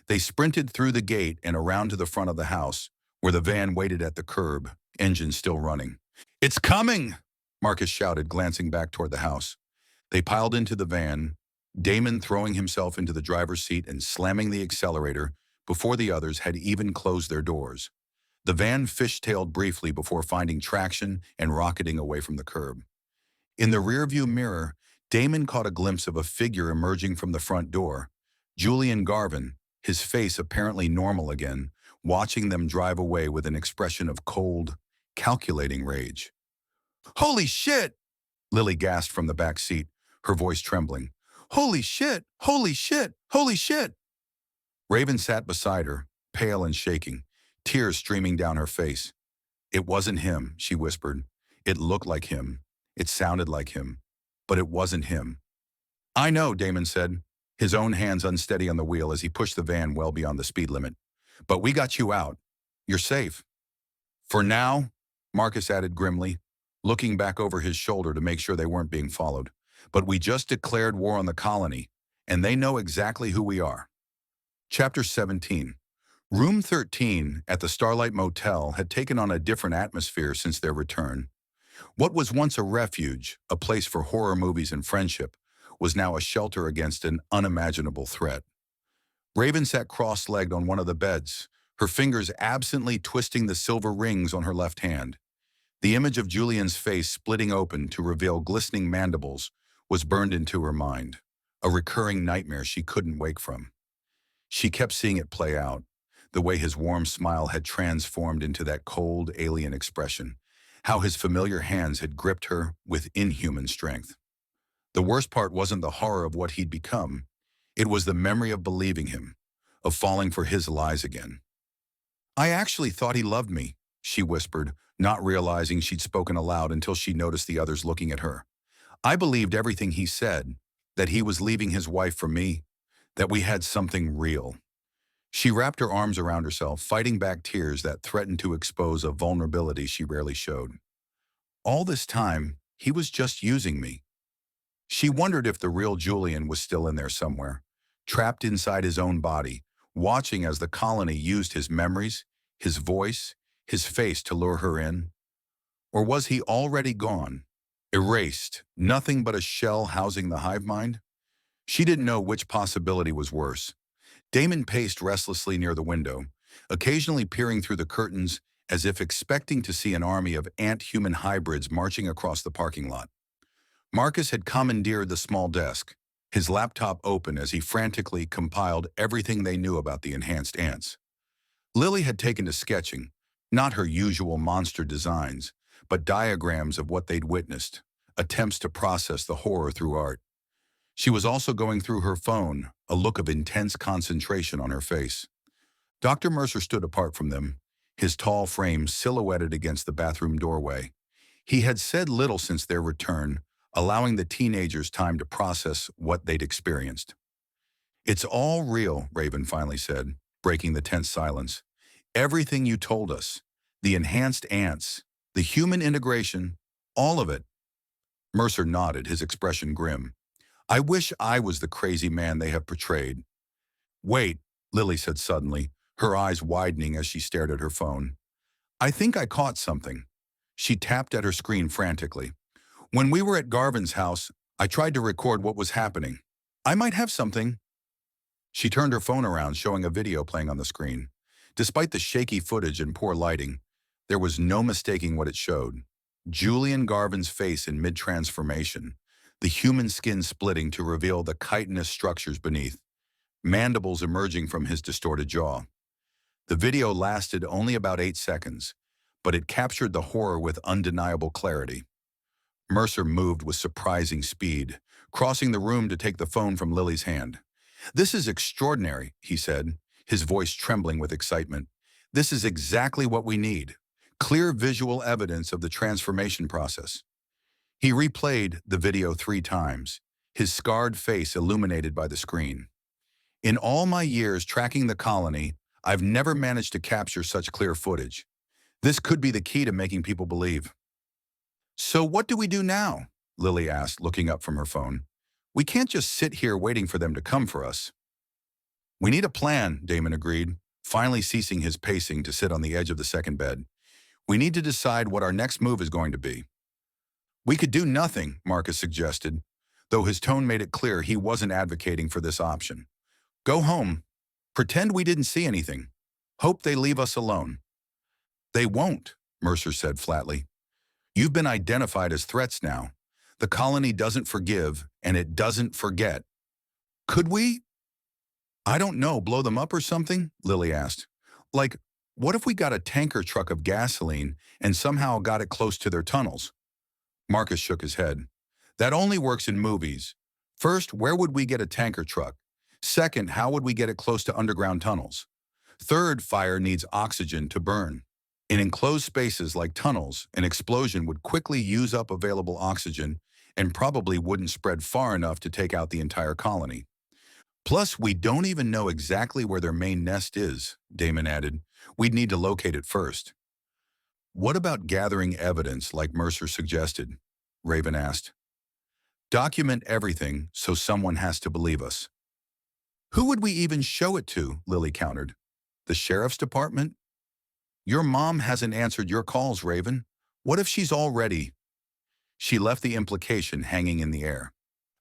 They sprinted through the gate and around to the front of the house, where the van waited at the curb, engine still running. "It's coming!" Marcus shouted, glancing back toward the house. They piled into the van, Damon throwing himself into the driver's seat and slamming the accelerator before the others had even closed their doors. The van fishtailed briefly before finding traction and rocketing away from the curb. In the rearview mirror, Damon caught a glimpse of a figure emerging from the front door, Julian Garvin, his face apparently normal again, watching them drive away with an expression of cold, calculating rage. "Holy shit!" Lily gasped from the back seat, her voice trembling. "Holy shit! Holy shit! Holy shit!" Raven sat beside her, pale and shaking, tears streaming down her face. "It wasn't him," she whispered. "It looked like him. It sounded like him. But it wasn't him." "I know," Damon said, his own hands unsteady on the wheel as he pushed the van well beyond the speed limit. But we got you out. You're safe. For now, Marcus added grimly, looking back over his shoulder to make sure they weren't being followed. But we just declared war on the colony, and they know exactly who we are. Chapter 17. Room 13 at the Starlight Motel had taken on a different atmosphere since their return. What was once a refuge, a place for horror movies and friendship, was now a shelter against an unimaginable threat. Raven sat cross-legged on one of the beds, her fingers absently twisting the silver rings on her left hand. The image of Julian's face splitting open to reveal glistening mandibles was burned into her mind, a recurring nightmare she couldn't wake from. She kept seeing it play out, the way his warm smile had transformed into that cold, alien expression, how his familiar hands had gripped her with inhuman strength. The worst part wasn't the horror of what he'd become. It was the memory of believing him, of falling for his lies again. "I actually thought he loved me," she whispered, not realizing she'd spoken aloud until she noticed the others looking at her. "I believed everything he said, that he was leaving his wife for me, that we had something real." She wrapped her arms around herself, fighting back tears that threatened to expose a vulnerability she rarely showed. All this time, he was just using me. She wondered if the real Julian was still in there somewhere, trapped inside his own body, watching as the colony used his memories, his voice, his face to lure her in. Or was he already gone, erased, nothing but a shell housing the hive mind? She didn't know which possibility was worse. Damon paced restlessly near the window, occasionally peering through the curtains as if expecting to see an army of ant-human hybrids marching across the parking lot. Marcus had commandeered the small desk, his laptop open as he frantically compiled everything they knew about the enhanced ants. Lily had taken to sketching, not her usual monster designs, but diagrams of what they'd witnessed, attempts to process the horror through art. She was also going through her phone, a look of intense concentration on her face. Dr. Mercer stood apart from them, his tall frame silhouetted against the bathroom doorway. He had said little since their return, allowing the teenagers time to process what they'd experienced. "It's all real," Raven finally said, breaking the tense silence. "Everything you told us, the enhanced ants, the human integration, all of it." Mercer nodded, his expression grim. "I wish I was the crazy man they have portrayed." "Wait," Lily said suddenly, her eyes widening as she stared at her phone. "I think I caught something." She tapped at her screen frantically. "When we were at Garvin's house, I tried to record what was happening. I might have something." She turned her phone around, showing a video playing on the screen. Despite the shaky footage and poor lighting, there was no mistaking what it showed. Julian Garvin's face in mid-transformation, the human skin splitting to reveal the chitinous structures beneath, mandibles emerging from his distorted jaw. The video lasted only about 8 seconds, but it captured the horror with undeniable clarity. Mercer moved with surprising speed, crossing the room to take the phone from Lily's hand. "This is extraordinary," he said, his voice trembling with excitement. "This is exactly what we need. Clear visual evidence of the transformation process." He replayed the video 3 times, his scarred face illuminated by the screen. "In all my years tracking the colony, I've never managed to capture such clear footage. This could be the key to making people believe." "So what do we do now?" Lily asked, looking up from her phone. "We can't just sit here waiting for them to come for us." "We need a plan," Damon agreed, finally ceasing his pacing to sit on the edge of the second bed. "We need to decide what our next move is going to be." "We could do nothing," Marcus suggested, though his tone made it clear he wasn't advocating for this option. "Go home. Pretend we didn't see anything. Hope they leave us alone." "They won't," Mercer said flatly. "You've been identified as threats now. The colony doesn't forgive, and it doesn't forget." "Could we, I don't know, blow them up or something?" Lily asked. "Like, what if we got a tanker truck of gasoline and somehow got it close to their tunnels?" Marcus shook his head. "That only works in movies. First, where would we get a tanker truck? Second, how would we get it close to underground tunnels? Third, fire needs oxygen to burn. In enclosed spaces like tunnels, an explosion would quickly use up available oxygen and probably wouldn't spread far enough to take out the entire colony. Plus, we don't even know exactly where their main nest is, Damon added. We'd need to locate it first. What about gathering evidence like Mercer suggested? Raven asked. Document everything so someone has to believe us. Who would we even show it to? Lily countered. The sheriff's department? Your mom hasn't answered your calls, Raven. What if she's already? She left the implication hanging in the air.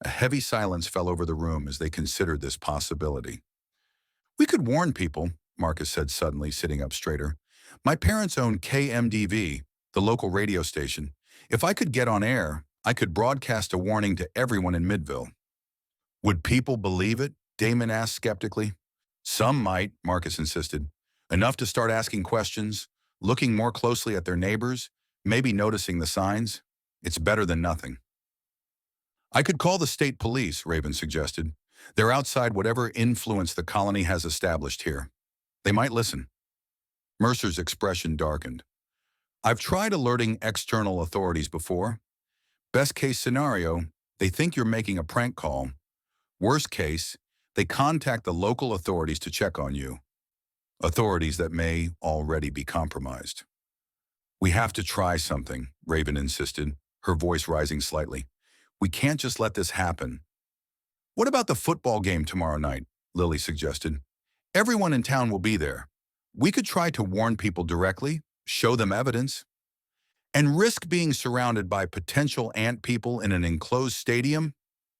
A heavy silence fell over the room as they considered this possibility. We could warn people, Marcus said suddenly, sitting up straighter. My parents own KMDV, the local radio station. If I could get on air, I could broadcast a warning to everyone in Midville. Would people believe it? Damon asked skeptically. Some might, Marcus insisted. Enough to start asking questions, looking more closely at their neighbors, maybe noticing the signs. It's better than nothing. I could call the state police, Raven suggested. They're outside whatever influence the colony has established here. They might listen. Mercer's expression darkened. I've tried alerting external authorities before. Best case scenario, they think you're making a prank call. Worst case, they contact the local authorities to check on you. Authorities that may already be compromised. We have to try something, Raven insisted, her voice rising slightly. We can't just let this happen. What about the football game tomorrow night? Lily suggested. Everyone in town will be there. We could try to warn people directly, show them evidence, and risk being surrounded by potential ant people in an enclosed stadium,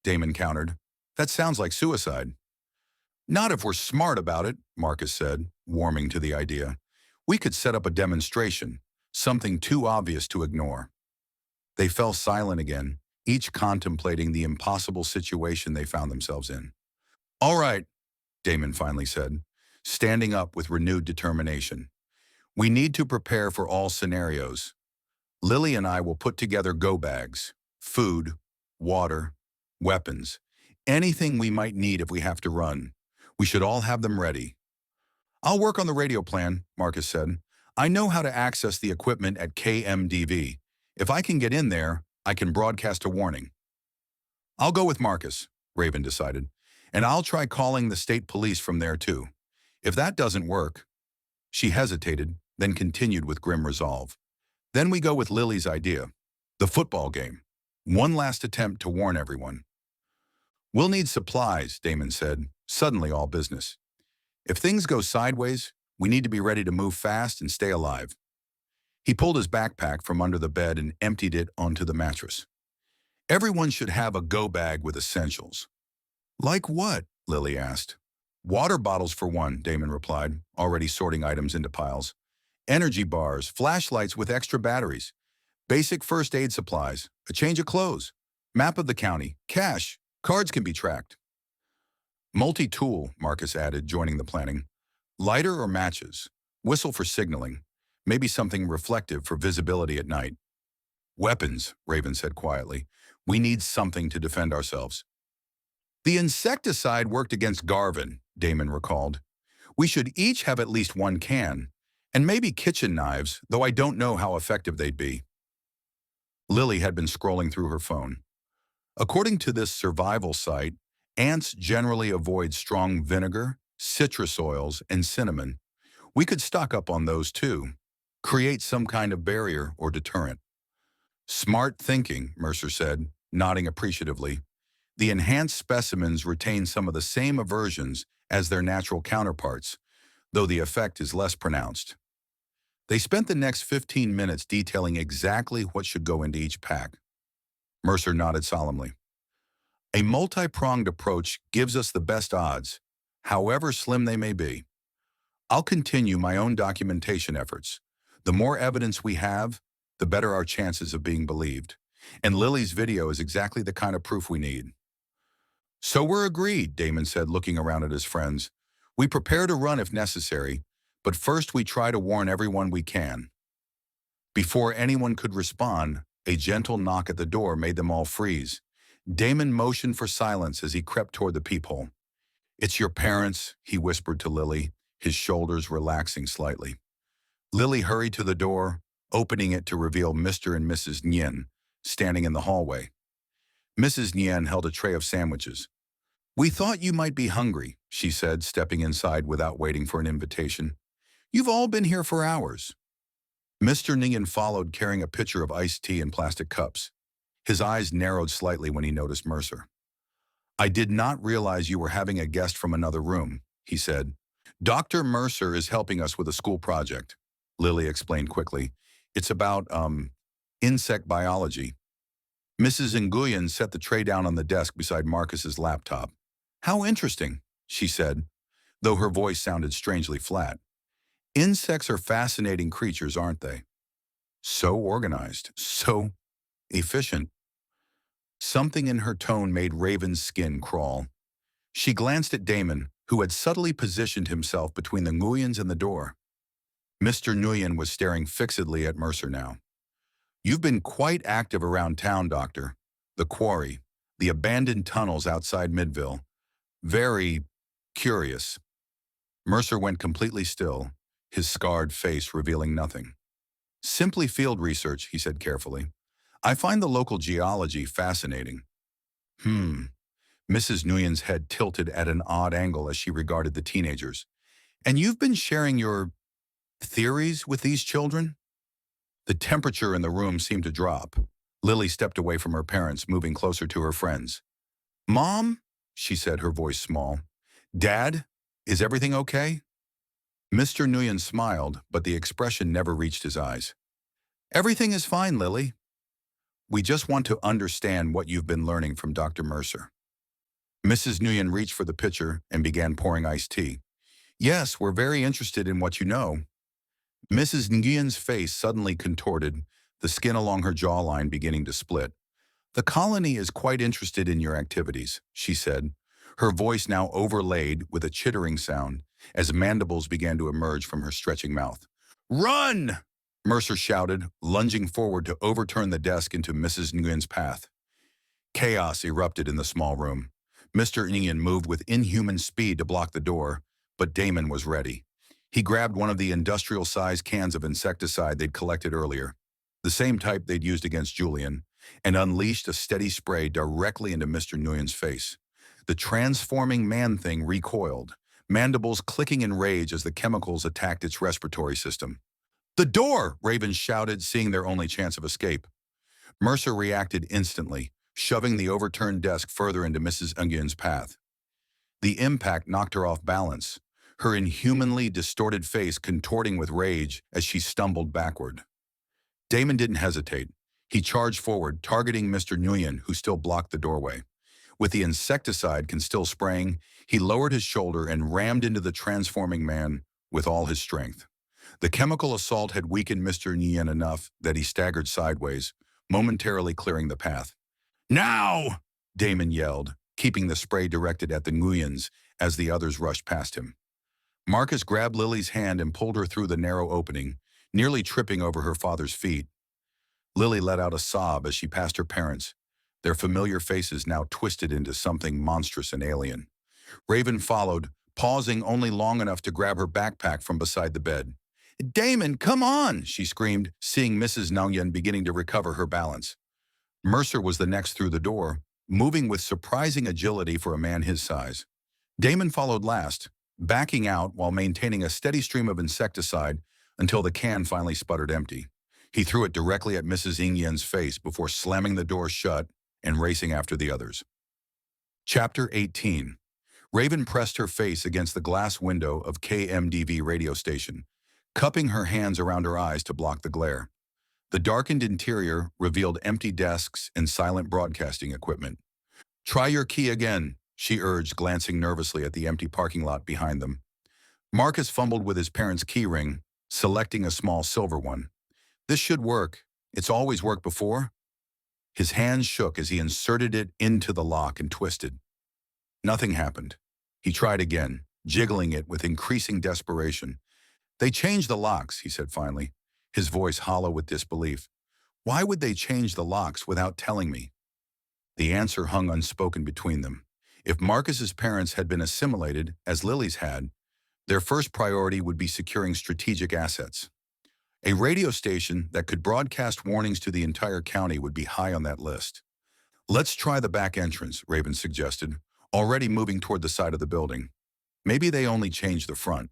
Damon countered. That sounds like suicide. Not if we're smart about it, Marcus said, warming to the idea. We could set up a demonstration, something too obvious to ignore. They fell silent again, each contemplating the impossible situation they found themselves in. All right, Damon finally said, standing up with renewed determination. We need to prepare for all scenarios. Lily and I will put together go bags, food, water, weapons, anything we might need if we have to run. We should all have them ready. I'll work on the radio plan, Marcus said. I know how to access the equipment at KMDV. If I can get in there, I can broadcast a warning. I'll go with Marcus, Raven decided, and I'll try calling the state police from there too. If that doesn't work, she hesitated, then continued with grim resolve. Then we go with Lily's idea, the football game. One last attempt to warn everyone. We'll need supplies, Damon said, suddenly all business. If things go sideways, we need to be ready to move fast and stay alive. He pulled his backpack from under the bed and emptied it onto the mattress. Everyone should have a go bag with essentials. Like what? Lily asked. Water bottles for one, Damon replied, already sorting items into piles. Energy bars, flashlights with extra batteries, basic first aid supplies, a change of clothes, map of the county, cash, cards can be tracked. Multi-tool, Marcus added, joining the planning. Lighter or matches, whistle for signaling, maybe something reflective for visibility at night. Weapons, Raven said quietly. We need something to defend ourselves. The insecticide worked against Garvin, Damon recalled. We should each have at least one can, and maybe kitchen knives, though I don't know how effective they'd be. Lily had been scrolling through her phone. According to this survival site, ants generally avoid strong vinegar, citrus oils, and cinnamon. We could stock up on those too. Create some kind of barrier or deterrent. Smart thinking, Mercer said, nodding appreciatively. The enhanced specimens retain some of the same aversions as their natural counterparts, though the effect is less pronounced. They spent the next 15 minutes detailing exactly what should go into each pack. Mercer nodded solemnly. A multi-pronged approach gives us the best odds, however slim they may be. I'll continue my own documentation efforts. The more evidence we have, the better our chances of being believed. And Lily's video is exactly the kind of proof we need. So we're agreed, Damon said, looking around at his friends. We prepare to run if necessary, but first we try to warn everyone we can. Before anyone could respond, a gentle knock at the door made them all freeze. Damon motioned for silence as he crept toward the peephole. It's your parents, he whispered to Lily, his shoulders relaxing slightly. Lily hurried to the door, opening it to reveal Mr. and Mrs. Nguyen standing in the hallway. Mrs. Nguyen held a tray of sandwiches. "We thought you might be hungry," she said, stepping inside without waiting for an invitation. "You've all been here for hours." Mr. Negan followed, carrying a pitcher of iced tea in plastic cups. His eyes narrowed slightly when he noticed Mercer. "I did not realize you were having a guest from another room," he said. "Dr. Mercer is helping us with a school project," Lily explained quickly. "It's about, insect biology." Mrs. Nguyen set the tray down on the desk beside Marcus's laptop. "How interesting," she said, though her voice sounded strangely flat. "Insects are fascinating creatures, aren't they? So organized, so efficient." Something in her tone made Raven's skin crawl. She glanced at Damon, who had subtly positioned himself between the Nguyens and the door. Mr. Nguyen was staring fixedly at Mercer now. "You've been quite active around town, Doctor. The quarry, the abandoned tunnels outside Midville. Very curious." Mercer went completely still, his scarred face revealing nothing. "Simply field research," he said carefully. "I find the local geology fascinating." Mrs. Nguyen's head tilted at an odd angle as she regarded the teenagers. "And you've been sharing your theories with these children?" The temperature in the room seemed to drop. Lily stepped away from her parents, moving closer to her friends. "Mom," she said, her voice small. "Dad, is everything okay?" Mr. Nguyen smiled, but the expression never reached his eyes. "Everything is fine, Lily. We just want to understand what you've been learning from Dr. Mercer." Mrs. Nguyen reached for the pitcher and began pouring iced tea. "Yes, we're very interested in what you know." Mrs. Nguyen's face suddenly contorted, the skin along her jawline beginning to split. "The colony is quite interested in your activities," she said, her voice now overlaid with a chittering sound as mandibles began to emerge from her stretching mouth. "Run!" Mercer shouted, lunging forward to overturn the desk into Mrs. Nguyen's path. Chaos erupted in the small room. Mr. Nguyen moved with inhuman speed to block the door, but Damon was ready. He grabbed one of the industrial-sized cans of insecticide they'd collected earlier, the same type they'd used against Julian, and unleashed a steady spray directly into Mr. Nguyen's face. The transforming man-thing recoiled, mandibles clicking in rage as the chemicals attacked its respiratory system. "The door!" Raven shouted, seeing their only chance of escape. Mercer reacted instantly, shoving the overturned desk further into Mrs. Nguyen's path. The impact knocked her off balance, her inhumanly distorted face contorting with rage as she stumbled backward. Damon didn't hesitate. He charged forward, targeting Mr. Nguyen, who still blocked the doorway. With the insecticide still spraying, he lowered his shoulder and rammed into the transforming man with all his strength. The chemical assault had weakened Mr. Nguyen enough that he staggered sideways, momentarily clearing the path. "Now!" Damon yelled, keeping the spray directed at the Nguyens as the others rushed past him. Marcus grabbed Lily's hand and pulled her through the narrow opening, nearly tripping over her father's feet. Lily let out a sob as she passed her parents, their familiar faces now twisted into something monstrous and alien. Raven followed, pausing only long enough to grab her backpack from beside the bed. "Damon, come on!" she screamed, seeing Mrs. Nguyen beginning to recover her balance. Mercer was the next through the door, moving with surprising agility for a man his size. Damon followed last, backing out while maintaining a steady stream of insecticide until the can finally sputtered empty. He threw it directly at Mrs. Nguyen's face before slamming the door shut and racing after the others. Chapter 18. Raven pressed her face against the glass window of KMDV radio station, cupping her hands around her eyes to block the glare. The darkened interior revealed empty desks and silent broadcasting equipment. "Try your key again," she urged, glancing nervously at the empty parking lot behind them. Marcus fumbled with his parents' key ring, selecting a small silver one. "This should work. It's always worked before." His hands shook as he inserted it into the lock and twisted. Nothing happened. He tried again, jiggling it with increasing desperation. "They changed the locks," he said finally, his voice hollow with disbelief. "Why would they change the locks without telling me?" The answer hung unspoken between them. If Marcus's parents had been assimilated, as Lily's had, their first priority would be securing strategic assets. A radio station that could broadcast warnings to the entire county would be high on that list. "Let's try the back entrance," Raven suggested. already moving toward the side of the building. Maybe they only changed the front.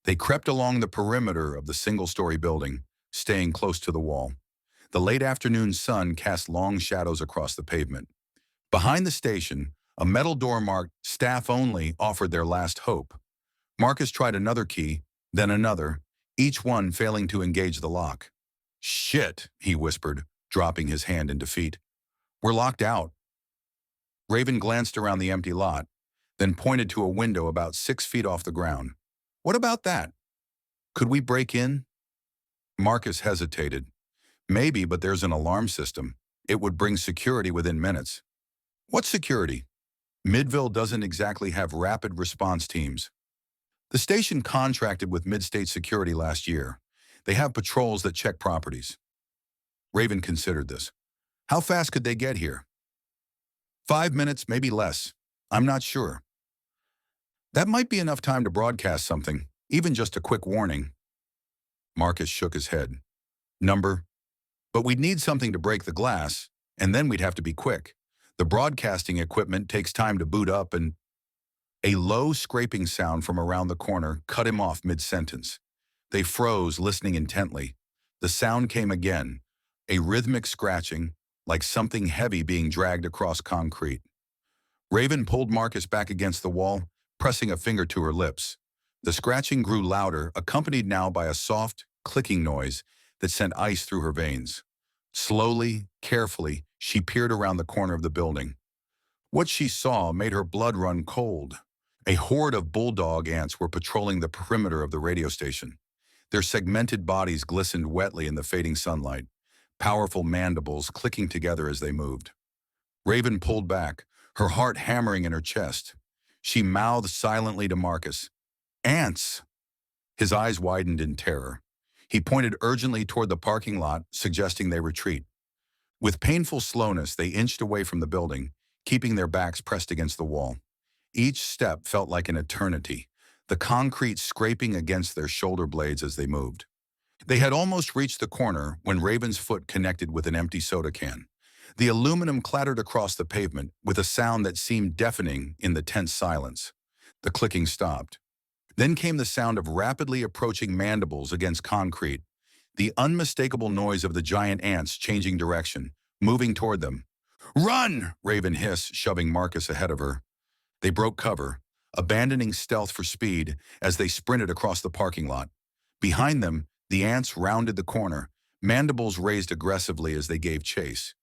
They crept along the perimeter of the single-story building, staying close to the wall. The late afternoon sun cast long shadows across the pavement. Behind the station, a metal door marked "Staff Only" offered their last hope. Marcus tried another key, then another, each one failing to engage the lock. "Shit," he whispered, dropping his hand in defeat. "We're locked out." Raven glanced around the empty lot, then pointed to a window about 6 feet off the ground. "What about that? Could we break in?" Marcus hesitated. "Maybe, but there's an alarm system. It would bring security within minutes." "What security?" "Midville doesn't exactly have rapid response teams. The station contracted with Mid-State Security last year. They have patrols that check properties." Raven considered this. "How fast could they get here?" 5 minutes, maybe less. I'm not sure." "That might be enough time to broadcast something, even just a quick warning." Marcus shook his head. But we'd need something to break the glass, and then we'd have to be quick. The broadcasting equipment takes time to boot up and—" A low scraping sound from around the corner cut him off mid-sentence. They froze, listening intently. The sound came again, a rhythmic scratching, like something heavy being dragged across concrete. Raven pulled Marcus back against the wall, pressing a finger to her lips. The scratching grew louder, accompanied now by a soft, clicking noise that sent ice through her veins. Slowly, carefully, she peered around the corner of the building. What she saw made her blood run cold. A horde of bulldog ants were patrolling the perimeter of the radio station. Their segmented bodies glistened wetly in the fading sunlight, powerful mandibles clicking together as they moved. Raven pulled back, her heart hammering in her chest. She mouthed silently to Marcus. "Ants!" His eyes widened in terror. He pointed urgently toward the parking lot, suggesting they retreat. With painful slowness, they inched away from the building, keeping their backs pressed against the wall. Each step felt like an eternity, the concrete scraping against their shoulder blades as they moved. They had almost reached the corner when Raven's foot connected with an empty soda can. The aluminum clattered across the pavement with a sound that seemed deafening in the tense silence. The clicking stopped. Then came the sound of rapidly approaching mandibles against concrete, the unmistakable noise of the giant ants changing direction, moving toward them. "Run!" Raven hissed, shoving Marcus ahead of her. They broke cover, abandoning stealth for speed as they sprinted across the parking lot. Behind them, the ants rounded the corner, mandibles raised aggressively as they gave chase.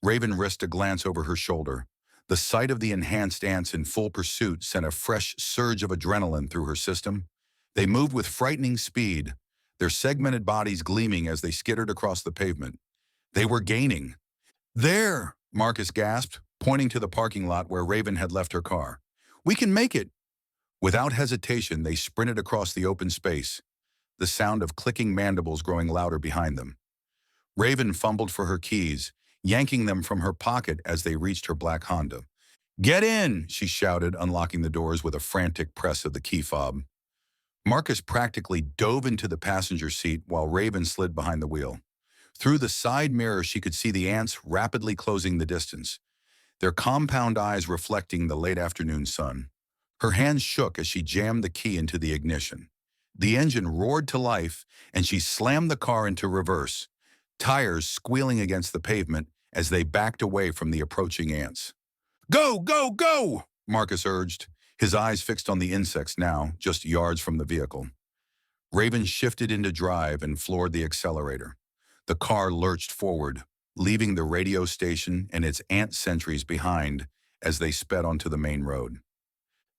Raven risked a glance over her shoulder. The sight of the enhanced ants in full pursuit sent a fresh surge of adrenaline through her system. They moved with frightening speed, their segmented bodies gleaming as they skittered across the pavement. They were gaining. "There!" Marcus gasped, pointing to the parking lot where Raven had left her car. "We can make it!" Without hesitation, they sprinted across the open space, the sound of clicking mandibles growing louder behind them. Raven fumbled for her keys, yanking them from her pocket as they reached her black Honda. "Get in!" she shouted, unlocking the doors with a frantic press of the key fob. Marcus practically dove into the passenger seat while Raven slid behind the wheel. Through the side mirror, she could see the ants rapidly closing the distance, their compound eyes reflecting the late afternoon sun. Her hands shook as she jammed the key into the ignition. The engine roared to life, and she slammed the car into reverse, tires squealing against the pavement as they backed away from the approaching ants. "Go, go, go!" Marcus urged, his eyes fixed on the insects now, just yards from the vehicle. Raven shifted into drive and floored the accelerator. The car lurched forward, leaving the radio station and its ant sentries behind as they sped onto the main road.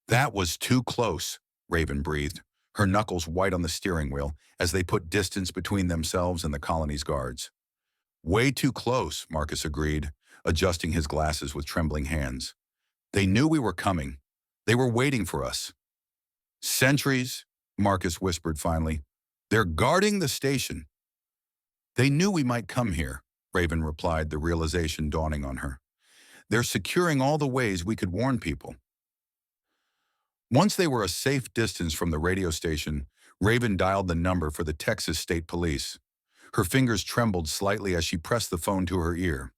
"That was too close," Raven breathed, her knuckles white on the steering wheel as they put distance between themselves and the colony's guards. "Way too close," Marcus agreed, adjusting his glasses with trembling hands. "They knew we were coming. They were waiting for us." "Sentries," Marcus whispered finally. "They're guarding the station." "They knew we might come here," Raven replied, the realization dawning on her. "They're securing all the ways we could warn people." Once they were a safe distance from the radio station, Raven dialed the number for the Texas State Police. Her fingers trembled slightly as she pressed the phone to her ear.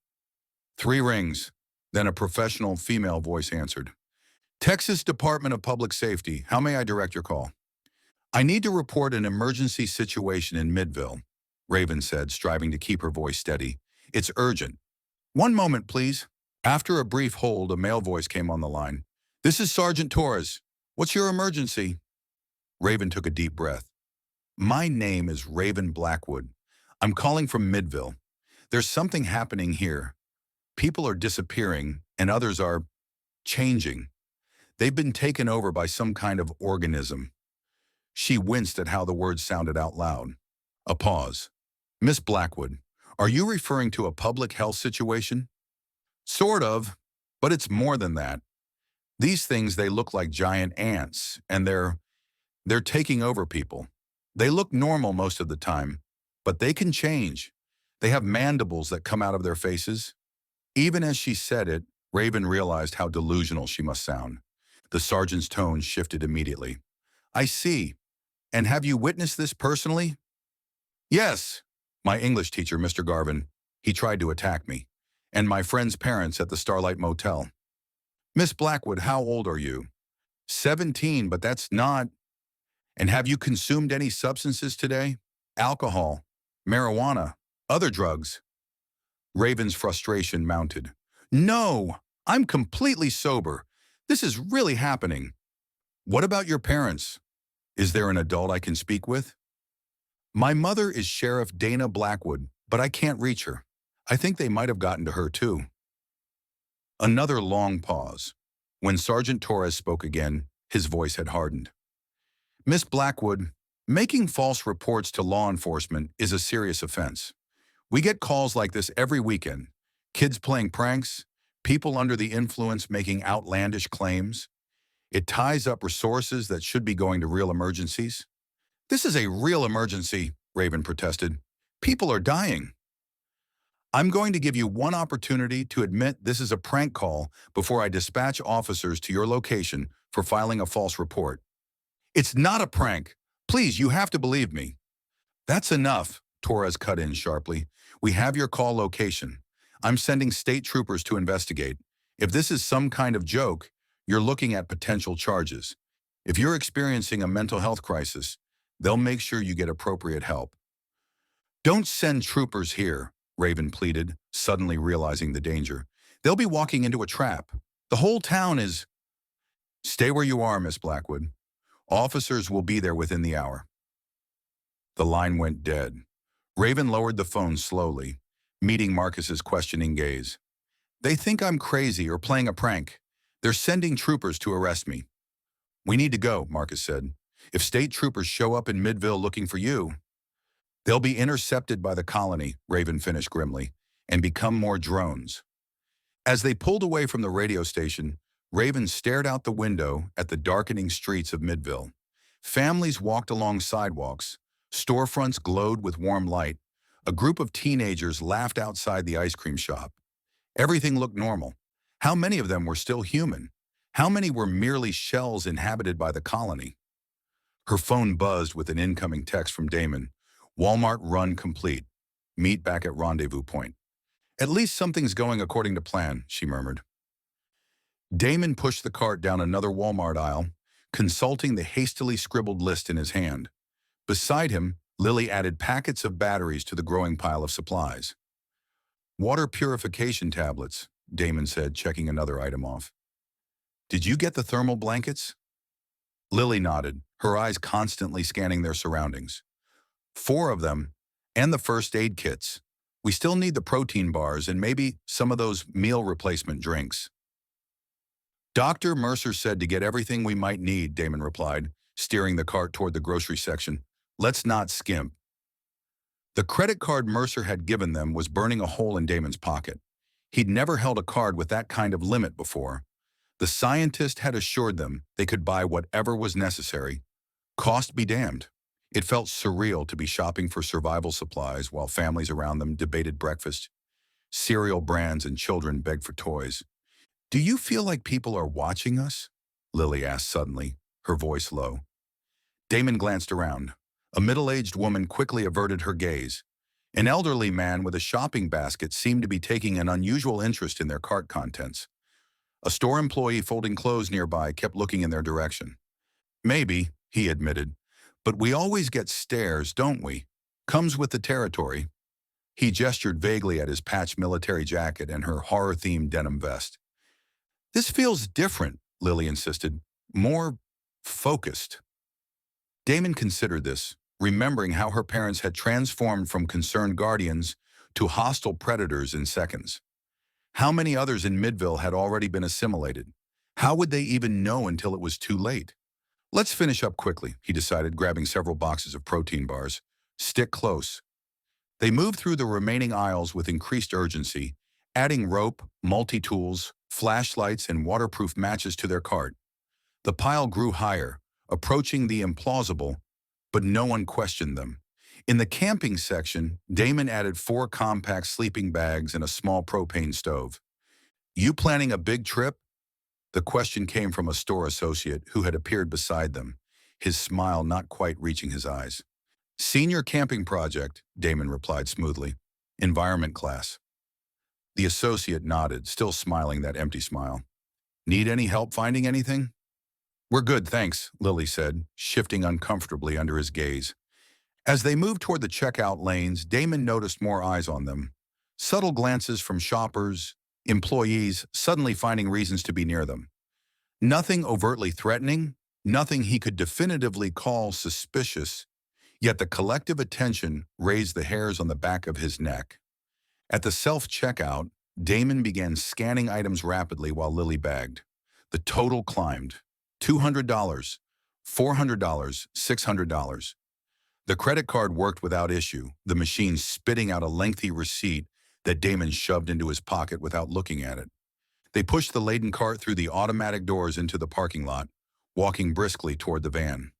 3 rings. Then a professional female voice answered. Texas Department of Public Safety, how may I direct your call? I need to report an emergency situation in Midville, Raven said, striving to keep her voice steady. It's urgent. One moment, please. After a brief hold, a male voice came on the line. This is Sergeant Torres. What's your emergency? Raven took a deep breath. My name is Raven Blackwood. I'm calling from Midville. There's something happening here. People are disappearing, and others are changing. They've been taken over by some kind of organism. She winced at how the words sounded out loud. A pause. Miss Blackwood, are you referring to a public health situation? Sort of, but it's more than that. These things, they look like giant ants, and they're taking over people. They look normal most of the time, but they can change. They have mandibles that come out of their faces. Even as she said it, Raven realized how delusional she must sound. The sergeant's tone shifted immediately. I see. And have you witnessed this personally? Yes. My English teacher, Mr. Garvin, he tried to attack me. And my friend's parents at the Starlight Motel. Miss Blackwood, how old are you? 17, but that's not. And have you consumed any substances today? Alcohol, marijuana, other drugs? Raven's frustration mounted. No, I'm completely sober. This is really happening. What about your parents? Is there an adult I can speak with? My mother is Sheriff Dana Blackwood, but I can't reach her. I think they might have gotten to her too. Another long pause. When Sergeant Torres spoke again, his voice had hardened. Miss Blackwood, making false reports to law enforcement is a serious offense. We get calls like this every weekend. Kids playing pranks, people under the influence making outlandish claims. It ties up resources that should be going to real emergencies. This is a real emergency, Raven protested. People are dying. I'm going to give you one opportunity to admit this is a prank call before I dispatch officers to your location for filing a false report. It's not a prank. Please, you have to believe me. That's enough, Torres cut in sharply. We have your call location. I'm sending state troopers to investigate. If this is some kind of joke, you're looking at potential charges. If you're experiencing a mental health crisis, they'll make sure you get appropriate help. Don't send troopers here, Raven pleaded, suddenly realizing the danger. They'll be walking into a trap. The whole town is... Stay where you are, Miss Blackwood. Officers will be there within the hour. The line went dead. Raven lowered the phone slowly, meeting Marcus's questioning gaze. They think I'm crazy or playing a prank. They're sending troopers to arrest me. We need to go, Marcus said. If state troopers show up in Midville looking for you, they'll be intercepted by the colony, Raven finished grimly, and become more drones. As they pulled away from the radio station, Raven stared out the window at the darkening streets of Midville. Families walked along sidewalks. Storefronts glowed with warm light. A group of teenagers laughed outside the ice cream shop. Everything looked normal. How many of them were still human? How many were merely shells inhabited by the colony? Her phone buzzed with an incoming text from Damon. Walmart run complete. Meet back at rendezvous point. At least something's going according to plan, she murmured. Damon pushed the cart down another Walmart aisle, consulting the hastily scribbled list in his hand. Beside him, Lily added packets of batteries to the growing pile of supplies. Water purification tablets, Damon said, checking another item off. Did you get the thermal blankets? Lily nodded, her eyes constantly scanning their surroundings. 4 of them, and the first aid kits. We still need the protein bars and maybe some of those meal replacement drinks. Dr. Mercer said to get everything we might need, Damon replied, steering the cart toward the grocery section. Let's not skimp. The credit card Mercer had given them was burning a hole in Damon's pocket. He'd never held a card with that kind of limit before. The scientist had assured them they could buy whatever was necessary. Cost be damned. It felt surreal to be shopping for survival supplies while families around them debated breakfast. Cereal brands and children begged for toys. Do you feel like people are watching us? Lily asked suddenly, her voice low. Damon glanced around. A middle-aged woman quickly averted her gaze. An elderly man with a shopping basket seemed to be taking an unusual interest in their cart contents. A store employee folding clothes nearby kept looking in their direction. Maybe, he admitted, but we always get stares, don't we? Comes with the territory. He gestured vaguely at his patched military jacket and her horror-themed denim vest. This feels different, Lily insisted. More focused. Damon considered this, remembering how her parents had transformed from concerned guardians to hostile predators in seconds. How many others in Midville had already been assimilated? How would they even know until it was too late? Let's finish up quickly, he decided, grabbing several boxes of protein bars. Stick close. They moved through the remaining aisles with increased urgency, adding rope, multi-tools, flashlights, and waterproof matches to their cart. The pile grew higher, approaching the implausible, but no one questioned them. In the camping section, Damon added 4 compact sleeping bags and a small propane stove. You planning a big trip? The question came from a store associate who had appeared beside them, his smile not quite reaching his eyes. Senior camping project, Damon replied smoothly. Environment class. The associate nodded, still smiling that empty smile. Need any help finding anything? We're good, thanks, Lily said, shifting uncomfortably under his gaze. As they moved toward the checkout lanes, Damon noticed more eyes on them. Subtle glances from shoppers, employees, suddenly finding reasons to be near them. Nothing overtly threatening, nothing he could definitively call suspicious, yet the collective attention raised the hairs on the back of his neck. At the self-checkout, Damon began scanning items rapidly while Lily bagged. The total climbed. $200, $400, $600. The credit card worked without issue, the machine spitting out a lengthy receipt that Damon shoved into his pocket without looking at it. They pushed the laden cart through the automatic doors into the parking lot, walking briskly toward the van.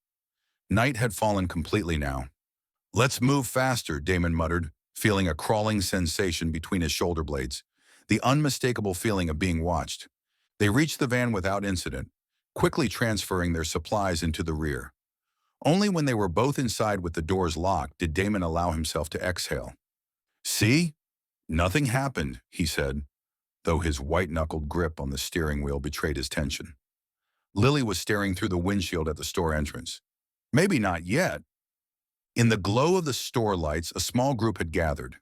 Night had fallen completely now. Let's move faster, Damon muttered, feeling a crawling sensation between his shoulder blades, the unmistakable feeling of being watched. They reached the van without incident, quickly transferring their supplies into the rear. Only when they were both inside with the doors locked did Damon allow himself to exhale. See? Nothing happened, he said, though his white-knuckled grip on the steering wheel betrayed his tension. Lily was staring through the windshield at the store entrance. Maybe not yet. In the glow of the store lights, a small group had gathered.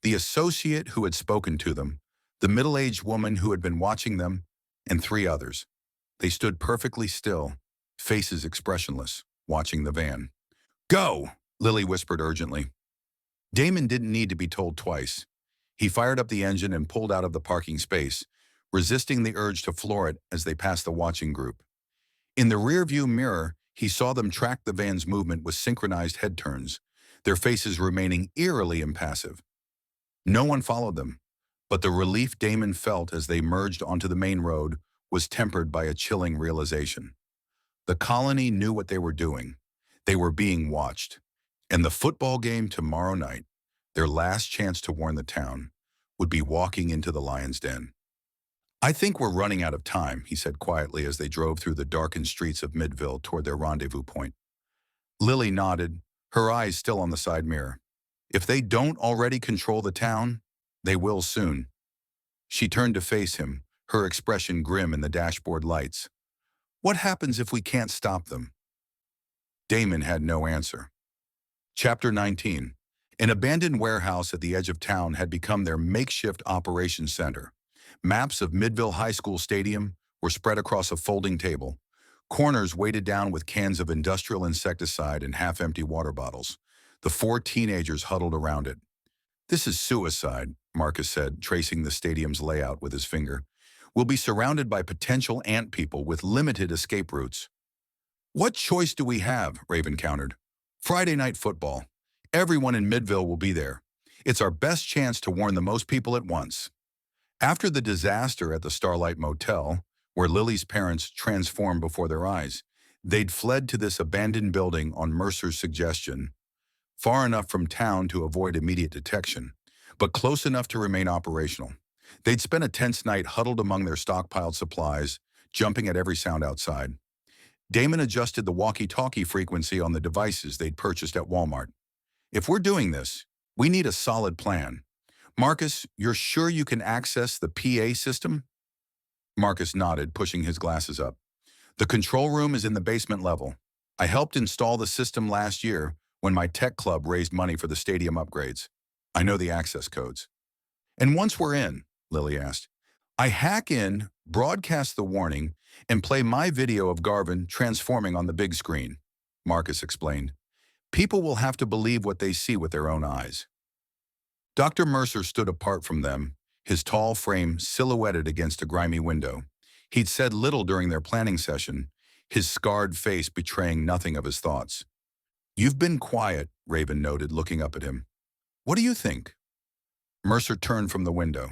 The associate who had spoken to them, the middle-aged woman who had been watching them, and 3 others. They stood perfectly still, faces expressionless, watching the van. Go, Lily whispered urgently. Damon didn't need to be told twice. He fired up the engine and pulled out of the parking space, resisting the urge to floor it as they passed the watching group. In the rearview mirror, he saw them track the van's movement with synchronized head turns, their faces remaining eerily impassive. No one followed them, but the relief Damon felt as they merged onto the main road was tempered by a chilling realization. The colony knew what they were doing. They were being watched. And the football game tomorrow night, their last chance to warn the town, would be walking into the lion's den. I think we're running out of time, he said quietly as they drove through the darkened streets of Midville toward their rendezvous point. Lily nodded, her eyes still on the side mirror. If they don't already control the town, they will soon. She turned to face him, her expression grim in the dashboard lights. What happens if we can't stop them? Damon had no answer. Chapter 19. An abandoned warehouse at the edge of town had become their makeshift operations center. Maps of Midville High School Stadium were spread across a folding table. Corners weighted down with cans of industrial insecticide and half-empty water bottles. The 4 teenagers huddled around it. This is suicide, Marcus said, tracing the stadium's layout with his finger. We'll be surrounded by potential ant people with limited escape routes. What choice do we have? Raven countered. Friday night football. Everyone in Midville will be there. It's our best chance to warn the most people at once. After the disaster at the Starlight Motel, where Lily's parents transformed before their eyes, they'd fled to this abandoned building on Mercer's suggestion, far enough from town to avoid immediate detection, but close enough to remain operational. They'd spent a tense night huddled among their stockpiled supplies, jumping at every sound outside. Damon adjusted the walkie-talkie frequency on the devices they'd purchased at Walmart. If we're doing this, We need a solid plan. Marcus, you're sure you can access the PA system? Marcus nodded, pushing his glasses up. The control room is in the basement level. I helped install the system last year when my tech club raised money for the stadium upgrades. I know the access codes. And once we're in, Lily asked, I hack in, broadcast the warning, and play my video of Garvin transforming on the big screen, Marcus explained. People will have to believe what they see with their own eyes. Dr. Mercer stood apart from them, his tall frame silhouetted against a grimy window. He'd said little during their planning session, his scarred face betraying nothing of his thoughts. You've been quiet, Raven noted, looking up at him. What do you think? Mercer turned from the window.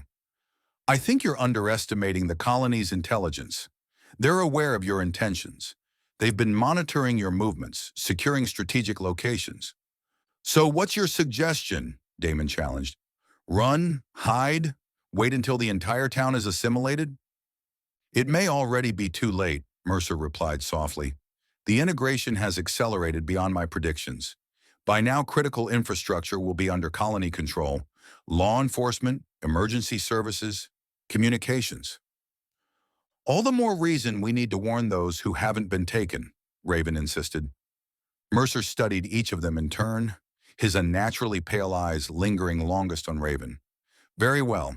I think you're underestimating the colony's intelligence. They're aware of your intentions. They've been monitoring your movements, securing strategic locations. So what's your suggestion? Damon challenged. Run, hide, wait until the entire town is assimilated? It may already be too late, Mercer replied softly. The integration has accelerated beyond my predictions. By now, critical infrastructure will be under colony control. Law enforcement, emergency services, communications. All the more reason we need to warn those who haven't been taken, Raven insisted. Mercer studied each of them in turn, his unnaturally pale eyes lingering longest on Raven. Very well,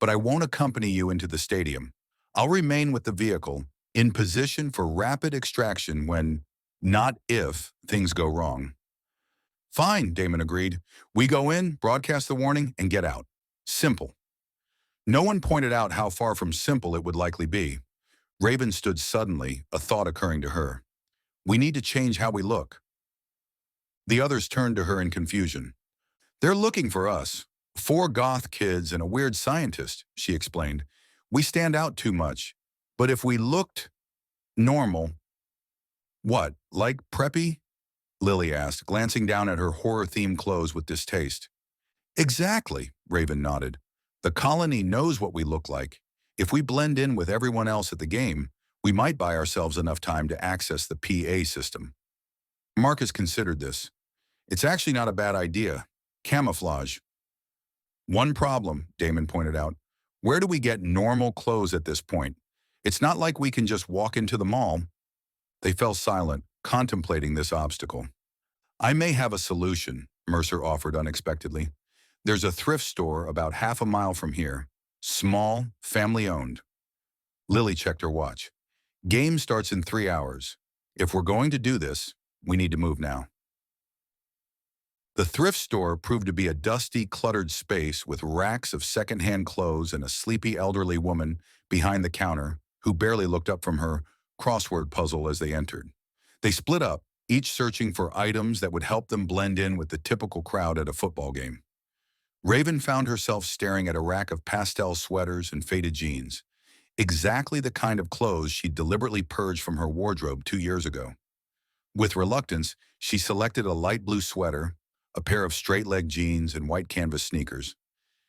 but I won't accompany you into the stadium. I'll remain with the vehicle, in position for rapid extraction when, not if, things go wrong. Fine, Damon agreed. We go in, broadcast the warning, and get out. Simple. No one pointed out how far from simple it would likely be. Raven stood suddenly, a thought occurring to her. We need to change how we look. The others turned to her in confusion. They're looking for us. 4 goth kids and a weird scientist, she explained. We stand out too much. But if we looked normal... What, like preppy? Lily asked, glancing down at her horror-themed clothes with distaste. Exactly, Raven nodded. The colony knows what we look like. If we blend in with everyone else at the game, we might buy ourselves enough time to access the PA system. Marcus considered this. It's actually not a bad idea. Camouflage. One problem, Damon pointed out. Where do we get normal clothes at this point? It's not like we can just walk into the mall. They fell silent, contemplating this obstacle. I may have a solution, Mercer offered unexpectedly. There's a thrift store about half a mile from here. Small, family-owned. Lily checked her watch. Game starts in 3 hours. If we're going to do this, we need to move now. The thrift store proved to be a dusty, cluttered space with racks of second-hand clothes and a sleepy elderly woman behind the counter who barely looked up from her crossword puzzle as they entered. They split up, each searching for items that would help them blend in with the typical crowd at a football game. Raven found herself staring at a rack of pastel sweaters and faded jeans, exactly the kind of clothes she'd deliberately purged from her wardrobe 2 years ago. With reluctance, she selected a light blue sweater, a pair of straight-leg jeans, and white canvas sneakers.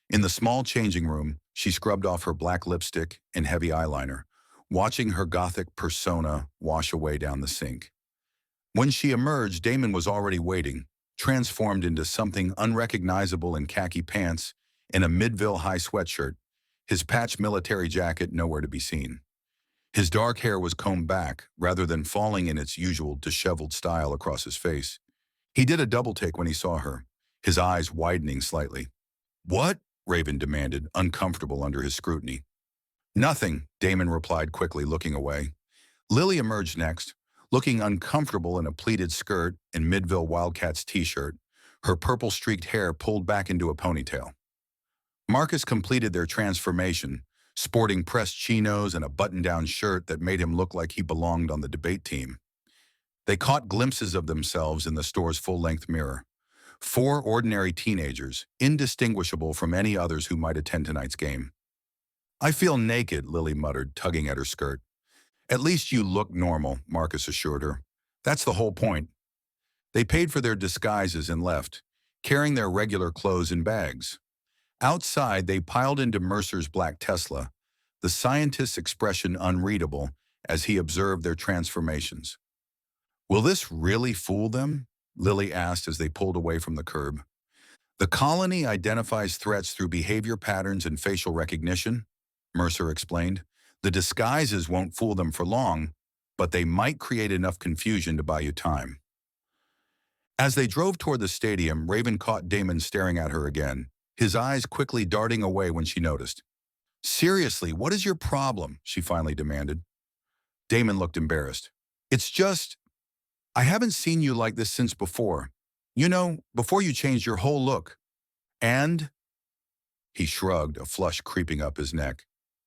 In the small changing room, she scrubbed off her black lipstick and heavy eyeliner, watching her gothic persona wash away down the sink. When she emerged, Damon was already waiting, transformed into something unrecognizable in khaki pants and a MIDVILLE high sweatshirt, his patched military jacket nowhere to be seen. His dark hair was combed back, rather than falling in its usual disheveled style across his face. He did a double-take when he saw her, his eyes widening slightly. What? Raven demanded, uncomfortable under his scrutiny. Nothing, Damon replied quickly, looking away. Lily emerged next, looking uncomfortable in a pleated skirt and MIDVILLE Wildcats t-shirt, her purple-streaked hair pulled back into a ponytail. Marcus completed their transformation, sporting pressed chinos and a button-down shirt that made him look like he belonged on the debate team. They caught glimpses of themselves in the store's full-length mirror. 4 ordinary teenagers, indistinguishable from any others who might attend tonight's game. I feel naked, Lily muttered, tugging at her skirt. At least you look normal, Marcus assured her. That's the whole point. They paid for their disguises and left, carrying their regular clothes in bags. Outside, they piled into Mercer's black Tesla, the scientist's expression unreadable as he observed their transformations. Will this really fool them? Lily asked as they pulled away from the curb. The colony identifies threats through behavior patterns and facial recognition, Mercer explained. The disguises won't fool them for long, but they might create enough confusion to buy you time. As they drove toward the stadium, Raven caught Damon staring at her again, his eyes quickly darting away when she noticed. Seriously, what is your problem? She finally demanded. Damon looked embarrassed. It's just, I haven't seen you like this since before. You know, before you changed your whole look. And? He shrugged, a flush creeping up his neck.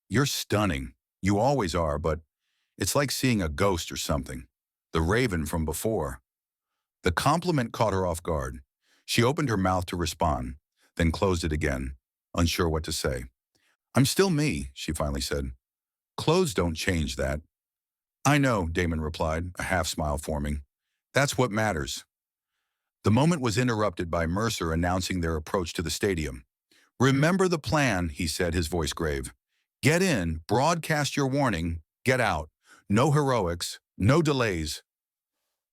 You're stunning. You always are, but it's like seeing a ghost or something. The Raven from before. The compliment caught her off guard. She opened her mouth to respond, then closed it again, unsure what to say. I'm still me, she finally said. Clothes don't change that. I know, Damon replied, a half-smile forming. That's what matters. The moment was interrupted by Mercer announcing their approach to the stadium. Remember the plan, he said, his voice grave. Get in, broadcast your warning, get out. No heroics, no delays.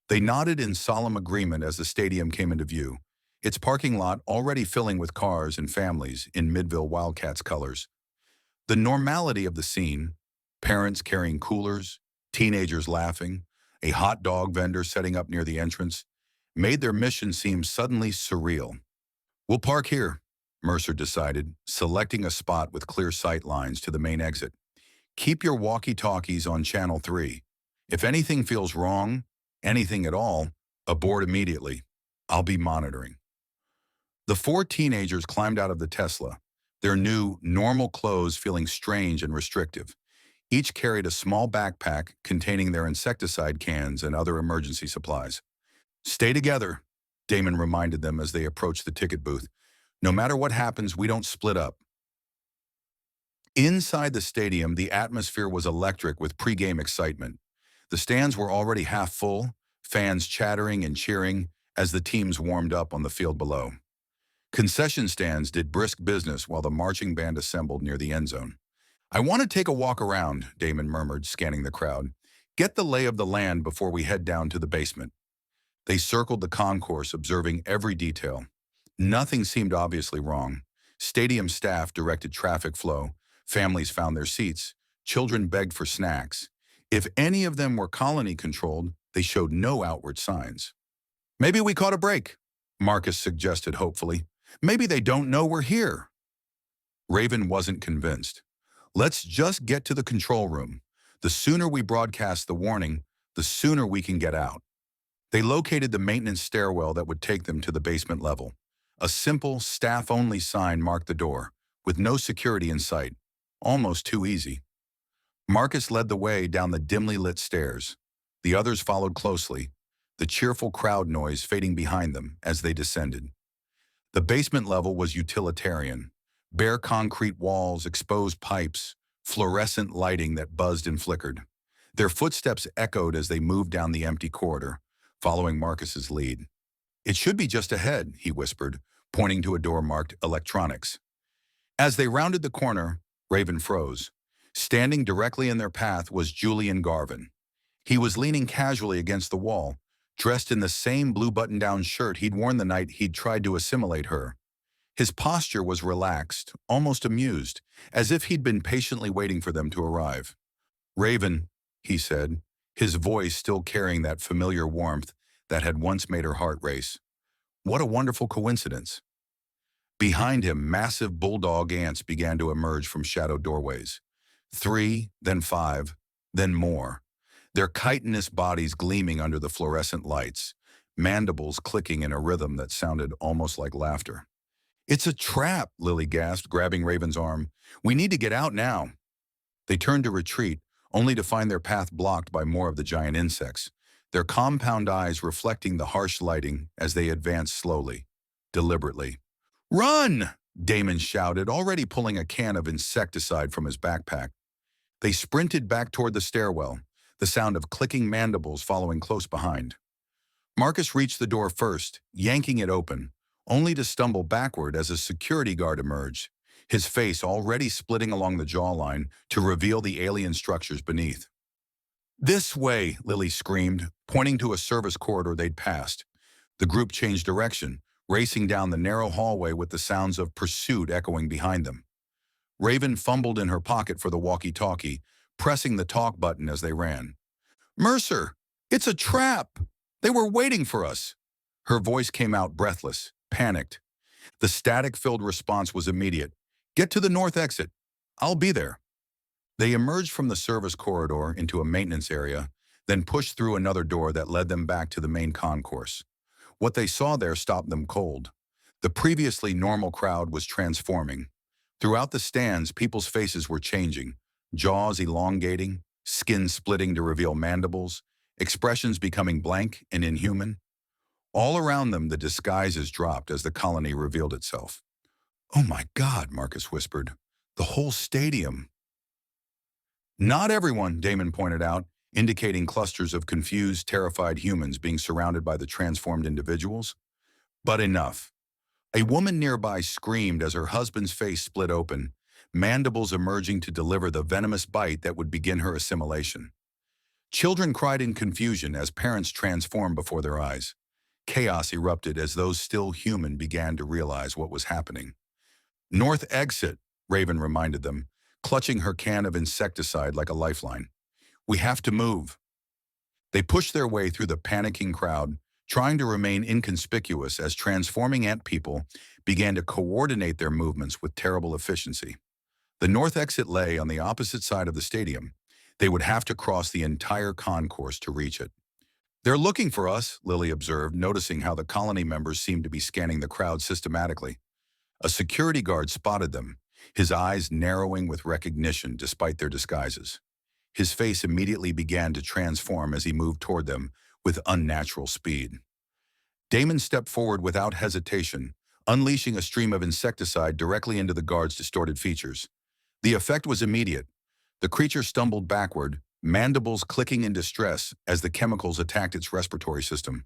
They nodded in solemn agreement as the stadium came into view, its parking lot already filling with cars and families in MIDVILLE Wildcats colors. The normality of the scene, parents carrying coolers, teenagers laughing, a hot dog vendor setting up near the entrance, made their mission seem suddenly surreal. We'll park here, Mercer decided, selecting a spot with clear sight lines to the main exit. Keep your walkie-talkies on Channel 3. If anything feels wrong, anything at all, abort immediately. I'll be monitoring. The four teenagers climbed out of the Tesla, their new, normal clothes feeling strange and restrictive. Each carried a small backpack containing their insecticide cans and other emergency supplies. Stay together, Damon reminded them as they approached the ticket booth. No matter what happens, we don't split up. Inside the stadium, the atmosphere was electric with pre-game excitement. The stands were already half full, fans chattering and cheering as the teams warmed up on the field below. Concession stands did brisk business while the marching band assembled near the end zone. I want to take a walk around, Damon murmured, scanning the crowd. Get the lay of the land before we head down to the basement. They circled the concourse, observing every detail. Nothing seemed obviously wrong. Stadium staff directed traffic flow. Families found their seats. Children begged for snacks. If any of them were colony-controlled, they showed no outward signs. Maybe we caught a break, Marcus suggested hopefully. Maybe they don't know we're here. Raven wasn't convinced. Let's just get to the control room. The sooner we broadcast the warning, the sooner we can get out. They located the maintenance stairwell that would take them to the basement level. A simple, staff-only sign marked the door, with no security in sight. Almost too easy. Marcus led the way down the dimly lit stairs. The others followed closely, the cheerful crowd noise fading behind them as they descended. The basement level was utilitarian. Bare concrete walls, exposed pipes, fluorescent lighting that buzzed and flickered. Their footsteps echoed as they moved down the empty corridor, following Marcus's lead. It should be just ahead, he whispered, pointing to a door marked Electronics. As they rounded the corner, Raven froze. Standing directly in their path was Julian Garvin. He was leaning casually against the wall, dressed in the same blue button-down shirt he'd worn the night he'd tried to assimilate her. His posture was relaxed, almost amused, as if he'd been patiently waiting for them to arrive. Raven, he said, his voice still carrying that familiar warmth that had once made her heart race. What a wonderful coincidence. Behind him, massive bulldog ants began to emerge from shadowed doorways. 3, then 5, then more. Their chitinous bodies gleaming under the fluorescent lights, mandibles clicking in a rhythm that sounded almost like laughter. It's a trap, Lily gasped, grabbing Raven's arm. We need to get out now. They turned to retreat, only to find their path blocked by more of the giant insects, their compound eyes reflecting the harsh lighting as they advanced slowly, deliberately. Run! Damon shouted, already pulling a can of insecticide from his backpack. They sprinted back toward the stairwell, the sound of clicking mandibles following close behind. Marcus reached the door first, yanking it open, only to stumble backward as a security guard emerged, his face already splitting along the jawline to reveal the alien structures beneath. This way, Lily screamed, pointing to a service corridor they'd passed. The group changed direction, racing down the narrow hallway with the sounds of pursuit echoing behind them. Raven fumbled in her pocket for the walkie-talkie, pressing the talk button as they ran. "Mercer, it's a trap! They were waiting for us!" Her voice came out breathless, panicked. The static-filled response was immediate. "Get to the north exit. I'll be there." They emerged from the service corridor into a maintenance area, then pushed through another door that led them back to the main concourse. What they saw there stopped them cold. The previously normal crowd was transforming. Throughout the stands, people's faces were changing, jaws elongating, skin splitting to reveal mandibles, expressions becoming blank and inhuman. All around them, the disguises dropped as the colony revealed itself. "Oh my God," Marcus whispered. "The whole stadium." "Not everyone," Damon pointed out, indicating clusters of confused, terrified humans being surrounded by the transformed individuals. "But enough." A woman nearby screamed as her husband's face split open, mandibles emerging to deliver the venomous bite that would begin her assimilation. Children cried in confusion as parents transformed before their eyes. Chaos erupted as those still human began to realize what was happening. "North exit," Raven reminded them, clutching her can of insecticide like a lifeline. "We have to move." They pushed their way through the panicking crowd, trying to remain inconspicuous as transforming ant people began to coordinate their movements with terrible efficiency. The north exit lay on the opposite side of the stadium. They would have to cross the entire concourse to reach it. "They're looking for us," Lily observed, noticing how the colony members seemed to be scanning the crowd systematically. A security guard spotted them, his eyes narrowing with recognition despite their disguises. His face immediately began to transform as he moved toward them with unnatural speed. Damon stepped forward without hesitation, unleashing a stream of insecticide directly into the guard's distorted features. The effect was immediate. The creature stumbled backward, mandibles clicking in distress as the chemicals attacked its respiratory system.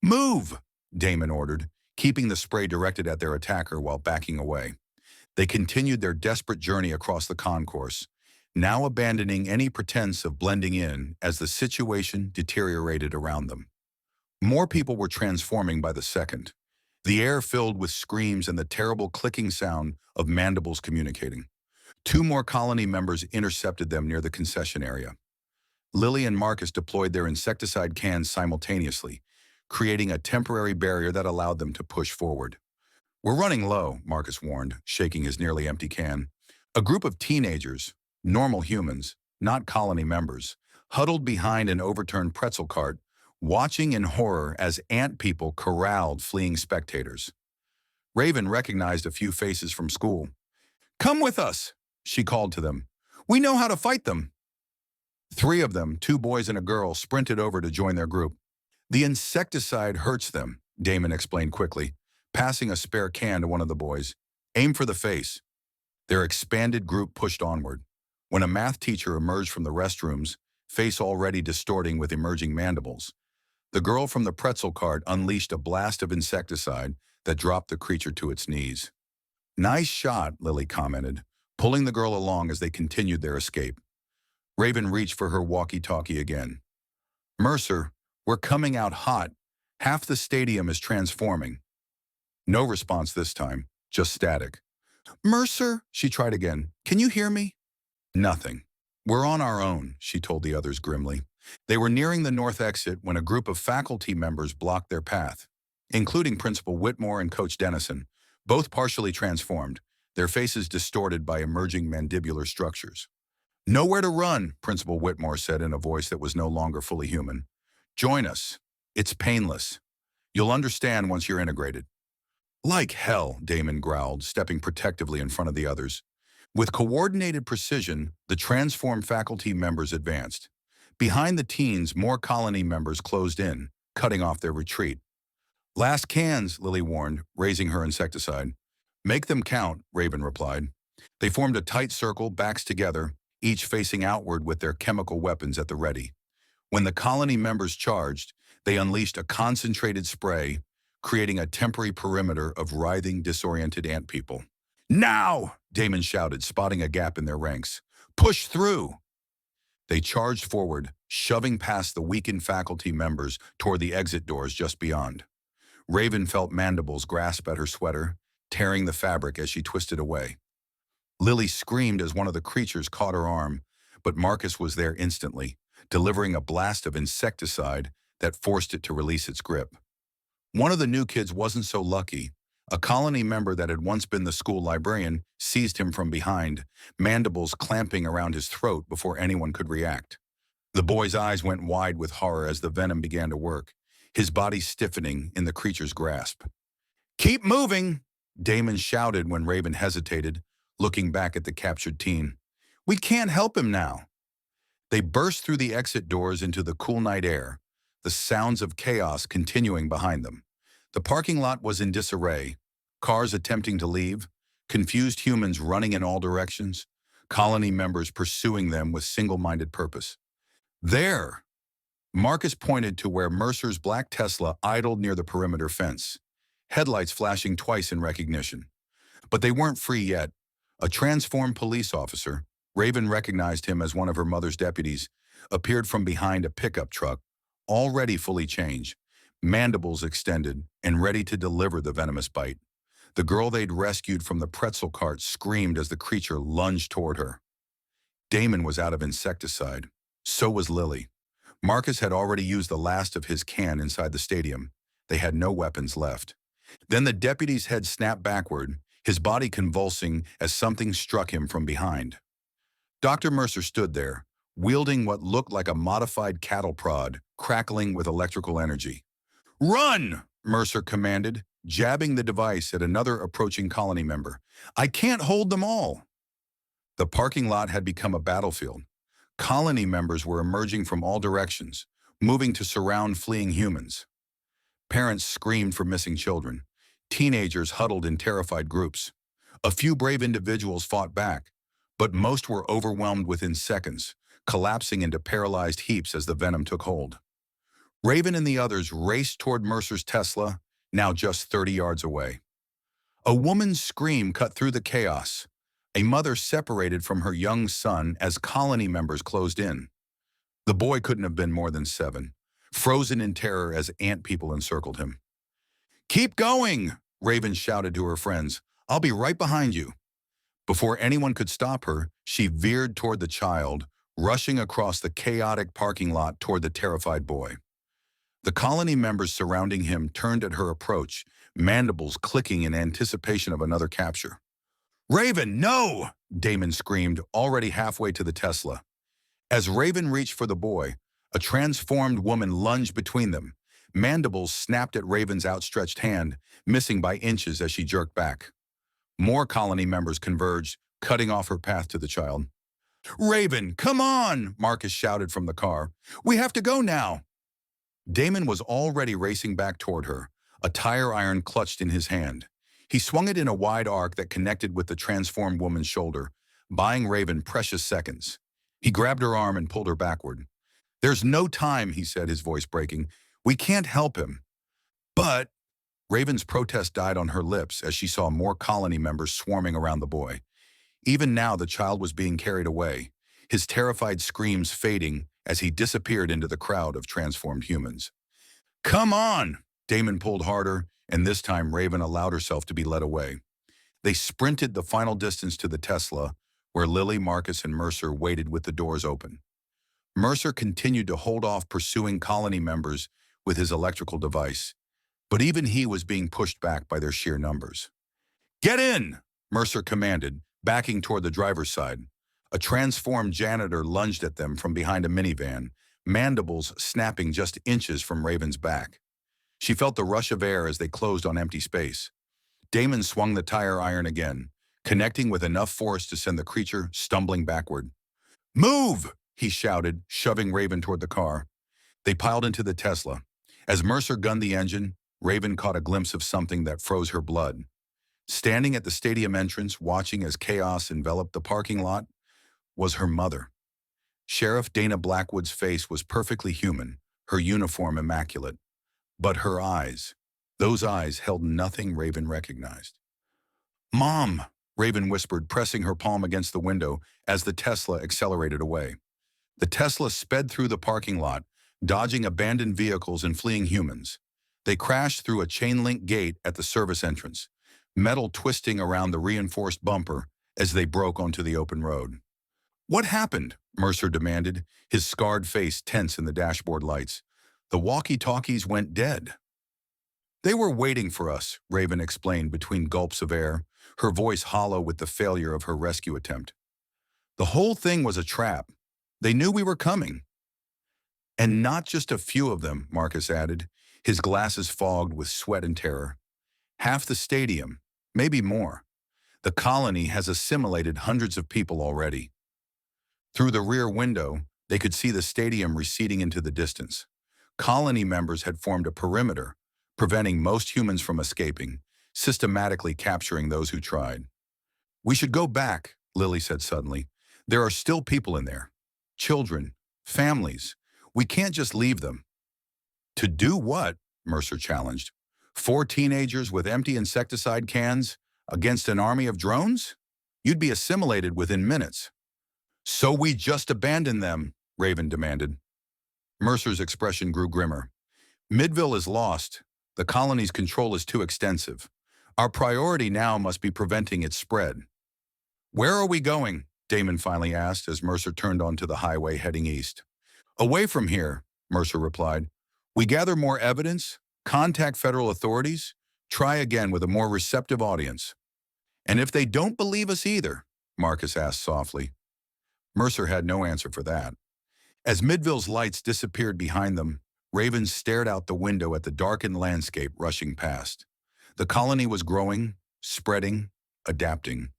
"Move!" Damon ordered, keeping the spray directed at their attacker while backing away. They continued their desperate journey across the concourse, now abandoning any pretense of blending in as the situation deteriorated around them. More people were transforming by the second, the air filled with screams and the terrible clicking sound of mandibles communicating. Two more colony members intercepted them near the concession area. Lily and Marcus deployed their insecticide cans simultaneously, creating a temporary barrier that allowed them to push forward. "We're running low," Marcus warned, shaking his nearly empty can. A group of teenagers, normal humans, not colony members, huddled behind an overturned pretzel cart, watching in horror as ant people corralled fleeing spectators. Raven recognized a few faces from school. "Come with us," she called to them. "We know how to fight them." Three of them, two boys and a girl, sprinted over to join their group. "The insecticide hurts them," Damon explained quickly, passing a spare can to one of the boys. "Aim for the face." Their expanded group pushed onward. When a math teacher emerged from the restrooms, face already distorting with emerging mandibles, the girl from the pretzel cart unleashed a blast of insecticide that dropped the creature to its knees. "Nice shot," Lily commented, pulling the girl along as they continued their escape. Raven reached for her walkie-talkie again. "Mercer, we're coming out hot. Half the stadium is transforming." No response this time, just static. "Mercer," she tried again. "Can you hear me?" Nothing. "We're on our own," she told the others grimly. They were nearing the north exit when a group of faculty members blocked their path, including Principal Whitmore and Coach Dennison, both partially transformed, their faces distorted by emerging mandibular structures. "Nowhere to run," Principal Whitmore said in a voice that was no longer fully human. "Join us. It's painless. You'll understand once you're integrated." "Like hell," Damon growled, stepping protectively in front of the others. With coordinated precision, the transformed faculty members advanced. Behind the teens, more colony members closed in, cutting off their retreat. "Last cans," Lily warned, raising her insecticide. "Make them count," Raven replied. They formed a tight circle, backs together, each facing outward with their chemical weapons at the ready. When the colony members charged, they unleashed a concentrated spray, creating a temporary perimeter of writhing, disoriented ant people. "Now!" Damon shouted, spotting a gap in their ranks. "Push through!" They charged forward, shoving past the weakened faculty members toward the exit doors just beyond. Raven felt Mandibles grasp at her sweater, tearing the fabric as she twisted away. Lily screamed as one of the creatures caught her arm, but Marcus was there instantly, delivering a blast of insecticide that forced it to release its grip. One of the new kids wasn't so lucky. A colony member that had once been the school librarian seized him from behind, Mandibles clamping around his throat before anyone could react. The boy's eyes went wide with horror as the venom began to work, his body stiffening in the creature's grasp. "Keep moving!" Damon shouted when Raven hesitated, looking back at the captured teen. "We can't help him now." They burst through the exit doors into the cool night air, the sounds of chaos continuing behind them. The parking lot was in disarray, cars attempting to leave, confused humans running in all directions, colony members pursuing them with single-minded purpose. There! Marcus pointed to where Mercer's black Tesla idled near the perimeter fence, headlights flashing twice in recognition. But they weren't free yet. A transformed police officer, Raven recognized him as one of her mother's deputies, appeared from behind a pickup truck, already fully changed, mandibles extended and ready to deliver the venomous bite. The girl they'd rescued from the pretzel cart screamed as the creature lunged toward her. Damon was out of insecticide. So was Lily. Marcus had already used the last of his can inside the stadium. They had no weapons left. Then the deputy's head snapped backward, his body convulsing as something struck him from behind. Dr. Mercer stood there, wielding what looked like a modified cattle prod, crackling with electrical energy. "Run!" Mercer commanded, jabbing the device at another approaching colony member. "I can't hold them all." The parking lot had become a battlefield. Colony members were emerging from all directions, moving to surround fleeing humans. Parents screamed for missing children. Teenagers huddled in terrified groups. A few brave individuals fought back, but most were overwhelmed within seconds, collapsing into paralyzed heaps as the venom took hold. Raven and the others raced toward Mercer's Tesla, now just 30 yards away. A woman's scream cut through the chaos. A mother separated from her young son as colony members closed in. The boy couldn't have been more than 7, frozen in terror as ant people encircled him. "Keep going!" Raven shouted to her friends. "I'll be right behind you." Before anyone could stop her, she veered toward the child, rushing across the chaotic parking lot toward the terrified boy. The colony members surrounding him turned at her approach, mandibles clicking in anticipation of another capture. "Raven, no!" Damon screamed, already halfway to the Tesla. As Raven reached for the boy, a transformed woman lunged between them. Mandibles snapped at Raven's outstretched hand, missing by inches as she jerked back. More colony members converged, cutting off her path to the child. "Raven, come on!" Marcus shouted from the car. "We have to go now." Damon was already racing back toward her, a tire iron clutched in his hand. He swung it in a wide arc that connected with the transformed woman's shoulder, buying Raven precious seconds. He grabbed her arm and pulled her backward. "There's no time," he said, his voice breaking. "We can't help him." "But—" Raven's protest died on her lips as she saw more colony members swarming around the boy. Even now the child was being carried away, his terrified screams fading as he disappeared into the crowd of transformed humans. "Come on!" Damon pulled harder, and this time Raven allowed herself to be led away. They sprinted the final distance to the Tesla, where Lily, Marcus, and Mercer waited with the doors open. Mercer continued to hold off pursuing colony members with his electrical device, but even he was being pushed back by their sheer numbers. "Get in!" Mercer commanded, backing toward the driver's side. A transformed janitor lunged at them from behind a minivan, mandibles snapping just inches from Raven's back. She felt the rush of air as they closed on empty space. Damon swung the tire iron again, connecting with enough force to send the creature stumbling backward. "Move!" he shouted, shoving Raven toward the car. They piled into the Tesla. As Mercer gunned the engine, Raven caught a glimpse of something that froze her blood. Standing at the stadium entrance, watching as chaos enveloped the parking lot, was her mother. Sheriff Dana Blackwood's face was perfectly human, her uniform immaculate. But her eyes, those eyes held nothing Raven recognized. "Mom," Raven whispered, pressing her palm against the window as the Tesla accelerated away. The Tesla sped through the parking lot, dodging abandoned vehicles and fleeing humans. They crashed through a chain-link gate at the service entrance, metal twisting around the reinforced bumper as they broke onto the open road. "What happened?" Mercer demanded, his scarred face tense in the dashboard lights. "The walkie-talkies went dead." "They were waiting for us," Raven explained between gulps of air, her voice hollow with the failure of her rescue attempt. "The whole thing was a trap. They knew we were coming." "And not just a few of them," Marcus added, his glasses fogged with sweat and terror. "Half the stadium, maybe more. The colony has assimilated hundreds of people already." Through the rear window, they could see the stadium receding into the distance. Colony members had formed a perimeter, preventing most humans from escaping, systematically capturing those who tried. "We should go back," Lily said suddenly. "There are still people in there. Children, families. We can't just leave them." "To do what?" Mercer challenged. "4 teenagers with empty insecticide cans against an army of drones? You'd be assimilated within minutes." "So we just abandon them," Raven demanded. Mercer's expression grew grimmer. "Midville is lost. The colony's control is too extensive. Our priority now must be preventing its spread." "Where are we going?" Damon finally asked as Mercer turned onto the highway heading east. "Away from here," Mercer replied. "We gather more evidence, contact federal authorities, try again with a more receptive audience." "And if they don't believe us either?" Marcus asked softly. Mercer had no answer for that. As Midville's lights disappeared behind them, Raven stared out the window at the darkened landscape rushing past. The colony was growing, spreading, adapting.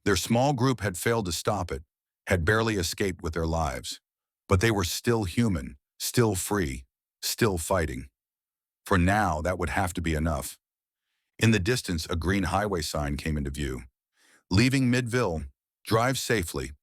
Their small group had failed to stop it, had barely escaped with their lives. But they were still human, still free, still fighting. For now, that would have to be enough. In the distance, a green highway sign came into view. "Leaving Midville. Drive safely."